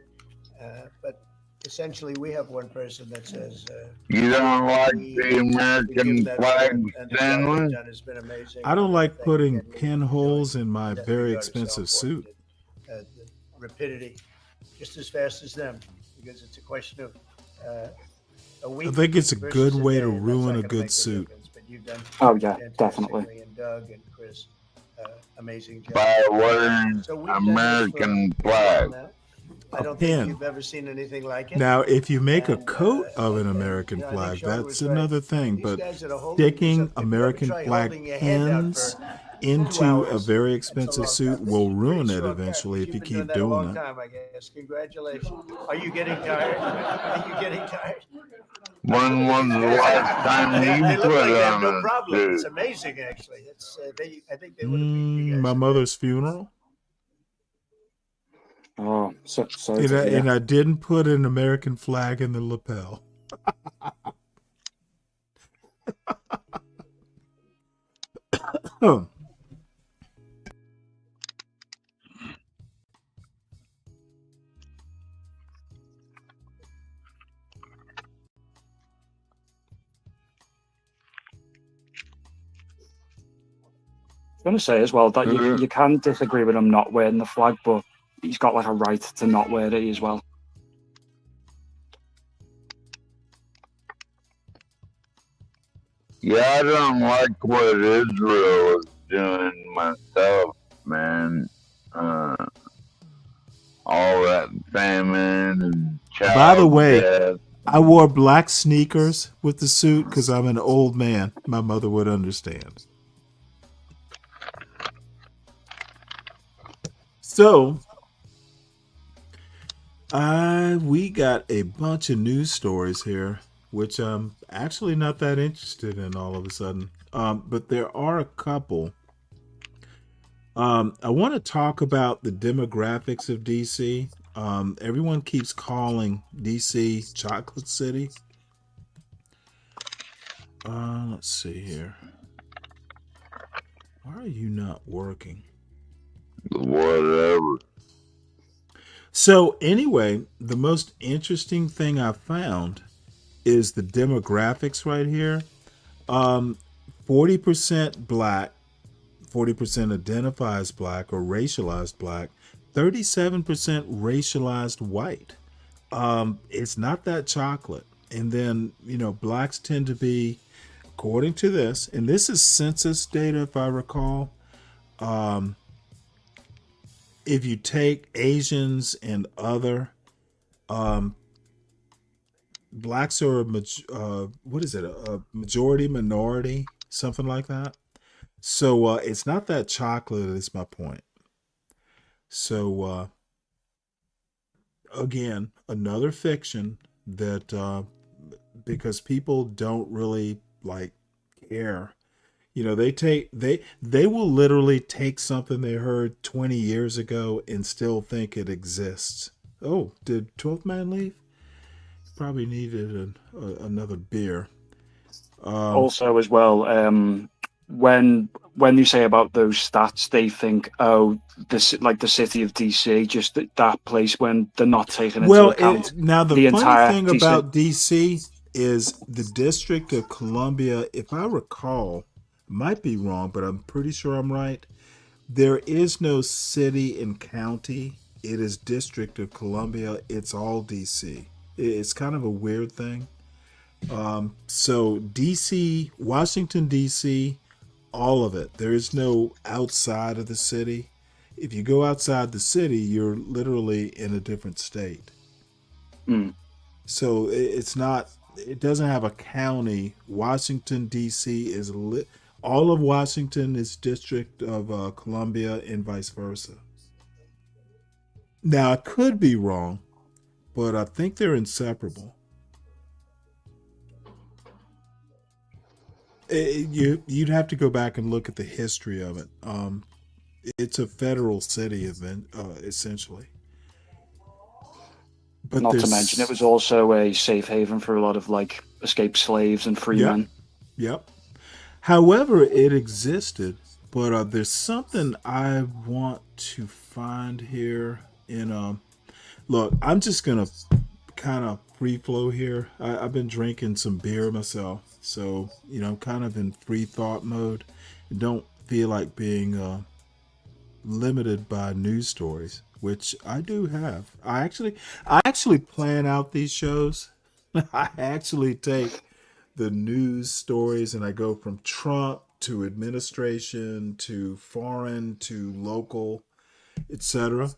Speaker 3: it. But essentially, we have one person that says.
Speaker 10: You don't like
Speaker 3: we
Speaker 10: the
Speaker 3: give
Speaker 10: American
Speaker 3: that
Speaker 10: flag,
Speaker 3: and the job they've
Speaker 10: Stanley?
Speaker 3: done has been amazing.
Speaker 2: I don't like
Speaker 3: Thank
Speaker 2: putting
Speaker 3: you again, Lee,
Speaker 2: pinholes in my
Speaker 3: that
Speaker 2: very
Speaker 3: regard is so
Speaker 2: expensive suit.
Speaker 3: important. The rapidity, just as fast as them, because it's a question of a week.
Speaker 2: I think it's a
Speaker 3: versus
Speaker 2: good way
Speaker 3: day,
Speaker 2: to
Speaker 3: and that's
Speaker 2: ruin
Speaker 3: not
Speaker 2: a
Speaker 3: gonna
Speaker 2: good
Speaker 3: make
Speaker 2: suit.
Speaker 3: difference, but you've done
Speaker 12: Oh, yeah,
Speaker 3: fantastically,
Speaker 12: definitely.
Speaker 3: And Doug and Chris, amazing job.
Speaker 10: By wearing
Speaker 3: So we've done this for
Speaker 10: American
Speaker 3: a while
Speaker 10: flag.
Speaker 3: now.
Speaker 9: I
Speaker 2: a
Speaker 9: don't think
Speaker 2: pin.
Speaker 9: you've ever seen anything like it.
Speaker 2: Now, if you make a
Speaker 9: And,
Speaker 2: coat of an American
Speaker 9: you know, I think
Speaker 2: flag,
Speaker 9: Sean
Speaker 2: that's
Speaker 9: was right.
Speaker 2: another thing.
Speaker 9: These
Speaker 2: But
Speaker 9: guys that are holding these
Speaker 2: sticking
Speaker 9: up, if you ever
Speaker 2: American
Speaker 9: try
Speaker 2: flag
Speaker 9: holding your hand out
Speaker 2: pins
Speaker 9: for
Speaker 2: into
Speaker 9: 2
Speaker 2: a
Speaker 9: hours,
Speaker 2: very
Speaker 9: that's a
Speaker 2: expensive
Speaker 9: long
Speaker 2: suit
Speaker 9: time.
Speaker 2: will
Speaker 9: This is
Speaker 2: ruin
Speaker 9: pretty
Speaker 2: it
Speaker 9: short,
Speaker 2: eventually if
Speaker 9: You've
Speaker 2: you
Speaker 9: been doing
Speaker 2: keep
Speaker 9: that a
Speaker 2: doing
Speaker 9: long
Speaker 2: it.
Speaker 9: time, I guess. Congratulations. Are you getting tired? Are you getting tired?
Speaker 10: When
Speaker 9: Look at
Speaker 10: was
Speaker 9: these
Speaker 10: the
Speaker 9: guys.
Speaker 10: last time
Speaker 9: They
Speaker 10: you
Speaker 9: look
Speaker 10: put
Speaker 9: like they have
Speaker 10: on
Speaker 9: no
Speaker 10: a
Speaker 9: problem. It's
Speaker 10: suit?
Speaker 9: amazing, actually. I think they would have beat you
Speaker 2: My
Speaker 9: guys.
Speaker 2: mother's funeral.
Speaker 12: Oh, sorry to hear.
Speaker 2: And I didn't put an American flag in the lapel. Oh.
Speaker 12: I'm going to say as well that you can disagree with him not wearing the flag, but he's got like a right to not wear it as well.
Speaker 10: Yeah, I don't like what Israel is doing myself, man. All that famine and
Speaker 2: By the
Speaker 10: child
Speaker 2: way,
Speaker 10: death.
Speaker 2: I wore black sneakers with the suit because I'm an old man. My mother would understand. So, we got a bunch of news stories here, which I'm actually not that interested in all of a sudden. But there are a couple. I want to talk about the demographics of DC. Everyone keeps calling DC Chocolate City. Let's see here. Why are you not working?
Speaker 10: Whatever.
Speaker 2: So anyway, the most interesting thing I found is the demographics right here. 40% black, 40% identify as black or racialized black, 37% racialized white. It's not that chocolate. And then, blacks tend to be, according to this, and this is census data if I recall, if you take Asians and other, blacks are a majority, minority, something like that. So it's not that chocolate is my point. So again, another fiction that because people don't really like care. They will literally take something they heard 20 years ago and still think it exists. Oh, did 12th Man leave? Probably needed another beer.
Speaker 12: Also, as well, when you say about those stats, they think, oh, this like the city of DC, just that place when they're not taking into account
Speaker 2: now the funny
Speaker 12: entire
Speaker 2: thing
Speaker 12: DC.
Speaker 2: about DC is the District of Columbia. If I recall, might be wrong, but I'm pretty sure I'm right. There is no city and county. It is District of Columbia. It's all DC. It's kind of a weird thing. So DC, Washington, DC, all of it. There is no outside of the city. If you go outside the city, you're literally in a different state. So it's not, it doesn't have a county. Washington, DC is all of Washington is District of Columbia and vice versa. Now, I could be wrong, but I think they're inseparable. You'd have to go back and look at the history of it. It's a federal city event, essentially. But
Speaker 12: Not to mention, it was also a safe haven for a lot of like escaped slaves and free men.
Speaker 2: Yep. However, it existed, but there's something I want to find here. Look, I'm just gonna kind of free flow here. I've been drinking some beer myself, so I'm kind of in free thought mode. Don't feel like being limited by news stories, which I do have. I actually plan out these shows. I actually take the news stories and I go from Trump to administration to foreign to local, etc.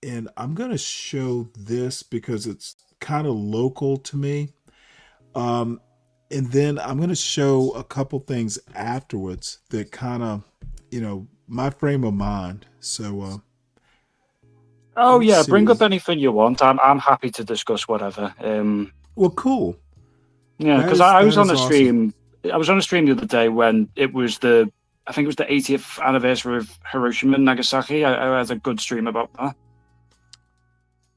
Speaker 2: and I'm going to show this because it's kind of local to me. And then I'm going to show a couple things afterwards that kind of, my frame of mind. So,
Speaker 12: Oh yeah,
Speaker 2: let's
Speaker 12: bring
Speaker 2: see.
Speaker 12: up anything you want. I'm happy to discuss whatever.
Speaker 2: Well, cool.
Speaker 12: Yeah, because
Speaker 2: That
Speaker 12: I was
Speaker 2: is
Speaker 12: on a
Speaker 2: awesome.
Speaker 12: stream. I was on a stream the other day when it was I think it was the 80th anniversary of Hiroshima and Nagasaki. I had a good stream about that.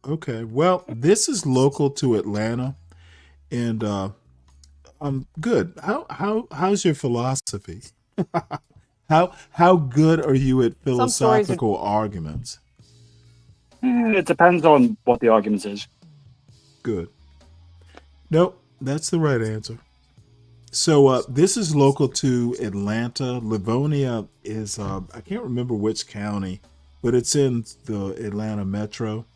Speaker 2: Okay. Well, this is local to Atlanta, and I'm good. How's your philosophy? How good are you at
Speaker 12: Some stories are-
Speaker 2: philosophical arguments?
Speaker 12: It depends on what the argument is.
Speaker 2: Good. Nope, that's the right answer. So this is local to Atlanta. Livonia is I can't remember which county, but it's in the Atlanta metro.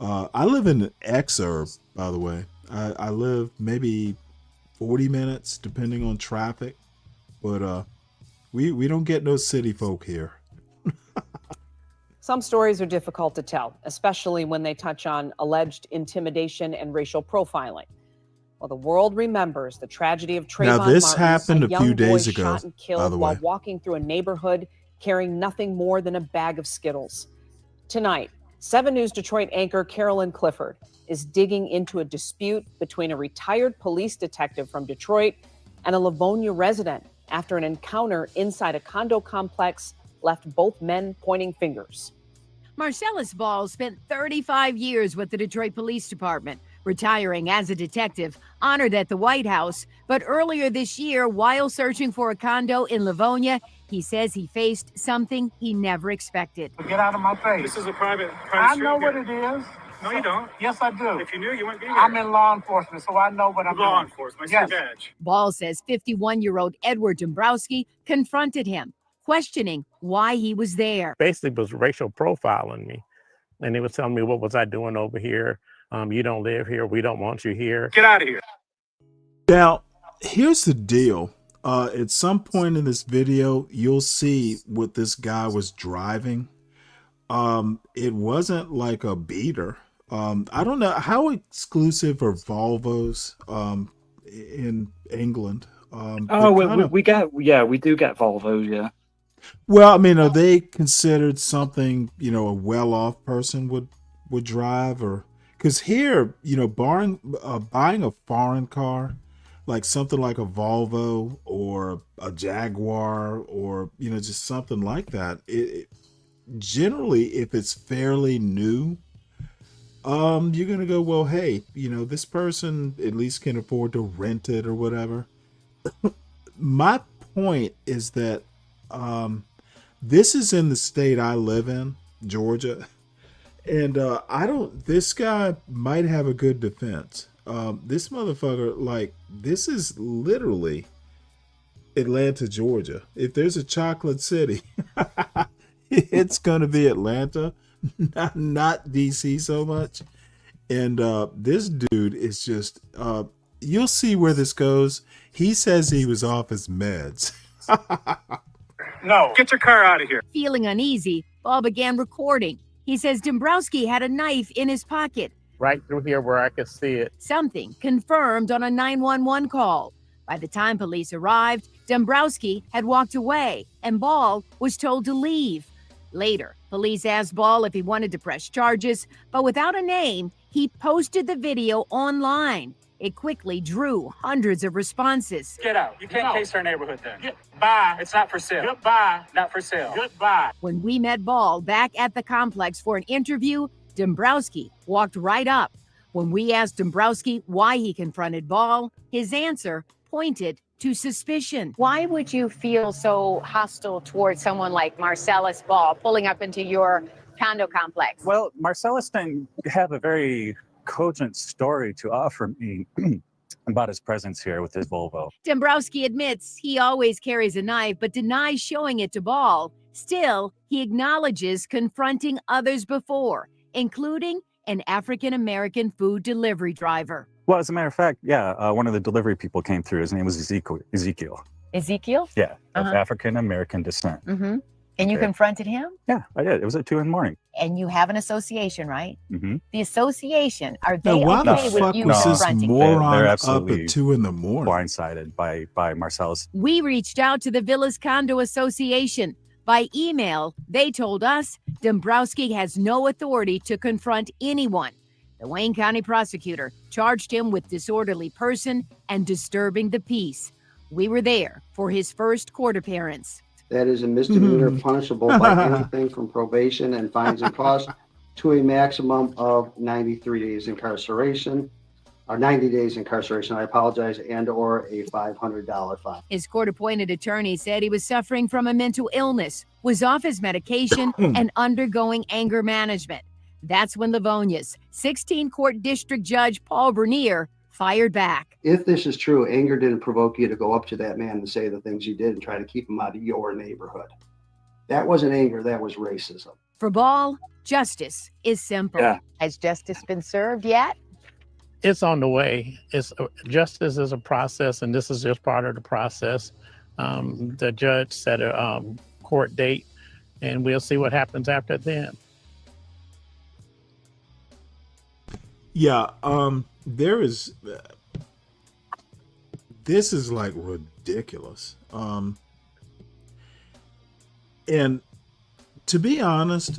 Speaker 2: I live in Exurb, by the way. I live maybe 40 minutes, depending on traffic. But we don't get no city folk here.
Speaker 4: Some stories are difficult to tell, especially when they touch on alleged intimidation and racial profiling. Well, the world remembers the tragedy of Trayvon
Speaker 2: Now, this
Speaker 4: Martin,
Speaker 2: happened a
Speaker 4: young
Speaker 2: few days
Speaker 4: boy
Speaker 2: ago,
Speaker 4: shot and
Speaker 2: by
Speaker 4: killed
Speaker 2: the
Speaker 4: while
Speaker 2: way.
Speaker 4: walking through a neighborhood carrying nothing more than a bag of Skittles. Tonight, 7 News Detroit anchor Carolyn Clifford is digging into a dispute between a retired police detective from Detroit and a Livonia resident after an encounter inside a condo complex left both men pointing fingers.
Speaker 22: Marcellus Ball spent 35 years with the Detroit Police Department, retiring as a detective, honored at the White House. But earlier this year, while searching for a condo in Livonia, he says he faced something he never expected.
Speaker 23: Get out of my face. This is a private I know what it is. No, you don't. Yes, I do. If you knew, you wouldn't be here. I'm in law enforcement, so I know what I'm doing. Law enforcement. I see your badge.
Speaker 22: Ball says 51-year-old Edward Dombrowski confronted him, questioning why he was there.
Speaker 24: Basically was racial profiling me. And he was telling me, what was I doing over here? You don't live here. We don't want you here. Get out of here.
Speaker 2: Now, here's the deal. At some point in this video, you'll see what this guy was driving. It wasn't like a beater. I don't know how exclusive are Volvos in England.
Speaker 12: We do get Volvos, yeah.
Speaker 2: Well, I mean, are they considered something, a well-off person would drive? Or because here, buying a foreign car, like something like a Volvo or a Jaguar or, just something like that, it generally, if it's fairly new, you're going to go, well, hey, this person at least can afford to rent it or whatever. My point is that this is in the state I live in, Georgia, and this guy might have a good defense. This motherfucker, this is literally Atlanta, Georgia. If there's a chocolate city, it's gonna be Atlanta, not DC so much. And this dude is just you'll see where this goes. He says he was off his meds.
Speaker 23: No. Get your car out of here.
Speaker 22: Feeling uneasy, Ball began recording. He says Dombrowski had a knife in his pocket,
Speaker 24: Right through here where I could see it.
Speaker 22: something confirmed on a 911 call. By the time police arrived, Dombrowski had walked away and Ball was told to leave. Later, police asked Ball if he wanted to press charges, but without a name, he posted the video online. It quickly drew hundreds of responses.
Speaker 23: Get out. You can't case our neighborhood then. Goodbye. It's not for sale. Goodbye. Not for sale. Goodbye.
Speaker 22: When we met Ball back at the complex for an interview, Dombrowski walked right up. When we asked Dombrowski why he confronted Ball, his answer pointed to suspicion.
Speaker 25: Why would you feel so hostile towards someone like Marcellus Ball pulling up into your condo complex?
Speaker 26: Well, Marcellus didn't have a very cogent story to offer me about his presence here with his Volvo.
Speaker 22: Dombrowski admits he always carries a knife, but denies showing it to Ball. Still, he acknowledges confronting others before, including an African-American food delivery driver.
Speaker 26: Well, as a matter of fact, yeah, one of the delivery people came through. His name was Ezekiel.
Speaker 25: Ezekiel?
Speaker 26: Yeah, of African-American descent.
Speaker 25: Mm-hmm.
Speaker 22: And you
Speaker 26: Okay.
Speaker 22: confronted him?
Speaker 26: Yeah, I did. It was at 2 in the morning.
Speaker 22: And you have an association, right?
Speaker 26: Mm-hmm.
Speaker 22: The association, are
Speaker 2: Now,
Speaker 22: they
Speaker 2: why the
Speaker 22: okay with
Speaker 2: fuck
Speaker 22: you
Speaker 2: was this
Speaker 22: confronting him?
Speaker 2: moron
Speaker 26: They're
Speaker 2: up
Speaker 26: absolutely
Speaker 2: at 2 in the morning?
Speaker 26: blindsided by Marcellus.
Speaker 22: We reached out to the Villas Condo Association. By email, they told us Dombrowski has no authority to confront anyone. The Wayne County prosecutor charged him with disorderly person and disturbing the peace. We were there for his first court appearance.
Speaker 1: That is a misdemeanor punishable by anything from probation and fines and costs to a maximum of 93 days incarceration, or 90 days incarceration, I apologize, and or a $500 fine.
Speaker 22: His court-appointed attorney said he was suffering from a mental illness, was off his medication, and undergoing anger management. That's when Livonia's 16-court district judge Paul Bernier fired back.
Speaker 1: If this is true, anger didn't provoke you to go up to that man and say the things you did and try to keep him out of your neighborhood. That wasn't anger, that was racism.
Speaker 22: For Ball, justice is simple.
Speaker 24: Yeah.
Speaker 22: Has justice been served yet?
Speaker 24: It's on the way. It's justice is a process, and this is just part of the process. The judge set a court date, and we'll see what happens after then.
Speaker 2: Yeah, there is. This is like ridiculous. And to be honest,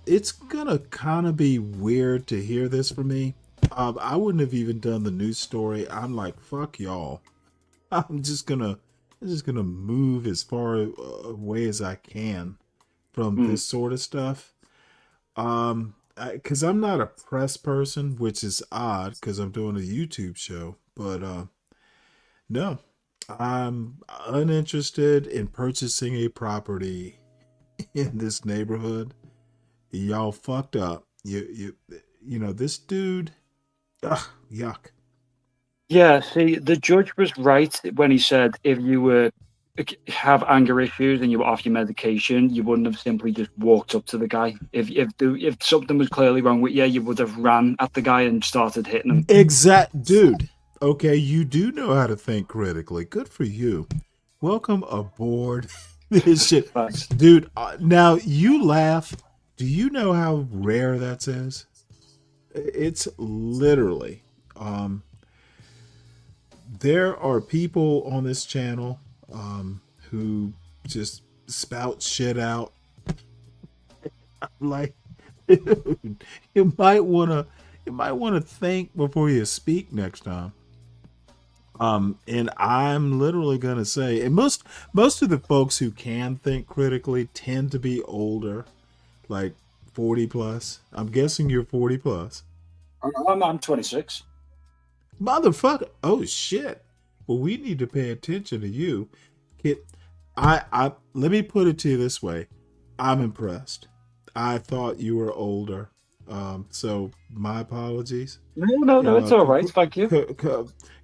Speaker 2: it's gonna kind of be weird to hear this from me. I wouldn't have even done the news story. I'm like, fuck y'all. I'm just gonna move as far away as I can from this sort of stuff. Because I'm not a press person, which is odd because I'm doing a YouTube show. But no, I'm uninterested in purchasing a property in this neighborhood. Y'all fucked up. You know this dude. Ugh, yuck.
Speaker 12: Yeah, see, the judge was right when he said if you have anger issues and you were off your medication, you wouldn't have simply just walked up to the guy. If something was clearly wrong with you, you would have ran at the guy and started hitting him.
Speaker 2: Exact, dude. Okay, you do know how to think critically. Good for you. Welcome aboard this shit, dude. Now you laugh. Do you know how rare that is? It's literally. There are people on this channel who just spout shit out. Like, dude, you might wanna think before you speak next time. And I'm literally gonna say, and most of the folks who can think critically tend to be older, like 40 plus. I'm guessing you're 40 plus.
Speaker 12: I'm 26.
Speaker 2: Motherfucker. Oh shit. Well, we need to pay attention to you. Kid, I let me put it to you this way. I'm impressed. I thought you were older. So my apologies.
Speaker 12: No, it's all right. Thank you.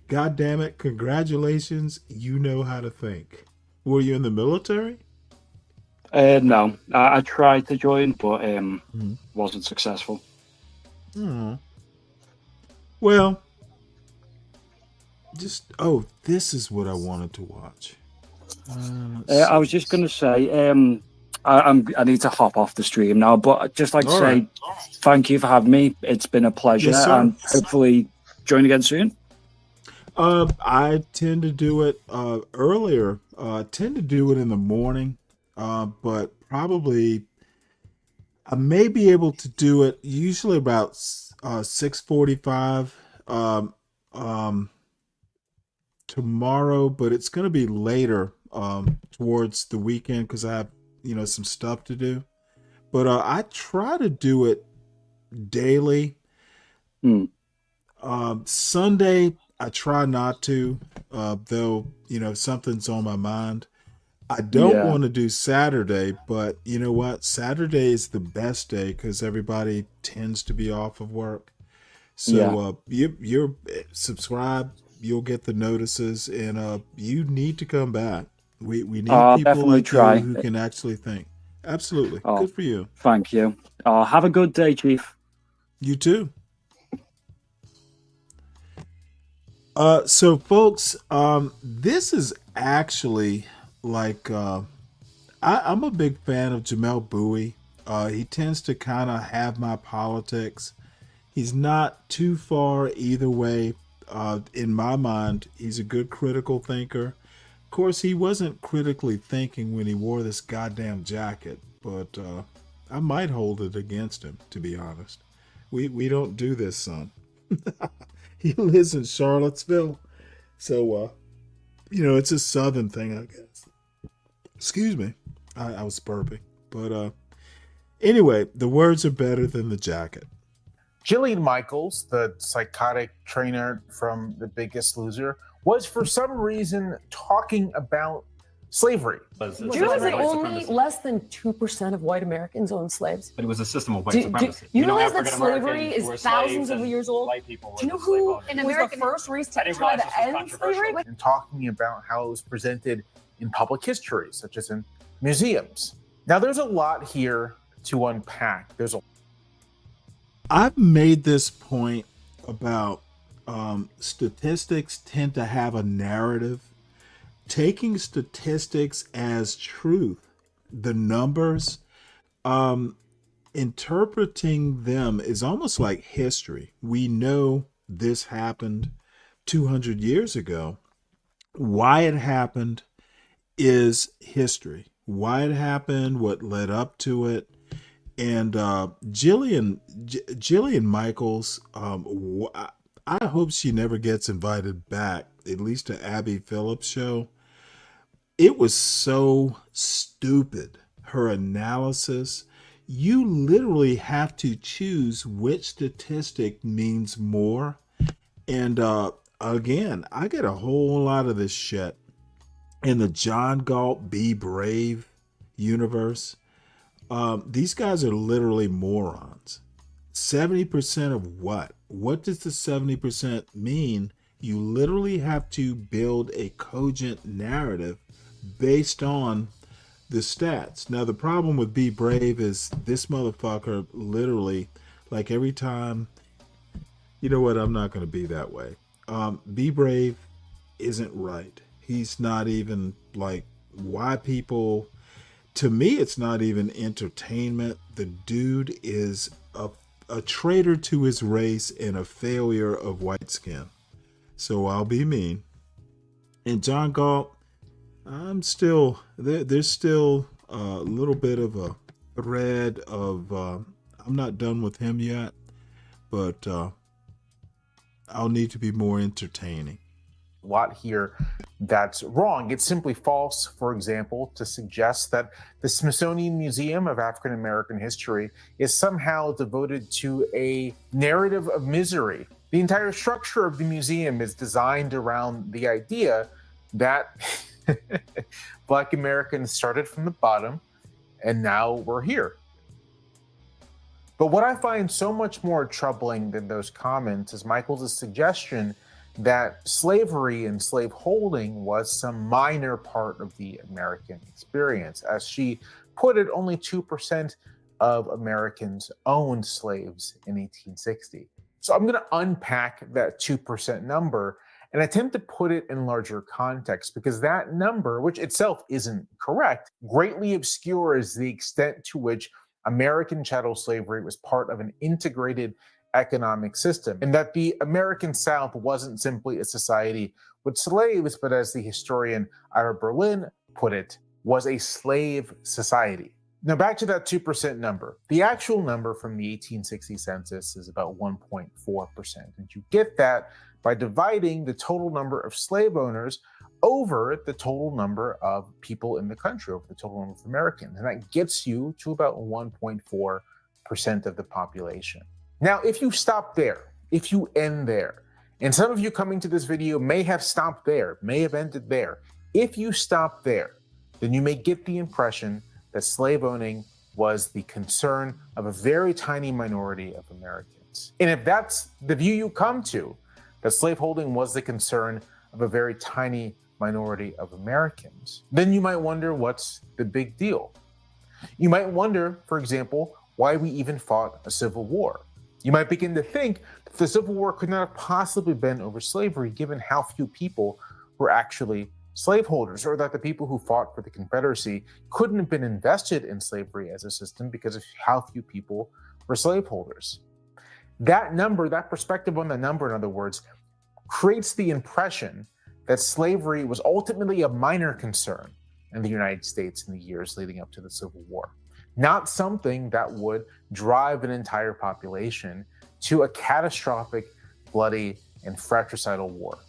Speaker 2: God damn it. Congratulations. You know how to think. Were you in the military?
Speaker 12: No, I tried to join, but wasn't successful.
Speaker 2: Well, this is what I wanted to watch.
Speaker 12: I was just going to say, I need to hop off the stream now, but I'd just like to say thank you for having me. It's been a pleasure, and hopefully join again soon.
Speaker 2: I tend to do it earlier. I tend to do it in the morning, but probably I may be able to do it usually about 6:45 tomorrow, but it's going to be later towards the weekend because I have some stuff to do. But I try to do it daily. Sunday I try not to, though something's on my mind. I don't want to do Saturday, but you know what? Saturday is the best day because everybody tends to be off of work. So you're subscribe, you'll get the notices, and you need to come back. We need people like you who can actually think. Absolutely. Good for you.
Speaker 12: Thank you. Have a good day, Chief.
Speaker 2: You too. So folks, this is actually like I'm a big fan of Jamel Bowie. He tends to kind of have my politics. He's not too far either way. In my mind, he's a good critical thinker. Of course, he wasn't critically thinking when he wore this goddamn jacket, but I might hold it against him, to be honest. We don't do this, son. He lives in Charlottesville, so it's a southern thing, I guess. Excuse me, I was burping, but anyway, the words are better than the jacket.
Speaker 6: Jillian Michaels, the psychotic trainer from The Biggest Loser, was for some reason talking about slavery.
Speaker 8: Do you realize that only less than 2% of white Americans owned slaves?
Speaker 11: But it was a system of white
Speaker 8: Do
Speaker 11: supremacy.
Speaker 8: you realize that slavery is thousands of years old? Do you know who was the first race to try to end slavery?
Speaker 6: And talking about how it was presented in public history, such as in museums. Now, there's a lot here to unpack.
Speaker 2: I've made this point about statistics tend to have a narrative. Taking statistics as truth, the numbers, interpreting them is almost like history. We know this happened 200 years ago. Why it happened is history. Why it happened, what led up to it. And Jillian Michaels, I hope she never gets invited back, at least to Abby Phillips' show. It was so stupid, her analysis. You literally have to choose which statistic means more. And again, I get a whole lot of this shit in the John Galt Be Brave universe. These guys are literally morons. 70% of what? What does the 70% mean? You literally have to build a cogent narrative based on the stats. Now, the problem with Be Brave is this motherfucker literally, like every time, you know what? I'm not going to be that way. Be Brave isn't right. He's not even like why people, to me, it's not even entertainment. The dude is a traitor to his race and a failure of white skin. So I'll be mean. And John Galt, there's still a little bit of a thread of, I'm not done with him yet, but I'll need to be more entertaining.
Speaker 6: A lot here that's wrong. It's simply false, for example, to suggest that the Smithsonian Museum of African American History is somehow devoted to a narrative of misery. The entire structure of the museum is designed around the idea that Black Americans started from the bottom and now we're here. But what I find so much more troubling than those comments is Michaels' suggestion that slavery and slaveholding was some minor part of the American experience. As she put it, only 2% of Americans owned slaves in 1860. So I'm going to unpack that 2% number and attempt to put it in larger context, because that number, which itself isn't correct, greatly obscures the extent to which American chattel slavery was part of an integrated economic system, and that the American South wasn't simply a society with slaves, but as the historian Ira Berlin put it, was a slave society. Now back to that 2% number. The actual number from the 1860 census is about 1.4%, and you get that by dividing the total number of slave owners over the total number of people in the country, over the total number of Americans, and that gets you to about 1.4% of the population. Now, if you stop there, if you end there, and some of you coming to this video may have stopped there, may have ended there. If you stop there, then you may get the impression that slave owning was the concern of a very tiny minority of Americans. And if that's the view you come to, that slaveholding was the concern of a very tiny minority of Americans, then you might wonder what's the big deal. You might wonder, for example, why we even fought a civil war. You might begin to think that the Civil War could not have possibly been over slavery, given how few people were actually slaveholders, or that the people who fought for the Confederacy couldn't have been invested in slavery as a system because of how few people were slaveholders. That number, that perspective on the number, in other words, creates the impression that slavery was ultimately a minor concern in the United States in the years leading up to the Civil War, not something that would drive an entire population to a catastrophic, bloody, and fratricidal war.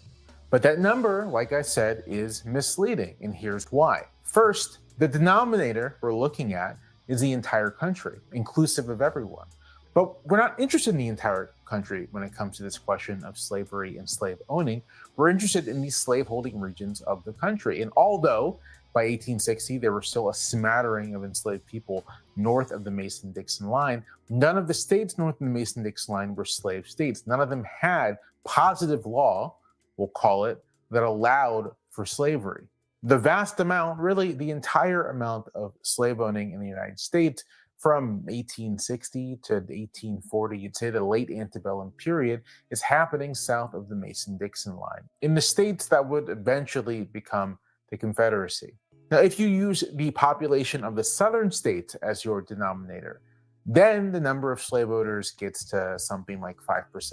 Speaker 6: But that number, like I said, is misleading, and here's why. First, the denominator we're looking at is the entire country, inclusive of everyone. But we're not interested in the entire country when it comes to this question of slavery and slave owning. We're interested in these slaveholding regions of the country. And although by 1860 there were still a smattering of enslaved people north of the Mason-Dixon line, none of the states north of the Mason-Dixon line were slave states. None of them had positive law, we'll call it, that allowed for slavery. The vast amount, really the entire amount of slave owning in the United States from 1860 to 1840, you'd say the late antebellum period, is happening south of the Mason-Dixon line, in the states that would eventually become the Confederacy. Now, if you use the population of the southern states as your denominator, then the number of slave owners gets to something like 5%,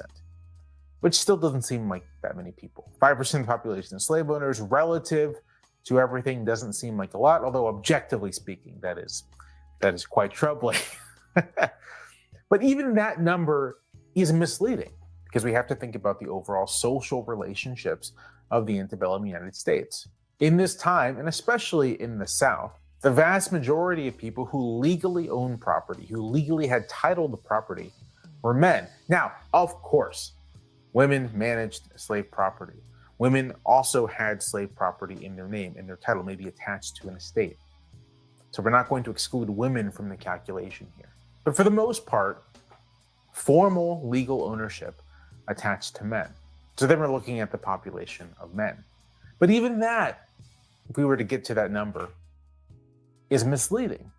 Speaker 6: which still doesn't seem like that many people. 5% of the population of slave owners relative to everything doesn't seem like a lot, although objectively speaking, that is quite troubling. But even that number is misleading because we have to think about the overall social relationships of the antebellum United States. In this time, and especially in the South, the vast majority of people who legally owned property, who legally had title to property, were men. Now, of course, women managed slave property. Women also had slave property in their name, in their title, maybe attached to an estate. So we're not going to exclude women from the calculation here. But for the most part, formal legal ownership attached to men. So then we're looking at the population of men. But even that, if we were to get to that number, is misleading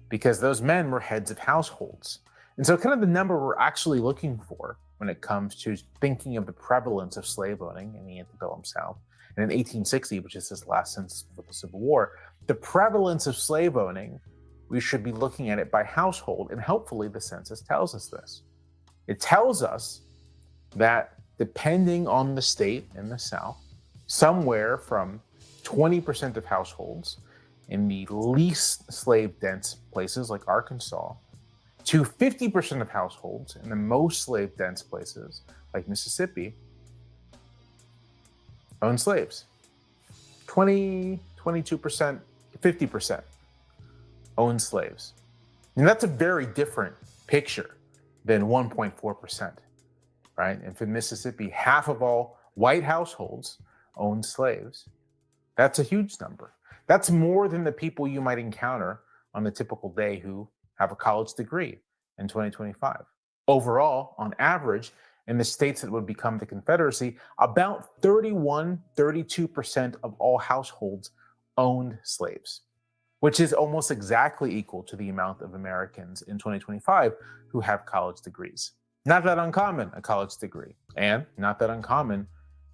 Speaker 6: because those men were heads of households. And so kind of the number we're actually looking for when it comes to thinking of the prevalence of slave owning in the antebellum South, and in 1860, which is this last census before the Civil War, the prevalence of slave owning, we should be looking at it by household, and hopefully the census tells us this. It tells us that depending on the state in the South, somewhere from 20% of households in the least slave-dense places like Arkansas to 50% of households in the most slave-dense places like Mississippi own slaves. 20, 22%, 50% own slaves. And that's a very different picture than 1.4%, right? And for Mississippi, half of all white households own slaves. That's a huge number. That's more than the people you might encounter on the typical day who have a college degree in 2025. Overall, on average, in the states that would become the Confederacy, about 31, 32% of all households owned slaves, which is almost exactly equal to the amount of Americans in 2025 who have college degrees. Not that uncommon, a college degree, and not that uncommon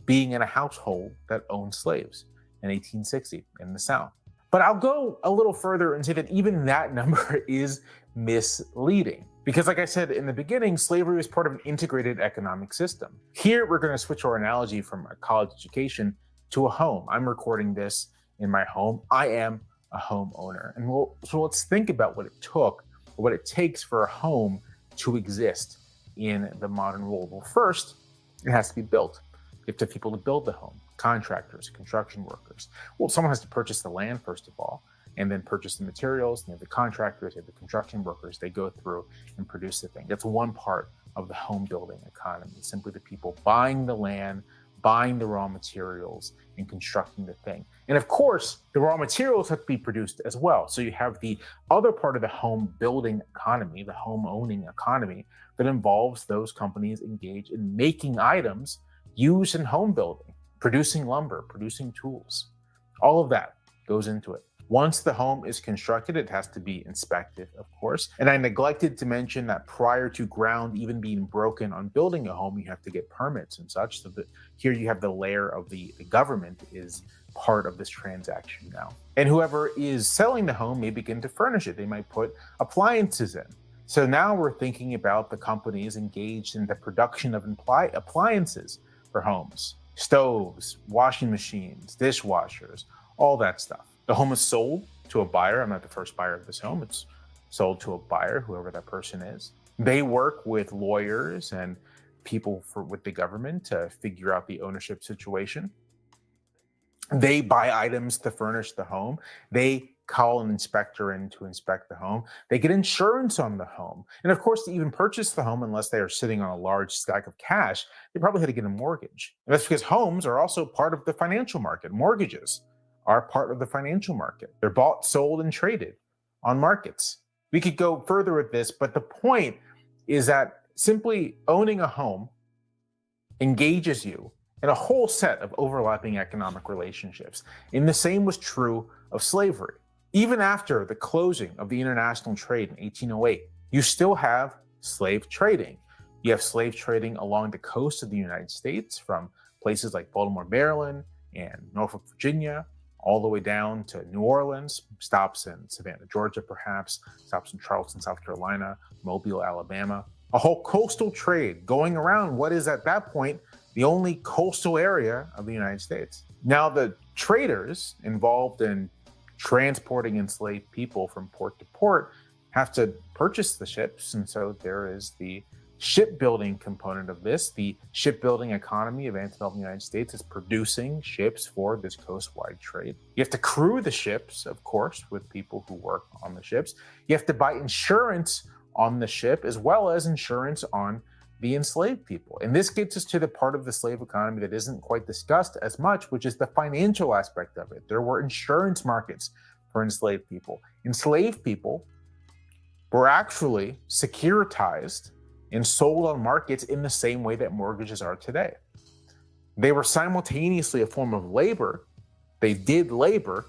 Speaker 6: being in a household that owned slaves in 1860 in the South. But I'll go a little further and say that even that number is misleading. Because like I said in the beginning, slavery was part of an integrated economic system. Here, we're going to switch our analogy from a college education to a home. I'm recording this in my home. I am a homeowner. And so let's think about what it took, or what it takes for a home to exist in the modern world. Well, first, it has to be built. You have to have people to build the home, contractors, construction workers. Well, someone has to purchase the land, first of all, and then purchase the materials, and they have the contractors, they have the construction workers, they go through and produce the thing. That's one part of the home building economy, simply the people buying the land, buying the raw materials, and constructing the thing. And of course, the raw materials have to be produced as well. So you have the other part of the home building economy, the home owning economy, that involves those companies engaged in making items used in home building, producing lumber, producing tools. All of that goes into it. Once the home is constructed, it has to be inspected, of course. And I neglected to mention that prior to ground even being broken on building a home, you have to get permits and such. So that here you have the layer of the government is part of this transaction now. And whoever is selling the home may begin to furnish it. They might put appliances in. So now we're thinking about the companies engaged in the production of appliances for homes, stoves, washing machines, dishwashers, all that stuff. The home is sold to a buyer. I'm not the first buyer of this home. It's sold to a buyer, whoever that person is. They work with lawyers and people with the government to figure out the ownership situation. They buy items to furnish the home. They call an inspector in to inspect the home. They get insurance on the home. And of course, to even purchase the home, unless they are sitting on a large stack of cash, they probably had to get a mortgage. And that's because homes are also part of the financial market. Mortgages are part of the financial market. They're bought, sold, and traded on markets. We could go further with this, but the point is that simply owning a home engages you in a whole set of overlapping economic relationships. And the same was true of slavery. Even after the closing of the international trade in 1808, you still have slave trading. You have slave trading along the coast of the United States from places like Baltimore, Maryland, and Norfolk, Virginia, all the way down to New Orleans, stops in Savannah, Georgia, perhaps, stops in Charleston, South Carolina, Mobile, Alabama. A whole coastal trade going around what is at that point the only coastal area of the United States. Now, the traders involved in transporting enslaved people from port to port have to purchase the ships. And so there is the shipbuilding component of this. The shipbuilding economy of antebellum United States is producing ships for this coast-wide trade. You have to crew the ships, of course, with people who work on the ships. You have to buy insurance on the ship as well as insurance on the enslaved people. And this gets us to the part of the slave economy that isn't quite discussed as much, which is the financial aspect of it. There were insurance markets for enslaved people. Enslaved people were actually securitized and sold on markets in the same way that mortgages are today. They were simultaneously a form of labor. They did labor,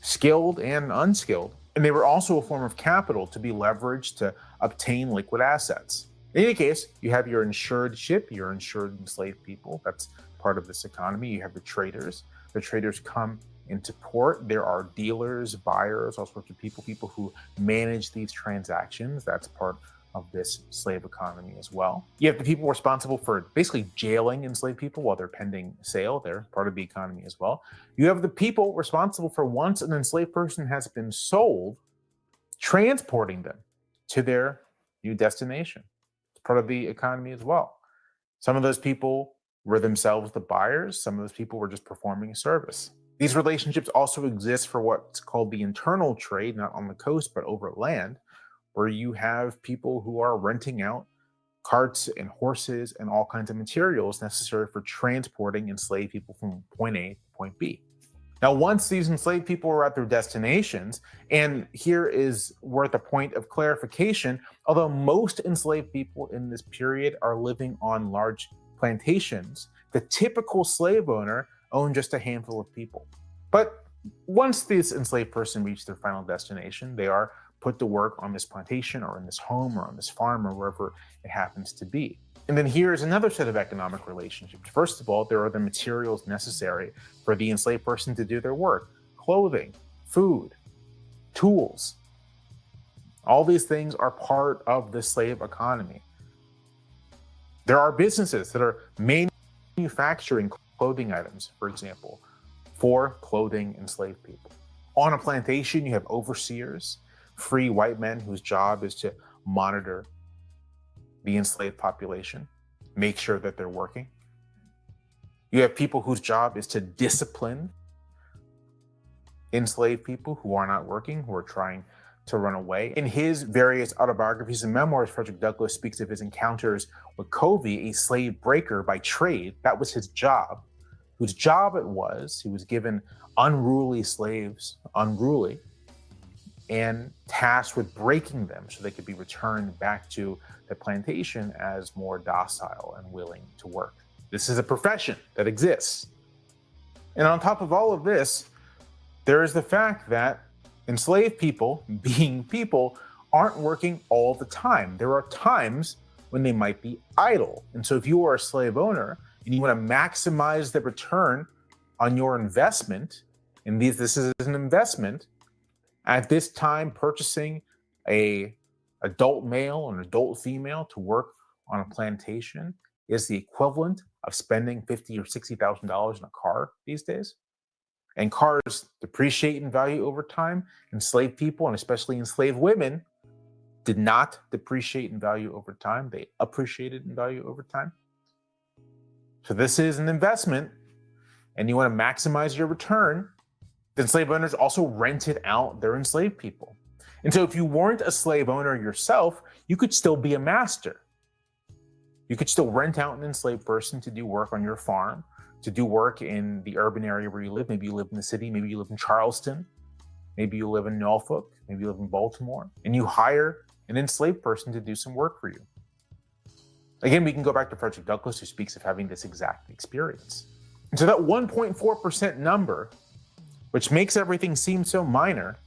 Speaker 6: skilled and unskilled, and they were also a form of capital to be leveraged to obtain liquid assets. In any case, you have your insured ship, your insured enslaved people. That's part of this economy. You have the traders. The traders come into port. There are dealers, buyers, all sorts of people who manage these transactions. That's part of this slave economy as well. You have the people responsible for basically jailing enslaved people while they're pending sale. They're part of the economy as well. You have the people responsible for, once an enslaved person has been sold, transporting them to their new destination. It's part of the economy as well. Some of those people were themselves the buyers. Some of those people were just performing a service. These relationships also exist for what's called the internal trade, not on the coast, but over land, where you have people who are renting out carts and horses and all kinds of materials necessary for transporting enslaved people from point A to point B. Now, once these enslaved people are at their destinations, and here is where the point of clarification, although most enslaved people in this period are living on large plantations, the typical slave owner owned just a handful of people. But once this enslaved person reaches their final destination, they are put to work on this plantation or in this home or on this farm or wherever it happens to be. And then here's another set of economic relationships. First of all, there are the materials necessary for the enslaved person to do their work: clothing, food, tools. All these things are part of the slave economy. There are businesses that are manufacturing clothing items, for example, for clothing enslaved people. On a plantation, you have overseers, free white men whose job is to monitor the enslaved population, make sure that they're working. You have people whose job is to discipline enslaved people who are not working, who are trying to run away. In his various autobiographies and memoirs, Frederick Douglass speaks of his encounters with Covey, a slave breaker by trade. That was his job, whose job it was. He was given unruly slaves, and tasked with breaking them so they could be returned back to the plantation as more docile and willing to work. This is a profession that exists. And on top of all of this, There is the fact that enslaved people, being people, aren't working all the time. There are times when they might be idle. And so if you are a slave owner and you want to maximize the return on your investment, and this is an investment, at this time purchasing a adult male and adult female to work on a plantation is the equivalent of spending $50,000 or $60,000 in a car these days. And cars depreciate in value over time. Enslaved people, and especially enslaved women, did not depreciate in value over time. They appreciated in value over time. So this is an investment, and you want to maximize your return. Then slave owners also rented out their enslaved people. And so if you weren't a slave owner yourself, you could still be a master. You could still rent out an enslaved person to do work on your farm, to do work in the urban area where you live. Maybe you live in the city, maybe you live in Charleston, maybe you live in Norfolk, maybe you live in Baltimore, and you hire an enslaved person to do some work for you. Again, we can go back to Frederick Douglass, who speaks of having this exact experience. And so that 1.4% number, which makes everything seem so minor,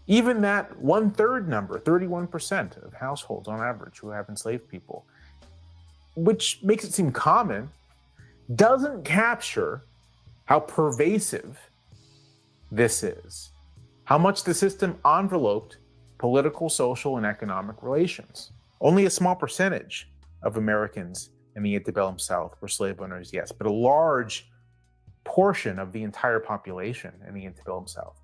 Speaker 6: even that 1/3 number, 31% of households on average who have enslaved people, which makes it seem common, doesn't capture how pervasive this is, how much the system enveloped political, social, and economic relations. Only a small percentage of Americans in the antebellum South were slave owners, yes, but a large portion of the entire population in the antebellum South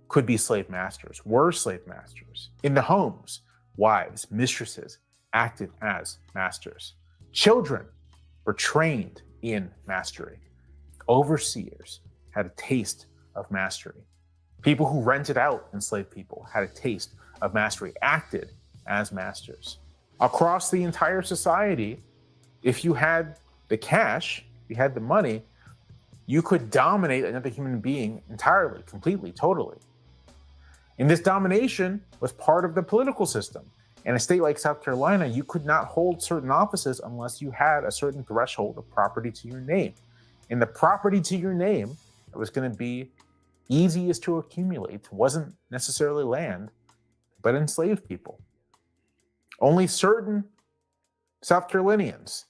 Speaker 6: could be slave masters, were slave masters. In the homes, wives, mistresses acted as masters. Children were trained in mastery. Overseers had a taste of mastery. People who rented out enslaved people had a taste of mastery, acted as masters. Across the entire society, if you had the cash, you had the money, you could dominate another human being entirely, completely, totally. And this domination was part of the political system. In a state like South Carolina, you could not hold certain offices unless you had a certain threshold of property to your name. And the property to your name that was going to be easiest to accumulate wasn't necessarily land, but enslaved people. Only certain South Carolinians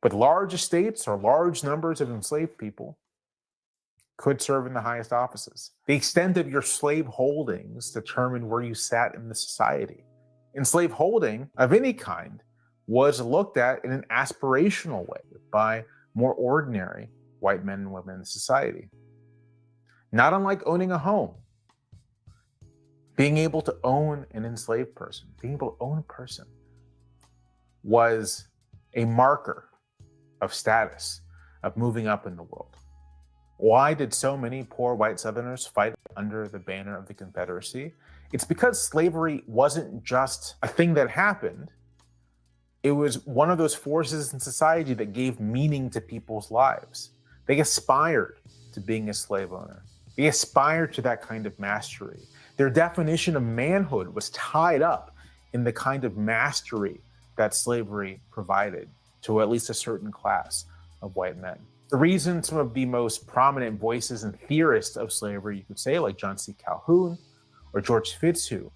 Speaker 6: with large estates or large numbers of enslaved people could serve in the highest offices. The extent of your slave holdings determined where you sat in the society. Enslaved holding of any kind was looked at in an aspirational way by more ordinary white men and women in society. Not unlike owning a home. Being able to own an enslaved person, being able to own a person, was a marker of status, of moving up in the world. Why did so many poor white Southerners fight under the banner of the Confederacy? It's because slavery wasn't just a thing that happened. It was one of those forces in society that gave meaning to people's lives. They aspired to being a slave owner. They aspired to that kind of mastery. Their definition of manhood was tied up in the kind of mastery that slavery provided to at least a certain class of white men. The reason some of the most prominent voices and theorists of slavery, you could say, like John C. Calhoun or George Fitzhugh,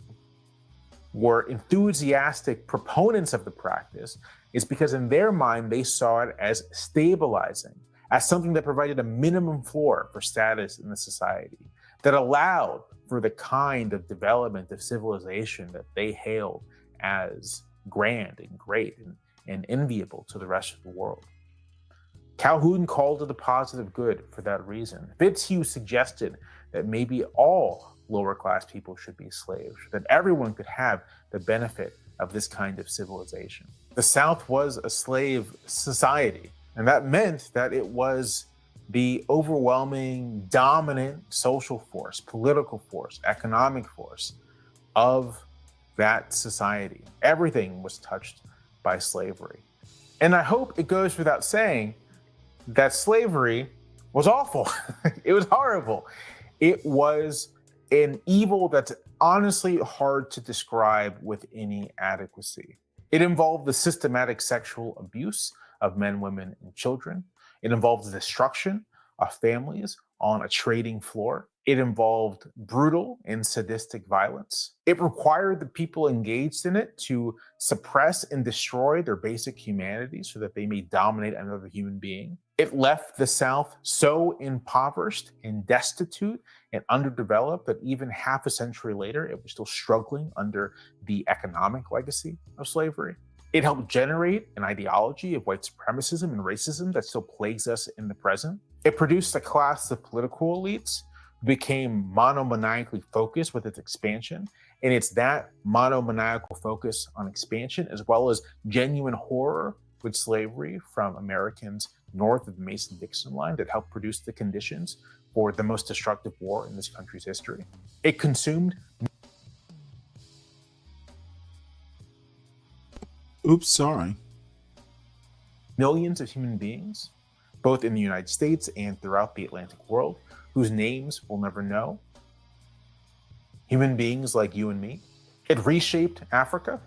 Speaker 6: were enthusiastic proponents of the practice is because in their mind, they saw it as stabilizing, as something that provided a minimum floor for status in the society, that allowed for the kind of development of civilization that they hailed as grand and great and enviable to the rest of the world. Calhoun called it a positive good for that reason. Fitzhugh suggested that maybe all lower class people should be slaves, that everyone could have the benefit of this kind of civilization. The South was a slave society, and that meant that it was the overwhelming, dominant social force, political force, economic force of that society. Everything was touched by slavery. And I hope it goes without saying that slavery was awful. It was horrible. It was an evil that's honestly hard to describe with any adequacy. It involved the systematic sexual abuse of men, women, and children. It involved the destruction of families on a trading floor. It involved brutal and sadistic violence. It required the people engaged in it to suppress and destroy their basic humanity so that they may dominate another human being. It left the South so impoverished and destitute and underdeveloped that even half a century later, it was still struggling under the economic legacy of slavery. It helped generate an ideology of white supremacism and racism that still plagues us in the present. It produced a class of political elites became monomaniacally focused with its expansion. And it's that monomaniacal focus on expansion, as well as genuine horror with slavery from Americans north of the Mason-Dixon line, that helped produce the conditions for the most destructive war in this country's history. It consumed.
Speaker 2: Oops, sorry.
Speaker 6: Millions of human beings, both in the United States and throughout the Atlantic world, whose names we'll never know. Human beings like you and me. It reshaped Africa,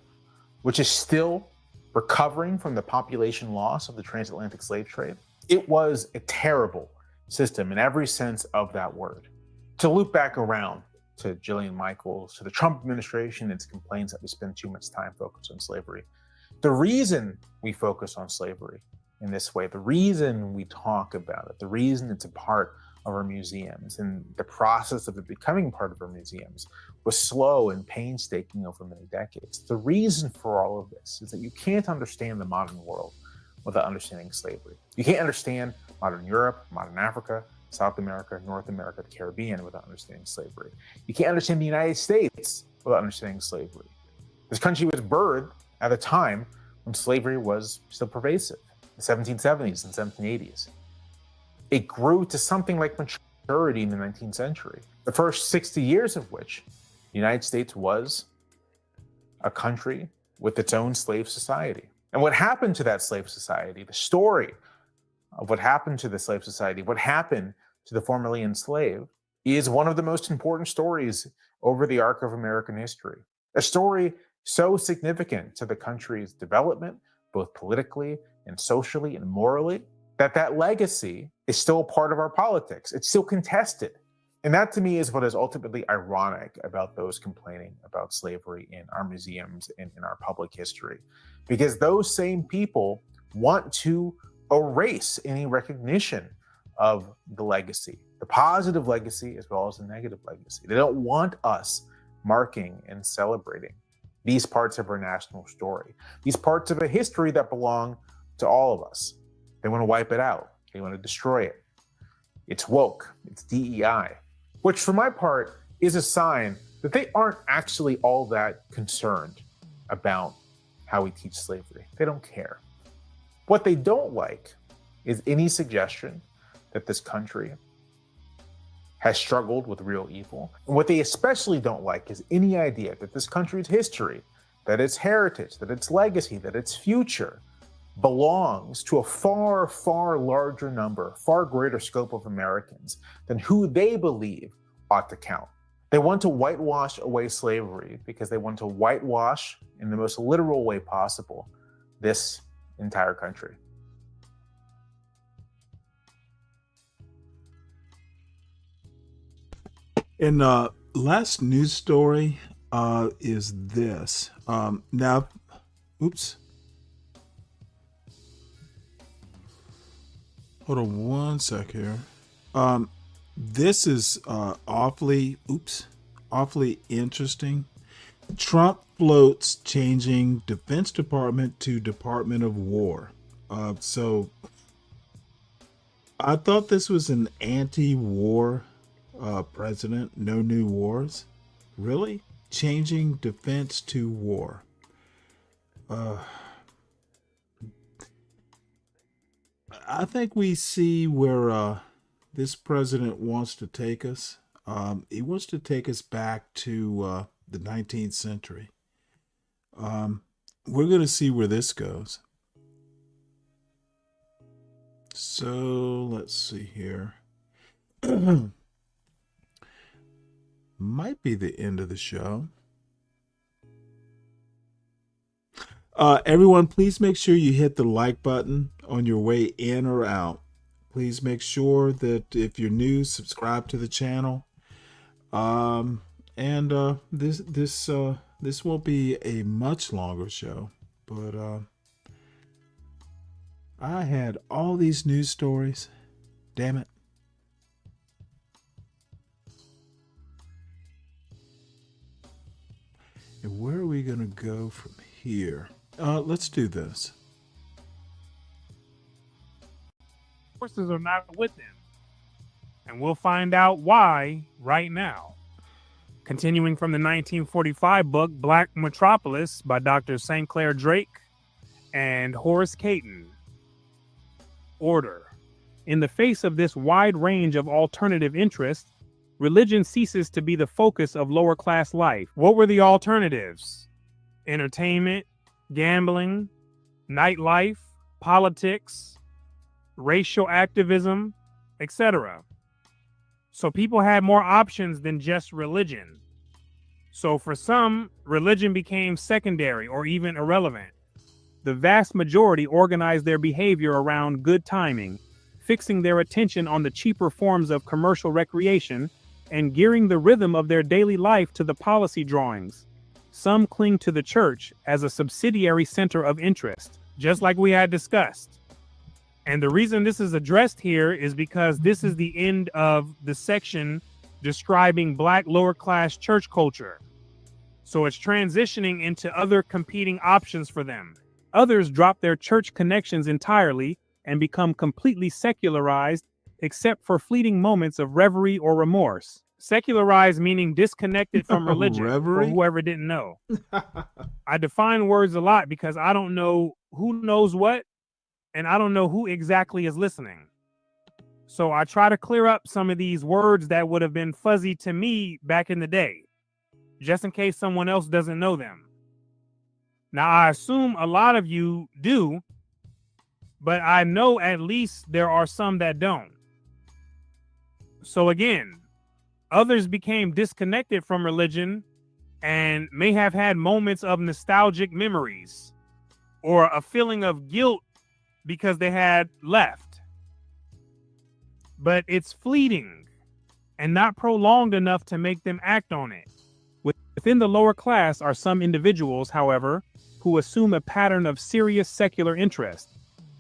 Speaker 6: which is still recovering from the population loss of the transatlantic slave trade. It was a terrible system in every sense of that word. To loop back around to Jillian Michaels, to the Trump administration, and its complaints that we spend too much time focused on slavery. The reason we focus on slavery in this way, the reason we talk about it, the reason it's a part of our museums and the process of it becoming part of our museums was slow and painstaking over many decades. The reason for all of this is that you can't understand the modern world without understanding slavery. You can't understand modern Europe, modern Africa, South America, North America, the Caribbean without understanding slavery. You can't understand the United States without understanding slavery. This country was birthed at a time when slavery was still pervasive, the 1770s and 1780s. It grew to something like maturity in the 19th century, the first 60 years of which the United States was a country with its own slave society. And what happened to that slave society, the story of what happened to the slave society, what happened to the formerly enslaved, is one of the most important stories over the arc of American history. A story so significant to the country's development, both politically and socially and morally, that legacy is still a part of our politics. It's still contested. And that to me is what is ultimately ironic about those complaining about slavery in our museums and in our public history. Because those same people want to erase any recognition of the legacy, the positive legacy as well as the negative legacy. They don't want us marking and celebrating these parts of our national story, these parts of a history that belong to all of us. They want to wipe it out. They want to destroy it. It's woke. It's DEI, which for my part is a sign that they aren't actually all that concerned about how we teach slavery. They don't care. What they don't like is any suggestion that this country has struggled with real evil. And what they especially don't like is any idea that this country's history, that its heritage, that its legacy, that its future belongs to a far, far larger number, far greater scope of Americans than who they believe ought to count. They want to whitewash away slavery because they want to whitewash, in the most literal way possible, this entire country.
Speaker 2: And last news story is this. Now, oops. Hold on one sec here. This is awfully interesting. Trump floats changing Defense Department to Department of War. So I thought this was an anti-war president. No new wars. Really? Changing defense to war. I think we see where this president wants to take us. He wants to take us back to the 19th century. We're going to see where this goes. So let's see here. Might be the end of the show. Everyone, please make sure you hit the like button on your way in or out. Please make sure that if you're new, subscribe to the channel. And this won't be a much longer show, but I had all these news stories. Damn it. And where are we going to go from here? Let's do this.
Speaker 23: Forces are not with them. And we'll find out why right now. Continuing from the 1945 book Black Metropolis by Dr. St. Clair Drake and Horace Caton. Order. In the face of this wide range of alternative interests, religion ceases to be the focus of lower class life. What were the alternatives? Entertainment, gambling, nightlife, politics, racial activism, etc. So people had more options than just religion. So for some, religion became secondary or even irrelevant. The vast majority organized their behavior around good timing, fixing their attention on the cheaper forms of commercial recreation and gearing the rhythm of their daily life to the policy drawings. Some cling to the church as a subsidiary center of interest, just like we had discussed. And the reason this is addressed here is because this is the end of the section describing Black lower class church culture. So it's transitioning into other competing options for them. Others drop their church connections entirely and become completely secularized, except for fleeting moments of reverie or remorse. Secularized meaning disconnected from religion, for whoever didn't know. I define words a lot because I don't know who knows what, and I don't know who exactly is listening. So I try to clear up some of these words that would have been fuzzy to me back in the day, just in case someone else doesn't know them. Now, I assume a lot of you do, but I know at least there are some that don't. So again, others became disconnected from religion and may have had moments of nostalgic memories or a feeling of guilt because they had left. But it's fleeting and not prolonged enough to make them act on it. Within the lower class are some individuals, however, who assume a pattern of serious secular interest.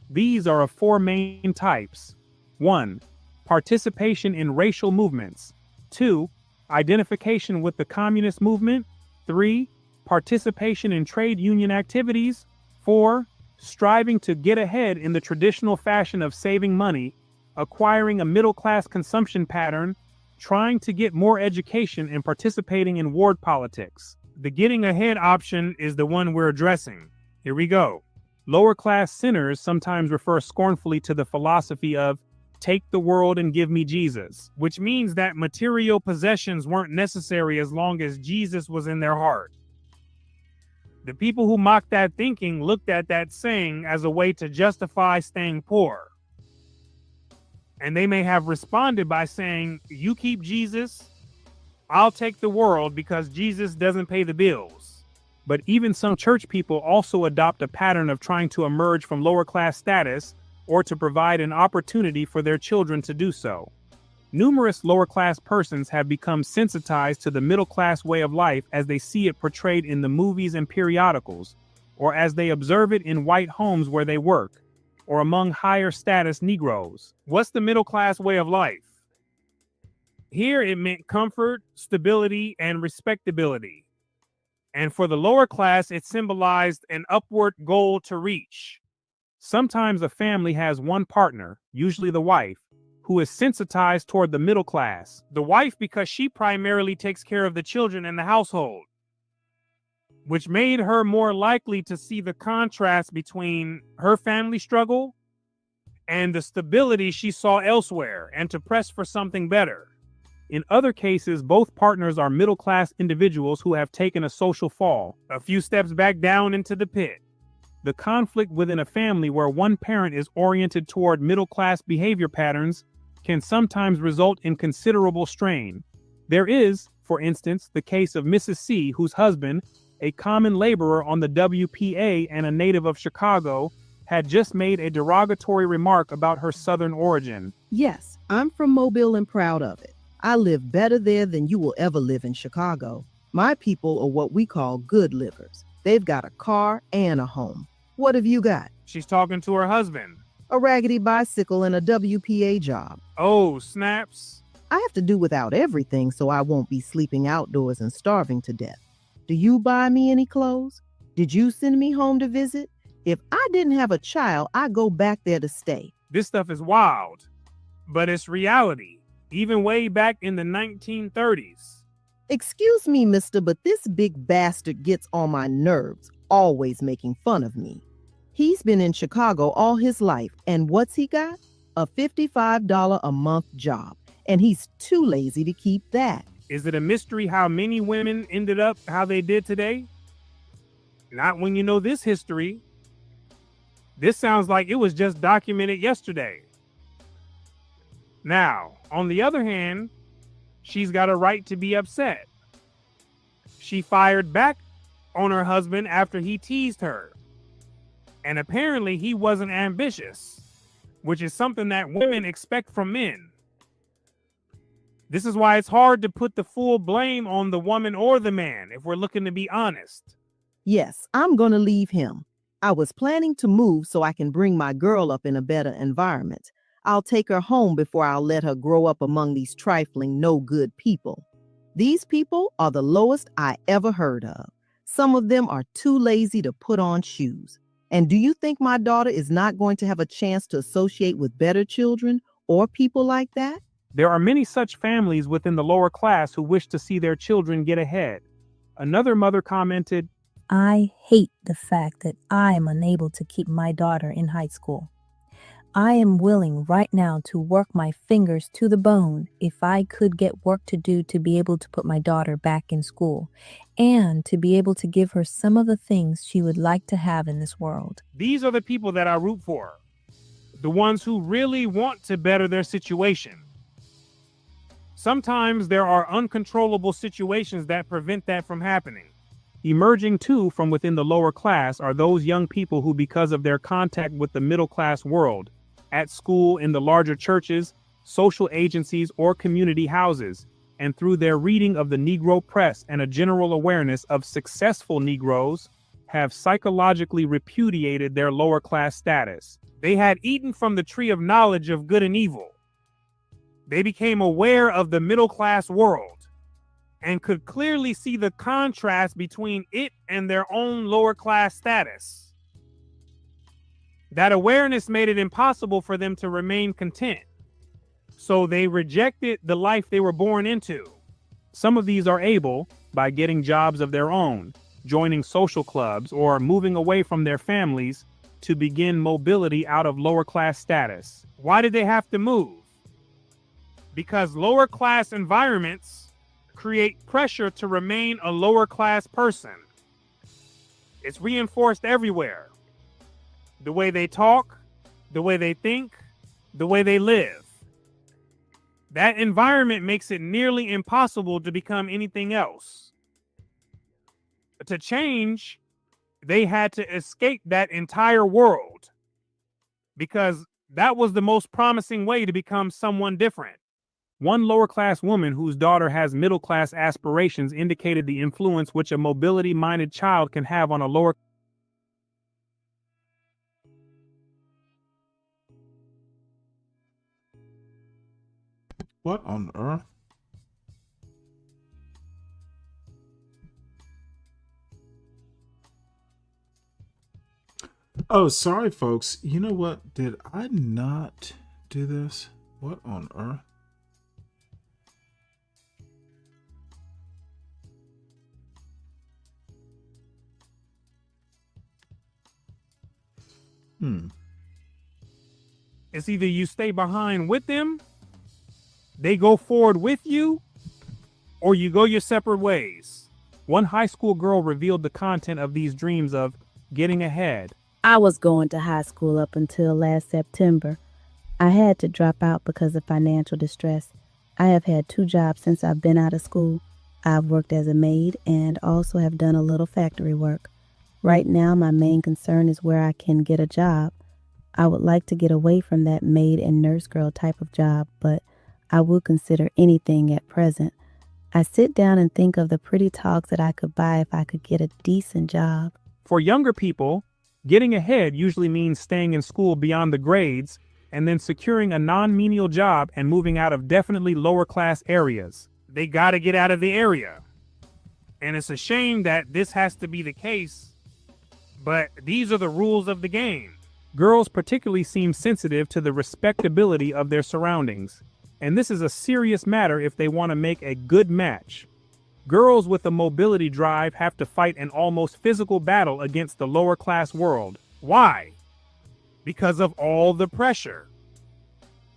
Speaker 23: These are of four main types. 1. Participation in racial movements. 2. Identification with the communist movement. 3. Participation in trade union activities. 4. Striving to get ahead in the traditional fashion of saving money, acquiring a middle-class consumption pattern, trying to get more education, and participating in ward politics. The getting ahead option is the one we're addressing. Here we go. Lower-class sinners sometimes refer scornfully to the philosophy of take the world and give me Jesus, which means that material possessions weren't necessary as long as Jesus was in their heart. The people who mocked that thinking looked at that saying as a way to justify staying poor. And they may have responded by saying, you keep Jesus, I'll take the world because Jesus doesn't pay the bills. But even some church people also adopt a pattern of trying to emerge from lower class status or to provide an opportunity for their children to do so. Numerous lower class persons have become sensitized to the middle class way of life as they see it portrayed in the movies and periodicals, or as they observe it in white homes where they work, or among higher status Negroes. What's the middle class way of life? Here it meant comfort, stability, and respectability. And for the lower class, it symbolized an upward goal to reach. Sometimes a family has one partner, usually the wife, who is sensitized toward the middle class. The wife because she primarily takes care of the children in the household, which made her more likely to see the contrast between her family struggle and the stability she saw elsewhere and to press for something better. In other cases, both partners are middle-class individuals who have taken a social fall, a few steps back down into the pit. The conflict within a family where one parent is oriented toward middle-class behavior patterns can sometimes result in considerable strain. There is, for instance, the case of Mrs. C, whose husband, a common laborer on the WPA and a native of Chicago, had just made a derogatory remark about her Southern origin.
Speaker 11: Yes, I'm from Mobile and proud of it. I live better there than you will ever live in Chicago. My people are what we call good livers. They've got a car and a home. What have you got?
Speaker 23: She's talking to her husband.
Speaker 11: A raggedy bicycle and a WPA job.
Speaker 23: Oh, snaps.
Speaker 11: I have to do without everything so I won't be sleeping outdoors and starving to death. Do you buy me any clothes? Did you send me home to visit? If I didn't have a child, I'd go back there to stay.
Speaker 23: This stuff is wild, but it's reality, even way back in the 1930s.
Speaker 11: Excuse me, mister, but this big bastard gets on my nerves, always making fun of me. He's been in Chicago all his life, and what's he got? A $55 a month job, and he's too lazy to keep that.
Speaker 23: Is it a mystery how many women ended up how they did today? Not when you know this history. This sounds like it was just documented yesterday. Now, on the other hand, she's got a right to be upset. She fired back on her husband after he teased her. And apparently he wasn't ambitious, which is something that women expect from men. This is why it's hard to put the full blame on the woman or the man if we're looking to be honest.
Speaker 11: Yes, I'm gonna leave him. I was planning to move so I can bring my girl up in a better environment. I'll take her home before I'll let her grow up among these trifling, no-good people. These people are the lowest I ever heard of. Some of them are too lazy to put on shoes. And do you think my daughter is not going to have a chance to associate with better children or people like that?
Speaker 23: There are many such families within the lower class who wish to see their children get ahead. Another mother commented,
Speaker 14: I hate the fact that I am unable to keep my daughter in high school. I am willing right now to work my fingers to the bone if I could get work to do to be able to put my daughter back in school and to be able to give her some of the things she would like to have in this world.
Speaker 23: These are the people that I root for. The ones who really want to better their situation. Sometimes there are uncontrollable situations that prevent that from happening. Emerging too from within the lower class are those young people who, because of their contact with the middle class world, at school, in the larger churches, social agencies, or community houses, and through their reading of the Negro press and a general awareness of successful Negroes, have psychologically repudiated their lower class status. They had eaten from the tree of knowledge of good and evil. They became aware of the middle class world and could clearly see the contrast between it and their own lower class status. That awareness made it impossible for them to remain content. So they rejected the life they were born into. Some of these are able, by getting jobs of their own, joining social clubs, or moving away from their families, to begin mobility out of lower class status. Why did they have to move? Because lower class environments create pressure to remain a lower class person. It's reinforced everywhere. The way they talk, the way they think, the way they live. That environment makes it nearly impossible to become anything else. To change, they had to escape that entire world because that was the most promising way to become someone different. One lower class woman whose daughter has middle class aspirations indicated the influence which a mobility-minded child can have on a lower.
Speaker 2: What on earth? Oh, sorry, folks. You know what? Did I not do this? What on earth?
Speaker 23: It's either you stay behind with them, they go forward with you, or you go your separate ways. One high school girl revealed the content of these dreams of getting ahead.
Speaker 15: I was going to high school up until last September. I had to drop out because of financial distress. I have had 2 jobs since I've been out of school. I've worked as a maid and also have done a little factory work. Right now, my main concern is where I can get a job. I would like to get away from that maid and nurse girl type of job, but I would consider anything at present. I sit down and think of the pretty talks that I could buy if I could get a decent job.
Speaker 23: For younger people, getting ahead usually means staying in school beyond the grades and then securing a non-menial job and moving out of definitely lower class areas. They got to get out of the area. And it's a shame that this has to be the case, but these are the rules of the game. Girls particularly seem sensitive to the respectability of their surroundings, and this is a serious matter if they want to make a good match. Girls with a mobility drive have to fight an almost physical battle against the lower class world. Why? Because of all the pressure.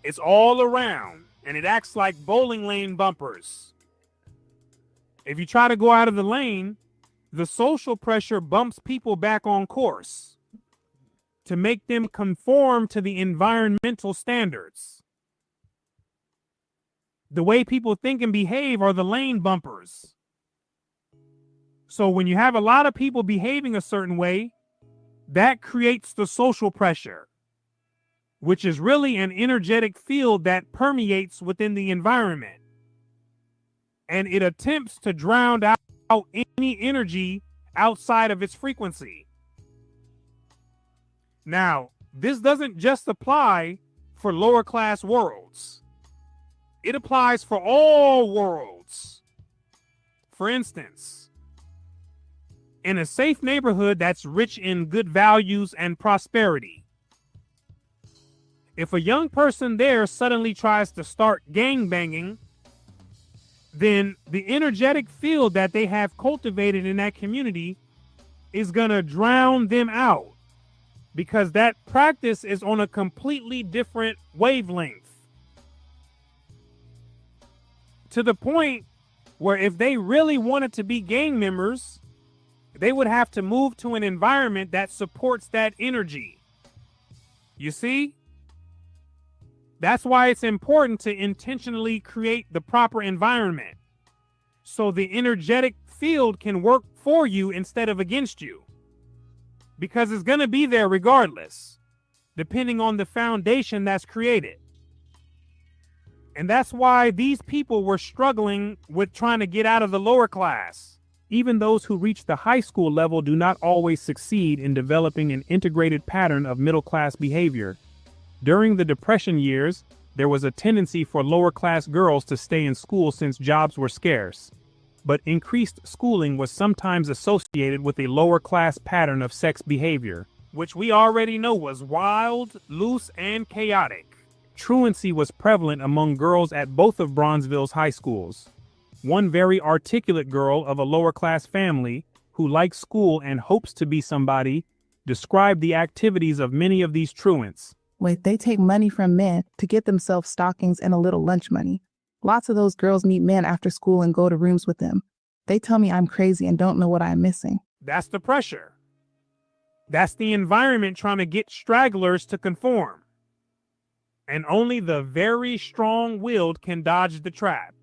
Speaker 23: It's all around, and it acts like bowling lane bumpers. If you try to go out of the lane, the social pressure bumps people back on course to make them conform to the environmental standards. The way people think and behave are the lane bumpers. So when you have a lot of people behaving a certain way, that creates the social pressure, which is really an energetic field that permeates within the environment. And it attempts to drown out any energy outside of its frequency. Now, this doesn't just apply for lower class worlds. It applies for all worlds. For instance, in a safe neighborhood that's rich in good values and prosperity, if a young person there suddenly tries to start gangbanging, then the energetic field that they have cultivated in that community is going to drown them out, because that practice is on a completely different wavelength. To the point where if they really wanted to be gang members, they would have to move to an environment that supports that energy. You see? That's why it's important to intentionally create the proper environment, so the energetic field can work for you instead of against you. Because it's going to be there regardless, depending on the foundation that's created. And that's why these people were struggling with trying to get out of the lower class. Even those who reach the high school level do not always succeed in developing an integrated pattern of middle class behavior. During the Depression years, there was a tendency for lower class girls to stay in school since jobs were scarce. But increased schooling was sometimes associated with a lower class pattern of sex behavior, which we already know was wild, loose, and chaotic. Truancy was prevalent among girls at both of Bronzeville's high schools. One very articulate girl of a lower class family, who likes school and hopes to be somebody, described the activities of many of these truants.
Speaker 5: Wait, they take money from men to get themselves stockings and a little lunch money. Lots of those girls meet men after school and go to rooms with them. They tell me I'm crazy and don't know what I'm missing.
Speaker 23: That's the pressure. That's the environment trying to get stragglers to conform. And only the very strong-willed can dodge the trap.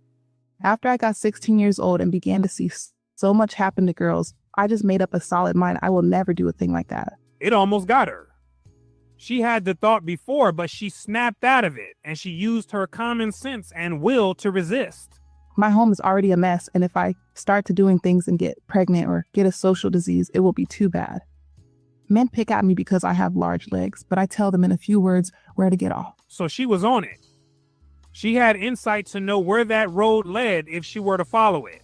Speaker 5: After I got 16 years old and began to see so much happen to girls, I just made up a solid mind I will never do a thing like that.
Speaker 23: It almost got her. She had the thought before, but she snapped out of it, and she used her common sense and will to resist.
Speaker 5: My home is already a mess, and if I start to doing things and get pregnant or get a social disease, it will be too bad. Men pick at me because I have large legs, but I tell them in a few words where to get off.
Speaker 23: So she was on it. She had insight to know where that road led if she were to follow it.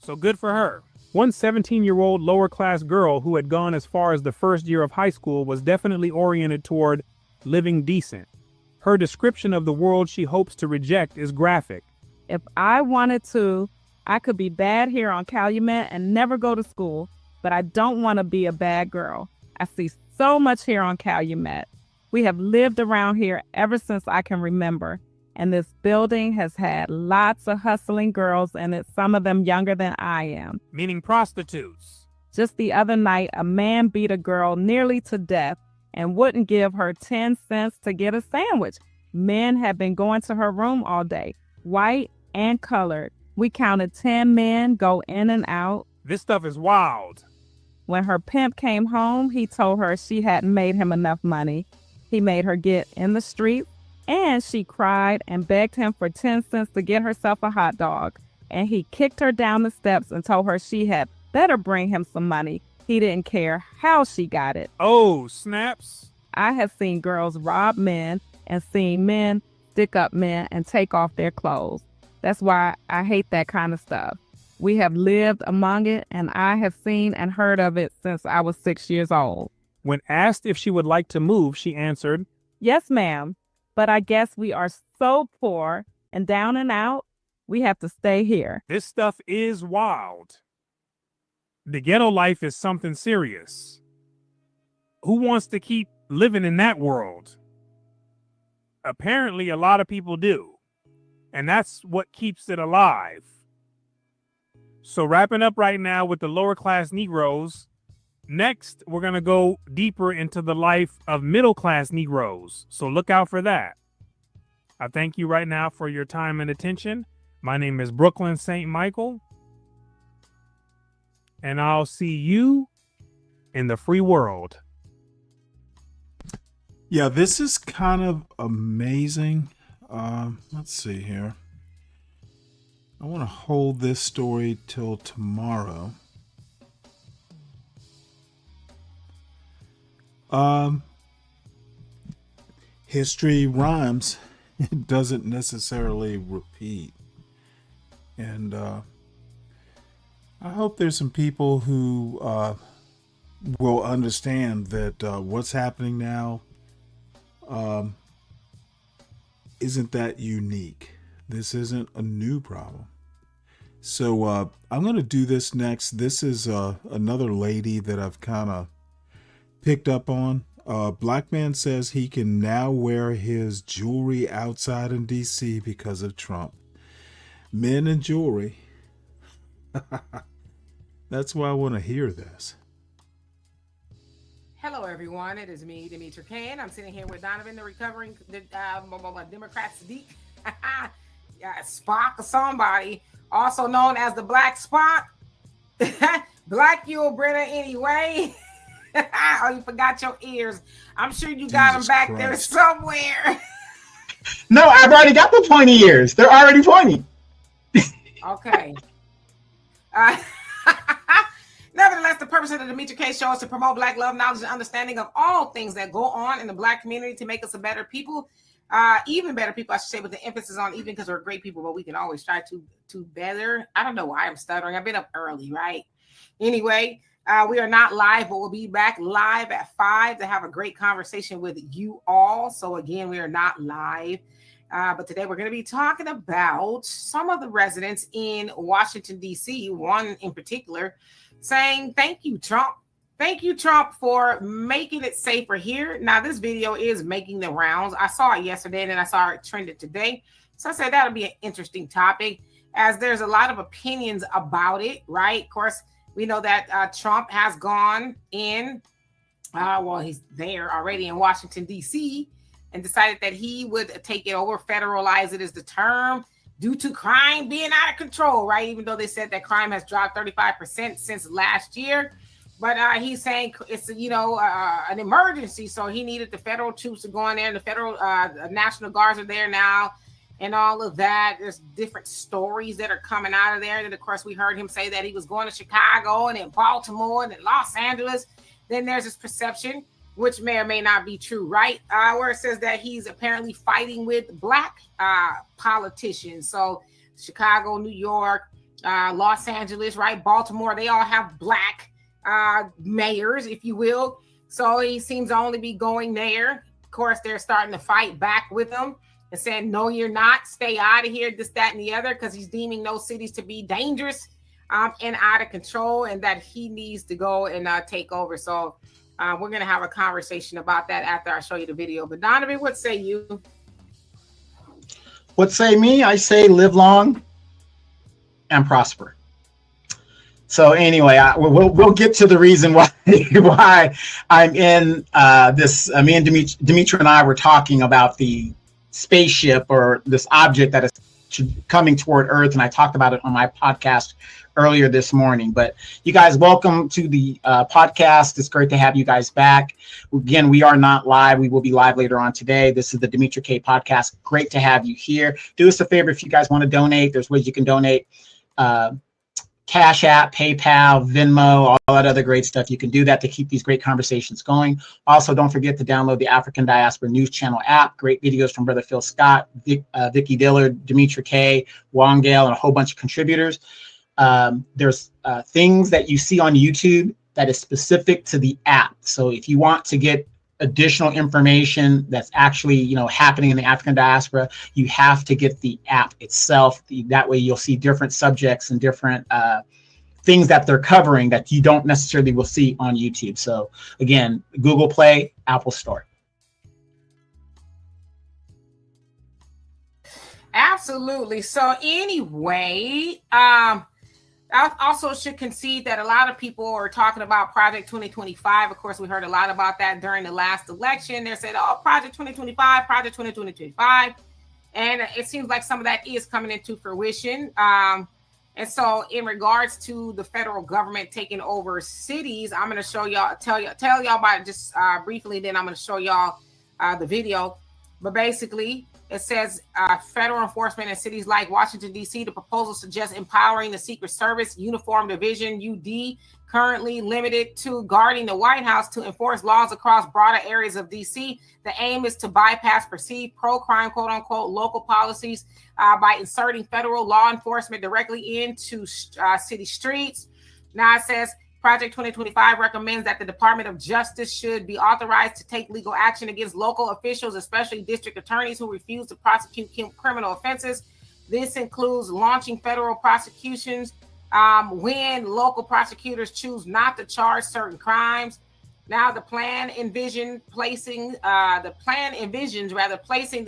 Speaker 23: So good for her. One 17-year-old lower-class girl who had gone as far as the first year of high school was definitely oriented toward living decent. Her description of the world she hopes to reject is graphic.
Speaker 7: If I wanted to, I could be bad here on Calumet and never go to school, but I don't want to be a bad girl. I see so much here on Calumet. We have lived around here ever since I can remember. And this building has had lots of hustling girls in it, some of them younger than I am.
Speaker 23: Meaning prostitutes.
Speaker 7: Just the other night, a man beat a girl nearly to death and wouldn't give her 10 cents to get a sandwich. Men had been going to her room all day, white and colored. We counted 10 men go in and out.
Speaker 23: This stuff is wild.
Speaker 7: When her pimp came home, he told her she hadn't made him enough money. He made her get in the street And she cried and begged him for 10 cents to get herself a hot dog. And he kicked her down the steps and told her she had better bring him some money. He didn't care how she got it.
Speaker 23: Oh, snaps.
Speaker 7: I have seen girls rob men and seen men stick up men and take off their clothes. That's why I hate that kind of stuff. We have lived among it, and I have seen and heard of it since I was 6 years old.
Speaker 23: When asked if she would like to move, she answered,
Speaker 7: "Yes, ma'am, but I guess we are so poor and down and out, we have to stay here."
Speaker 23: This stuff is wild. The ghetto life is something serious. Who wants to keep living in that world? Apparently, a lot of people do. And that's what keeps it alive. So wrapping up right now with the lower class Negroes, next we're going to go deeper into the life of middle class Negroes. So look out for that. I thank you right now for your time and attention. My name is Brooklyn St. Michael. And I'll see you in the free world.
Speaker 2: Yeah, this is kind of amazing. Let's see here. I want to hold this story till tomorrow. History rhymes. It doesn't necessarily repeat. And I hope there's some people who will understand that what's happening now isn't that unique. This isn't a new problem. So I'm going to do this next. This is another lady that I've kind of picked up on. Black man says he can now wear his jewelry outside in DC because of Trump. Men and jewelry. That's why I want to hear this.
Speaker 16: Hello, everyone. It is me, Demetra Kane. I'm sitting here with Donovan, the recovering Democrat Sadiq, Spock or somebody, also known as the Black Spock. Black Yul Brynner anyway. Oh, you forgot your ears. I'm sure you got them back there somewhere.
Speaker 17: No, I've already got the pointy ears. They're already pointy.
Speaker 16: Okay. Nevertheless, the purpose of the Demetra K Show is to promote Black love, knowledge, and understanding of all things that go on in the Black community to make us a better people, even better people, I should say, with the emphasis on even, because we're great people, but we can always try to better. I don't know why I'm stuttering. I've been up early, right? Anyway, we are not live, but we'll be back live at 5 to have a great conversation with you all. So again, we are not live. But today we're going to be talking about some of the residents in Washington, D.C., one in particular, saying, thank you, Trump. Thank you, Trump, for making it safer here. Now, this video is making the rounds. I saw it yesterday, and then I saw it trended today. So I said that'll be an interesting topic, as there's a lot of opinions about it, right? Of course, we know that Trump has gone in, he's there already in Washington, D.C., and decided that he would take it over, federalize it is the term, due to crime being out of control, right? Even though they said that crime has dropped 35% since last year. But he's saying it's, an emergency. So he needed the federal troops to go in there, and the federal National Guards are there now and all of that. There's different stories that are coming out of there. And of course, we heard him say that he was going to Chicago and then Baltimore and then Los Angeles. Then there's this perception, which may or may not be true, right? Where it says that he's apparently fighting with Black politicians. So Chicago, New York, Los Angeles, right? Baltimore, they all have Black mayors, if you will. So he seems to only be going there. Of course, they're starting to fight back with him and saying, no, you're not. Stay out of here, this, that, and the other, because he's deeming those cities to be dangerous and out of control, and that he needs to go and take over. So we're going to have a conversation about that after I show you the video. But Donovan, what say you?
Speaker 17: What say me? I say live long and prosper. So anyway, we'll get to the reason why I'm in this. Me and Demetra and I were talking about the spaceship, or this object that is coming toward Earth, and I talked about it on my podcast earlier this morning. But you guys, welcome to the podcast. It's great to have you guys back. Again, we are not live. We will be live later on today. This is the Demetri K podcast. Great to have you here. Do us a favor, if you guys want to donate, there's ways you can donate. Cash App, PayPal, Venmo, all that other great stuff. You can do that to keep these great conversations going. Also, don't forget to download the African Diaspora News Channel app. Great videos from Brother Phil Scott, Vicky Dillard, Demetri K, Wongale, and a whole bunch of contributors. There's things that you see on YouTube that is specific to the app. So if you want to get additional information that's actually, happening in the African diaspora, you have to get the app itself. That way you'll see different subjects and different things that they're covering that you don't necessarily will see on YouTube. So again, Google Play, Apple Store.
Speaker 16: Absolutely. So anyway, I also should concede that a lot of people are talking about Project 2025. Of course, we heard a lot about that during the last election. They said, oh, Project 2025, Project 2025. And it seems like some of that is coming into fruition. And so in regards to the federal government taking over cities, I'm going to show y'all, tell y'all about it just briefly, then I'm going to show y'all the video. But basically, it says federal enforcement in cities like Washington, D.C. The proposal suggests empowering the Secret Service Uniform Division, UD, currently limited to guarding the White House, to enforce laws across broader areas of D.C. The aim is to bypass perceived pro-crime, quote-unquote, local policies by inserting federal law enforcement directly into city streets. Now it says, Project 2025 recommends that the Department of Justice should be authorized to take legal action against local officials, especially district attorneys who refuse to prosecute criminal offenses. This includes launching federal prosecutions when local prosecutors choose not to charge certain crimes. Now, the plan envisions placing the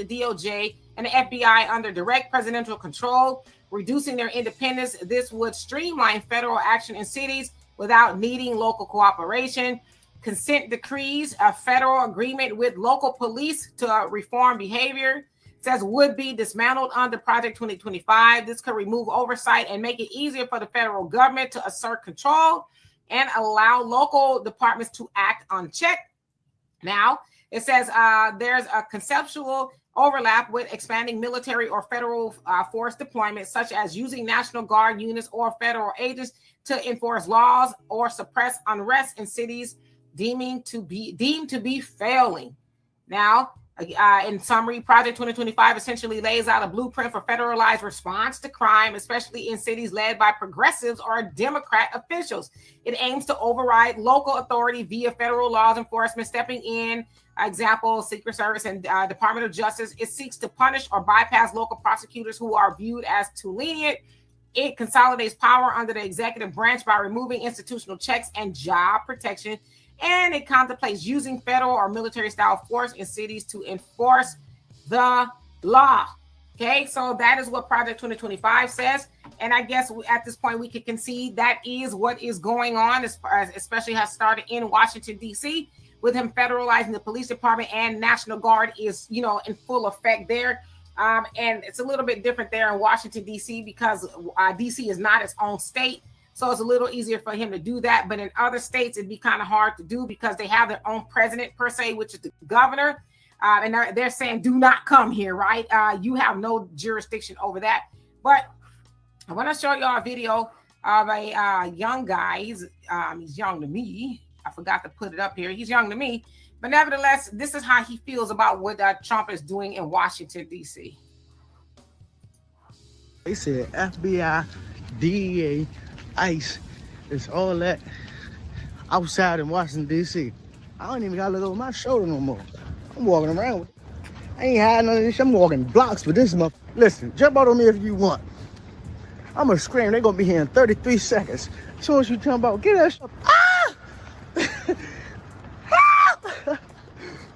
Speaker 16: DOJ and the FBI under direct presidential control, reducing their independence. This would streamline federal action in cities without needing local cooperation. Consent decrees, a federal agreement with local police to reform behavior, says would be dismantled under Project 2025. This could remove oversight and make it easier for the federal government to assert control and allow local departments to act unchecked. Now, it says there's a conceptual overlap with expanding military or federal force deployment, such as using National Guard units or federal agents to enforce laws or suppress unrest in cities deemed to be failing. Now, in summary, Project 2025 essentially lays out a blueprint for federalized response to crime, especially in cities led by progressives or Democrat officials. It aims to override local authority via federal laws enforcement, stepping in, example, Secret Service and Department of Justice. It seeks to punish or bypass local prosecutors who are viewed as too lenient. It consolidates power under the executive branch by removing institutional checks and job protection. And it contemplates using federal or military style force in cities to enforce the law. Okay, so that is what Project 2025 says. And I guess at this point we can concede that is what is going on, especially has started in Washington, D.C., with him federalizing the police department, and National Guard is, in full effect there. And it's a little bit different there in Washington, D.C., because D.C. is not its own state. So it's a little easier for him to do that. But in other states, it'd be kind of hard to do because they have their own president, per se, which is the governor. And they're saying, do not come here, right? You have no jurisdiction over that. But I want to show y'all a video of a young guy. He's young to me. I forgot to put it up here. He's young to me. But nevertheless, this is how he feels about what Trump is doing in Washington, D.C.
Speaker 3: They said FBI, DEA, ICE, it's all that outside in Washington, D.C. I don't even got to look over my shoulder no more. I'm walking around with it. I ain't hiding none of this. I'm walking blocks for this month. Listen, jump out on me if you want. I'm going to scream. They're going to be here in 33 seconds. As soon as you talking about, get that stuff. Ah! Help!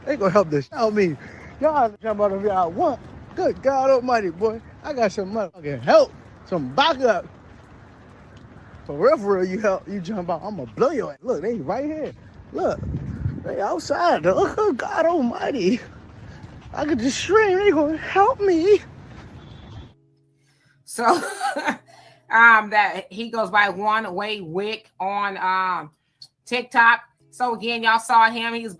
Speaker 3: They going to help this out me. Y'all jump out of here I want. Good God almighty, boy. I got some motherfucking help. Some backup. For real, you help, you jump out. I'm going to blow your ass. Look, they right here. Look. They outside, though. Oh, God almighty. I could just scream. They going to help me.
Speaker 16: So that he goes by One Way Wick on TikTok. So again, y'all saw him. He was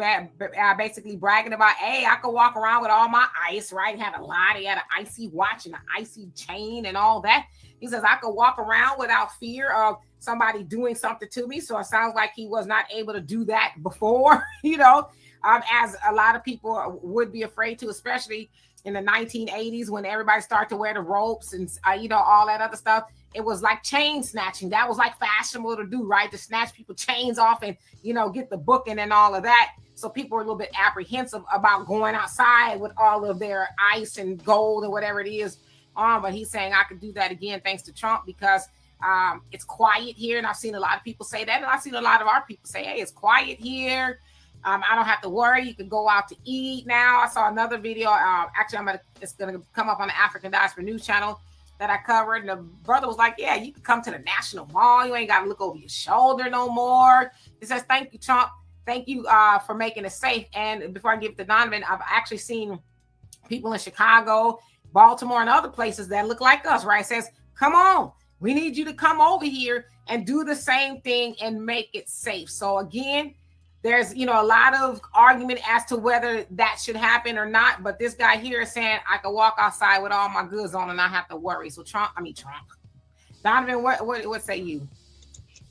Speaker 16: basically bragging about, hey, I could walk around with all my ice, right? He had a lot. He had an icy watch and an icy chain and all that. He says, I could walk around without fear of somebody doing something to me. So it sounds like he was not able to do that before, as a lot of people would be afraid to, especially in the 1980s when everybody started to wear the ropes and, all that other stuff. It was like chain snatching. That was like fashionable to do, right? To snatch people chains off and, get the booking and all of that. So people were a little bit apprehensive about going outside with all of their ice and gold or whatever it is on. But he's saying I could do that again thanks to Trump because it's quiet here. And I've seen a lot of people say that. And I've seen a lot of our people say, hey, it's quiet here. I don't have to worry. You can go out to eat now. I saw another video. Actually, it's gonna come up on the African Diaspora News channel that I covered. And the brother was like, yeah, you can come to the National Mall. You ain't got to look over your shoulder no more. He says, thank you, Trump. Thank you for making it safe. And before I give it to Donovan, I've actually seen people in Chicago, Baltimore, and other places that look like us, right? It says, come on, we need you to come over here and do the same thing and make it safe. So again, there's, a lot of argument as to whether that should happen or not. But this guy here is saying I can walk outside with all my goods on and not have to worry. So Trump. Donovan, what say you?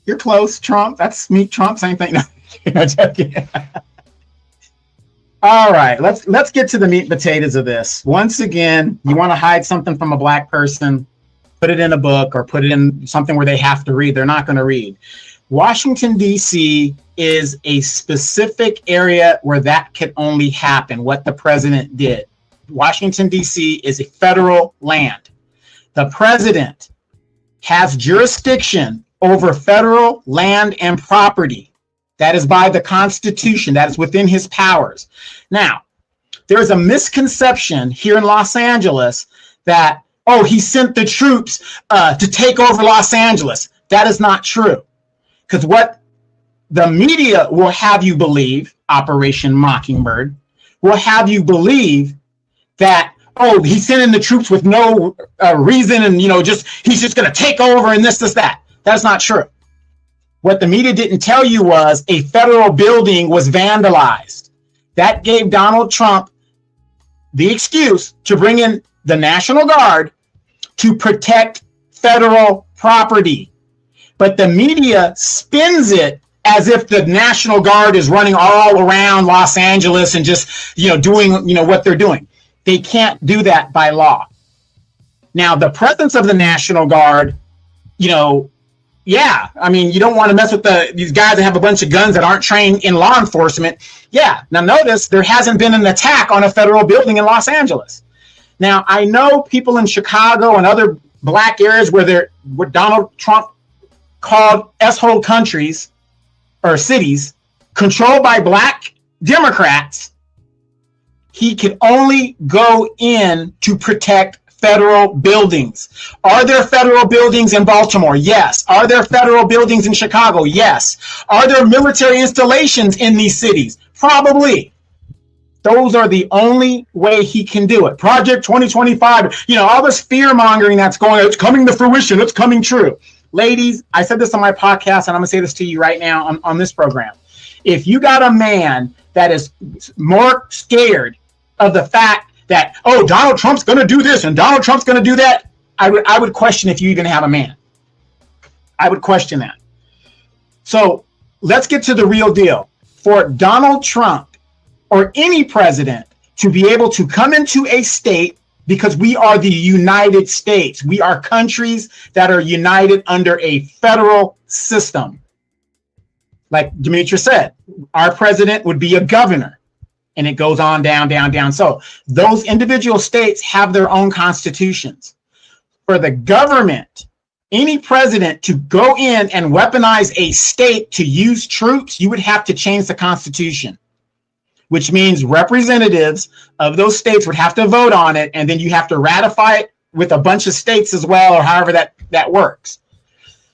Speaker 17: You're close, Trump. That's me, Trump. Same thing. No, joking. All right, let's get to the meat and potatoes of this. Once again, you want to hide something from a black person, put it in a book or put it in something where they have to read. They're not going to read. Washington, D.C. is a specific area where that can only happen, what the president did. Washington, D.C. is a federal land. The president has jurisdiction over federal land and property. That is by the Constitution. That is within his powers. Now, there is a misconception here in Los Angeles that, he sent the troops to take over Los Angeles. That is not true. Because what the media will have you believe, Operation Mockingbird, will have you believe that, he's sending the troops with no reason and, he's just going to take over and this, that. That's not true. What the media didn't tell you was a federal building was vandalized. That gave Donald Trump the excuse to bring in the National Guard to protect federal property. But the media spins it as if the National Guard is running all around Los Angeles and just, doing, what they're doing. They can't do that by law. Now, the presence of the National Guard, you don't want to mess with these guys that have a bunch of guns that aren't trained in law enforcement. Yeah. Now, notice there hasn't been an attack on a federal building in Los Angeles. Now, I know people in Chicago and other black areas where Donald Trump called S-hole countries or cities controlled by black Democrats. He could only go in to protect federal buildings. Are there federal buildings in Baltimore? Yes. Are there federal buildings in Chicago? Yes. Are there military installations in these cities? Probably. Those are the only way he can do it. Project 2025, all this fear mongering that's going on, it's coming to fruition, it's coming true. Ladies, I said this on my podcast, and I'm going to say this to you right now on this program. If you got a man that is more scared of the fact that, Donald Trump's going to do this and Donald Trump's going to do that, I would question if you even have a man. I would question that. So let's get to the real deal. For Donald Trump or any president to be able to come into a state, because we are the United States. We are countries that are united under a federal system. Like Demetra said, our president would be a governor. And it goes on down, down, down. So those individual states have their own constitutions. For the government, any president to go in and weaponize a state to use troops, you would have to change the Constitution, which means representatives of those states would have to vote on it, and then you have to ratify it with a bunch of states as well, or however that works.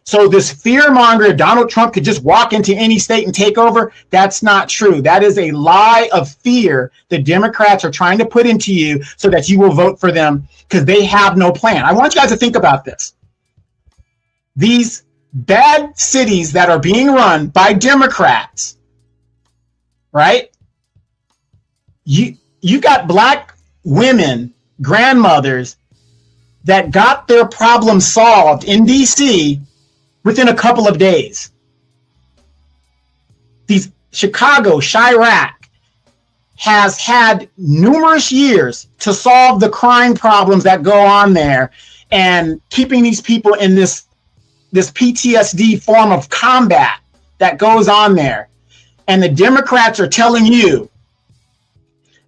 Speaker 17: So this fear monger, Donald Trump could just walk into any state and take over. That's not true. That is a lie of fear the Democrats are trying to put into you so that you will vote for them because they have no plan. I want you guys to think about this. These bad cities that are being run by Democrats, right? You got black women, grandmothers that got their problem solved in DC within a couple of days. Chicago, Chirac, has had numerous years to solve the crime problems that go on there and keeping these people in this PTSD form of combat that goes on there. And the Democrats are telling you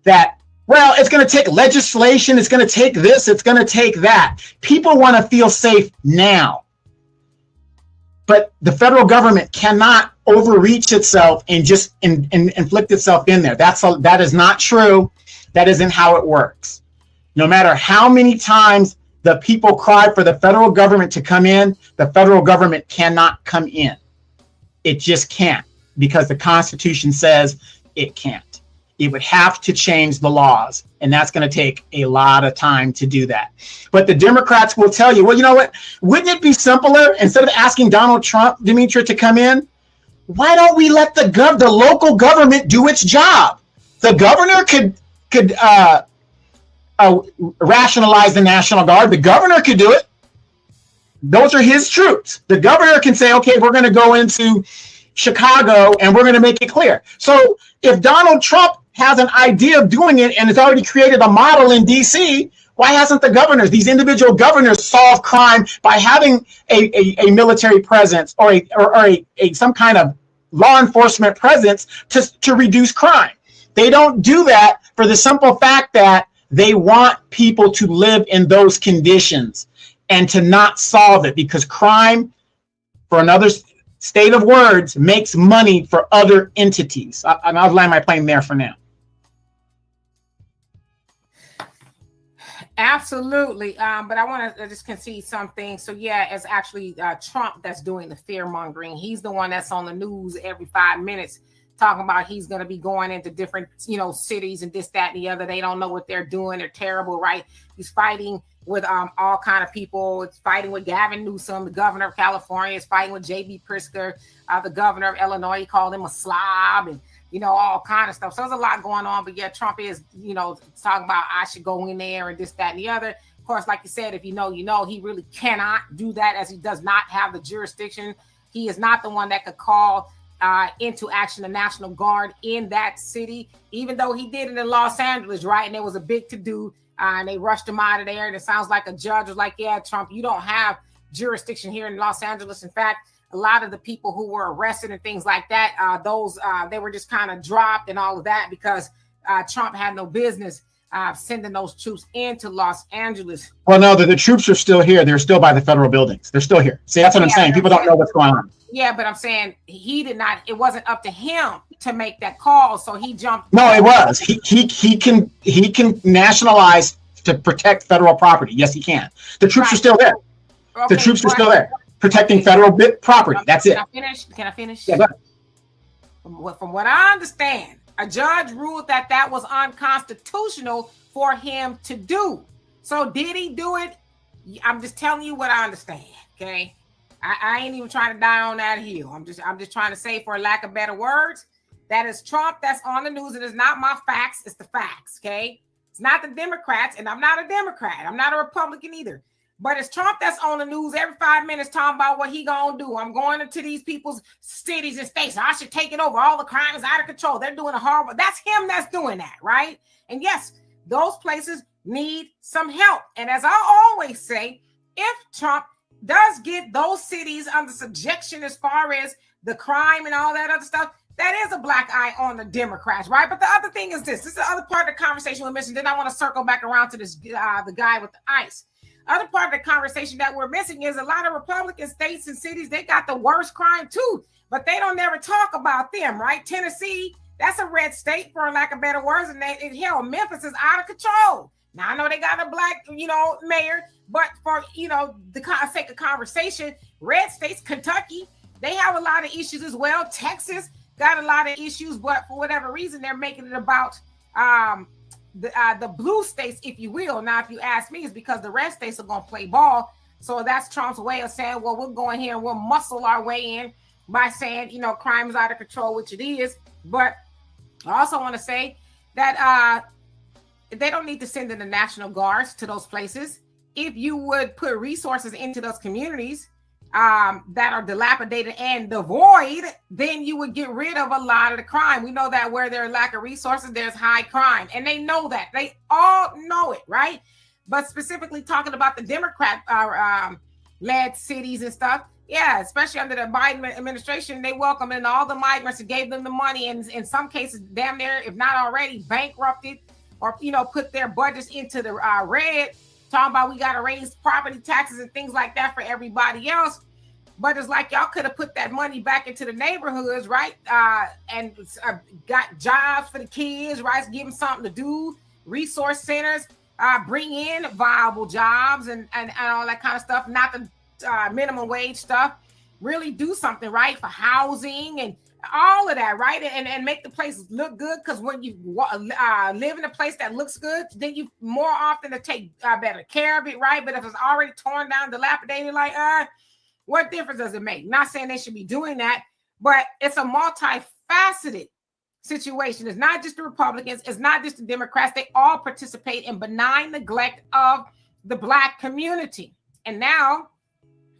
Speaker 17: that, well, it's going to take legislation, it's going to take this, it's going to take that. People want to feel safe now. But the federal government cannot overreach itself and just inflict itself in there. That is not true. That isn't how it works. No matter how many times the people cry for the federal government to come in, the federal government cannot come in. It just can't, because the Constitution says it can't. It would have to change the laws, and that's going to take a lot of time to do that. But the Democrats will tell you, well, you know what? Wouldn't it be simpler, instead of asking Donald Trump, Demetria, to come in, why don't we let the local government do its job? The governor could rationalize the National Guard. The governor could do it. Those are his troops. The governor can say, okay, we're going to go into Chicago and we're going to make it clear. So if Donald Trump has an idea of doing it and has already created a model in DC, why hasn't the governors, these individual governors, solve crime by having a military presence or some kind of law enforcement presence to reduce crime? They don't do that for the simple fact that they want people to live in those conditions and to not solve it, because crime, for another state of words, makes money for other entities. I'll land my plane there for now.
Speaker 16: Absolutely. But I want to just concede something. So yeah, it's actually Trump that's doing the fear mongering. He's the one that's on the news every 5 minutes talking about he's going to be going into different, cities and this, that, and the other. They don't know what they're doing. They're terrible, right? He's fighting with all kind of people. It's fighting with Gavin Newsom, the governor of California. It's fighting with J.B. Pritzker, the governor of Illinois. He called him a slob and, all kind of stuff. So there's a lot going on. But yeah, Trump is, talking about I should go in there and this, that, and the other. Of course, like you said, if you know, he really cannot do that, as he does not have the jurisdiction. He is not the one that could call into action the National Guard in that city, even though he did it in Los Angeles, right? And there was a big to-do. And they rushed him out of there. And it sounds like a judge was like, yeah, Trump, you don't have jurisdiction here in Los Angeles. In fact, a lot of the people who were arrested and things like that, they were just kind of dropped and all of that because Trump had no business sending those troops into Los Angeles.
Speaker 17: Well, no, the troops are still here. They're still by the federal buildings. They're still here. See, that's what I'm saying. People don't know what's going on.
Speaker 16: Yeah, but I'm saying it wasn't up to him to make that call. So he jumped.
Speaker 17: No, it was. He can nationalize to protect federal property. Yes, he can. The troops are still there. Okay, the troops are still there protecting federal property. That's it.
Speaker 16: Can I finish?
Speaker 17: Yeah, go ahead.
Speaker 16: From what I understand, a judge ruled that was unconstitutional for him to do. So did he do it? I'm just telling you what I understand. Okay. I ain't even trying to die on that hill. I'm just trying to say, for lack of better words, that is Trump that's on the news. It is not my facts. It's the facts. Okay. It's not the Democrats, and I'm not a Democrat. I'm not a Republican either. But it's Trump that's on the news every 5 minutes talking about what he gonna do. I'm going into these people's cities and states. I should take it over. All the crime is out of control. They're doing a horrible. That's him that's doing that, right? And yes, those places need some help. And as I always say, if Trump does get those cities under subjection as far as the crime and all that other stuff, that is a black eye on the Democrats, right? But the other thing is this is the other part of the conversation we mentioned. Then I want to circle back around to this, the guy with the ice. Other part of the conversation that we're missing is a lot of Republican states and cities, they got the worst crime too, but they don't never talk about them, right? Tennessee, that's a red state, for lack of better words, and hell, Memphis is out of control. Now I know they got a black, mayor, But for, the sake of conversation, red states, Kentucky, they have a lot of issues as well. Texas got a lot of issues, but for whatever reason, they're making it about the blue states, if you will. Now, if you ask me, it's because the red states are going to play ball. So that's Trump's way of saying, well, we'll go in here and we'll muscle our way in by saying, crime is out of control, which it is. But I also want to say that they don't need to send in the National Guards to those places. If you would put resources into those communities that are dilapidated and devoid, then you would get rid of a lot of the crime. We know that where there's lack of resources, there's high crime. And they know that. They all know it, right? But specifically talking about the Democrat-led cities and stuff, yeah, especially under the Biden administration, they welcomed in all the migrants and gave them the money, and in some cases, damn near, if not already, bankrupted or, put their budgets into the red. Talking about we got to raise property taxes and things like that for everybody else. But it's like y'all could have put that money back into the neighborhoods, right? And got jobs for the kids, right? Give them something to do, resource centers, bring in viable jobs and all that kind of stuff, not the minimum wage stuff. Really do something, right? For housing and all of that, right? And make the place look good, because when you live in a place that looks good, then you more often to take better care of it, right? But if it's already torn down, dilapidated, like what difference does it make? Not saying they should be doing that, but it's a multifaceted situation. It's not just the Republicans, it's not just the Democrats. They all participate in benign neglect of the Black community. And now,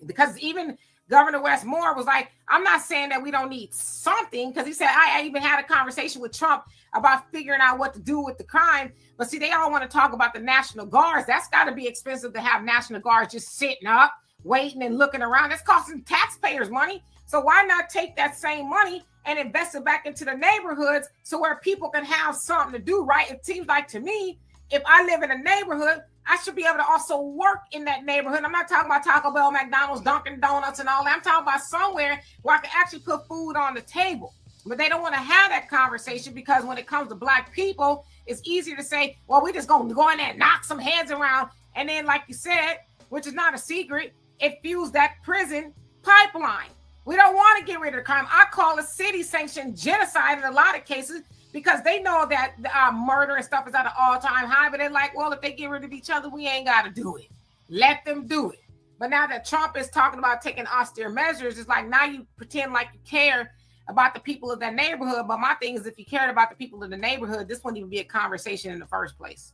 Speaker 16: because even Governor Westmore was like, I'm not saying that we don't need something, because he said, I even had a conversation with Trump about figuring out what to do with the crime. But see, they all want to talk about the National Guards. That's got to be expensive to have National Guards just sitting up, waiting and looking around. That's costing taxpayers money. So why not take that same money and invest it back into the neighborhoods so where people can have something to do, right? It seems like to me, if I live in a neighborhood, I should be able to also work in that neighborhood. I'm not talking about Taco Bell, McDonald's, Dunkin' Donuts, and all that. I'm talking about somewhere where I can actually put food on the table. But they don't want to have that conversation, because when it comes to Black people, it's easier to say, well, we're just going to go in there and knock some heads around. And then, like you said, which is not a secret, it fuels that prison pipeline. We don't want to get rid of the crime. I call it city-sanctioned genocide in a lot of cases, because they know that murder and stuff is at an all-time high, but they're like, well, if they get rid of each other, we ain't got to do it. Let them do it. But now that Trump is talking about taking austere measures, it's like now you pretend like you care about the people of that neighborhood. But my thing is, if you cared about the people in the neighborhood, this wouldn't even be a conversation in the first place.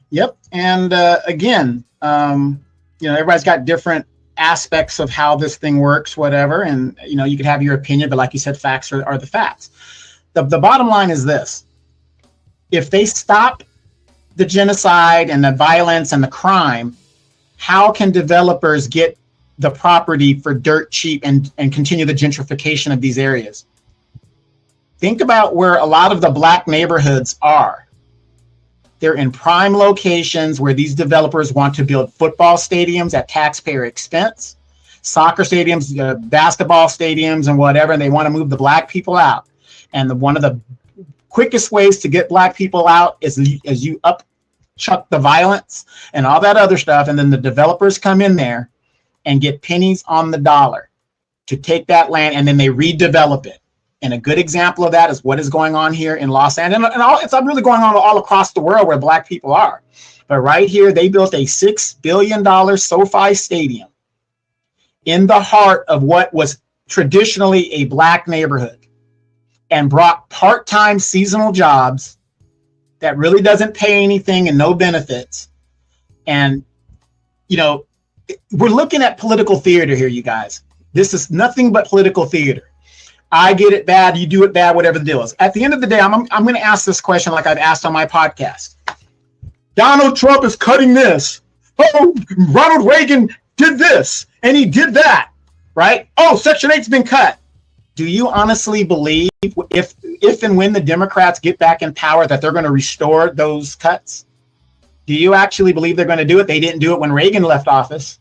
Speaker 17: Yep. And again, everybody's got different aspects of how this thing works, whatever. And, you could have your opinion, but like you said, facts are the facts. The bottom line is this: if they stop the genocide and the violence and the crime, how can developers get the property for dirt cheap and continue the gentrification of these areas? Think about where a lot of the Black neighborhoods are. They're in prime locations where these developers want to build football stadiums at taxpayer expense, soccer stadiums, basketball stadiums, and whatever, and they want to move the Black people out. And one of the quickest ways to get Black people out is as you upchuck the violence and all that other stuff, and then the developers come in there and get pennies on the dollar to take that land, and then they redevelop it. And a good example of that is what is going on here in Los Angeles. And it's really going on all across the world where Black people are. But right here, they built a $6 billion SoFi stadium in the heart of what was traditionally a Black neighborhood, and brought part-time seasonal jobs that really doesn't pay anything and no benefits. And, we're looking at political theater here, you guys. This is nothing but political theater. I get it bad, you do it bad, whatever the deal is. At the end of the day, I'm going to ask this question like I've asked on my podcast. Donald Trump is cutting this. Oh, Ronald Reagan did this and he did that, right? Oh, Section 8's been cut. Do you honestly believe if and when the Democrats get back in power that they're going to restore those cuts? Do you actually believe they're going to do it? They didn't do it when Reagan left office.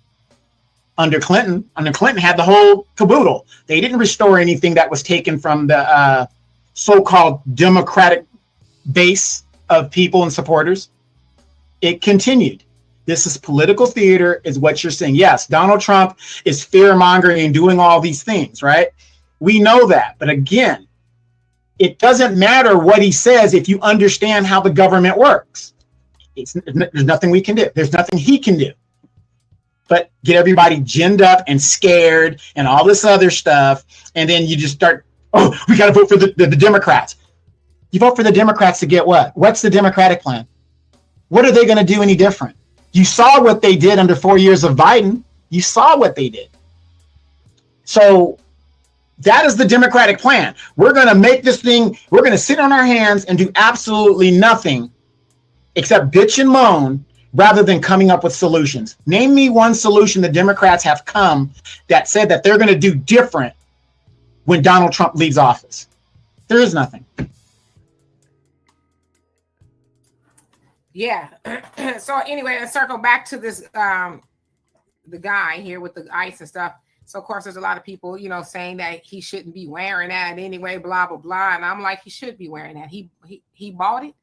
Speaker 17: Under Clinton had the whole caboodle. They didn't restore anything that was taken from the so-called Democratic base of people and supporters. It continued. This is political theater, is what you're saying. Yes, Donald Trump is fear-mongering and doing all these things, right? We know that. But again, it doesn't matter what he says if you understand how the government works. There's nothing we can do. There's nothing he can do but get everybody ginned up and scared and all this other stuff. And then you just start, oh, we got to vote for the Democrats. You vote for the Democrats to get what? What's the Democratic plan? What are they going to do any different? You saw what they did under 4 years of Biden. You saw what they did. So that is the Democratic plan. We're going to make this thing, we're going to sit on our hands and do absolutely nothing except bitch and moan rather than coming up with solutions. Name me one solution the Democrats have come that said that they're going to do different when Donald Trump leaves office. There is nothing.
Speaker 16: Yeah. So anyway, let's circle back to this, the guy here with the ice and stuff. So of course, there's a lot of people, you know, saying that he shouldn't be wearing that anyway, blah, blah, blah. And I'm like, he should be wearing that. He bought it.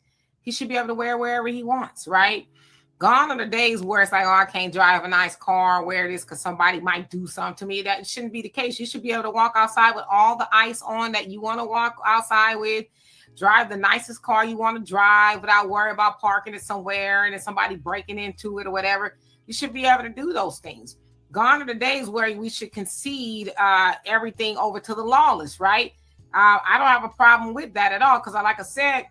Speaker 16: He should be able to wear wherever he wants, right? Gone are the days where it's like, oh, I can't drive a nice car, wear this because somebody might do something to me. That shouldn't be the case. You should be able to walk outside with all the ice on that you want to walk outside with. Drive the nicest car you want to drive without worrying about parking it somewhere and then somebody breaking into it or whatever. You should be able to do those things. Gone are the days where we should concede everything over to the lawless, right? I don't have a problem with that at all because, like I said,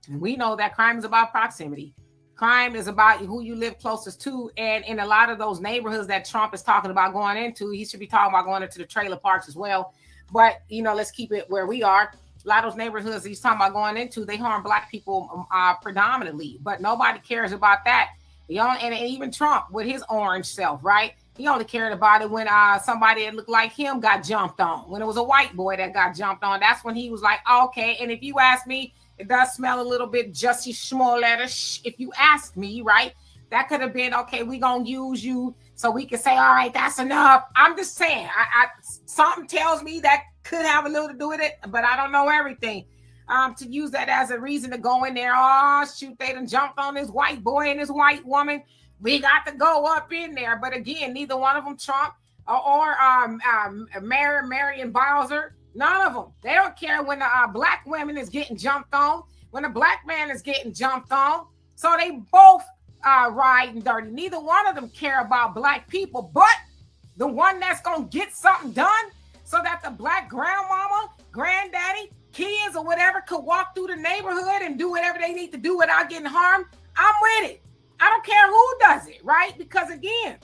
Speaker 16: we know that crime is about proximity. Crime is about who you live closest to. And in a lot of those neighborhoods that Trump is talking about going into, he should be talking about going into the trailer parks as well. But, you know, let's keep it where we are. A lot of those neighborhoods he's talking about going into, they harm Black people predominantly. But nobody cares about that. And even Trump with his orange self, right? He only cared about it when somebody that looked like him got jumped on. When it was a white boy that got jumped on, that's when he was like, okay. And if you ask me, it does smell a little bit Jussie Smollett-ish. If you ask me, right, that could have been, okay, we going to use you so we can say, all right, that's enough. I'm just saying, something tells me that could have a little to do with it, but I don't know everything. To use that as a reason to go in there, oh, shoot, they done jumped on this white boy and this white woman. We got to go up in there. But again, neither one of them, Trump or Marion Bowser, none of them. They don't care when the Black women is getting jumped on, when the Black man is getting jumped on. So they both riding dirty. Neither one of them care about Black people, but the one that's going to get something done so that the Black grandmama, granddaddy, kids or whatever could walk through the neighborhood and do whatever they need to do without getting harmed. I'm with it. I don't care who does it, right? Because again,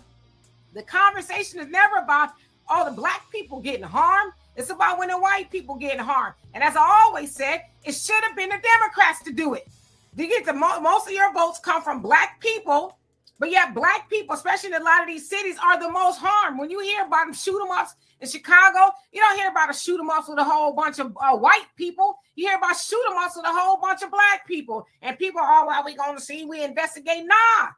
Speaker 16: the conversation is never about all the Black people getting harmed. It's about when the white people getting harmed. And as I always said, it should have been the Democrats to do it. You get most of your votes come from Black people, but yet Black people, especially in a lot of these cities, are the most harmed. When you hear about them shoot 'em ups in Chicago, you don't hear about a shoot 'em ups with a whole bunch of white people. You hear about shoot 'em ups with a whole bunch of Black people. And people, oh, well, we going to see, we investigate. Nah.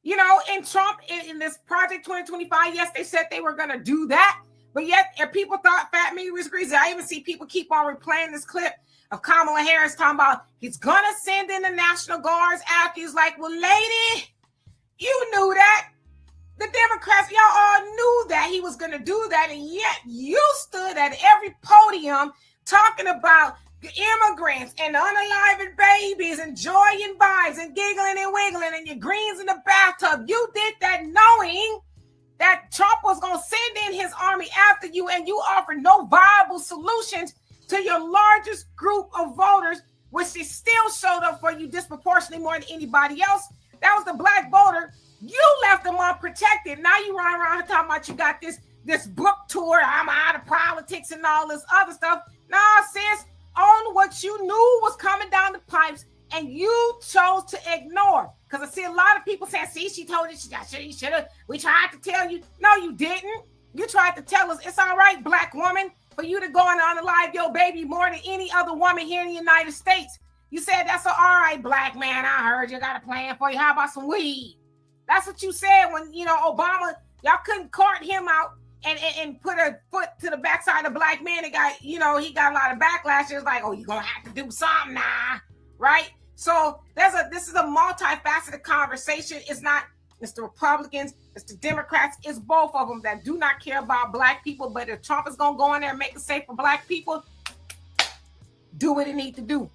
Speaker 16: You know, in Trump, in this Project 2025, yes, they said they were going to do that. But yet, if people thought fat meat was greasy, I even see people keep on replaying this clip of Kamala Harris talking about he's going to send in the National Guards after. He's like, well, lady, you knew that. The Democrats, y'all all knew that he was going to do that. And yet you stood at every podium talking about the immigrants and the unalived babies and joy and vibes and giggling and wiggling and your greens in the bathtub. You did that knowing that Trump was going to send in his army after you, and you offered no viable solutions to your largest group of voters, which they still showed up for you disproportionately more than anybody else. That was the Black voter. You left them unprotected. Now you run around here talking about you got this book tour. I'm out of politics and all this other stuff. Nah, sis, on what you knew was coming down the pipes and you chose to ignore. Because I see a lot of people saying, see, she told you, she should have. We tried to tell you. No, you didn't. You tried to tell us it's all right, Black woman, for you to go and unalive your baby more than any other woman here in the United States. You said, that's all right, Black man. I heard you got a plan for you. How about some weed? That's what you said when, you know, Obama, y'all couldn't court him out and put a foot to the backside of the Black man. It got, you know, he got a lot of backlash. It's like, oh, you're going to have to do something now, right? So this is a multifaceted conversation. It's not it's the Republicans, it's the Democrats, it's both of them that do not care about black people. But if Trump is gonna go in there and make it safe for black people, do what it needs to do.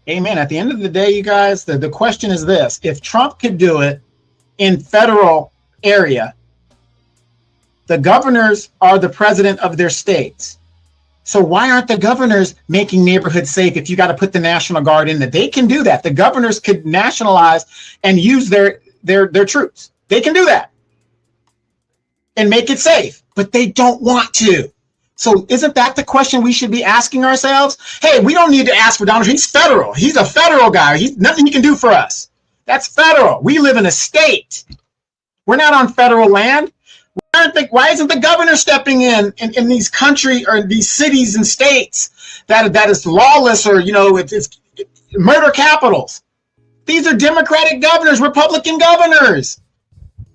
Speaker 17: Amen. At the end of the day, you guys, the question is this: if Trump could do it in federal area, the governors are the president of their states. So why aren't the governors making neighborhoods safe if you got to put the National Guard in there? They can do that. The governors could nationalize and use their troops. They can do that and make it safe, but they don't want to. So isn't that the question we should be asking ourselves? Hey, we don't need to ask for Donald Trump. He's federal. He's a federal guy. He's nothing he can do for us. That's federal. We live in a state. We're not on federal land. Why isn't the governor stepping in these country or these cities and states that is lawless, or it's murder capitals? These are Democratic governors, Republican governors.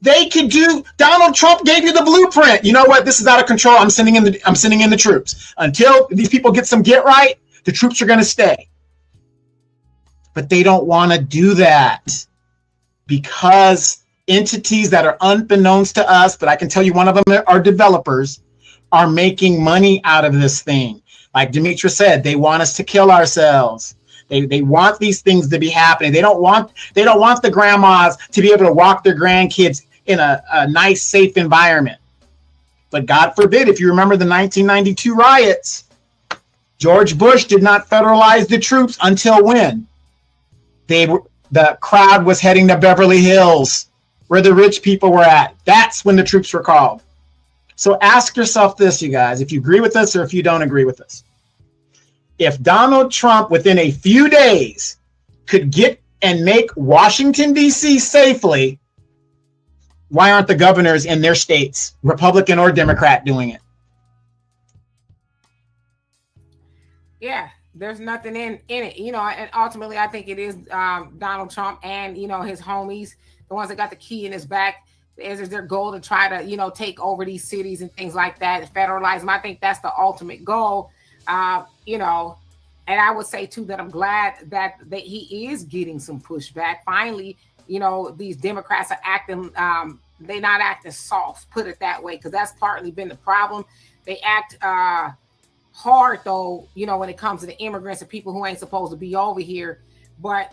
Speaker 17: They could do. Donald Trump gave you the blueprint. You know what? This is out of control. I'm sending in the troops. Until these people get right, the troops are going to stay. But they don't want to do that because entities that are unbeknownst to us, but I can tell you one of them are developers, are making money out of this thing. Like Demetra said, they want us to kill ourselves. They want these things to be happening. They don't want the grandmas to be able to walk their grandkids in a nice, safe environment. But God forbid, if you remember the 1992 riots, George Bush did not federalize the troops until when? The crowd was heading to Beverly Hills, where the rich people were at. That's when the troops were called. So ask yourself this, you guys, if you agree with us or if you don't agree with us. If Donald Trump within a few days could get and make Washington, D.C. safely, why aren't the governors in their states, Republican or Democrat, doing it?
Speaker 16: Yeah, there's nothing in it, and ultimately I think it is Donald Trump and, his homies, the ones that got the key in his back. Is their goal to try to, take over these cities and things like that, federalize them. I think that's the ultimate goal, and I would say too that I'm glad that he is getting some pushback. Finally, these Democrats are acting, they're not acting soft, put it that way, because that's partly been the problem. They act hard though, when it comes to the immigrants and people who ain't supposed to be over here, but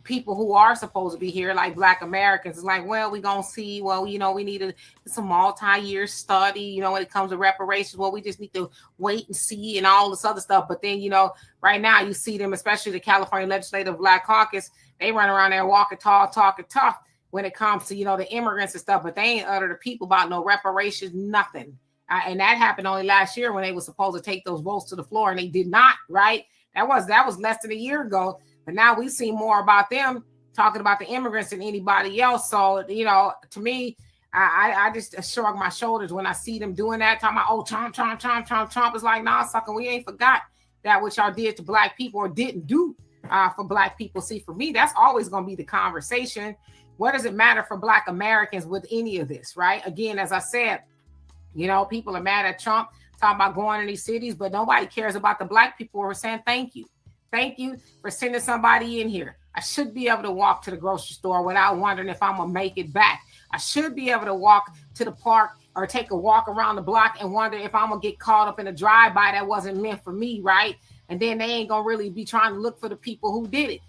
Speaker 16: people who are supposed to be here, like Black Americans, is like, well, we gonna see. Well, we need some multi-year study, when it comes to reparations. Well, we just need to wait and see and all this other stuff. But then, right now you see them, especially the California Legislative Black Caucus, they run around there walking tall, talking tough when it comes to, the immigrants and stuff, but they ain't utter the people about no reparations, nothing. And that happened only last year when they were supposed to take those votes to the floor, and they did not, right? That was less than a year ago. But now we've seen more about them talking about the immigrants than anybody else. So, to me, I just shrug my shoulders when I see them doing that, talking about, oh, Trump is like, nah, sucker, we ain't forgot that what y'all did to Black people or didn't do for Black people. See, for me, that's always going to be the conversation. What does it matter for Black Americans with any of this, right? Again, as I said, people are mad at Trump, talking about going to these cities, but nobody cares about the Black people who are saying, thank you. Thank you for sending somebody in here. I should be able to walk to the grocery store without wondering if I'm going to make it back. I should be able to walk to the park or take a walk around the block and wonder if I'm going to get caught up in a drive-by that wasn't meant for me, right? And then they ain't going to really be trying to look for the people who did it.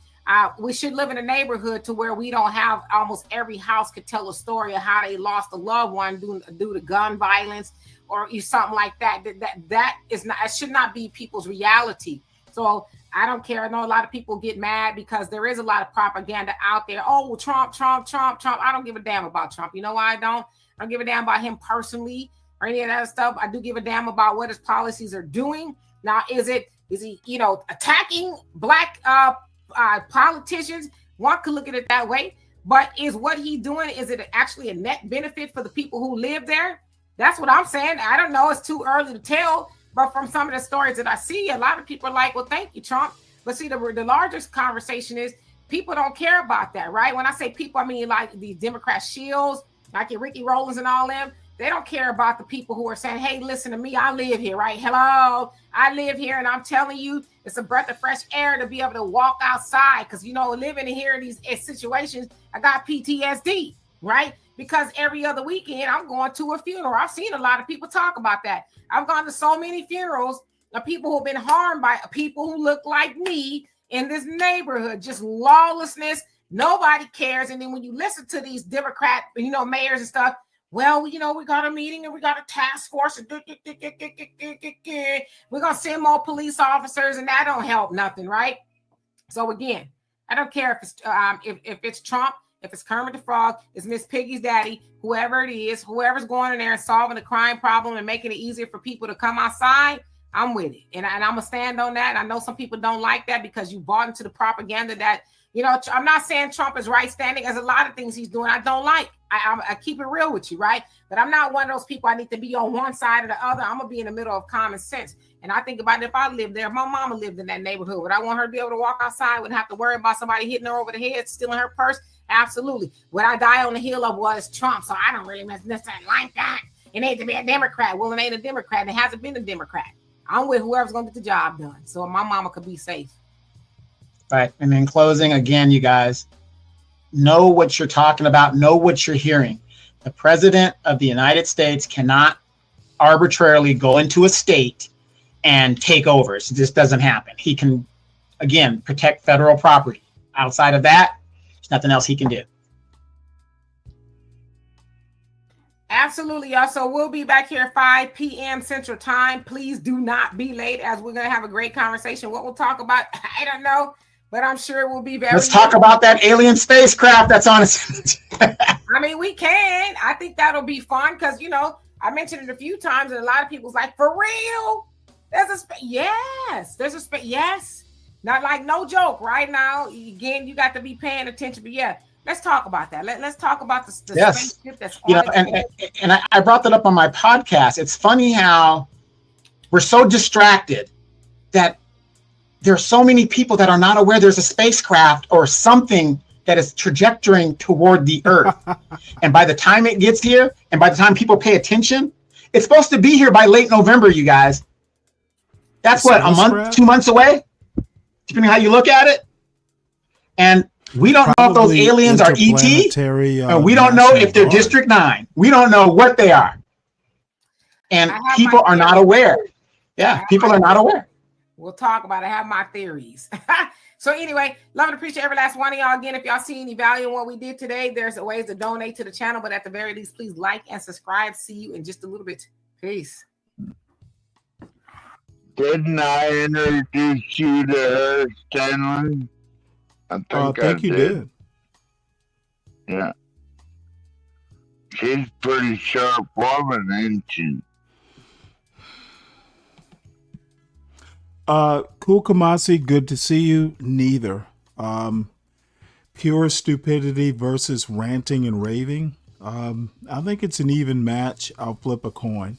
Speaker 16: We should live in a neighborhood to where we don't have almost every house could tell a story of how they lost a loved one due to gun violence or something like that. That should not be people's reality. So I don't care. I know a lot of people get mad because there is a lot of propaganda out there. Oh, Trump. I don't give a damn about Trump. You know why I don't? I don't give a damn about him personally or any of that stuff. I do give a damn about what his policies are doing. Now, is he, attacking Black politicians? One could look at it that way. But is what he doing, is it actually a net benefit for the people who live there? That's what I'm saying. I don't know. It's too early to tell. But from some of the stories that I see, a lot of people are like, well, thank you, Trump. But see, the largest conversation is people don't care about that, right? When I say people, I mean like these Democrat shills, like your Ricky Rollins and all them. They don't care about the people who are saying, hey, listen to me, I live here, right? Hello, I live here, and I'm telling you, it's a breath of fresh air to be able to walk outside, because, you know, living here in these situations, I got PTSD, right? Because every other weekend, I'm going to a funeral. I've seen a lot of people talk about that. I've gone to so many funerals of people who've been harmed by people who look like me in this neighborhood, just lawlessness. Nobody cares. And then when you listen to these Democrat, you know, mayors and stuff, well, you know, we got a meeting and we got a task force. And we're going to send more police officers, and that don't help nothing, right? So again, I don't care if it's Trump, if it's Kermit the Frog, it's Miss Piggy's daddy, whoever it is, whoever's going in there and solving the crime problem and making it easier for people to come outside, I'm with it. And I'm going to stand on that. I know some people don't like that because you bought into the propaganda that, you know, I'm not saying Trump is right standing. There's a lot of things he's doing I don't like. I keep it real with you, right? But I'm not one of those people I need to be on one side or the other. I'm going to be in the middle of common sense. And I think about it, if I lived there, if my mama lived in that neighborhood, would I want her to be able to walk outside, wouldn't have to worry about somebody hitting her over the head, stealing her purse? Absolutely. Would I die on the hill of was Trump? So I don't really necessarily like that. It ain't to be a Democrat. Well, it ain't a Democrat. It hasn't been a Democrat. I'm with whoever's going to get the job done, so my mama could be safe.
Speaker 17: Right. And in closing, again, you guys, know what you're talking about, know what you're hearing. The president of the United States cannot arbitrarily go into a state and take over. It just doesn't happen. He can, again, protect federal property. Outside of that, there's nothing else he can do.
Speaker 16: Absolutely, y'all. So we'll be back here at 5 p.m. Central Time. Please do not be late, as we're going to have a great conversation. What we'll talk about, I don't know, but I'm sure it will be very.
Speaker 17: Let's talk about that alien spacecraft that's on its.
Speaker 16: I mean, we can. I think that'll be fun because, you know, I mentioned it a few times, and a lot of people's like, for real? There's a space. Yes, there's a space. Yes. Not like no joke right now. Again, you got to be paying attention. But yeah, let's talk about that. Let's talk about the spaceship that's on
Speaker 17: and I brought that up on my podcast. It's funny how we're so distracted that there's so many people that are not aware there's a spacecraft or something that is trajectorying toward the Earth. And by the time it gets here, and by the time people pay attention, it's supposed to be here by late November, you guys. That's what, a month, 2 months away, depending on how you look at it. And we don't know if those aliens are ET. We don't know if they're District 9. We don't know what they are. And people are not aware. Yeah, people are not aware.
Speaker 16: We'll talk about it. I have my theories. So anyway, love and appreciate every last one of y'all. Again, if y'all see any value in what we did today, there's ways to donate to the channel. But at the very least, please like and subscribe. See you in just a little bit. Peace.
Speaker 10: Didn't I introduce you to her, Stanley? I think
Speaker 2: you did.
Speaker 10: Yeah. She's pretty sharp woman, ain't she?
Speaker 2: Cool Kamasi, good to see you. Neither. Pure stupidity versus ranting and raving. I think it's an even match. I'll flip a coin.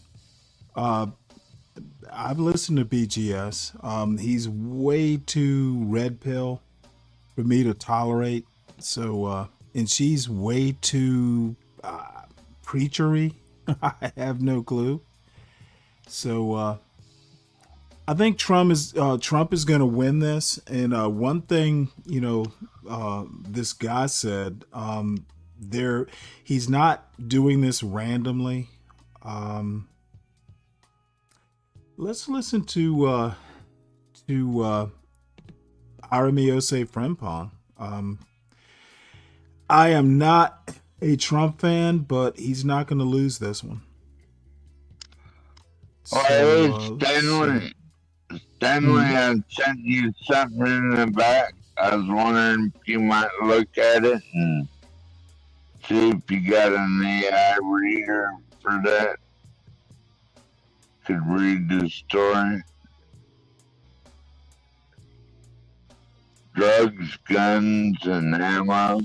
Speaker 2: I've listened to BGS. He's way too red pill for me to tolerate. So, and she's way too preachery. I have no clue. So, I think Trump is going to win this. And one thing, you know, this guy said, he's not doing this randomly. Let's listen to Aramiose Frimpong. I am not a Trump fan, but he's not going to lose this one.
Speaker 10: Stanley, I sent you something in the back. I was wondering if you might look at it and see if you got an AI reader for that. Could read the story. Drugs, guns, and ammo.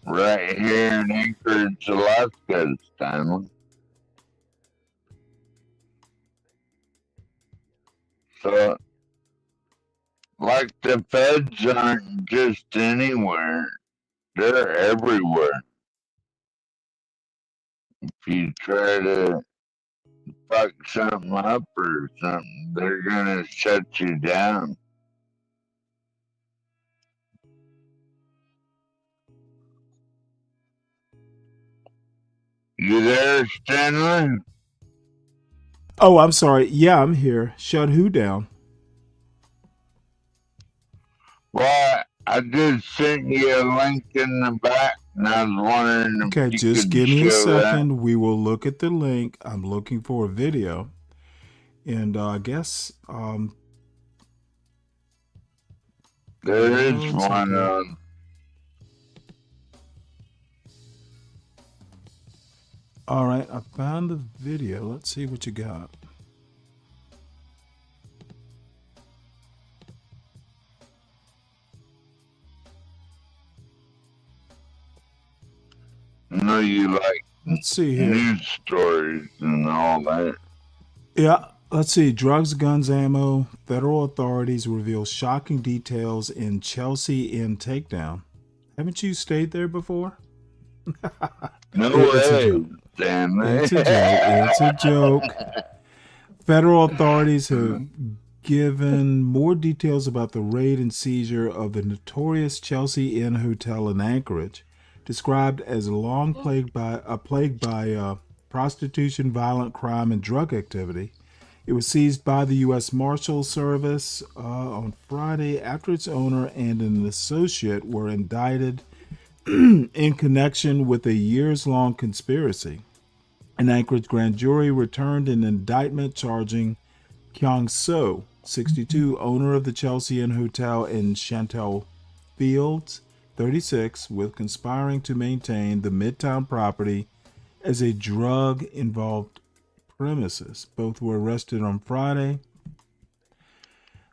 Speaker 10: Right here in Anchorage, Alaska, Stanley. So, like the feds aren't just anywhere. They're everywhere. If you try to fuck something up or something, they're gonna shut you down. You there, Stanley?
Speaker 2: Oh, I'm sorry. Yeah, I'm here. Shut who down?
Speaker 10: Well, I just sent you a link in the back, and I was wondering
Speaker 2: Okay,
Speaker 10: if you
Speaker 2: just
Speaker 10: could
Speaker 2: give me a
Speaker 10: show that.
Speaker 2: second. We will look at the link. I'm looking for a video. And I guess
Speaker 10: There is
Speaker 2: one
Speaker 10: one
Speaker 2: second.
Speaker 10: on.
Speaker 2: All right, I found the video. Let's see what you got.
Speaker 10: I know you like
Speaker 2: Let's see here.
Speaker 10: news stories and all that.
Speaker 2: Yeah, let's see. Drugs, guns, ammo. Federal authorities reveal shocking details in Chelsea Inn takedown. Haven't you stayed there before?
Speaker 10: No
Speaker 2: It's a
Speaker 10: way,
Speaker 2: joke.
Speaker 10: Stanley.
Speaker 2: It's a joke. It's a joke. Federal authorities have given more details about the raid and seizure of the notorious Chelsea Inn Hotel in Anchorage, described as plagued by prostitution, violent crime, and drug activity. It was seized by the U.S. Marshal Service on Friday after its owner and an associate were indicted in connection with a years-long conspiracy. An Anchorage grand jury returned an indictment charging Kyung So, 62, owner of the Chelsea Inn Hotel in Chantel Fields, 36, with conspiring to maintain the Midtown property as a drug-involved premises. Both were arrested on Friday.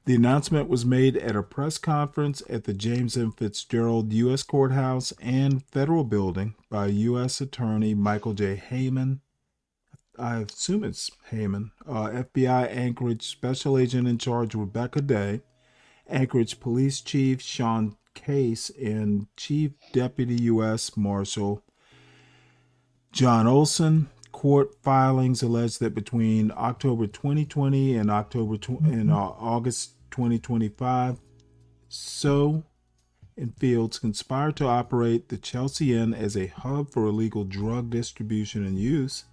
Speaker 2: The announcement was made at a press conference at the James M. Fitzgerald U.S. Courthouse and Federal Building by U.S. Attorney Michael J. Heyman. I assume it's Heyman. FBI Anchorage Special Agent in Charge Rebecca Day, Anchorage Police Chief Sean Case, and Chief Deputy U.S. Marshal John Olson. Court filings allege that between October 2020 and August 2025, So and Fields conspired to operate the Chelsea Inn as a hub for illegal drug distribution and use.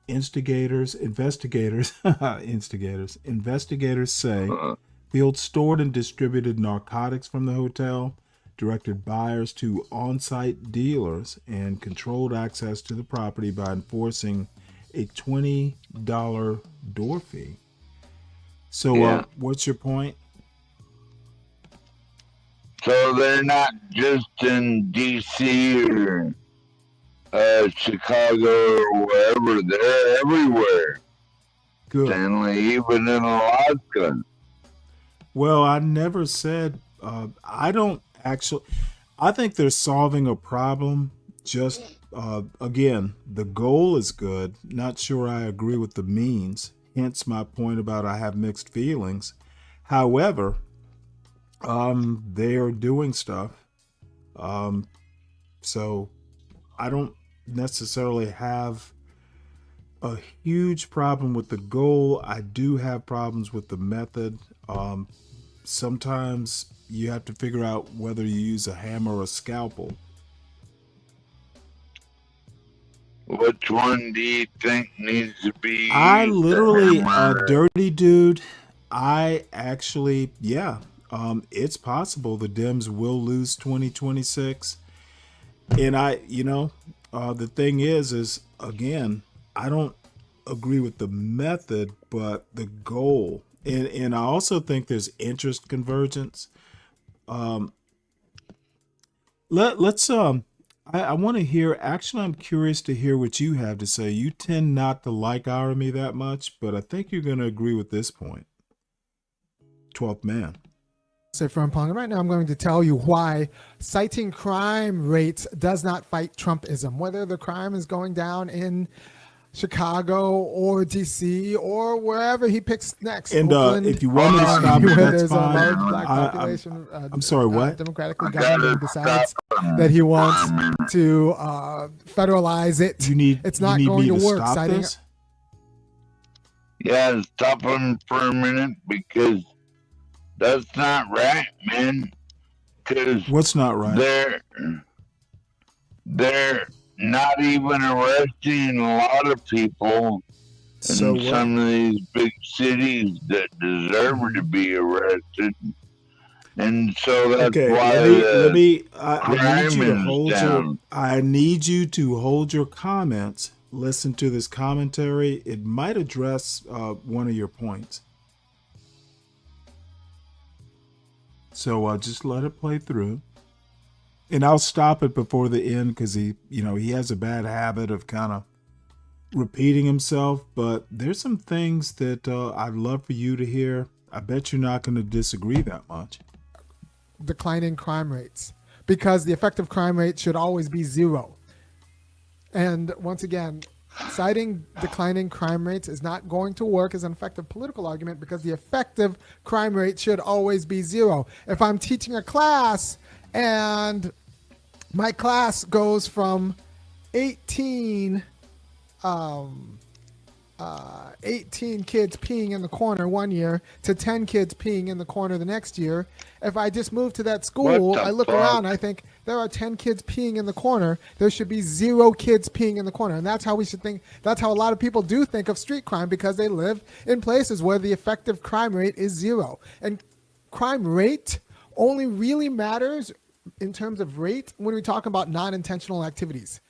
Speaker 2: Investigators say Fields stored and distributed narcotics from the hotel, directed buyers to on-site dealers, and controlled access to the property by enforcing a $20 door fee. So what's your point?
Speaker 10: So they're not just in D.C. or Chicago or wherever. They're everywhere.
Speaker 2: Good.
Speaker 10: Stanley, even in Alaska.
Speaker 2: Well, I never said, I think they're solving a problem. Just, again, the goal is good. Not sure I agree with the means. Hence my point about I have mixed feelings. However, they are doing stuff. So I don't necessarily have a huge problem with the goal. I do have problems with the method. Sometimes you have to figure out whether you use a hammer or a scalpel.
Speaker 10: Which one do you think needs to be used?
Speaker 2: I literally, dirty dude. I actually, it's possible the Dems will lose 2026. And the thing is again, I don't agree with the method, but the goal. And I also think there's interest convergence. Let's I want to hear, actually I'm curious to hear what you have to say. You tend not to like Army that much, but I think you're going to agree with this point. 12th man.
Speaker 9: Say from Pong. Right now, I'm going to tell you why citing crime rates does not fight Trumpism. Whether the crime is going down in Chicago or DC or wherever he picks next.
Speaker 2: And
Speaker 9: Oakland,
Speaker 2: if you want me to stop,
Speaker 9: where
Speaker 2: that's
Speaker 9: there's
Speaker 2: fine.
Speaker 9: a large black population.
Speaker 2: I'm sorry, what?
Speaker 9: Democratically governed, and decides that he wants to federalize it. It's not going to work. Citing
Speaker 10: this? Yeah, stop him for a minute, because that's not right, man. Because
Speaker 2: what's not right?
Speaker 10: They're not even arresting a lot of people in some of these big cities that deserve to be arrested. And so that's why
Speaker 2: I need you to hold your comments. Listen to this commentary. It might address one of your points. So just let it play through. And I'll stop it before the end, because he has a bad habit of kind of repeating himself. But there's some things that I'd love for you to hear. I bet you're not going to disagree that much.
Speaker 9: Declining crime rates, because the effective crime rate should always be 0. And once again, citing declining crime rates is not going to work as an effective political argument, because the effective crime rate should always be 0. If I'm teaching a class and my class goes from 18 kids peeing in the corner one year to 10 kids peeing in the corner the next year, if I just move to that school, I look around, I think there are 10 kids peeing in the corner. There should be 0 kids peeing in the corner. And that's how we should think. That's how a lot of people do think of street crime, because they live in places where the effective crime rate is 0. And crime rate only really matters in terms of rate when we talk about non-intentional activities.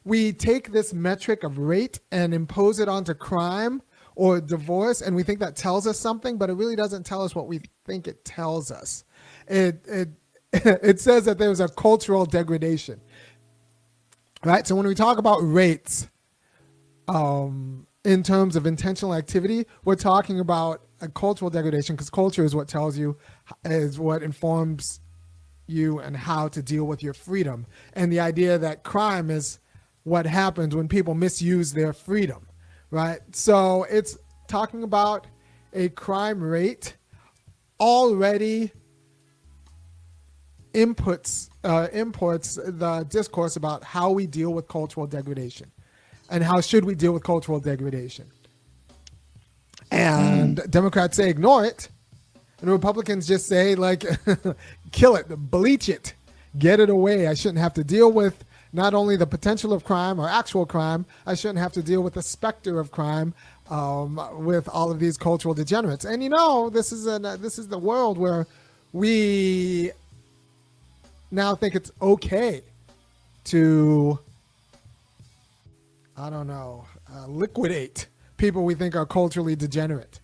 Speaker 9: We take this metric of rate and impose it onto crime or divorce, and we think that tells us something, but it really doesn't tell us what we think it tells us. It says that there's a cultural degradation, right? So when we talk about rates in terms of intentional activity, we're talking about a cultural degradation, because culture is what tells you, is what informs you and how to deal with your freedom. And the idea that crime is what happens when people misuse their freedom, right? So it's talking about a crime rate already imports the discourse about how we deal with cultural degradation and how should we deal with cultural degradation. And Democrats say ignore it, and Republicans just say, like, kill it, bleach it, get it away. I shouldn't have to deal with not only the potential of crime or actual crime, I shouldn't have to deal with the specter of crime with all of these cultural degenerates. And this is the world where we now think it's okay to, liquidate people we think are culturally degenerate.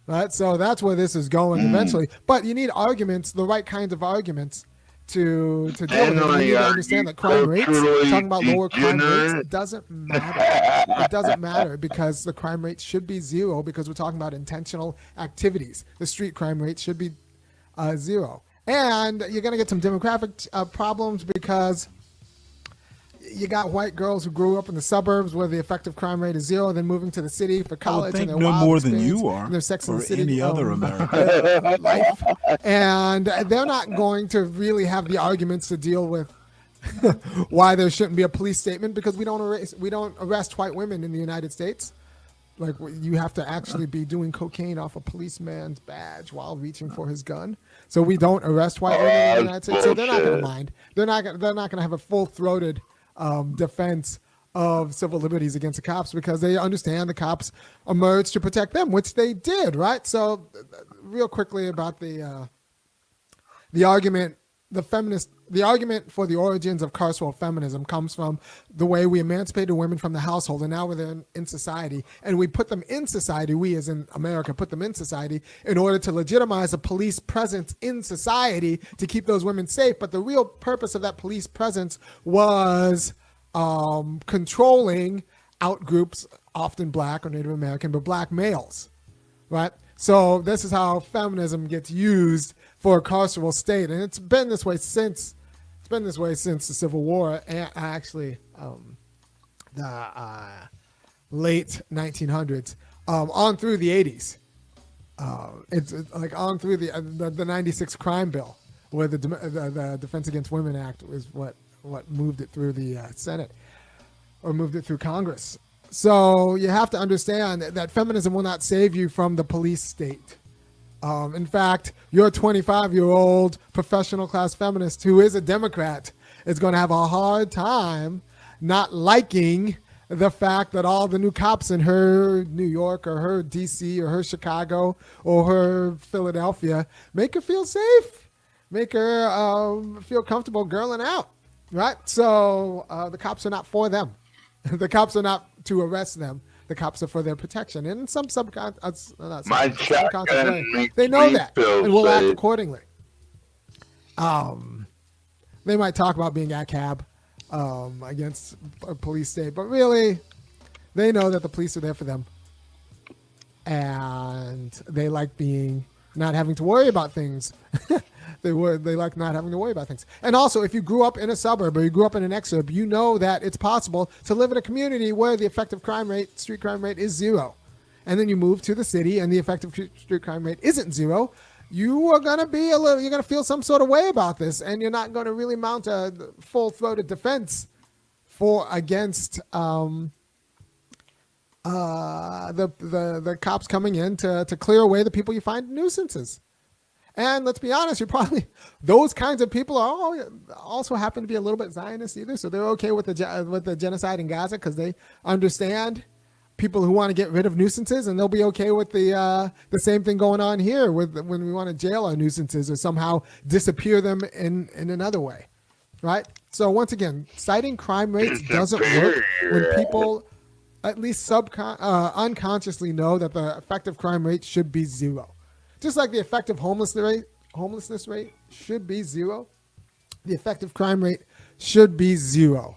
Speaker 9: Right? So that's where this is going eventually. But you need arguments, the right kinds of arguments to deal with it. You need to understand that crime rates, talking about lower crime rates, doesn't matter. It doesn't matter, because the crime rate should be 0, because we're talking about intentional activities. The street crime rate should be 0. And you're going to get some demographic problems, because you got white girls who grew up in the suburbs where the effective crime rate is 0, then moving to the city for college, and their
Speaker 2: no
Speaker 9: wild
Speaker 2: more than
Speaker 9: experience
Speaker 2: you are,
Speaker 9: and their sex in
Speaker 2: or
Speaker 9: the city,
Speaker 2: any other American
Speaker 9: life, and they're not going to really have the arguments to deal with why there shouldn't be a police statement, because we don't arrest white women in the United States. Like, you have to actually be doing cocaine off a policeman's badge while reaching for his gun. So we don't arrest white women in the United States. So they're not going to mind. They're not going to have a full-throated defense of civil liberties against the cops, because they understand the cops emerged to protect them, which they did, right? So real quickly about the argument, the argument for the origins of carceral feminism comes from the way we emancipated women from the household, and now we're in society, and we put them in society, we as in America put them in society in order to legitimize a police presence in society to keep those women safe. But the real purpose of that police presence was controlling out groups, often black or Native American, but black males, right? So this is how feminism gets used for a carceral state, and it's been this way since the Civil War, and actually the late 1900s, on through the 80s. It's like on through the 96 crime bill, where the Defense Against Women Act was what moved it through the Senate, or moved it through Congress. So you have to understand that feminism will not save you from the police state. In fact, your 25-year-old professional class feminist who is a Democrat is going to have a hard time not liking the fact that all the new cops in her New York or her DC or her Chicago or her Philadelphia make her feel safe, make her feel comfortable girling out, right? So the cops are not for them. The cops are not to arrest them. The cops are for their protection. And in some subconscious way, they know that and will act accordingly. They might talk about being ACAB against a police state, but really, they know that the police are there for them. And they like not having to worry about things. They like not having to worry about things. And also, if you grew up in a suburb or you grew up in an exurb, you know that it's possible to live in a community where the effective street crime rate is 0. And then you move to the city and the effective street crime rate isn't 0. You are going to you're going to feel some sort of way about this, and you're not going to really mount a full-throated defense against the cops coming in to clear away the people you find nuisances. And let's be honest, those kinds of people also happen to be a little bit Zionist either. So they're okay with the genocide in Gaza because they understand people who want to get rid of nuisances, and they'll be okay with the same thing going on here when we want to jail our nuisances or somehow disappear them in another way, right? So once again, citing crime rates doesn't work when people at least unconsciously know that the effective crime rate should be 0. Just like the effective homelessness rate should be 0, the effective crime rate should be 0.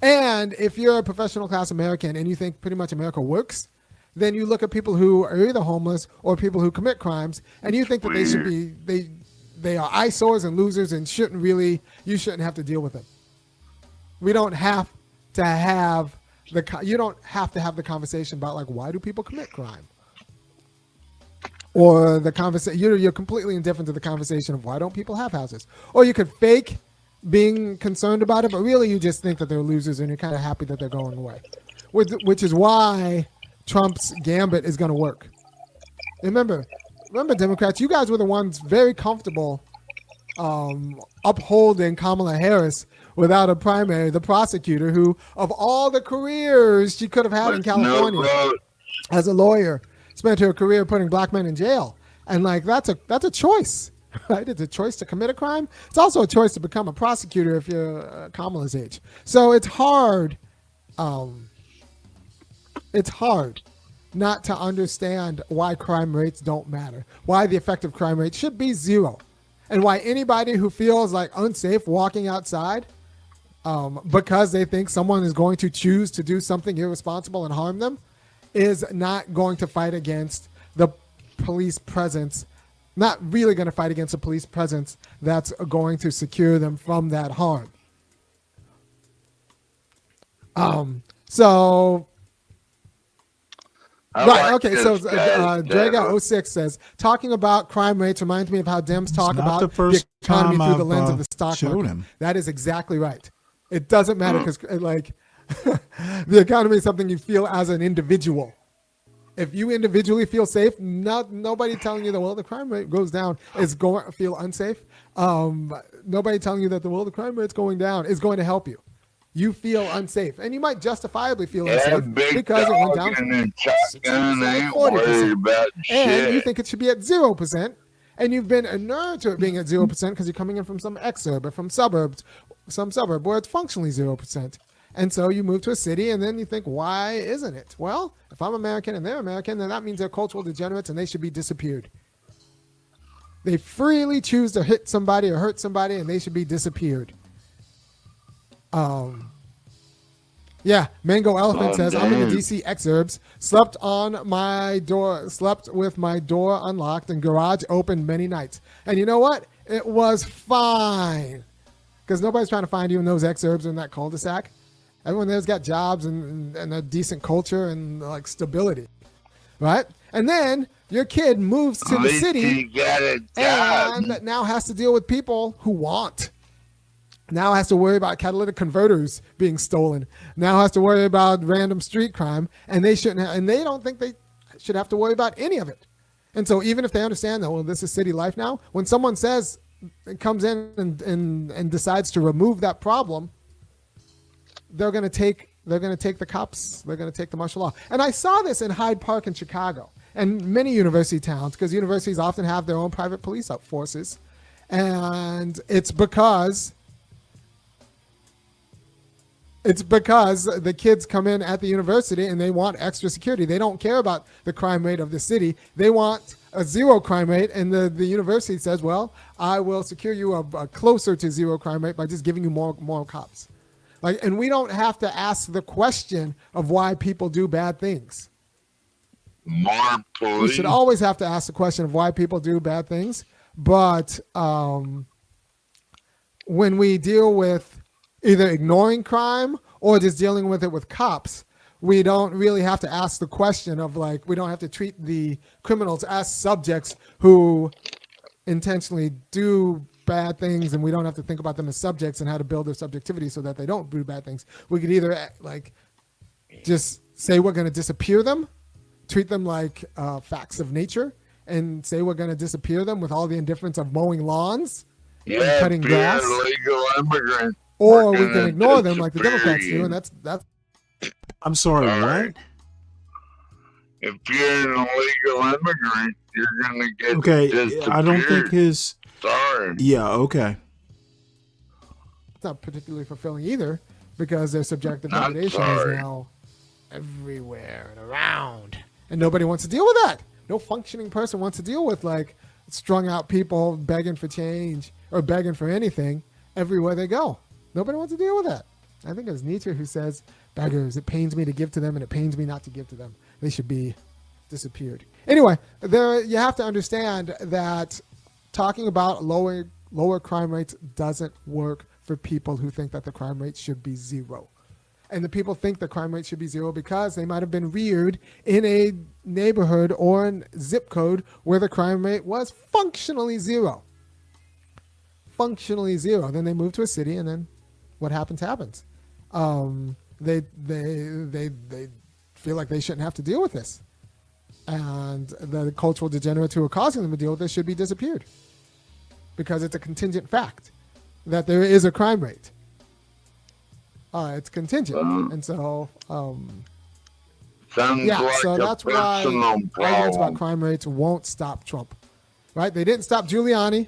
Speaker 9: And if you're a professional class American and you think pretty much America works, then you look at people who are either homeless or people who commit crimes, and you think that they are eyesores and losers and you shouldn't have to deal with them. We don't have to have you don't have to have the conversation about, like, why do people commit crime? Or the conversation, you're completely indifferent to the conversation of why don't people have houses? Or you could fake being concerned about it, but really you just think that they're losers and you're kind of happy that they're going away. Which is why Trump's gambit is going to work. Remember, Democrats, you guys were the ones very comfortable upholding Kamala Harris without a primary, the prosecutor who, of all the careers she could have had in California as a lawyer, spent her career putting black men in jail. And like, that's a choice, right? It's a choice to commit a crime. It's also a choice to become a prosecutor if you're Kamala's age. So it's hard not to understand why crime rates don't matter, why the effective crime rate should be 0, and why anybody who feels like unsafe walking outside because they think someone is going to choose to do something irresponsible and harm them is not going to fight against the police presence, not really going to fight against a police presence that's going to secure them from that harm. So Draga06 says, talking about crime rates reminds me of how Dems talk about the economy through the lens of the stock market. That is exactly right. It doesn't matter because the economy is something you feel as an individual. If you individually feel safe, nobody telling you that, well, the crime rate goes down is going to feel unsafe. Nobody telling you that, the crime rate's going down is going to help you. You feel unsafe, and you might justifiably feel unsafe because it went down from 40%, and you think it should be at 0%, and you've been inured to it being at 0% because you're coming in from some exurb or from some suburb where it's functionally 0%. And so you move to a city, and then you think, why isn't it? Well, if I'm American and they're American, then that means they're cultural degenerates and they should be disappeared. They freely choose to hit somebody or hurt somebody, and they should be disappeared. Mango Elephant says, I'm in the DC exurbs, slept with my door unlocked and garage open many nights. And you know what? It was fine. Because nobody's trying to find you in those exurbs in that cul-de-sac. Everyone there's got jobs and a decent culture and like stability, right? And then your kid moves to the city and now has to deal with people who want. Now has to worry about catalytic converters being stolen. Now has to worry about random street crime, and they shouldn't. And they don't think they should have to worry about any of it. And so even if they understand that, well, this is city life now, when someone says, comes in and decides to remove that problem, they're going to take the cops, they're going to take the martial law. And I saw this in Hyde Park in Chicago and many university towns, because universities often have their own private police forces. And it's because the kids come in at the university and they want extra security. They don't care about the crime rate of the city. They want a zero crime rate. And the university says, well, I will secure you a closer to zero crime rate by just giving you more cops. Like, and we don't have to ask the question of why people do bad things.
Speaker 10: More police.
Speaker 9: We should always have to ask the question of why people do bad things. But when we deal with either ignoring crime or just dealing with it with cops, we don't really have to ask the question of, like, we don't have to treat the criminals as subjects who intentionally do bad things, and we don't have to think about them as subjects and how to build their subjectivity so that they don't do bad things. We could either like just say we're going to disappear them, treat them like facts of nature, and say we're going to disappear them with all the indifference of mowing lawns and cutting grass.
Speaker 10: Illegal immigrant.
Speaker 9: Or we can ignore them like the Democrats do, and that's.
Speaker 2: I'm sorry, what?
Speaker 10: If you're an illegal immigrant, you're gonna get
Speaker 2: Okay, I don't think his.
Speaker 10: Sorry.
Speaker 2: Yeah. Okay.
Speaker 9: It's not particularly fulfilling either, because their subjective validation is now everywhere and around, and nobody wants to deal with that. No functioning person wants to deal with like strung out people begging for change or begging for anything everywhere they go. Nobody wants to deal with that. I think it was Nietzsche who says, beggars, it pains me to give to them and it pains me not to give to them. They should be disappeared. Anyway, you have to understand that talking about lower crime rates doesn't work for people who think that the crime rate should be zero. And the people think the crime rate should be zero because they might have been reared in a neighborhood or a zip code where the crime rate was functionally zero. Functionally zero. Then they move to a city, and then what happens. They feel like they shouldn't have to deal with this, and the cultural degenerates who are causing them to deal with this should be disappeared, because it's a contingent fact that there is a crime rate. It's contingent, and so so that's why arguments about crime rates won't stop Trump, right? They didn't stop Giuliani.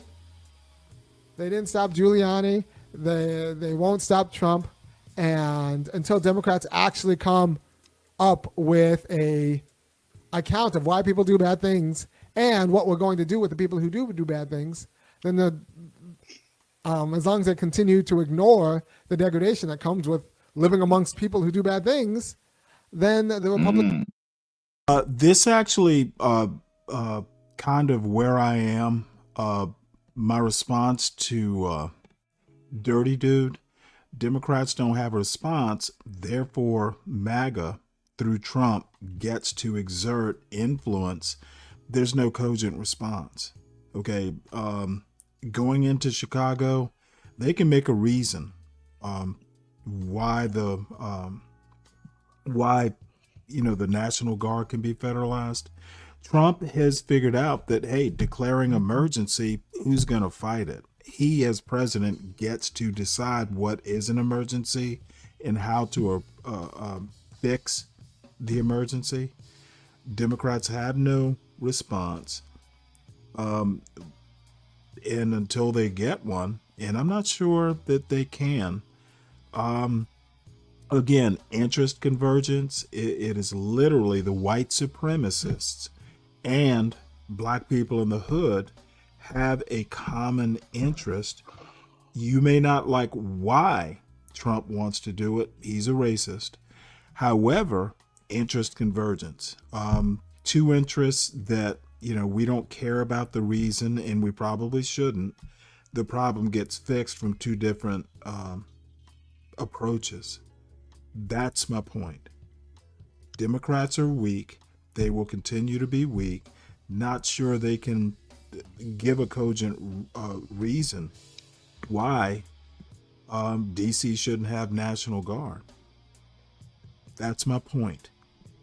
Speaker 9: They won't stop Trump, and until Democrats actually come up with a account of why people do bad things and what we're going to do with the people who do bad things, then as long as they continue to ignore the degradation that comes with living amongst people who do bad things, then the Republican.
Speaker 2: This actually kind of where I am. My response to Dirty Dude, Democrats don't have a response, therefore MAGA through Trump gets to exert influence. There's no cogent response. Okay, going into Chicago, they can make a reason why the National Guard can be federalized. Trump has figured out that, hey, declaring emergency, who's going to fight it? He, as president, gets to decide what is an emergency and how to fix the emergency. Democrats have no response. And until they get one, and I'm not sure that they can. Again, interest convergence, it is literally the white supremacists and black people in the hood have a common interest. You may not like why Trump wants to do it. He's a racist. However, interest convergence, two interests that, we don't care about the reason, and we probably shouldn't. The problem gets fixed from two different approaches. That's my point. Democrats are weak. They will continue to be weak. Not sure they can give a cogent reason why DC shouldn't have National Guard. That's my point.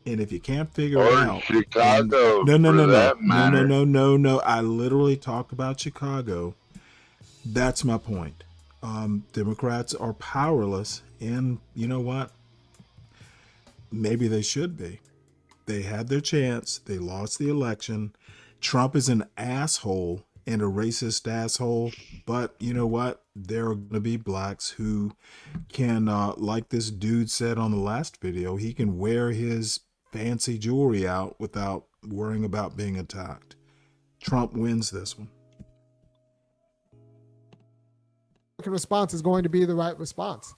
Speaker 2: And if you can't figure it out,
Speaker 10: Chicago,
Speaker 2: no. I literally talked about Chicago. That's my point. Democrats are powerless, and you know what? Maybe they should be. They had their chance. They lost the election. Trump is an asshole and a racist asshole, but you know what? There are going to be blacks who can, like this dude said on the last video, he can wear his fancy jewelry out without worrying about being attacked. Trump wins this one.
Speaker 9: The response is going to be the right response.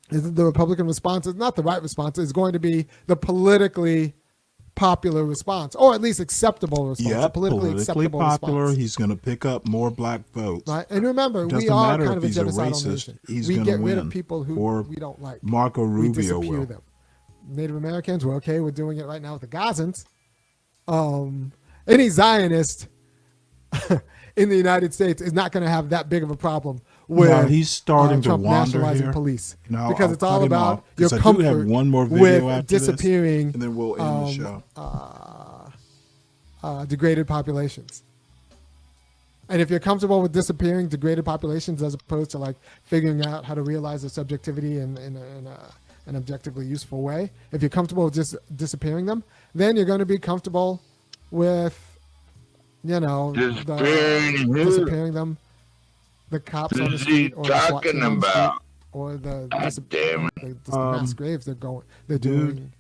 Speaker 9: The Republican response is not the right response. It's going to be the politically popular response, or at least acceptable response.
Speaker 2: Yeah,
Speaker 9: politically acceptable
Speaker 2: popular.
Speaker 9: Response.
Speaker 2: He's going to pick up more black votes.
Speaker 9: Right, and remember, we are kind of a genocidal nation. We get rid of people who we don't like.
Speaker 2: Marco Rubio
Speaker 9: we disappear them. Native Americans, we're okay. We're doing it right now with the Gazans. Any Zionist in the United States is not going to have that big of a problem with
Speaker 2: he's starting
Speaker 9: Trump
Speaker 2: to wander
Speaker 9: nationalizing
Speaker 2: here.
Speaker 9: police,
Speaker 2: No,
Speaker 9: because it's all about your
Speaker 2: I
Speaker 9: comfort
Speaker 2: do have one more video
Speaker 9: with
Speaker 2: after
Speaker 9: disappearing,
Speaker 2: this, and then we'll end the show.
Speaker 9: Degraded populations. And if you're comfortable with disappearing degraded populations as opposed to like figuring out how to realize their subjectivity in an objectively useful way, if you're comfortable with just disappearing them, then you're going to be comfortable with, disappearing them, the cops on the street, or the SWAT team on the street, or the mass graves they're doing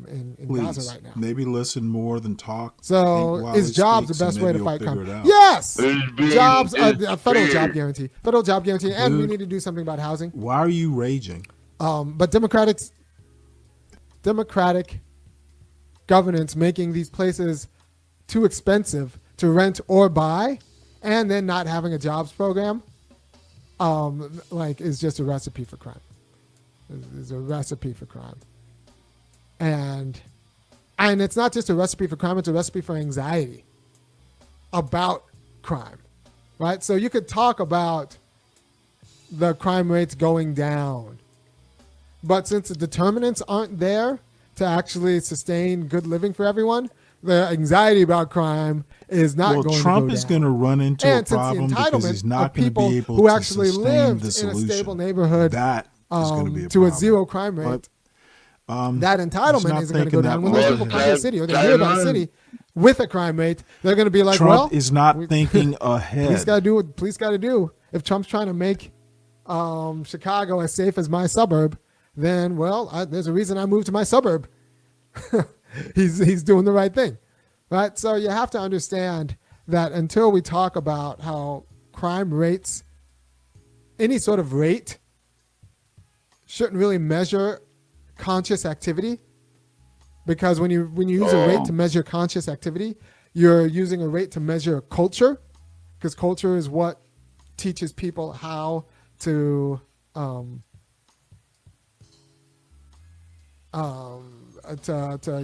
Speaker 9: in Gaza right now.
Speaker 2: Maybe listen more than talk.
Speaker 9: So is jobs the best way to fight crime? Yes, jobs, a federal job guarantee, and we need to do something about housing.
Speaker 2: Why are you raging?
Speaker 9: But democratic governance making these places too expensive to rent or buy, and then not having a jobs program, is just a recipe for crime. Is a recipe for crime. And it's not just a recipe for crime, it's a recipe for anxiety about crime, right? So you could talk about the crime rates going down, but since the determinants aren't there to actually sustain good living for everyone, the anxiety about crime is not going to go down.
Speaker 2: Trump is going to run into a problem because he's not going to be able
Speaker 9: who
Speaker 2: to
Speaker 9: actually
Speaker 2: sustain
Speaker 9: lived
Speaker 2: the
Speaker 9: in a
Speaker 2: solution.
Speaker 9: stable neighborhood
Speaker 2: That is going to be a
Speaker 9: to
Speaker 2: problem.
Speaker 9: a zero crime rate. That entitlement isn't going to go down. When those people come to the city or they hear about a city with a crime rate, they're going to be like,
Speaker 2: Trump is not thinking ahead.
Speaker 9: Police got to do what police got to do. If Trump's trying to make Chicago as safe as my suburb, then, there's a reason I moved to my suburb. He's doing the right thing, right? So you have to understand that until we talk about how crime rates, any sort of rate, shouldn't really measure conscious activity, because when you use a rate to measure conscious activity, you're using a rate to measure culture, because culture is what teaches people how to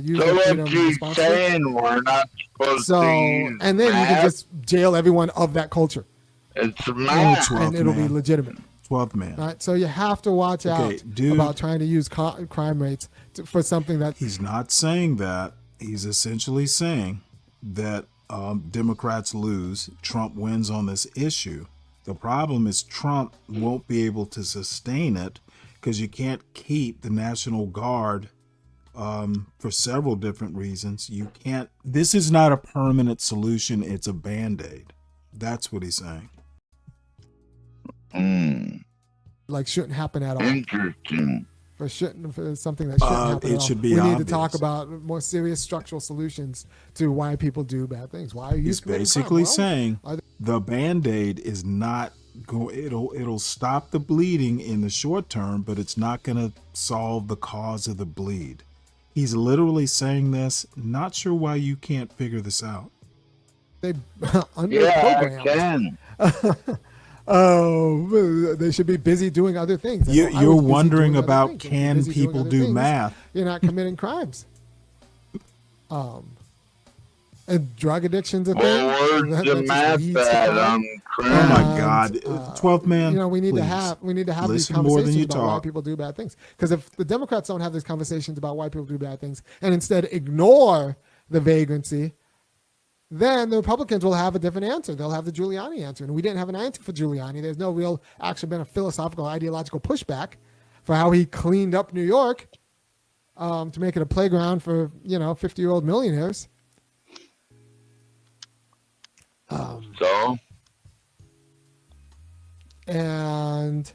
Speaker 9: use
Speaker 10: saying we're not supposed to use
Speaker 9: and then you can just jail everyone of that culture.
Speaker 10: It's math.
Speaker 9: And it'll be legitimate.
Speaker 2: 12th man.
Speaker 9: Right, so you have to watch out about trying to use crime rates for something that
Speaker 2: he's not saying that. He's essentially saying that Democrats lose, Trump wins on this issue. The problem is Trump won't be able to sustain it because you can't keep the National Guard for several different reasons. You can't. This is not a permanent solution. It's a Band-Aid. That's what he's saying.
Speaker 9: Shouldn't happen at all.
Speaker 10: Interesting.
Speaker 9: For something that shouldn't happen at all.
Speaker 2: Should be
Speaker 9: we
Speaker 2: obvious.
Speaker 9: need to talk about more serious structural solutions to why people do bad things. Why are you?
Speaker 2: He's basically saying the Band-Aid is not it'll stop the bleeding in the short term, but it's not going to solve the cause of the bleed. He's literally saying this. Not sure why you can't figure this out.
Speaker 9: They
Speaker 10: I can.
Speaker 9: They should be busy doing other things.
Speaker 2: You're wondering about can people do math?
Speaker 9: You're not committing crimes. And drug addiction's a thing.
Speaker 10: Where's the math at on crime?
Speaker 2: Oh my God, 12 man.
Speaker 9: You know, we need to
Speaker 2: please.
Speaker 9: have these
Speaker 2: Listen more than
Speaker 9: conversations
Speaker 2: you
Speaker 9: about why
Speaker 2: talk.
Speaker 9: people do bad things. Because if the Democrats don't have these conversations about why people do bad things and instead ignore the vagrancy, then the Republicans will have a different answer. They'll have the Giuliani answer. And we didn't have an answer for Giuliani. There's no real, actually been a philosophical, ideological pushback for how he cleaned up New York to make it a playground for, 50-year-old millionaires. And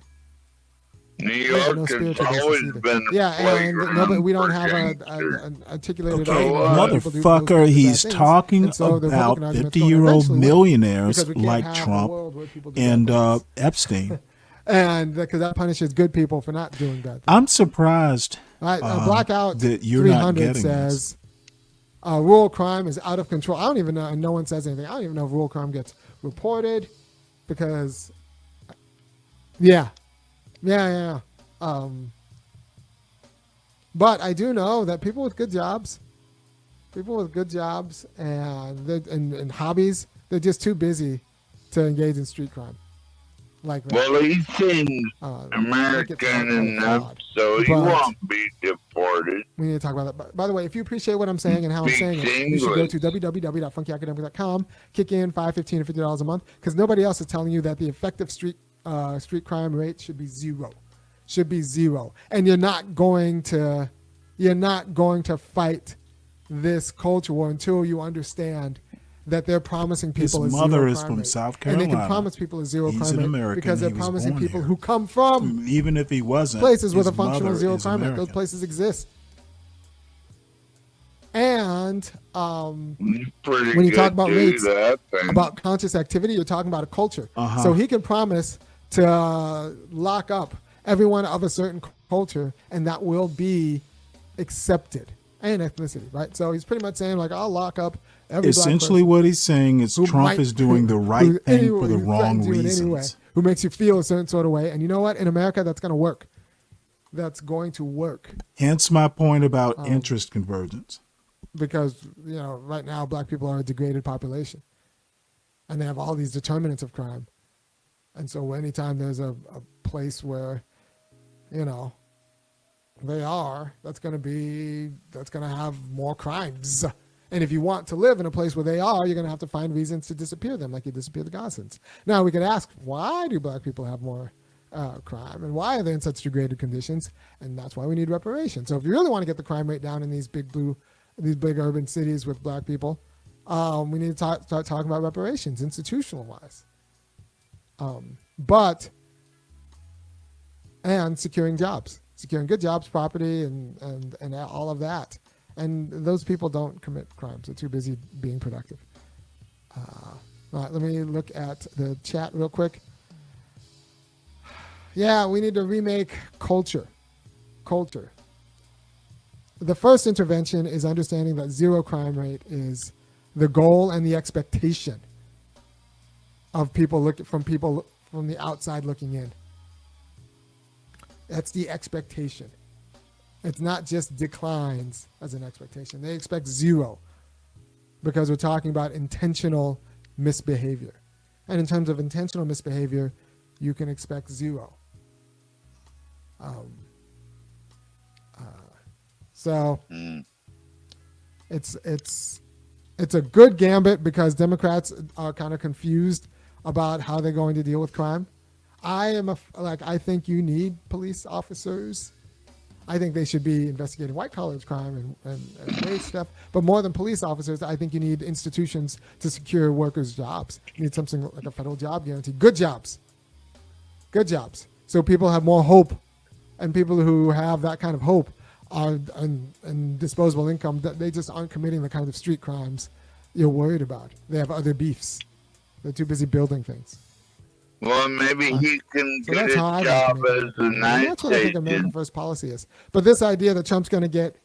Speaker 10: New York has always been
Speaker 9: but we don't have an articulated
Speaker 2: Okay,
Speaker 9: argument.
Speaker 2: motherfucker, he's talking about 50-year-old millionaires like
Speaker 9: have a
Speaker 2: Trump
Speaker 9: world where people do
Speaker 2: and Epstein.
Speaker 9: And because that punishes good people for not doing bad things.
Speaker 2: I'm surprised
Speaker 9: Blackout
Speaker 2: that you're not
Speaker 9: 300
Speaker 2: getting
Speaker 9: says rural crime is out of control. I don't even know. No one says anything. I don't even know if rural crime gets reported because, yeah. But I do know that people with good jobs and hobbies, they're just too busy to engage in street crime. Like that.
Speaker 10: Well, he seems American enough, so he won't be deported.
Speaker 9: We need to talk about that. By the way, if you appreciate what I'm saying and how I'm saying it, you should go to www.funkyacademic.com, kick in $5, $15, or $50 a month, because nobody else is telling you that the effective street crime rate should be zero. And you're not going to fight this culture war until you understand that they're promising people
Speaker 2: His
Speaker 9: a
Speaker 2: mother
Speaker 9: zero
Speaker 2: is
Speaker 9: crime
Speaker 2: from
Speaker 9: rate.
Speaker 2: South
Speaker 9: And
Speaker 2: Carolina.
Speaker 9: they can promise people a zero
Speaker 2: He's
Speaker 9: crime
Speaker 2: an
Speaker 9: rate
Speaker 2: American.
Speaker 9: because they're
Speaker 2: He was
Speaker 9: promising
Speaker 2: born
Speaker 9: people
Speaker 2: here.
Speaker 9: who come from
Speaker 2: Even if he wasn't,
Speaker 9: places with a
Speaker 2: his
Speaker 9: functional
Speaker 2: mother
Speaker 9: zero
Speaker 2: is
Speaker 9: crime rate.
Speaker 2: American.
Speaker 9: Those places exist. And when you talk about rates, about conscious activity, you're talking about a culture. So he can promise to lock up everyone of a certain culture, and that will be accepted. And ethnicity, right? So he's pretty much saying, like, I'll lock up every
Speaker 2: Essentially,
Speaker 9: black
Speaker 2: what he's saying is Trump
Speaker 9: might-
Speaker 2: is doing the right thing for the
Speaker 9: who
Speaker 2: wrong
Speaker 9: threatens you in any way,
Speaker 2: reasons.
Speaker 9: who makes you feel a certain sort of way. And you know what? In America, that's going to work. That's going to work.
Speaker 2: Hence my point about interest convergence.
Speaker 9: Because, right now, black people are a degraded population. And they have all these determinants of crime. And so anytime there's a place where, they are, that's going to have more crimes. And if you want to live in a place where they are, you're going to have to find reasons to disappear them, like you disappear the Gazans. Now, we could ask, why do black people have more crime? And why are they in such degraded conditions? And that's why we need reparations. So if you really want to get the crime rate down in these big urban cities with black people, we need to start talking about reparations, institutional-wise. And securing jobs. Securing good jobs, property, and all of that. And those people don't commit crimes. They're too busy being productive. All right, let me look at the chat real quick. Yeah, we need to remake culture. The first intervention is understanding that zero crime rate is the goal and the expectation of people from the outside looking in. That's the expectation. It's not just declines as an expectation. They expect zero because we're talking about intentional misbehavior. And in terms of intentional misbehavior, you can expect zero. It's a good gambit because Democrats are kind of confused about how they're going to deal with crime. I think you need police officers. I think they should be investigating white collar crime and race stuff. But more than police officers, I think you need institutions to secure workers' jobs. You need something like a federal job guarantee. Good jobs. So people have more hope, and people who have that kind of hope and disposable income, that they just aren't committing the kind of street crimes you're worried about. They have other beefs. They're too busy building things.
Speaker 10: Well, maybe he can
Speaker 9: So
Speaker 10: get
Speaker 9: that's
Speaker 10: a
Speaker 9: how I
Speaker 10: job
Speaker 9: like to
Speaker 10: as
Speaker 9: make
Speaker 10: a
Speaker 9: it. And
Speaker 10: night
Speaker 9: that's what I think American
Speaker 10: agent.
Speaker 9: First policy is. But this idea that Trump's going to get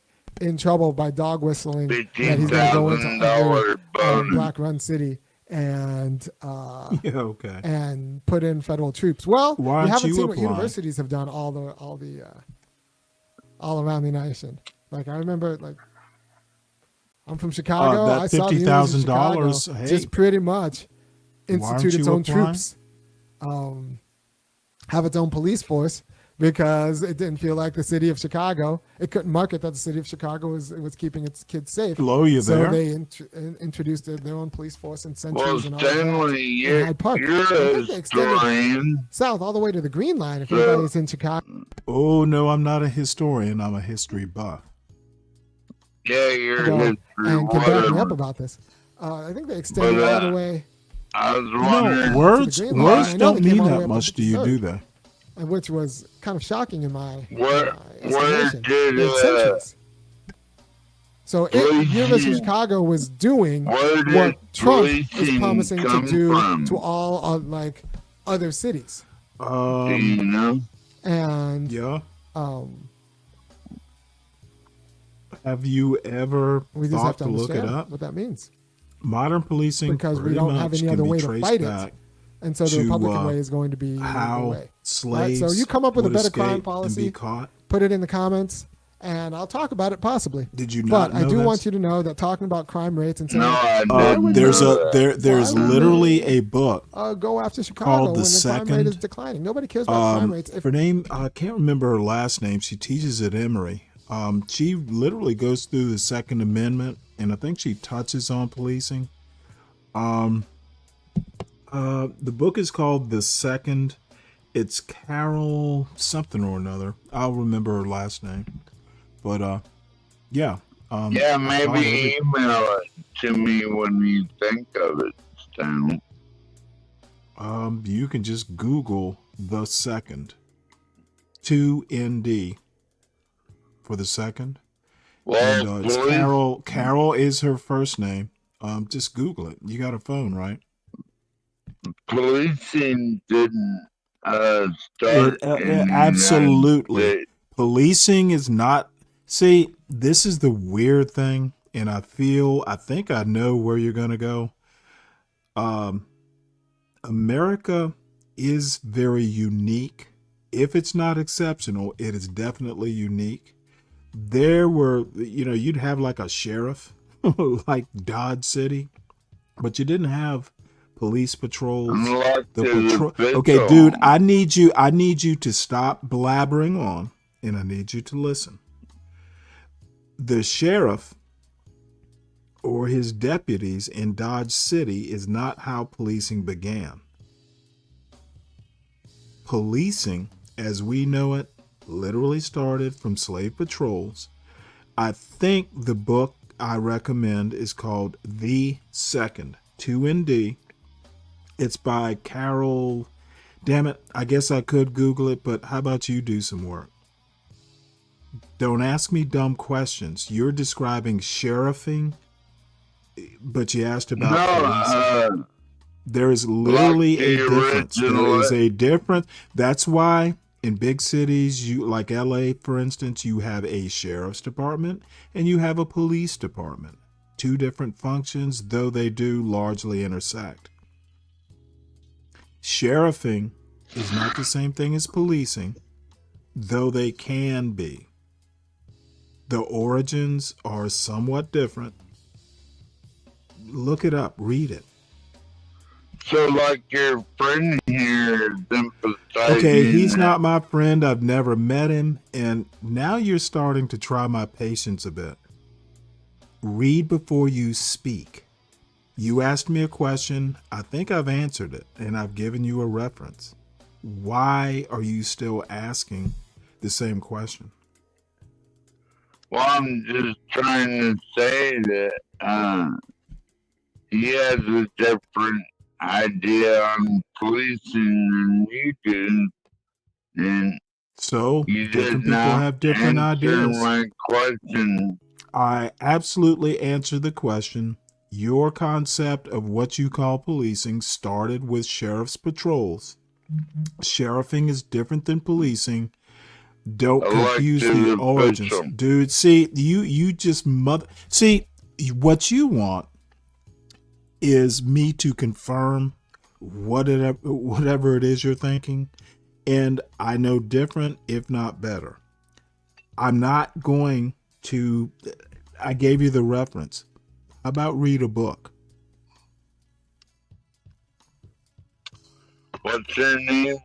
Speaker 9: in trouble by dog whistling, that he's going to go into
Speaker 10: $15,000
Speaker 9: every black run city and
Speaker 2: Yeah, okay.
Speaker 9: and put in federal troops. Well,
Speaker 2: Why
Speaker 9: you
Speaker 2: aren't
Speaker 9: haven't
Speaker 2: you
Speaker 9: seen what
Speaker 2: applying?
Speaker 9: universities have done all around the nation. Like I remember, like I'm from Chicago.
Speaker 2: That
Speaker 9: I saw the University of Chicago
Speaker 2: $50,000, hey.
Speaker 9: just pretty much
Speaker 2: Why aren't
Speaker 9: institute its
Speaker 2: you
Speaker 9: own
Speaker 2: applying?
Speaker 9: troops, have its own police force, because it didn't feel like the city of Chicago. It couldn't market that the city of Chicago was keeping its kids safe.
Speaker 2: Hello, you
Speaker 9: so
Speaker 2: there?
Speaker 9: they introduced their own police force and
Speaker 10: Well,
Speaker 9: sentries and all that
Speaker 10: Stanley,
Speaker 9: in Hyde Park.
Speaker 10: you're
Speaker 9: I think they
Speaker 10: a
Speaker 9: extended
Speaker 10: historian.
Speaker 9: south all the way to the Green Line. If
Speaker 10: So-
Speaker 9: anybody's in Chicago,
Speaker 2: Oh, no, I'm not a historian. I'm a history buff.
Speaker 10: Yeah, you're
Speaker 9: go
Speaker 10: history,
Speaker 9: and can back me up
Speaker 10: whatever.
Speaker 9: about this. I think they extended
Speaker 10: But,
Speaker 9: all the way,
Speaker 10: I was
Speaker 2: You
Speaker 10: wondering.
Speaker 2: know, words
Speaker 9: Green Line. I
Speaker 2: words
Speaker 9: know
Speaker 2: don't
Speaker 9: they came
Speaker 2: mean
Speaker 9: all the way
Speaker 2: that
Speaker 9: up
Speaker 2: much
Speaker 9: to
Speaker 2: to you, do
Speaker 9: 53rd.
Speaker 2: they?
Speaker 9: and which was kind of shocking in my
Speaker 10: Where
Speaker 9: estimation.
Speaker 10: did
Speaker 9: They had sentries. So
Speaker 10: policing-
Speaker 9: University of Chicago was doing
Speaker 10: where did
Speaker 9: what Trump is
Speaker 10: policing
Speaker 9: promising to
Speaker 10: come
Speaker 9: do
Speaker 10: from?
Speaker 9: to all like other cities.
Speaker 10: Do you know?
Speaker 9: And
Speaker 2: Yeah.
Speaker 9: Um,
Speaker 2: Have you ever
Speaker 9: we just have
Speaker 2: thought
Speaker 9: to
Speaker 2: to look it
Speaker 9: understand
Speaker 2: up?
Speaker 9: what that means,
Speaker 2: Modern policing
Speaker 9: because we
Speaker 2: pretty
Speaker 9: don't have
Speaker 2: much
Speaker 9: any
Speaker 2: can
Speaker 9: other
Speaker 2: be
Speaker 9: way to
Speaker 2: traced
Speaker 9: fight it.
Speaker 2: back
Speaker 9: And so the
Speaker 2: to,
Speaker 9: Republican way is going to be the
Speaker 2: how
Speaker 9: way.
Speaker 2: slaves
Speaker 9: So you come up with a
Speaker 2: would
Speaker 9: better
Speaker 2: escape
Speaker 9: crime
Speaker 2: and be
Speaker 9: policy,
Speaker 2: caught.
Speaker 9: put it in the comments, and I'll talk about it possibly.
Speaker 2: Did you not
Speaker 9: But I
Speaker 2: know
Speaker 9: do
Speaker 2: this?
Speaker 9: want you to know that talking about crime rates and saying,
Speaker 10: No, I
Speaker 9: why
Speaker 10: didn't
Speaker 9: would
Speaker 2: There's
Speaker 10: know
Speaker 2: a
Speaker 10: that.
Speaker 2: there's
Speaker 9: why would
Speaker 2: literally
Speaker 9: we,
Speaker 2: a book
Speaker 9: go after Chicago
Speaker 2: called
Speaker 9: when
Speaker 2: The
Speaker 9: the crime rate is
Speaker 2: Second.
Speaker 9: declining. Nobody cares about crime rates. If
Speaker 2: Her name, I can't remember her last name. She teaches at Emory. She literally goes through the Second Amendment, and I think she touches on policing. The book is called The Second. It's Carol something or another. I'll remember her last name. But yeah.
Speaker 10: Yeah,
Speaker 2: I thought
Speaker 10: maybe email it to me when you think of it, Stanley.
Speaker 2: you can just Google The Second. 2ND for the second.
Speaker 10: Well,
Speaker 2: And it's
Speaker 10: police-
Speaker 2: Carol. Carol is her first name. Just Google it. You got a phone, right?
Speaker 10: Policing didn't start in the United
Speaker 2: Absolutely.
Speaker 10: States.
Speaker 2: Policing is not. See, this is the weird thing, and I think I know where you're going to go. America is very unique. If it's not exceptional, it is definitely unique. There were, you'd have like a sheriff, like Dodge City, but you didn't have police patrols. Okay, dude, I need you to stop blabbering on, and I need you to listen. The sheriff or his deputies in Dodge City is not how policing began. Policing, as we know it, literally started from slave patrols. I think the book I recommend is called The Second, 2ND. It's by Carol. Damn it, I guess I could Google it, but how about you do some work? Don't ask me dumb questions. You're describing sheriffing, but you asked about policing. There is literally a difference. There is a difference. That's why in big cities, like LA, for instance, you have a sheriff's department and you have a police department. Two different functions, though they do largely intersect. Sheriffing is not the same thing as policing, though they can be. The origins are somewhat different. Look it up, read it.
Speaker 10: So, like your friend here is emphasizing.
Speaker 2: Okay, he's not my friend. I've never met him. And now you're starting to try my patience a bit. Read before you speak. You asked me a question. I think I've answered it, and I've given you a reference. Why are you still asking the same question?
Speaker 10: Well, I'm just trying to say that he has a different idea on policing than you do, and
Speaker 2: so
Speaker 10: you
Speaker 2: different
Speaker 10: did
Speaker 2: people
Speaker 10: not
Speaker 2: have different
Speaker 10: answer
Speaker 2: ideas.
Speaker 10: my question.
Speaker 2: I absolutely answered the question. Your concept of what you call policing started with sheriff's patrols. Sheriffing is different than policing. Don't confuse the origins. Dude, see, you just see, what you want is me to confirm whatever it is you're thinking. And I know different, if not better. I'm not going to, I gave you the reference. How about read a book?
Speaker 10: What's her name?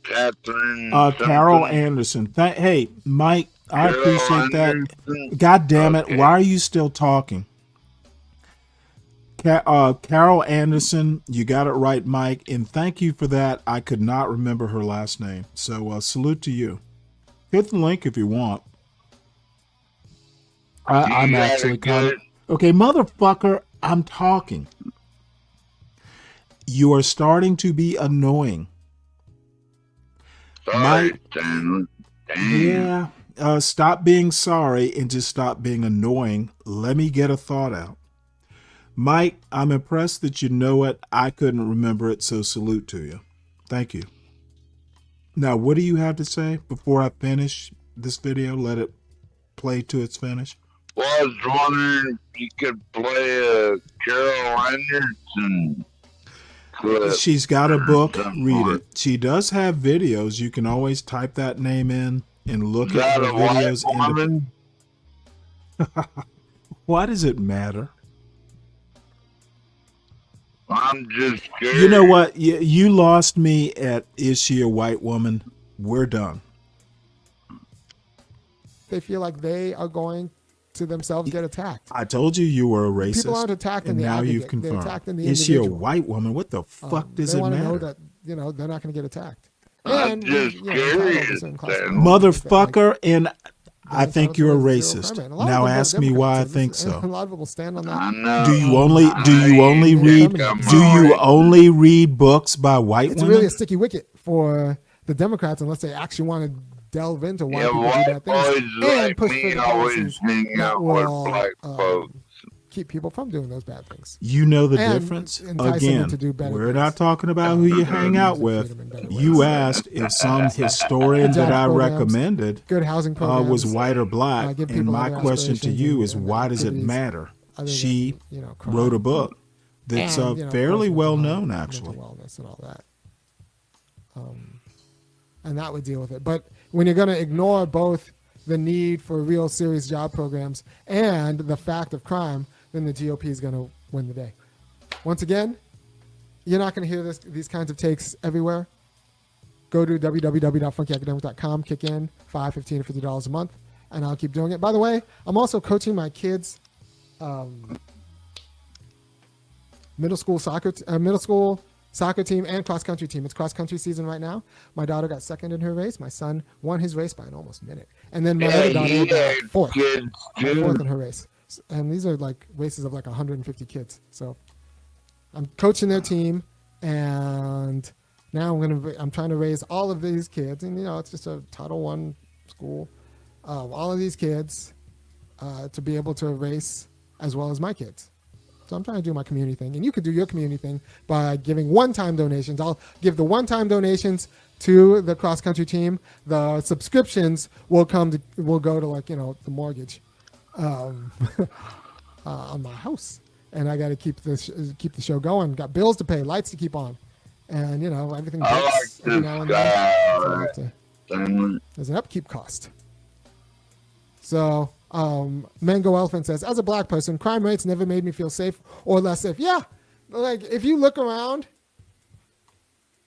Speaker 10: Catherine.
Speaker 2: Carol
Speaker 10: something?
Speaker 2: Anderson. Hey, Mike, I
Speaker 10: Carol
Speaker 2: appreciate that.
Speaker 10: Anderson?
Speaker 2: God damn it.
Speaker 10: Okay.
Speaker 2: Why are you still talking? Carol Anderson, you got it right, Mike. And thank you for that. I could not remember her last name. So salute to you. Hit the link if you want. I'm actually kind of... Okay, motherfucker, I'm talking. You are starting to be annoying.
Speaker 10: Sorry,
Speaker 2: Mike,
Speaker 10: Stanley.
Speaker 2: yeah, stop being sorry and just stop being annoying. Let me get a thought out. Mike, I'm impressed that you know it. I couldn't remember it, so salute to you. Thank you. Now, what do you have to say before I finish this video? Let it play to its finish.
Speaker 10: Well, I was wondering if you could play a Carol Anderson clip.
Speaker 2: She's got a book.
Speaker 10: Some
Speaker 2: Read
Speaker 10: point.
Speaker 2: it. She does have videos. You can always type that name in and look
Speaker 10: Is
Speaker 2: at
Speaker 10: that
Speaker 2: her
Speaker 10: a white
Speaker 2: videos.
Speaker 10: woman?
Speaker 2: Why does it matter?
Speaker 10: I'm just scared.
Speaker 2: You know what? You lost me at is she a white woman? We're done.
Speaker 9: They feel like they are going to themselves get attacked.
Speaker 2: I told you you were a racist.
Speaker 9: People aren't attacked in
Speaker 2: and
Speaker 9: the
Speaker 2: now
Speaker 9: aggregate.
Speaker 2: you've
Speaker 9: They're
Speaker 2: confirmed.
Speaker 9: attacked in the
Speaker 2: Is she a
Speaker 9: individual.
Speaker 2: white woman? What the fuck does
Speaker 9: they
Speaker 2: it
Speaker 9: want to know
Speaker 2: matter?
Speaker 9: that they're not going to get attacked.
Speaker 10: I'm
Speaker 9: And
Speaker 10: just curious.
Speaker 2: Motherfucker, and I think you're a
Speaker 9: crime
Speaker 2: racist.
Speaker 9: rate. A lot of
Speaker 2: Now
Speaker 9: them vote
Speaker 2: ask me why I
Speaker 9: Democrats,
Speaker 2: think
Speaker 9: A
Speaker 2: so.
Speaker 9: lot of people stand on that.
Speaker 10: I know.
Speaker 2: Do you only read books by white
Speaker 9: It's
Speaker 2: women?
Speaker 9: really a sticky wicket for the Democrats unless they actually want to delve into why people do bad things
Speaker 10: boys
Speaker 9: and
Speaker 10: like
Speaker 9: push
Speaker 10: me
Speaker 9: for the
Speaker 10: always
Speaker 9: policies
Speaker 10: hang
Speaker 9: that
Speaker 10: out with
Speaker 9: will
Speaker 10: black folks.
Speaker 9: keep people from doing those bad things.
Speaker 2: You know the
Speaker 9: And
Speaker 2: difference?
Speaker 9: entice them
Speaker 2: Again,
Speaker 9: to do better
Speaker 2: we're
Speaker 9: things.
Speaker 2: not talking about who you hang out with. You asked if some historian
Speaker 9: Good
Speaker 2: that
Speaker 9: jobs
Speaker 2: I
Speaker 9: programs,
Speaker 2: recommended
Speaker 9: good housing
Speaker 2: was
Speaker 9: programs,
Speaker 2: white or black.
Speaker 9: give
Speaker 2: And
Speaker 9: people
Speaker 2: my
Speaker 9: other
Speaker 2: question to
Speaker 9: aspirations
Speaker 2: you
Speaker 9: and-
Speaker 2: is
Speaker 9: and
Speaker 2: why does it
Speaker 9: activities
Speaker 2: matter?
Speaker 9: other than,
Speaker 2: She
Speaker 9: crime.
Speaker 2: wrote a book that's
Speaker 9: And,
Speaker 2: fairly
Speaker 9: of course,
Speaker 2: well
Speaker 9: mental
Speaker 2: known,
Speaker 9: health,
Speaker 2: actually.
Speaker 9: mental wellness and all that. And that would deal with it. But when you're going to ignore both the need for real serious job programs and the fact of crime, then the GOP is going to win the day. Once again, you're not going to hear these kinds of takes everywhere. Go to www.funkyacademic.com, kick in $5, $15, or $50 a month, and I'll keep doing it. By the way, I'm also coaching my kids' middle school soccer team and cross country team. It's cross country season right now. My daughter got second in her race. My son won his race by an almost minute, and then my other daughter got fourth in her race. And these are like races of like 150 kids. So I'm coaching their team, and now I'm trying to raise all of these kids, and it's just a Title I school. All of these kids to be able to race as well as my kids. So I'm trying to do my community thing, and you could do your community thing by giving one-time donations. I'll give the one-time donations to the cross-country team. The subscriptions will go to the mortgage on my house, and I got to keep the show going. Got bills to pay, lights to keep on, and everything breaks every now and then. There's an upkeep cost. So. Mango Elephant says, as a black person, crime rates never made me feel safe or less safe. Yeah, like if you look around,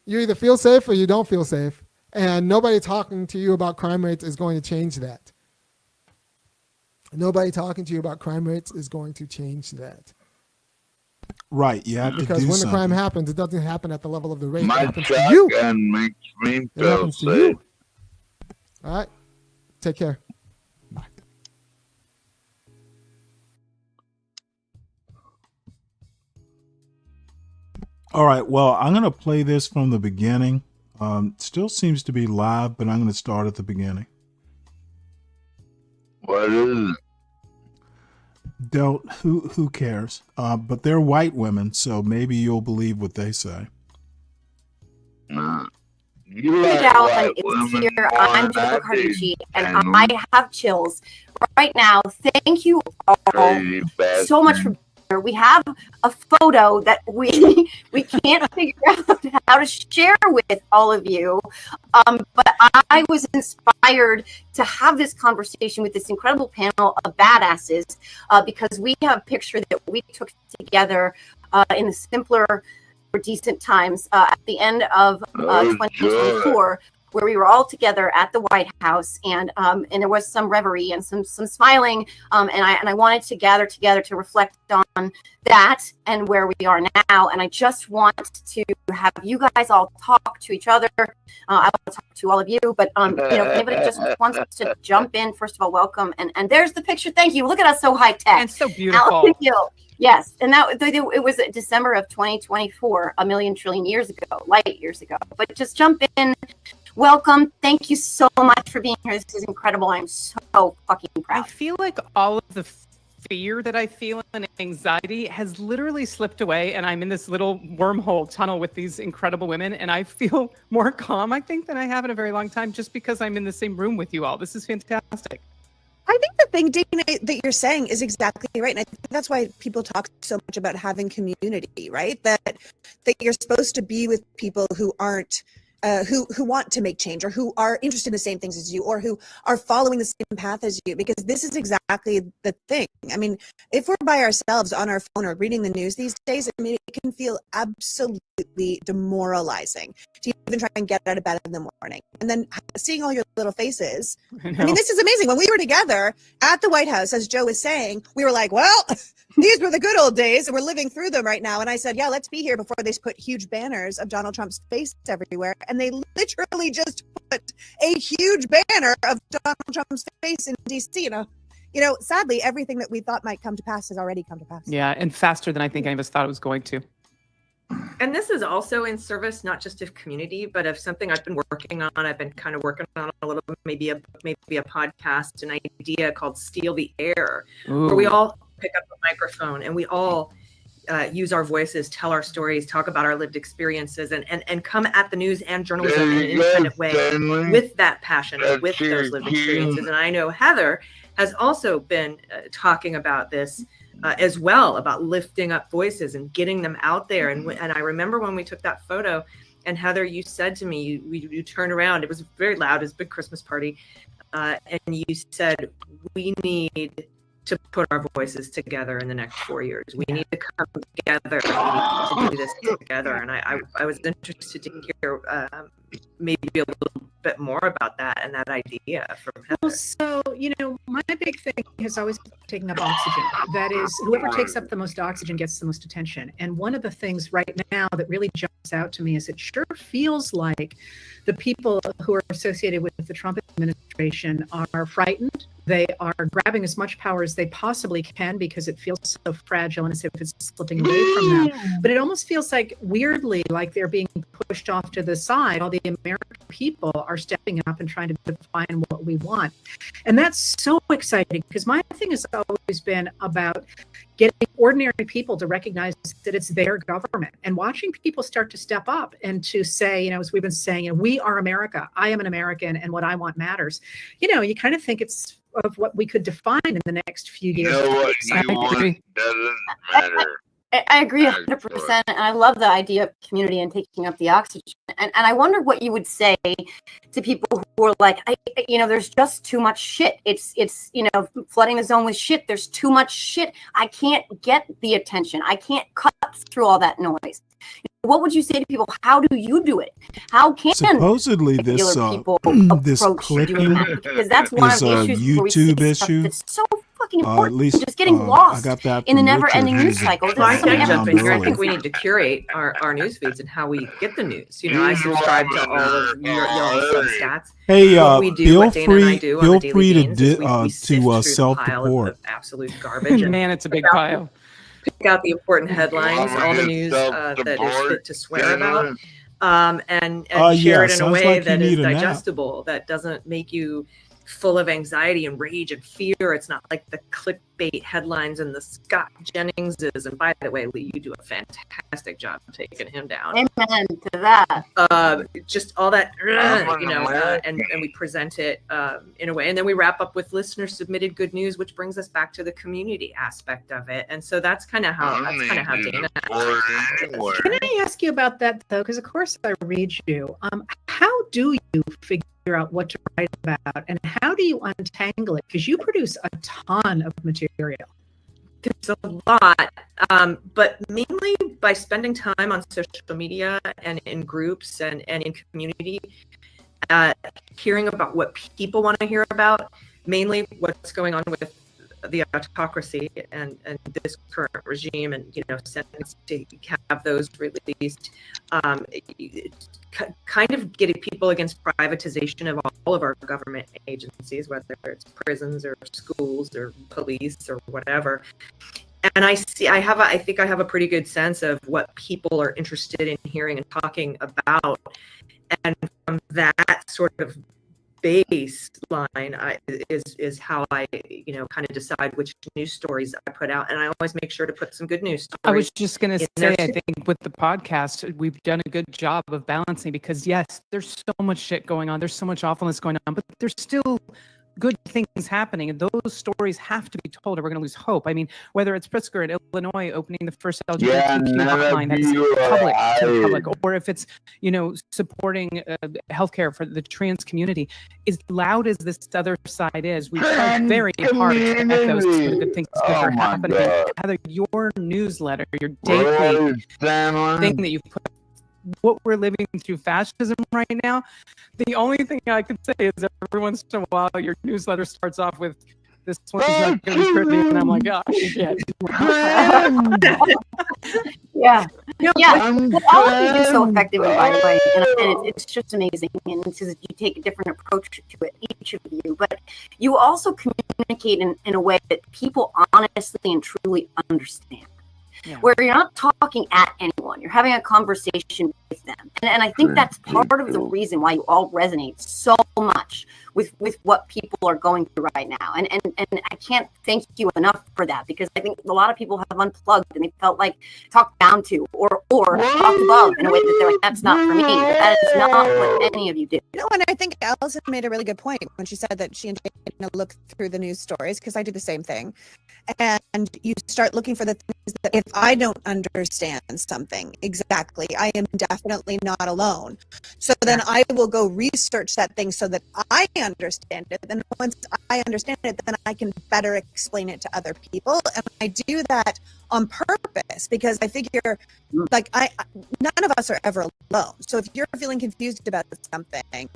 Speaker 9: you either feel safe or you don't feel safe, and nobody talking to you about crime rates is going to change that. Nobody talking to you about crime rates is going to change that.
Speaker 2: Right, you have to do
Speaker 9: because when
Speaker 2: something.
Speaker 9: the crime happens, it doesn't happen at the level of the rate.
Speaker 10: My
Speaker 9: It happens to you.
Speaker 10: shotgun makes me
Speaker 9: It
Speaker 10: feel
Speaker 9: happens to
Speaker 10: safe.
Speaker 9: you. All right, take care.
Speaker 2: All right, well, I'm going to play this from the beginning. Still seems to be live, but I'm going to start at the beginning.
Speaker 10: What is it?
Speaker 2: Who cares? But they're white women, so maybe you'll believe what they say.
Speaker 10: Nah. You
Speaker 4: Hey,
Speaker 10: like
Speaker 4: Dallin,
Speaker 10: white
Speaker 4: it's
Speaker 10: women
Speaker 4: here.
Speaker 10: more
Speaker 4: I'm
Speaker 10: than I
Speaker 4: Jill
Speaker 10: do,
Speaker 4: Carducci, and
Speaker 10: Stanley.
Speaker 4: I have chills right now. Thank you all
Speaker 10: Crazy
Speaker 4: so much
Speaker 10: bastard.
Speaker 4: for we have a photo that we can't figure out how to share with all of you. But I was inspired to have this conversation with this incredible panel of badasses because we have a picture that we took together in the simpler or decent times at the end of 2024. Where we were all together at the White House, and there was some reverie and some smiling, and I wanted to gather together to reflect on that and where we are now. And I just want to have you guys all talk to each other. I want to talk to all of you, but if anybody just wants to jump in, first of all, welcome. And there's the picture. Thank you. Look at us, so high tech
Speaker 13: and so beautiful.
Speaker 4: Yes, and it was December of 2024, a million trillion years ago, light years ago. But just jump in. Welcome. Thank you so much for being here. This is incredible. I'm so fucking proud.
Speaker 13: I feel like all of the fear that I feel and anxiety has literally slipped away, and I'm in this little wormhole tunnel with these incredible women, and I feel more calm, I think, than I have in a very long time just because I'm in the same room with you all. This is fantastic.
Speaker 18: I think the thing, Dana, that you're saying is exactly right. And I think that's why people talk so much about having community, right? That you're supposed to be with people who aren't who want to make change, or who are interested in the same things as you, or who are following the same path as you, because this is exactly the thing. I mean, if we're by ourselves on our phone or reading the news these days, I mean, it can feel absolutely demoralizing to even try and get out of bed in the morning. And then seeing all your little faces. I mean, this is amazing. When we were together at the White House, as Joe was saying, we were like, well, these were the good old days, and we're living through them right now. And I said, yeah, let's be here before they put huge banners of Donald Trump's face everywhere. And they literally just put a huge banner of Donald Trump's face in DC. You know, sadly, everything that we thought might come to pass has already come to pass.
Speaker 13: Yeah, and faster than I think any of us thought it was going to.
Speaker 19: And this is also in service, not just of community, but of something I've been working on. I've been kind of working on a little, maybe a podcast, an idea called Steal the Air, where we all pick up a microphone and we all use our voices, tell our stories, talk about our lived experiences, and come at the news and journalism in an independent way with that passion, with those lived experiences. And I know Heather has also been talking about this as well, about lifting up voices and getting them out there. And I remember when we took that photo, and Heather, you said to me, you turned around, it was very loud, it was a big Christmas party, and you said, we need to put our voices together in the next 4 years. We need to come together to do this together. And I was interested to hear maybe a little bit more about that and that idea from Heather.
Speaker 20: Well, so, my big thing has always been taking up oxygen. That is, whoever takes up the most oxygen gets the most attention. And one of the things right now that really jumps out to me is it sure feels like the people who are associated with the Trump administration are frightened. They are grabbing as much power as they possibly can because it feels so fragile and as if it's slipping away from them. But it almost feels like, weirdly, like they're being pushed off to the side. All the American people are stepping up and trying to define what we want. And that's so exciting, because my thing has always been about getting ordinary people to recognize that it's their government, and watching people start to step up and to say, as we've been saying, we are America. I am an American, and what I want matters. You kind of think it's of what we could define in the next few years.
Speaker 10: What you want doesn't matter.
Speaker 4: I agree 100%. And I love the idea of community and taking up the oxygen. And I wonder what you would say to people who are like, there's just too much shit. It's flooding the zone with shit. There's too much shit. I can't get the attention. I can't cut through all that noise. What would you say to people? How do you do it? How can
Speaker 2: supposedly this this clicking
Speaker 4: because that's one of the issues
Speaker 2: YouTube issue.
Speaker 4: It's so fucking important.
Speaker 2: At least
Speaker 4: just getting lost in the never-ending news cycle.
Speaker 19: I think we need to curate our news feeds and how we get the news. I subscribe to all of your Substats.
Speaker 2: Hey,
Speaker 19: feel
Speaker 2: free to self-report.
Speaker 19: Absolute garbage.
Speaker 13: Man, it's a big pile.
Speaker 19: Pick out the important headlines, all the news that is fit to swear about, and share it in a way that is digestible, that doesn't make you full of anxiety and rage and fear. It's not like the clickbait clickbait headlines and the Scott Jenningses. And by the way, Lee, you do a fantastic job taking him down.
Speaker 4: Amen to that.
Speaker 19: Just all that, and we present it in a way. And then we wrap up with listener submitted good news, which brings us back to the community aspect of it. And so that's kind of how Dana.
Speaker 20: Can I ask you about that though? Because of course I read you. How do you figure out what to write about, and how do you untangle it? Because you produce a ton of material.
Speaker 19: There's a lot, but mainly by spending time on social media and in groups and in community, hearing about what people want to hear about, mainly what's going on with the autocracy and this current regime, and sentence to have those released, kind of getting people against privatization of all of our government agencies, whether it's prisons or schools or police or whatever. And I think I have a pretty good sense of what people are interested in hearing and talking about, and from that sort of baseline is how I kind of decide which news stories I put out, and I always make sure to put some good news stories.
Speaker 13: I was just going to say, I think with the podcast, we've done a good job of balancing, because yes, there's so much shit going on. There's so much awfulness going on, but there's still good things happening, and those stories have to be told, or we're going to lose hope. I mean, whether it's Pritzker in Illinois opening the first LGBTQ hotline that's public to the public, or if it's supporting healthcare for the trans community, as loud as this other side is, we try very hard to echo some of the good things that are happening. Heather, your newsletter, your daily thing that you've put, what we're living through fascism right now. The only thing I can say is every once in a while your newsletter starts off with this one's not going to be pretty, and I'm like, oh shit.
Speaker 4: Yeah. But all of you do so effectively, by the way, and it's just amazing. And it's just, you take a different approach to it, each of you, but you also communicate in a way that people honestly and truly understand. Yeah. Where you're not talking at anyone, you're having a conversation with them, and I think that's part of the reason why you all resonate so much with what people are going through right now, and I can't thank you enough for that, because I think a lot of people have unplugged and they felt like talked down to or talked above in a way that they're like, that's not for me. That is not what any of you do.
Speaker 18: And I think Allison made a really good point when she said that she and Jane look through the news stories, because I do the same thing, and you start looking for the things that if I don't understand something exactly, I am definitely not alone. So then I will go research that thing so that I understand it. Then once I understand it, then I can better explain it to other people. And I do that on purpose, because I figure like none of us are ever alone. So if you're feeling confused about something,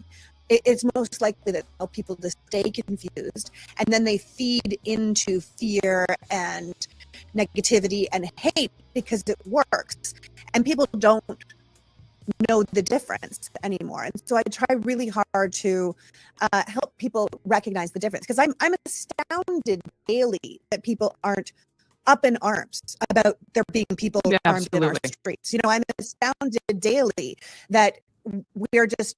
Speaker 18: it's most likely that help people to stay confused, and then they feed into fear and negativity and hate because it works, and people don't know the difference anymore. And so I try really hard to help people recognize the difference, because I'm astounded daily that people aren't up in arms about there being people armed in our streets. I'm astounded daily that we're just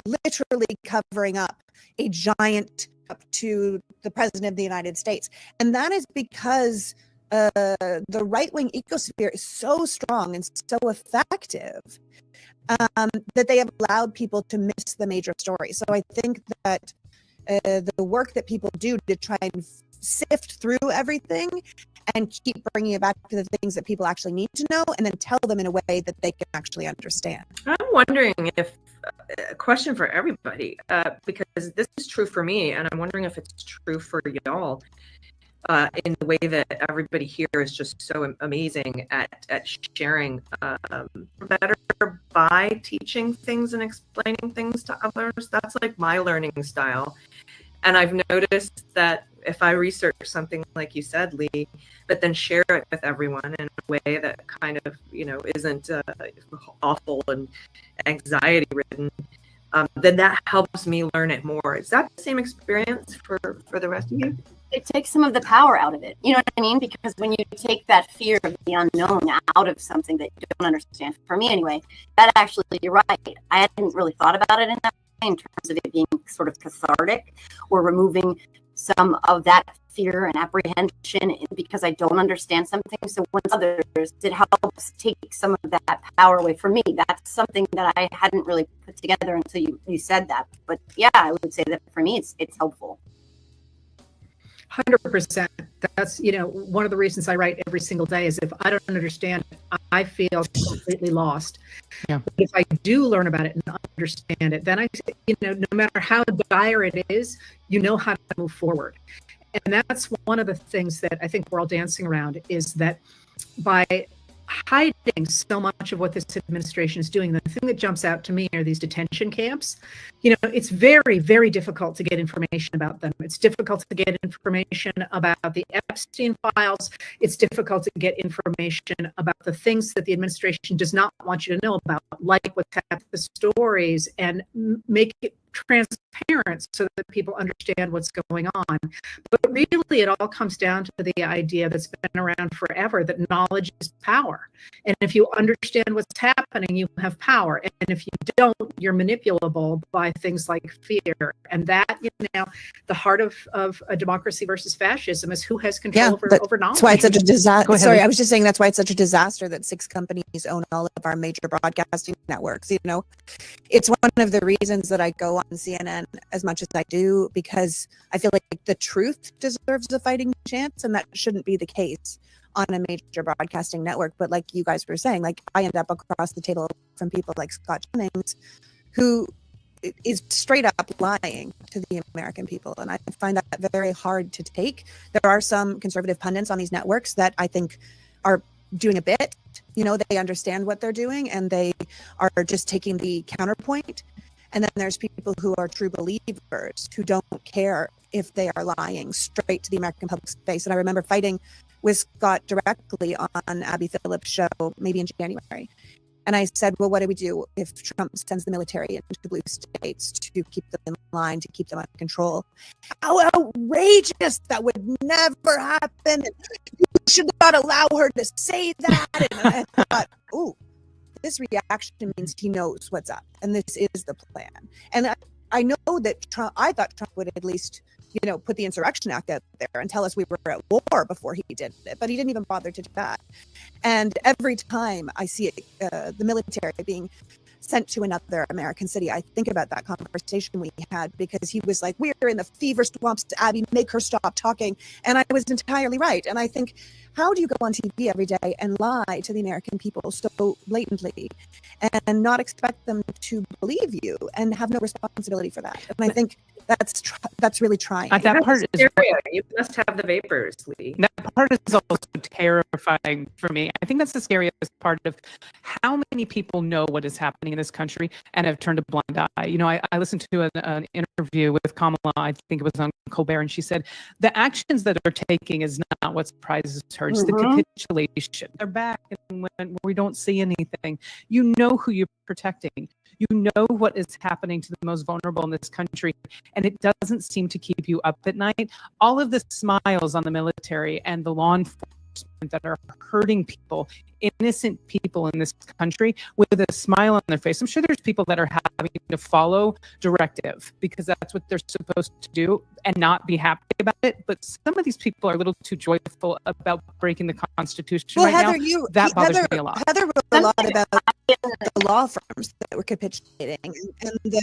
Speaker 18: literally covering up a giant up to the president of the United States. And that is because the right-wing ecosphere is so strong and so effective that they have allowed people to miss the major stories. So I think that the work that people do to try and sift through everything and keep bringing it back to the things that people actually need to know, and then tell them in a way that they can actually understand.
Speaker 19: I'm wondering if a question for everybody, because this is true for me, and I'm wondering if it's true for y'all, in the way that everybody here is just so amazing at sharing better by teaching things and explaining things to others. That's like my learning style. And I've noticed that if I research something like you said, Lee, but then share it with everyone in a way that kind of, isn't awful and anxiety ridden, then that helps me learn it more. Is that the same experience for the rest of you?
Speaker 4: It takes some of the power out of it. You know what I mean? Because when you take that fear of the unknown out of something that you don't understand, for me anyway, that actually, you're right. I hadn't really thought about it in that way, in terms of it being sort of cathartic or removing some of that fear and apprehension because I don't understand something. So once others, it helps take some of that power away from me. That's something that I hadn't really put together until you said that. But yeah, I would say that for me, it's helpful.
Speaker 20: 100%. That's, one of the reasons I write every single day is if I don't understand it, I feel completely lost.
Speaker 13: Yeah.
Speaker 20: But if I do learn about it and understand it, then no matter how dire it is, you know how to move forward. And that's one of the things that I think we're all dancing around, is that by hiding so much of what this administration is doing, the thing that jumps out to me are these detention camps. It's very, very difficult to get information about them. It's difficult to get information about the Epstein files. It's difficult to get information about the things that the administration does not want you to know about, like what's happened, the stories, and make it transparent so that people understand what's going on. But really, it all comes down to the idea that's been around forever, that knowledge is power. And if you understand what's happening, you have power. And if you don't, you're manipulable by things like fear. And that, the heart of a democracy versus fascism is who has control over knowledge.
Speaker 18: That's why it's such a disaster. Sorry, I was just saying that's why it's such a disaster that 6 companies own all of our major broadcasting networks. It's one of the reasons that I go on CNN as much as I do, because I feel like the truth deserves a fighting chance, and that shouldn't be the case on a major broadcasting network. But like you guys were saying, like I end up across the table from people like Scott Jennings, who is straight up lying to the American people. And I find that very hard to take. There are some conservative pundits on these networks that I think are doing a bit, they understand what they're doing and they are just taking the counterpoint. And then there's people who are true believers who don't care if they are lying straight to the American public's face. And I remember fighting with Scott directly on Abby Phillips' show, maybe in January. And I said, well, what do we do if Trump sends the military into blue states to keep them in line, to keep them under control? How outrageous! That would never happen. You should not allow her to say that. And I thought, ooh, this reaction means he knows what's up. And this is the plan. And I know that I thought Trump would at least, put the Insurrection Act out there and tell us we were at war before he did it, but he didn't even bother to do that. And every time I see the military being sent to another American city, I think about that conversation we had, because he was like, we're in the fever swamps, Abby, make her stop talking. And I was entirely right. And I think, how do you go on TV every day and lie to the American people so blatantly and not expect them to believe you and have no responsibility for that? And I think that's really trying.
Speaker 13: That part is
Speaker 19: hysteria. You must have the vapors, Lee.
Speaker 13: That part is also terrifying for me. I think that's the scariest part of how many people know what is happening in this country and have turned a blind eye. I listened to an interview with Kamala, I think it was on Colbert, and she said the actions that are taking is not what surprises her. It's the capitulation. They're back, and when we don't see anything, you know who you're protecting. You know what is happening to the most vulnerable in this country, and it doesn't seem to keep you up at night. All of the smiles on the military and the law enforcement that are hurting people, innocent people in this country, with a smile on their face. I'm sure there's people that are having to follow directive because that's what they're supposed to do and not be happy about it. But some of these people are a little too joyful about breaking the Constitution
Speaker 18: well,
Speaker 13: right
Speaker 18: Heather,
Speaker 13: now. That bothers me a lot.
Speaker 18: Heather wrote a lot about the law firms that were capitulating and the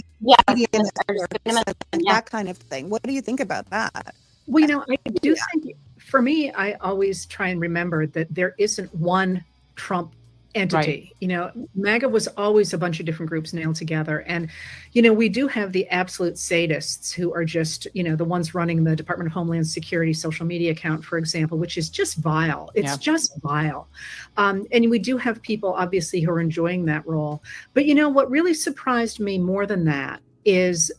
Speaker 18: media networks and that kind of thing. What do you think about that?
Speaker 20: Well, I do think, for me, I always try and remember that there isn't one Trump entity.
Speaker 13: Right.
Speaker 20: MAGA was always a bunch of different groups nailed together. And, we do have the absolute sadists who are just, the ones running the Department of Homeland Security social media account, for example, which is just vile. It's just vile. And we do have people, obviously, who are enjoying that role. But, what really surprised me more than that is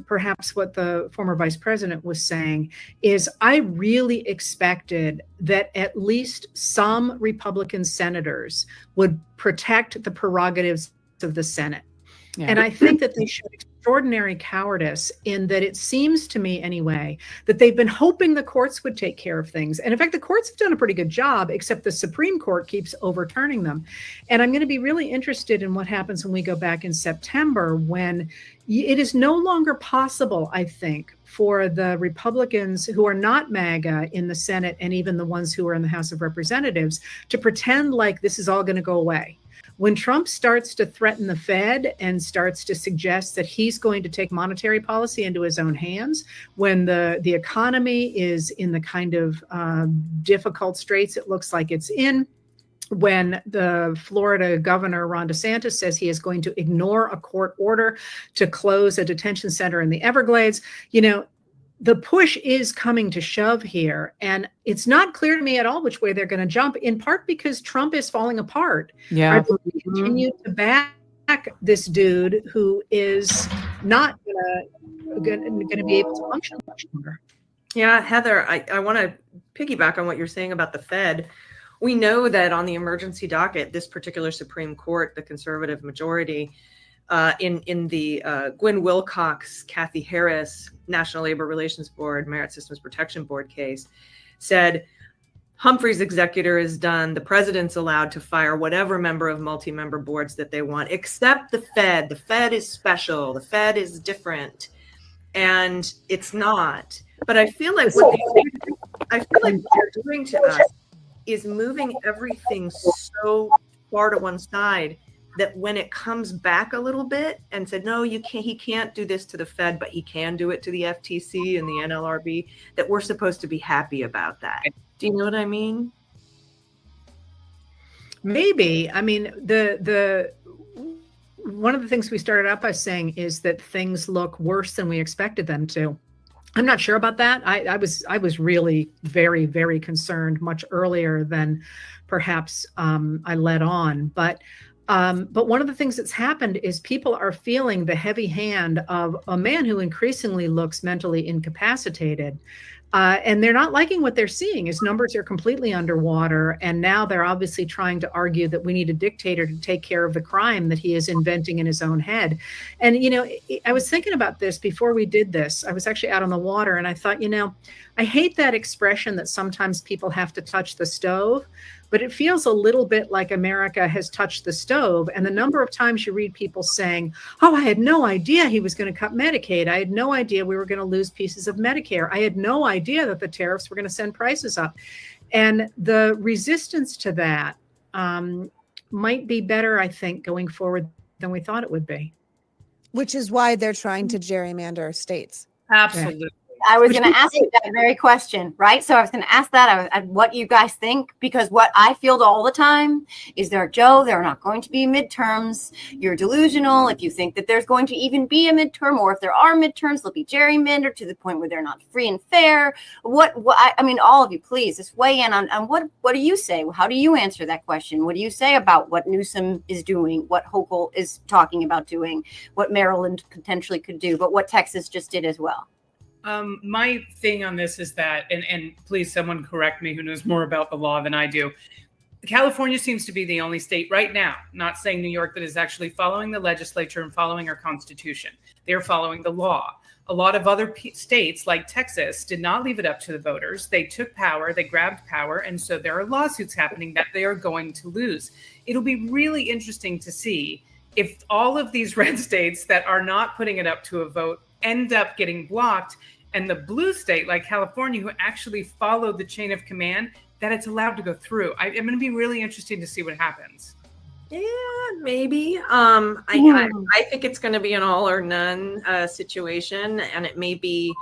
Speaker 20: perhaps what the former vice president was saying is I really expected that at least some Republican senators would protect the prerogatives of the Senate. Yeah. And I think that they should extraordinary cowardice in that it seems to me anyway that they've been hoping the courts would take care of things. And in fact, the courts have done a pretty good job, except the Supreme Court keeps overturning them. And I'm going to be really interested in what happens when we go back in September, when it is no longer possible, I think, for the Republicans who are not MAGA in the Senate and even the ones who are in the House of Representatives to pretend like this is all going to go away. When Trump starts to threaten the Fed and starts to suggest that he's going to take monetary policy into his own hands, when the economy is in the kind of difficult straits it looks like it's in, when the Florida governor, Ron DeSantis, says he is going to ignore a court order to close a detention center in the Everglades, the push is coming to shove here. And it's not clear to me at all which way they're going to jump, in part because Trump is falling apart.
Speaker 7: Yeah.
Speaker 20: Are they going to continue to back this dude who is not going to be able to function much longer?
Speaker 19: Yeah, Heather, I want to piggyback on what you're saying about the Fed. We know that on the emergency docket, this particular Supreme Court, the conservative majority, in the Gwen Wilcox, Kathy Harris, National Labor Relations Board, Merit Systems Protection Board case, said Humphrey's executor is done. The president's allowed to fire whatever member of multi-member boards that they want, except the Fed. The Fed is special. The Fed is different. And it's not. But I feel like what they're doing to us is moving everything so far to one side that when it comes back a little bit and said, no, he can't do this to the Fed, but he can do it to the FTC and the NLRB, that we're supposed to be happy about that. Do you know what I mean?
Speaker 20: Maybe. I mean, the one of the things we started out by saying is that things look worse than we expected them to. I'm not sure about that. I was really very, very concerned much earlier than perhaps I let on. But one of the things that's happened is people are feeling the heavy hand of a man who increasingly looks mentally incapacitated. And they're not liking what they're seeing. His numbers are completely underwater. And now they're obviously trying to argue that we need a dictator to take care of the crime that he is inventing in his own head. And, I was thinking about this before we did this. I was actually out on the water and I thought, I hate that expression that sometimes people have to touch the stove, but it feels a little bit like America has touched the stove. And the number of times you read people saying, oh, I had no idea he was going to cut Medicaid. I had no idea we were going to lose pieces of Medicare. I had no idea that the tariffs were going to send prices up. And the resistance to that might be better, I think, going forward than we thought it would be.
Speaker 18: Which is why they're trying to gerrymander states.
Speaker 8: Absolutely.
Speaker 4: I was going to ask you that very question, right? So I was going to ask that, what you guys think, because what I feel all the time is there are not going to be midterms. You're delusional if you think that there's going to even be a midterm, or if there are midterms, they'll be gerrymandered to the point where they're not free and fair. I mean, all of you, please just weigh in on what do you say? How do you answer that question? What do you say about what Newsom is doing, what Hochul is talking about doing, what Maryland potentially could do, but what Texas just did as well?
Speaker 8: My thing on this is that, and please someone correct me who knows more about the law than I do. California seems to be the only state right now, not saying New York, that is actually following the legislature and following our Constitution. They're following the law. A lot of other states like Texas did not leave it up to the voters. They took power, they grabbed power, and so there are lawsuits happening that they are going to lose. It'll be really interesting to see if all of these red states that are not putting it up to a vote end up getting blocked, and the blue state like California, who actually followed the chain of command, that it's allowed to go through. I'm going to be really interested to see what happens.
Speaker 19: Yeah, maybe. I think it's going to be an all or none situation, and it may be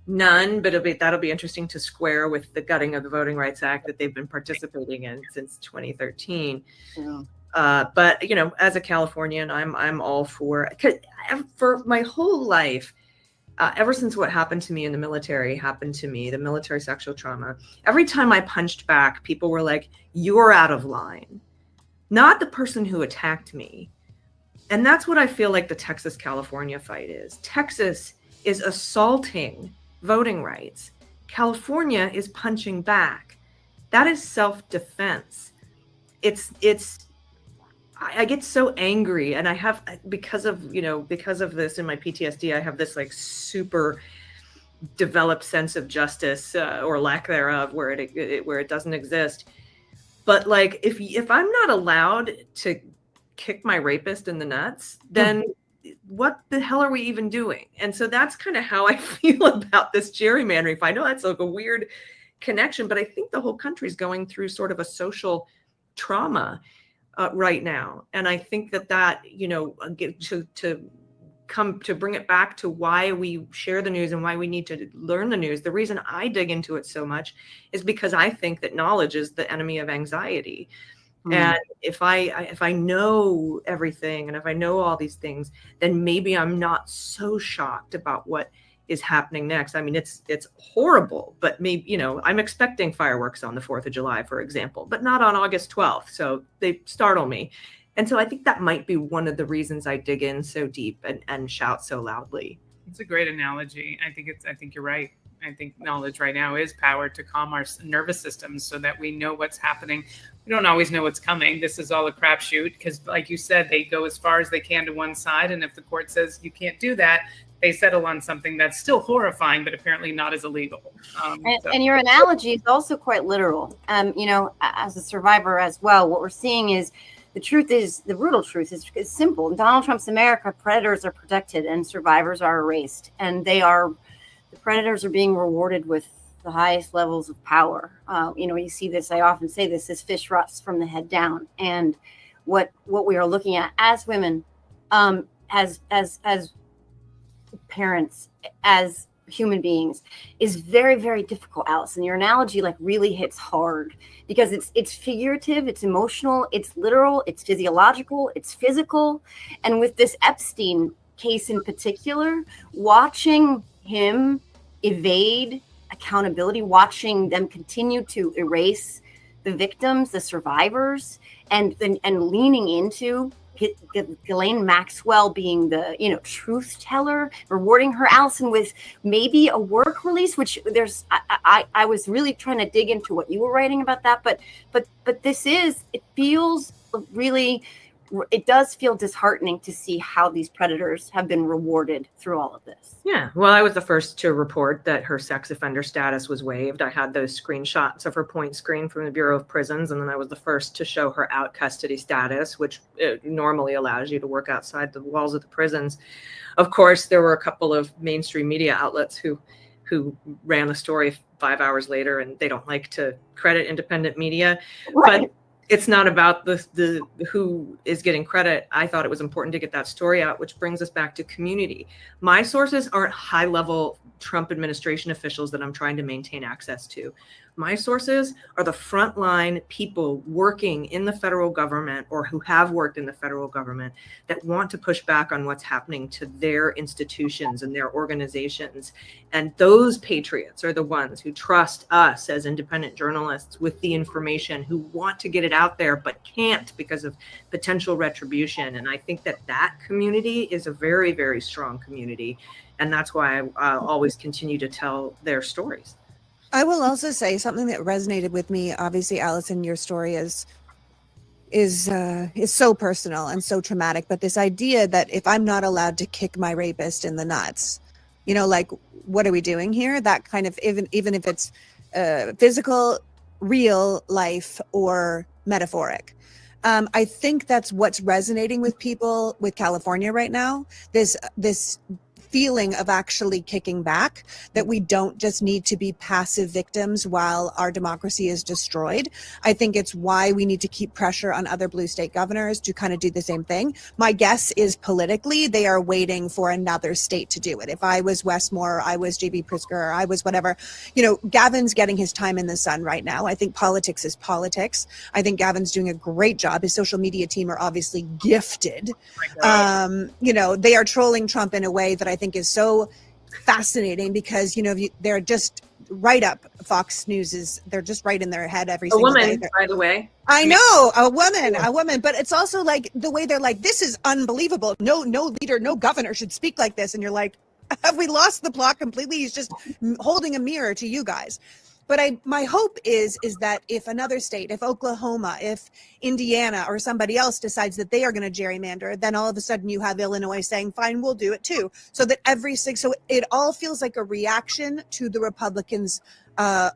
Speaker 19: none, but that'll be interesting to square with the gutting of the Voting Rights Act that they've been participating in since 2013. Yeah. But as a Californian, I'm all for my whole life. Ever since what happened to me in the military the military sexual trauma, every time I punched back, people were like, you're out of line, not the person who attacked me. And that's what I feel like the Texas-California fight is. Texas is assaulting voting rights. California is punching back. That is self-defense. It's I get so angry, and I have, because of this in my PTSD, I have this like super developed sense of justice or lack thereof, where it doesn't exist. But like, if I'm not allowed to kick my rapist in the nuts, then what the hell are we even doing? And so that's kind of how I feel about this gerrymandering. I know that's like a weird connection, but I think the whole country's going through sort of a social trauma right now. And I think that to bring it back to why we share the news and why we need to learn the news. The reason I dig into it so much is because I think that knowledge is the enemy of anxiety. And if I know everything, and if I know all these things, then maybe I'm not so shocked about what is happening next. I mean, it's horrible, but maybe, I'm expecting fireworks on the 4th of July, for example, but not on August 12th. So they startle me. And so I think that might be one of the reasons I dig in so deep and shout so loudly.
Speaker 8: It's a great analogy. I think you're right. I think knowledge right now is power to calm our nervous systems so that we know what's happening. We don't always know what's coming. This is all a crapshoot because, like you said, they go as far as they can to one side. And if the court says you can't do that, they settle on something that's still horrifying, but apparently not as illegal.
Speaker 4: And your analogy is also quite literal. As a survivor as well, what we're seeing is the brutal truth is simple. In Donald Trump's America, predators are protected and survivors are erased. And the predators are being rewarded with the highest levels of power. You see this, I often say this fish rots from the head down. And what we are looking at as women, as parents, as human beings, is very, very difficult, Allison. Your analogy really hits hard because it's figurative, it's emotional, it's literal, it's physiological, it's physical. And with this Epstein case in particular, watching him evade accountability, watching them continue to erase the victims, the survivors, and leaning into Ghislaine Maxwell being the truth teller, rewarding her, Allison, with maybe a work release, which I was really trying to dig into what you were writing about that, but it does feel disheartening to see how these predators have been rewarded through all of this.
Speaker 19: Yeah, well, I was the first to report that her sex offender status was waived. I had those screenshots of her point screen from the Bureau of Prisons, and then I was the first to show her out custody status, which normally allows you to work outside the walls of the prisons. Of course, there were a couple of mainstream media outlets who ran the story 5 hours later, and they don't like to credit independent media. Right. But it's not about the who is getting credit. I thought it was important to get that story out, which brings us back to community. My sources aren't high-level Trump administration officials that I'm trying to maintain access to. My sources are the frontline people working in the federal government or who have worked in the federal government that want to push back on what's happening to their institutions and their organizations. And those patriots are the ones who trust us as independent journalists with the information, who want to get it out there but can't because of potential retribution. And I think that community is a very, very strong community. And that's why I always continue to tell their stories.
Speaker 18: I will also say something that resonated with me. Obviously, Allison, your story is so personal and so traumatic. But this idea that if I'm not allowed to kick my rapist in the nuts, what are we doing here? That kind of, even if it's physical, real life, or metaphoric. I think that's what's resonating with people with California right now. This feeling of actually kicking back, that we don't just need to be passive victims while our democracy is destroyed. I think it's why we need to keep pressure on other blue state governors to kind of do the same thing. My guess is politically, they are waiting for another state to do it. If I was Westmore, I was JB Pritzker, I was whatever, Gavin's getting his time in the sun right now. I think politics is politics. I think Gavin's doing a great job. His social media team are obviously gifted. They are trolling Trump in a way that I think is so fascinating because they're just right up. Fox News they're just right in their head every single day.
Speaker 19: By the way.
Speaker 18: I know, a woman, but it's also like the way they're like, this is unbelievable. No leader, no governor should speak like this. And you're like, have we lost the plot completely? He's just holding a mirror to you guys. But my hope is that if another state, if Oklahoma, if Indiana or somebody else decides that they are going to gerrymander, then all of a sudden you have Illinois saying, fine, we'll do it too. So that so it all feels like a reaction to the Republicans'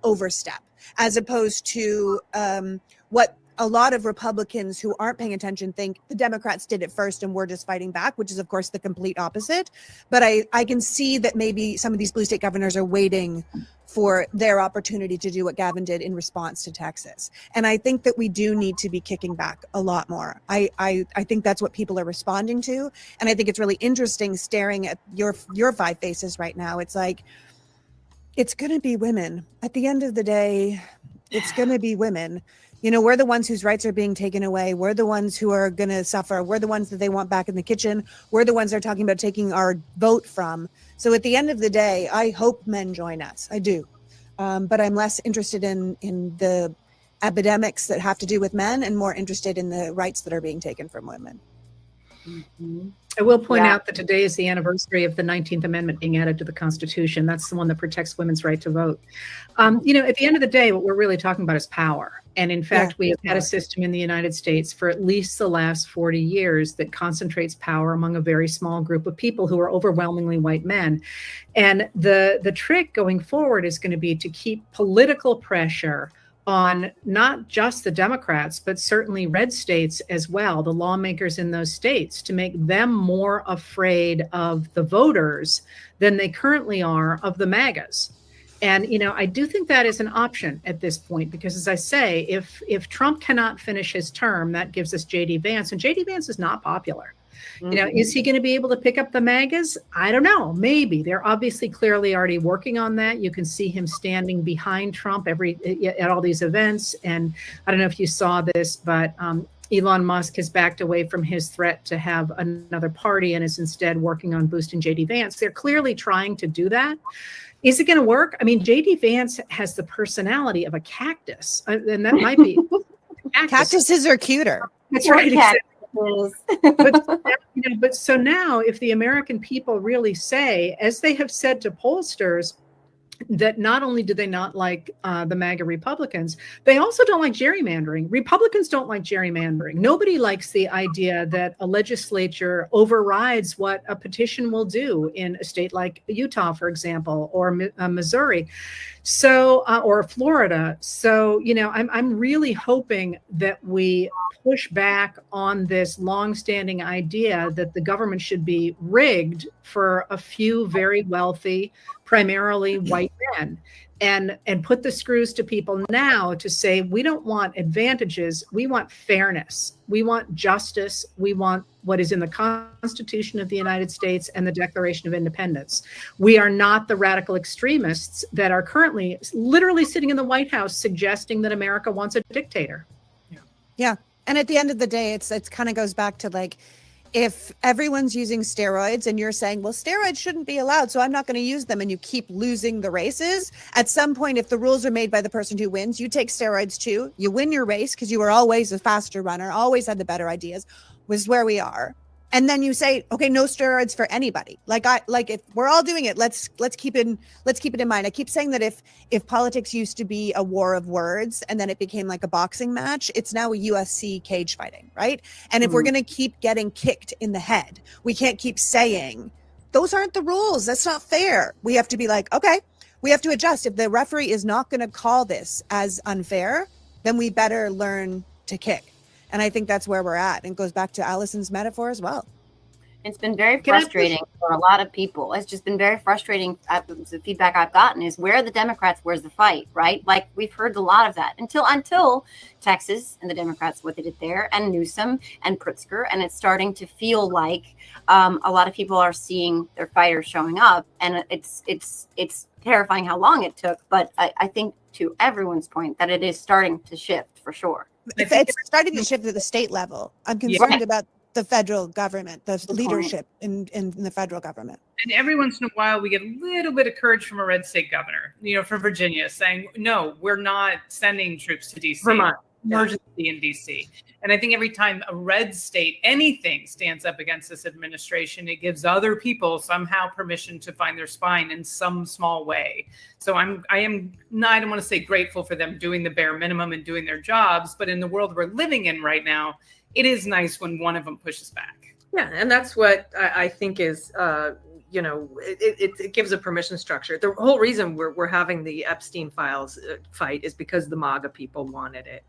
Speaker 18: overstep, as opposed to what a lot of Republicans who aren't paying attention think the Democrats did it first and we're just fighting back, which is of course the complete opposite. But I can see that maybe some of these blue state governors are waiting for their opportunity to do what Gavin did in response to Texas. And I think that we do need to be kicking back a lot more. I think that's what people are responding to. And I think it's really interesting staring at your 5 faces right now. It's like, it's going to be women. At the end of the day, it's going to be women. You know, we're the ones whose rights are being taken away. We're the ones who are going to suffer. We're the ones that they want back in the kitchen. We're the ones they're talking about taking our vote from. So at the end of the day, I hope men join us. I do. But I'm less interested in the epidemics that have to do with men and more interested in the rights that are being taken from women.
Speaker 20: Mm-hmm. I will point out that today is the anniversary of the 19th Amendment being added to the Constitution. That's the one that protects women's right to vote. You know, at the end of the day, what we're really talking about is power. And in fact, we have had a system in the United States for at least the last 40 years that concentrates power among a very small group of people who are overwhelmingly white men. And the trick going forward is going to be to keep political pressure on not just the Democrats, but certainly red states as well, the lawmakers in those states, to make them more afraid of the voters than they currently are of the MAGAs. And, you know, I do think that is an option at this point, because as I say, if Trump cannot finish his term, that gives us J.D. Vance, and J.D. Vance is not popular. You know, is he going to be able to pick up the MAGAs? I don't know. Maybe. They're obviously clearly already working on that. You can see him standing behind Trump at all these events. And I don't know if you saw this, but Elon Musk has backed away from his threat to have another party and is instead working on boosting J.D. Vance. They're clearly trying to do that. Is it going to work? I mean, J.D. Vance has the personality of a cactus, and that might be
Speaker 18: Cactuses are cuter.
Speaker 20: That's right. Exactly. But so now, if the American people really say, as they have said to pollsters, that not only do they not like the MAGA Republicans, they also don't like gerrymandering. Republicans don't like gerrymandering. Nobody likes the idea that a legislature overrides what a petition will do in a state like Utah, for example, or Missouri, so or Florida. So, you know, I'm really hoping that we push back on this longstanding idea that the government should be rigged for a few very wealthy, primarily white men, and put the screws to people now to say, we don't want advantages, we want fairness, we want justice, we want what is in the Constitution of the United States and the Declaration of Independence. We are not the radical extremists that are currently literally sitting in the White House suggesting that America wants a dictator.
Speaker 18: Yeah. And at the end of the day, it's kind of goes back to like, if everyone's using steroids and you're saying, well, steroids shouldn't be allowed, so I'm not going to use them, and you keep losing the races, at some point, if the rules are made by the person who wins, you take steroids too, you win your race because you were always a faster runner, always had the better ideas, was where we are. And then you say, okay, no steroids for anybody. Like if we're all doing it, let's keep it in mind. I keep saying that if politics used to be a war of words and then it became like a boxing match, it's now a UFC cage fighting, right? And if we're going to keep getting kicked in the head, we can't keep saying those aren't the rules. That's not fair. We have to be like, okay, we have to adjust. If the referee is not going to call this as unfair, then we better learn to kick. And I think that's where we're at. And it goes back to Allison's metaphor as well.
Speaker 4: It's been very frustrating for a lot of people. It's just been very frustrating. The feedback I've gotten is, where are the Democrats? Where's the fight? Right? Like, we've heard a lot of that until Texas and the Democrats, what they did there, and Newsom and Pritzker. And it's starting to feel like a lot of people are seeing their fighters showing up. And it's terrifying how long it took. But I think, to everyone's point, that it is starting to shift for sure.
Speaker 18: It's starting to shift at the state level. I'm concerned about the federal government, the leadership in the federal government.
Speaker 8: And every once in a while, we get a little bit of courage from a red state governor, from Virginia, saying, no, we're not sending troops to D.C.
Speaker 19: Vermont.
Speaker 8: emergency in DC. And I think every time a red state, anything stands up against this administration, it gives other people somehow permission to find their spine in some small way. So I don't want to say grateful for them doing the bare minimum and doing their jobs, but in the world we're living in right now, it is nice when one of them pushes back.
Speaker 19: Yeah, and that's what I think is, it gives a permission structure. The whole reason we're having the Epstein files fight is because the MAGA people wanted it.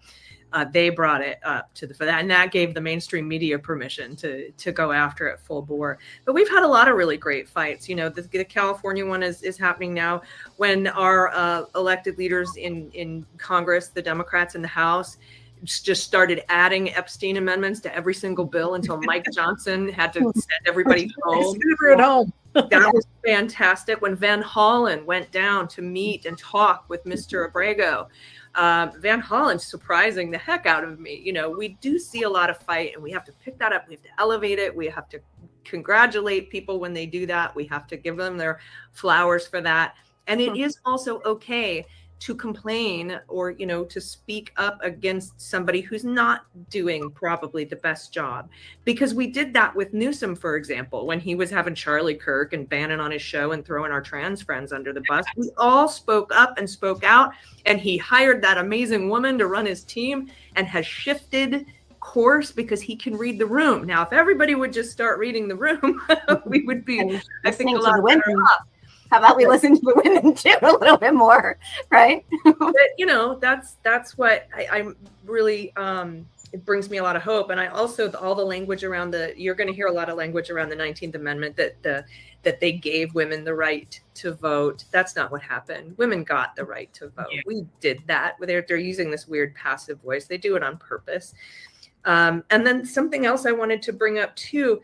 Speaker 19: They brought it up to and that gave the mainstream media permission to go after it full bore. But we've had a lot of really great fights. The California one is happening now when our elected leaders in Congress, the Democrats in the House, just started adding Epstein amendments to every single bill until Mike Johnson had to send everybody home. That was fantastic. When Van Hollen went down to meet and talk with Mr. Abrego, Van Hollen surprising the heck out of me. We do see a lot of fight, and we have to pick that up. We have to elevate it. We have to congratulate people when they do that. We have to give them their flowers for that. And it is also okay to complain or, to speak up against somebody who's not doing probably the best job. Because we did that with Newsom, for example, when he was having Charlie Kirk and Bannon on his show and throwing our trans friends under the bus. We all spoke up and spoke out, and he hired that amazing woman to run his team and has shifted course because he can read the room. Now, if everybody would just start reading the room, we would be, I think, a lot better off.
Speaker 4: How about we listen to the women too a little bit more, right?
Speaker 19: But that's what I'm really. It brings me a lot of hope, and I also all the language around you're going to hear a lot of language around the 19th Amendment that they gave women the right to vote. That's not what happened. Women got the right to vote. Yeah. We did that. They're using this weird passive voice. They do it on purpose. And then something else I wanted to bring up too,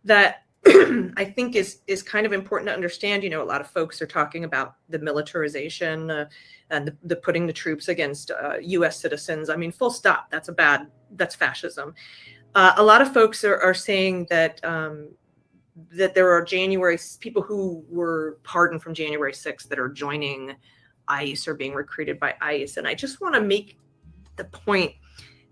Speaker 19: that I think is kind of important to understand. A lot of folks are talking about the militarization and the putting the troops against U.S. citizens. I mean, full stop. That's fascism. A lot of folks are saying that that there are people who were pardoned from January 6th that are joining ICE or being recruited by ICE. And I just want to make the point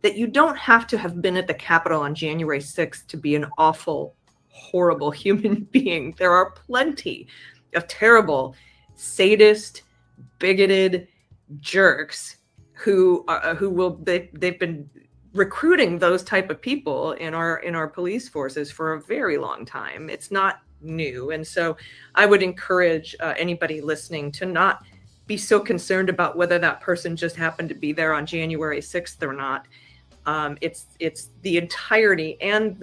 Speaker 19: that you don't have to have been at the Capitol on January 6th to be an awful, horrible human being. There are plenty of terrible, sadist, bigoted jerks they've been recruiting those type of people in our police forces for a very long time. It's not new. And so I would encourage anybody listening to not be so concerned about whether that person just happened to be there on January 6th or not. It's the entirety and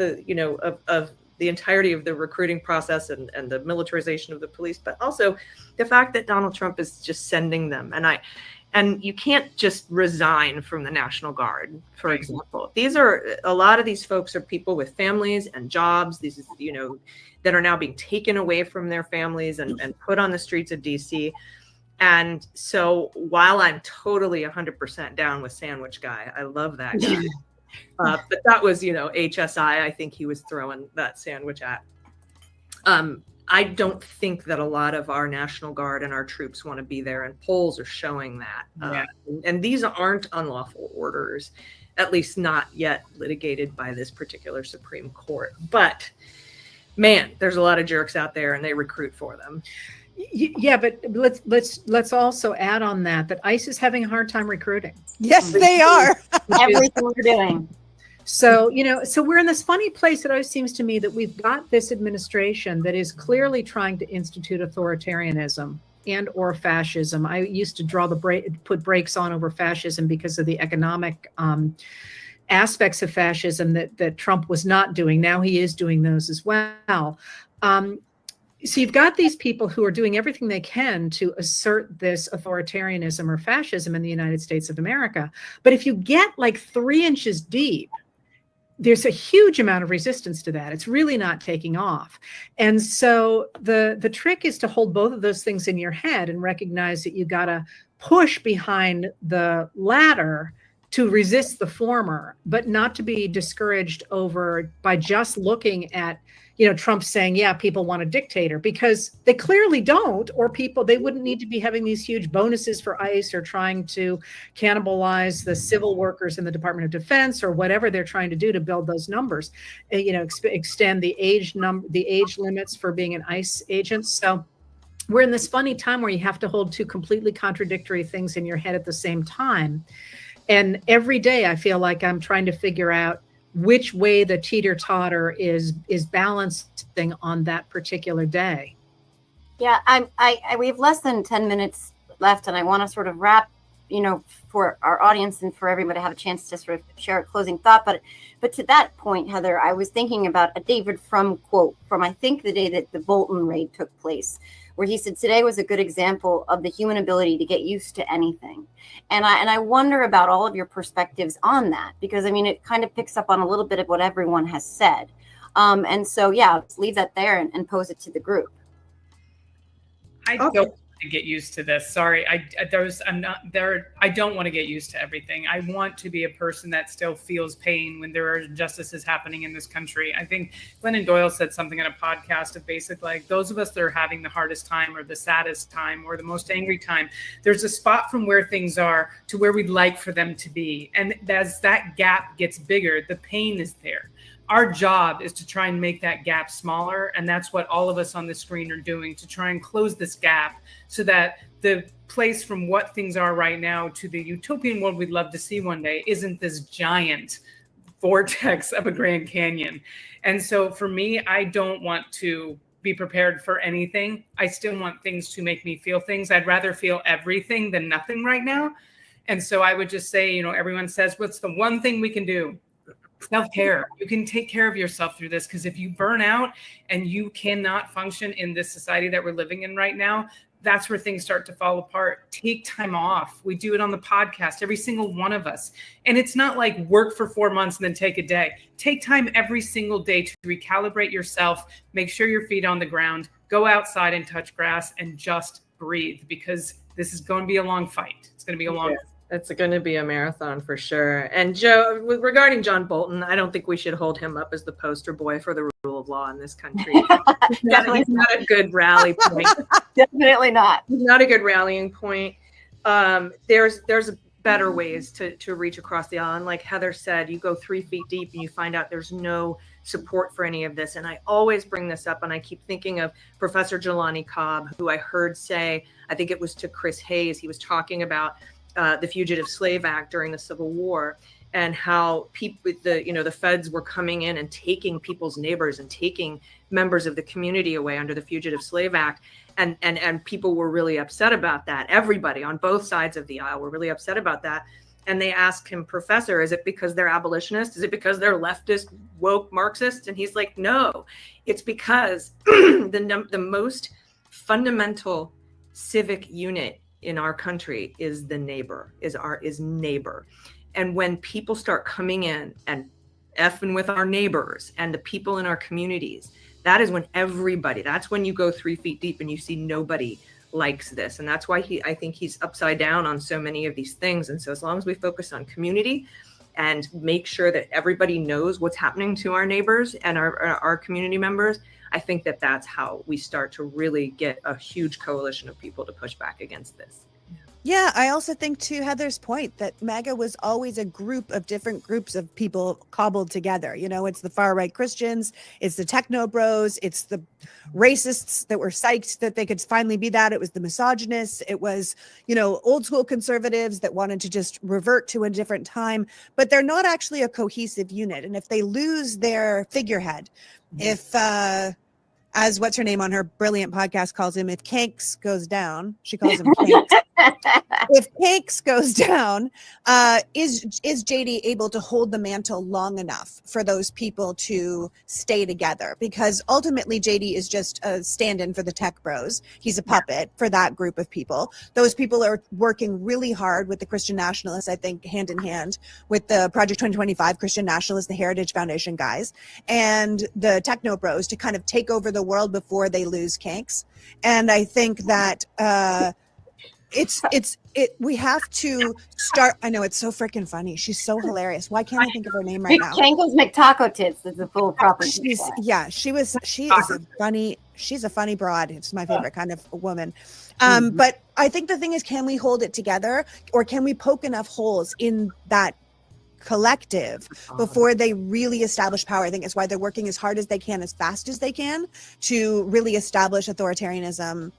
Speaker 19: of the entirety of the recruiting process and the militarization of the police, but also the fact that Donald Trump is just sending them. And you can't just resign from the National Guard, for example. A lot of these folks are people with families and jobs, that are now being taken away from their families and put on the streets of DC. And so while I'm totally 100% down with Sandwich Guy, I love that guy. But that was, HSI, I think he was throwing that sandwich at. I don't think that a lot of our National Guard and our troops want to be there, and polls are showing that. And these aren't unlawful orders, at least not yet litigated by this particular Supreme Court. But man, there's a lot of jerks out there, and they recruit for them.
Speaker 20: Yeah, but let's also add on that ICE is having a hard time recruiting.
Speaker 18: Yes, they are.
Speaker 4: Everything we're doing.
Speaker 20: So, so we're in this funny place. It always seems to me that we've got this administration that is clearly trying to institute authoritarianism and or fascism. I used to put brakes on over fascism because of the economic aspects of fascism that Trump was not doing. Now he is doing those as well. So you've got these people who are doing everything they can to assert this authoritarianism or fascism in the United States of America. But if you get like 3 inches deep, there's a huge amount of resistance to that. It's really not taking off. And so the trick is to hold both of those things in your head and recognize that you got to push behind the latter to resist the former, but not to be discouraged over by just looking at, Trump saying, yeah, people want a dictator, because they clearly don't, or they wouldn't need to be having these huge bonuses for ICE or trying to cannibalize the civil workers in the Department of Defense or whatever they're trying to do to build those numbers, extend the age limits for being an ICE agent. So we're in this funny time where you have to hold two completely contradictory things in your head at the same time. And every day I feel like I'm trying to figure out which way the teeter-totter is balancing on that particular day.
Speaker 4: Yeah, we have less than 10 minutes left, and I want to sort of wrap, for our audience and for everybody to have a chance to sort of share a closing thought. But to that point, Heather, I was thinking about a David Frum quote from, I think, the day that the Bolton raid took place, where he said, today was a good example of the human ability to get used to anything. And I wonder about all of your perspectives on that, because it kind of picks up on a little bit of what everyone has said. And so, yeah, let's leave that there and pose it to the group.
Speaker 8: I don't want to get used to this. Sorry, I'm not there. I don't want to get used to everything. I want to be a person that still feels pain when there are injustices happening in this country. I think Glennon Doyle said something on a podcast of basically like those of us that are having the hardest time or the saddest time or the most angry time, there's a spot from where things are to where we'd like for them to be. And as that gap gets bigger, the pain is there. Our job is to try and make that gap smaller. And that's what all of us on the screen are doing, to try and close this gap so that the place from what things are right now to the utopian world we'd love to see one day isn't this giant vortex of a Grand Canyon. And so for me, I don't want to be prepared for anything. I still want things to make me feel things. I'd rather feel everything than nothing right now. And so I would just say, everyone says, what's the one thing we can do? Self-care. You can take care of yourself through this, because if you burn out and you cannot function in this society that we're living in right now, that's where things start to fall apart. Take time off. We do it on the podcast, every single one of us. And it's not like work for 4 months and then take a day. Take time every single day to recalibrate yourself, make sure your feet on the ground, go outside and touch grass and just breathe, because this is going to be a long fight. It's going to be a long fight.
Speaker 19: It's going to be a marathon for sure. And Joe, regarding John Bolton, I don't think we should hold him up as the poster boy for the rule of law in this country. He's not a good rally point.
Speaker 4: Definitely not.
Speaker 19: He's not a good rallying point. There's better ways to reach across the aisle. And like Heather said, you go 3 feet deep and you find out there's no support for any of this. And I always bring this up, and I keep thinking of Professor Jelani Cobb, who I heard say, I think it was to Chris Hayes, he was talking about the Fugitive Slave Act during the Civil War, and how the feds were coming in and taking people's neighbors and taking members of the community away under the Fugitive Slave Act. And people were really upset about that. Everybody on both sides of the aisle were really upset about that. And they asked him, Professor, is it because they're abolitionists? Is it because they're leftist, woke Marxists? And he's like, no, it's because the most fundamental civic unit in our country is the neighbor, is neighbor. And when people start coming in and effing with our neighbors and the people in our communities, that is when that's when you go 3 feet deep and you see nobody likes this. And that's why I think he's upside down on so many of these things. And so as long as we focus on community and make sure that everybody knows what's happening to our neighbors and our community members, I think that's how we start to really get a huge coalition of people to push back against this.
Speaker 18: Yeah, I also think, to Heather's point, that MAGA was always a group of different groups of people cobbled together. It's the far right Christians, it's the techno bros, it's the racists that were psyched that they could finally be that. It was the misogynists. It was, old school conservatives that wanted to just revert to a different time. But they're not actually a cohesive unit. And if they lose their figurehead, if as what's her name on her brilliant podcast calls him, if Kanks goes down, she calls him Kanks. If Kanks goes down, is JD able to hold the mantle long enough for those people to stay together? Because ultimately JD is just a stand-in for the tech bros. He's a puppet for that group of people. Those people are working really hard with the Christian nationalists, I think, hand in hand with the Project 2025 Christian nationalists, the Heritage Foundation guys, and the techno bros to kind of take over the world before they lose Kanks. And I think that We have to start. I know it's so freaking funny. She's so hilarious. Why can't I think of her name right now?
Speaker 4: Jangles McTaco Tits is the full proper.
Speaker 18: She is a funny. She's a funny broad. It's my favorite kind of woman. But I think the thing is, can we hold it together, or can we poke enough holes in that collective before they really establish power? I think it's why they're working as hard as they can, as fast as they can, to really establish authoritarianism,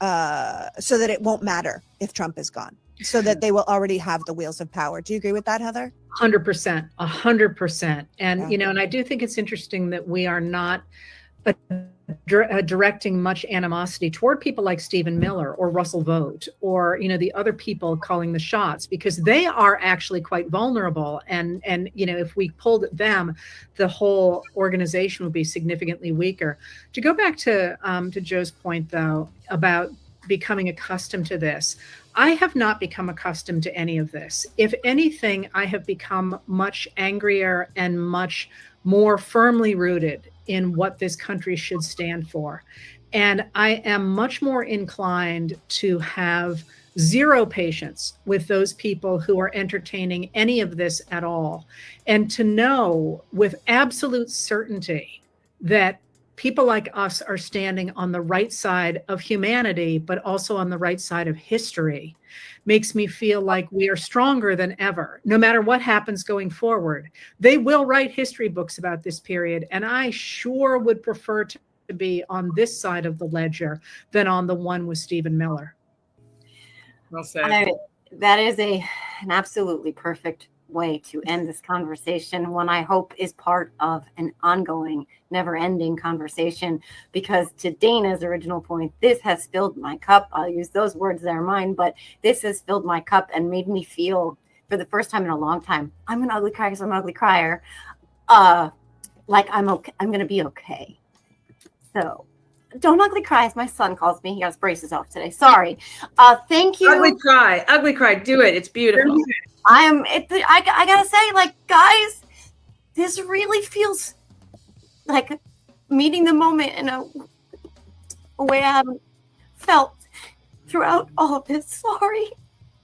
Speaker 18: so that it won't matter if Trump is gone, so that they will already have the wheels of power. Do you agree with that, Heather?
Speaker 20: 100%, 100%. And, and I do think it's interesting that we are not directing much animosity toward people like Stephen Miller or Russell Vought or, the other people calling the shots, because they are actually quite vulnerable. And if we pulled at them, the whole organization would be significantly weaker. To go back to Joe's point, though, about becoming accustomed to this, I have not become accustomed to any of this. If anything, I have become much angrier and much more firmly rooted in what this country should stand for. And I am much more inclined to have zero patience with those people who are entertaining any of this at all. And to know with absolute certainty that people like us are standing on the right side of humanity, but also on the right side of history, makes me feel like we are stronger than ever, no matter what happens going forward. They will write history books about this period, and I sure would prefer to be on this side of the ledger than on the one with Stephen Miller.
Speaker 8: Well said.
Speaker 4: That is an absolutely perfect way to end this conversation, one I hope is part of an ongoing, never-ending conversation, because to Dana's original point, this has filled my cup. I'll use those words, they're mine, but this has filled my cup and made me feel, for the first time in a long time, I'm an ugly crier because I'm an ugly crier, like I'm okay. I'm going to be okay. So don't ugly cry, as my son calls me. He has braces off today. Sorry. Thank you.
Speaker 19: Ugly cry. Do it. It's beautiful.
Speaker 4: I gotta say, like, guys, this really feels like meeting the moment in a way I haven't felt throughout all of this. Sorry.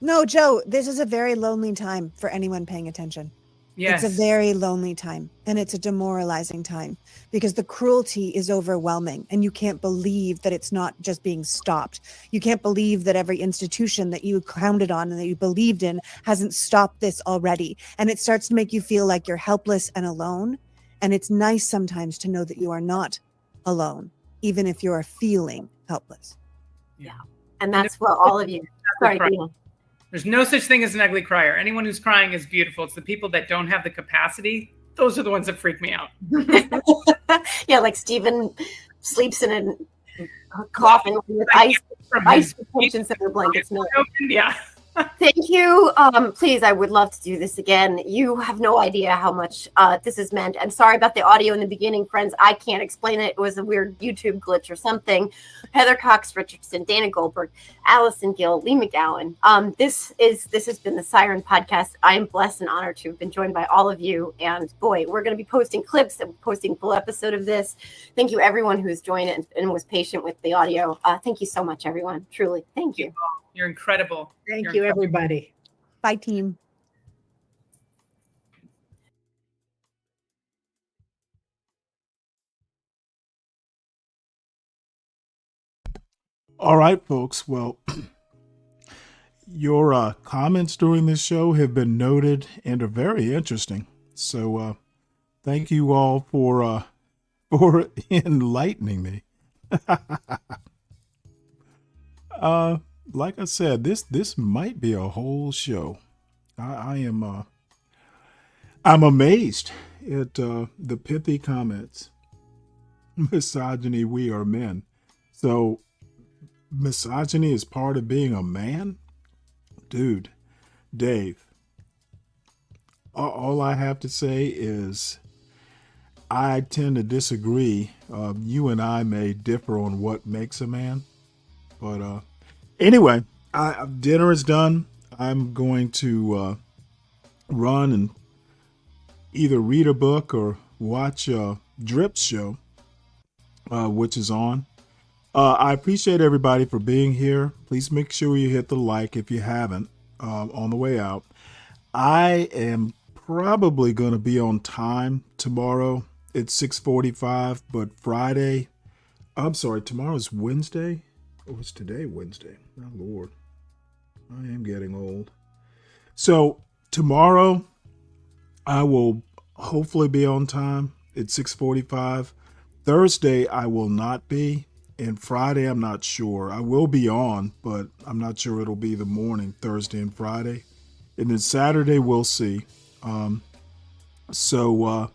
Speaker 18: No, Joe, this is a very lonely time for anyone paying attention.
Speaker 8: Yes.
Speaker 18: It's a very lonely time, and it's a demoralizing time, because the cruelty is overwhelming, and you can't believe that it's not just being stopped. You can't believe that every institution that you counted on and that you believed in hasn't stopped this already. And it starts to make you feel like you're helpless and alone. And it's nice sometimes to know that you are not alone, even if you are feeling helpless.
Speaker 4: Yeah. And that's what all of you. Sorry, Dina.
Speaker 8: There's no such thing as an ugly crier. Anyone who's crying is beautiful. It's the people that don't have the capacity. Those are the ones that freak me out.
Speaker 4: Yeah, like Stephen sleeps in a coffin with ice patients in their blankets. No.
Speaker 8: Yeah.
Speaker 4: Thank you. Please, I would love to do this again. You have no idea how much this has meant. I'm sorry about the audio in the beginning, friends. I can't explain it. It was a weird YouTube glitch or something. Heather Cox Richardson, Dana Goldberg, Allison Gill, Lee McGowan. This has been the Siren Podcast. I am blessed and honored to have been joined by all of you. And boy, we're going to be posting clips and posting full episode of this. Thank you, everyone who's joined and was patient with the audio. Thank you so much, everyone. Truly, thank you.
Speaker 8: You're incredible.
Speaker 20: Thank you, everybody.
Speaker 18: Bye, team.
Speaker 2: All right, folks. Well, your comments during this show have been noted and are very interesting. So thank you all for enlightening me. Like I said, this might be a whole show. I'm amazed at the pithy comments. Misogyny, we are men. So misogyny is part of being a man? Dude, Dave, all I have to say is I tend to disagree. You and I may differ on what makes a man, but anyway, dinner is done. I'm going to run and either read a book or watch Drip's show, which is on. I appreciate everybody for being here. Please make sure you hit the like if you haven't on the way out. I am probably going to be on time tomorrow. It's 6:45, but Friday. I'm sorry, tomorrow's Wednesday. Oh, it's today Wednesday. Oh, Lord. I am getting old. So tomorrow, I will hopefully be on time. It's 6:45. Thursday, I will not be. And Friday, I'm not sure. I will be on, but I'm not sure it'll be the morning, Thursday and Friday. And then Saturday, we'll see. So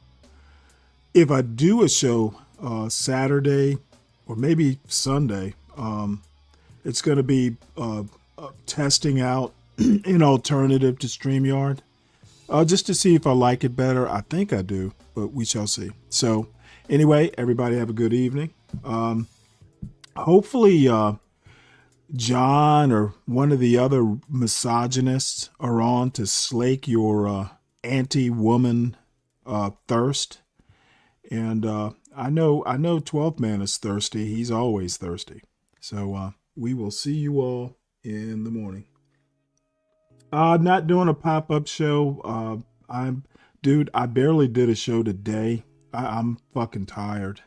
Speaker 2: if I do a show Saturday or maybe Sunday, it's going to be testing out an alternative to StreamYard, just to see if I like it better. I think I do, but we shall see. So anyway, everybody have a good evening. Hopefully John or one of the other misogynists are on to slake your anti-woman thirst. And I know 12th Man is thirsty. He's always thirsty. So we will see you all in the morning. Not doing a pop-up show. I barely did a show today. I'm fucking tired.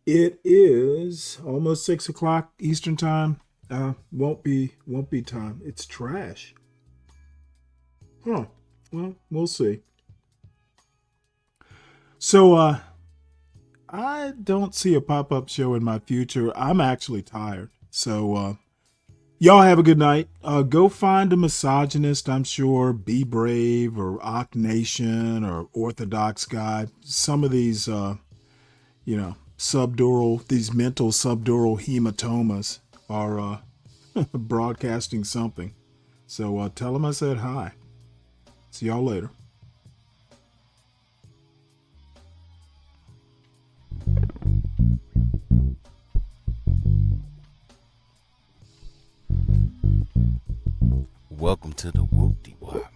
Speaker 2: It is almost 6 o'clock Eastern time. Won't be time. It's trash. Huh. Well, we'll see. So, I don't see a pop-up show in my future. I'm actually tired. So, y'all have a good night. Go find a misogynist, I'm sure. Be Brave or Ock Nation or Orthodox Guy. Some of these, these mental subdural hematomas are broadcasting something. So tell them I said hi. See y'all later.
Speaker 1: Welcome to the Whoop-De-Wop.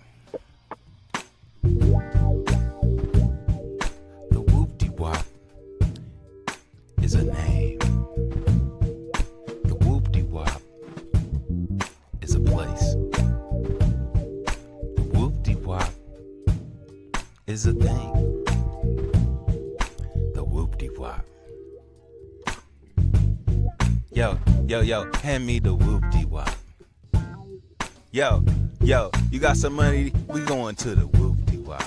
Speaker 1: The Whoop-De-Wop is a name. The Whoop-De-Wop is a place. The Whoop-De-Wop is a thing. The Whoop-De-Wop. Yo, hand me the Whoop-De-Wop. Yo, you got some money? We going to the Whoop-De-Wop.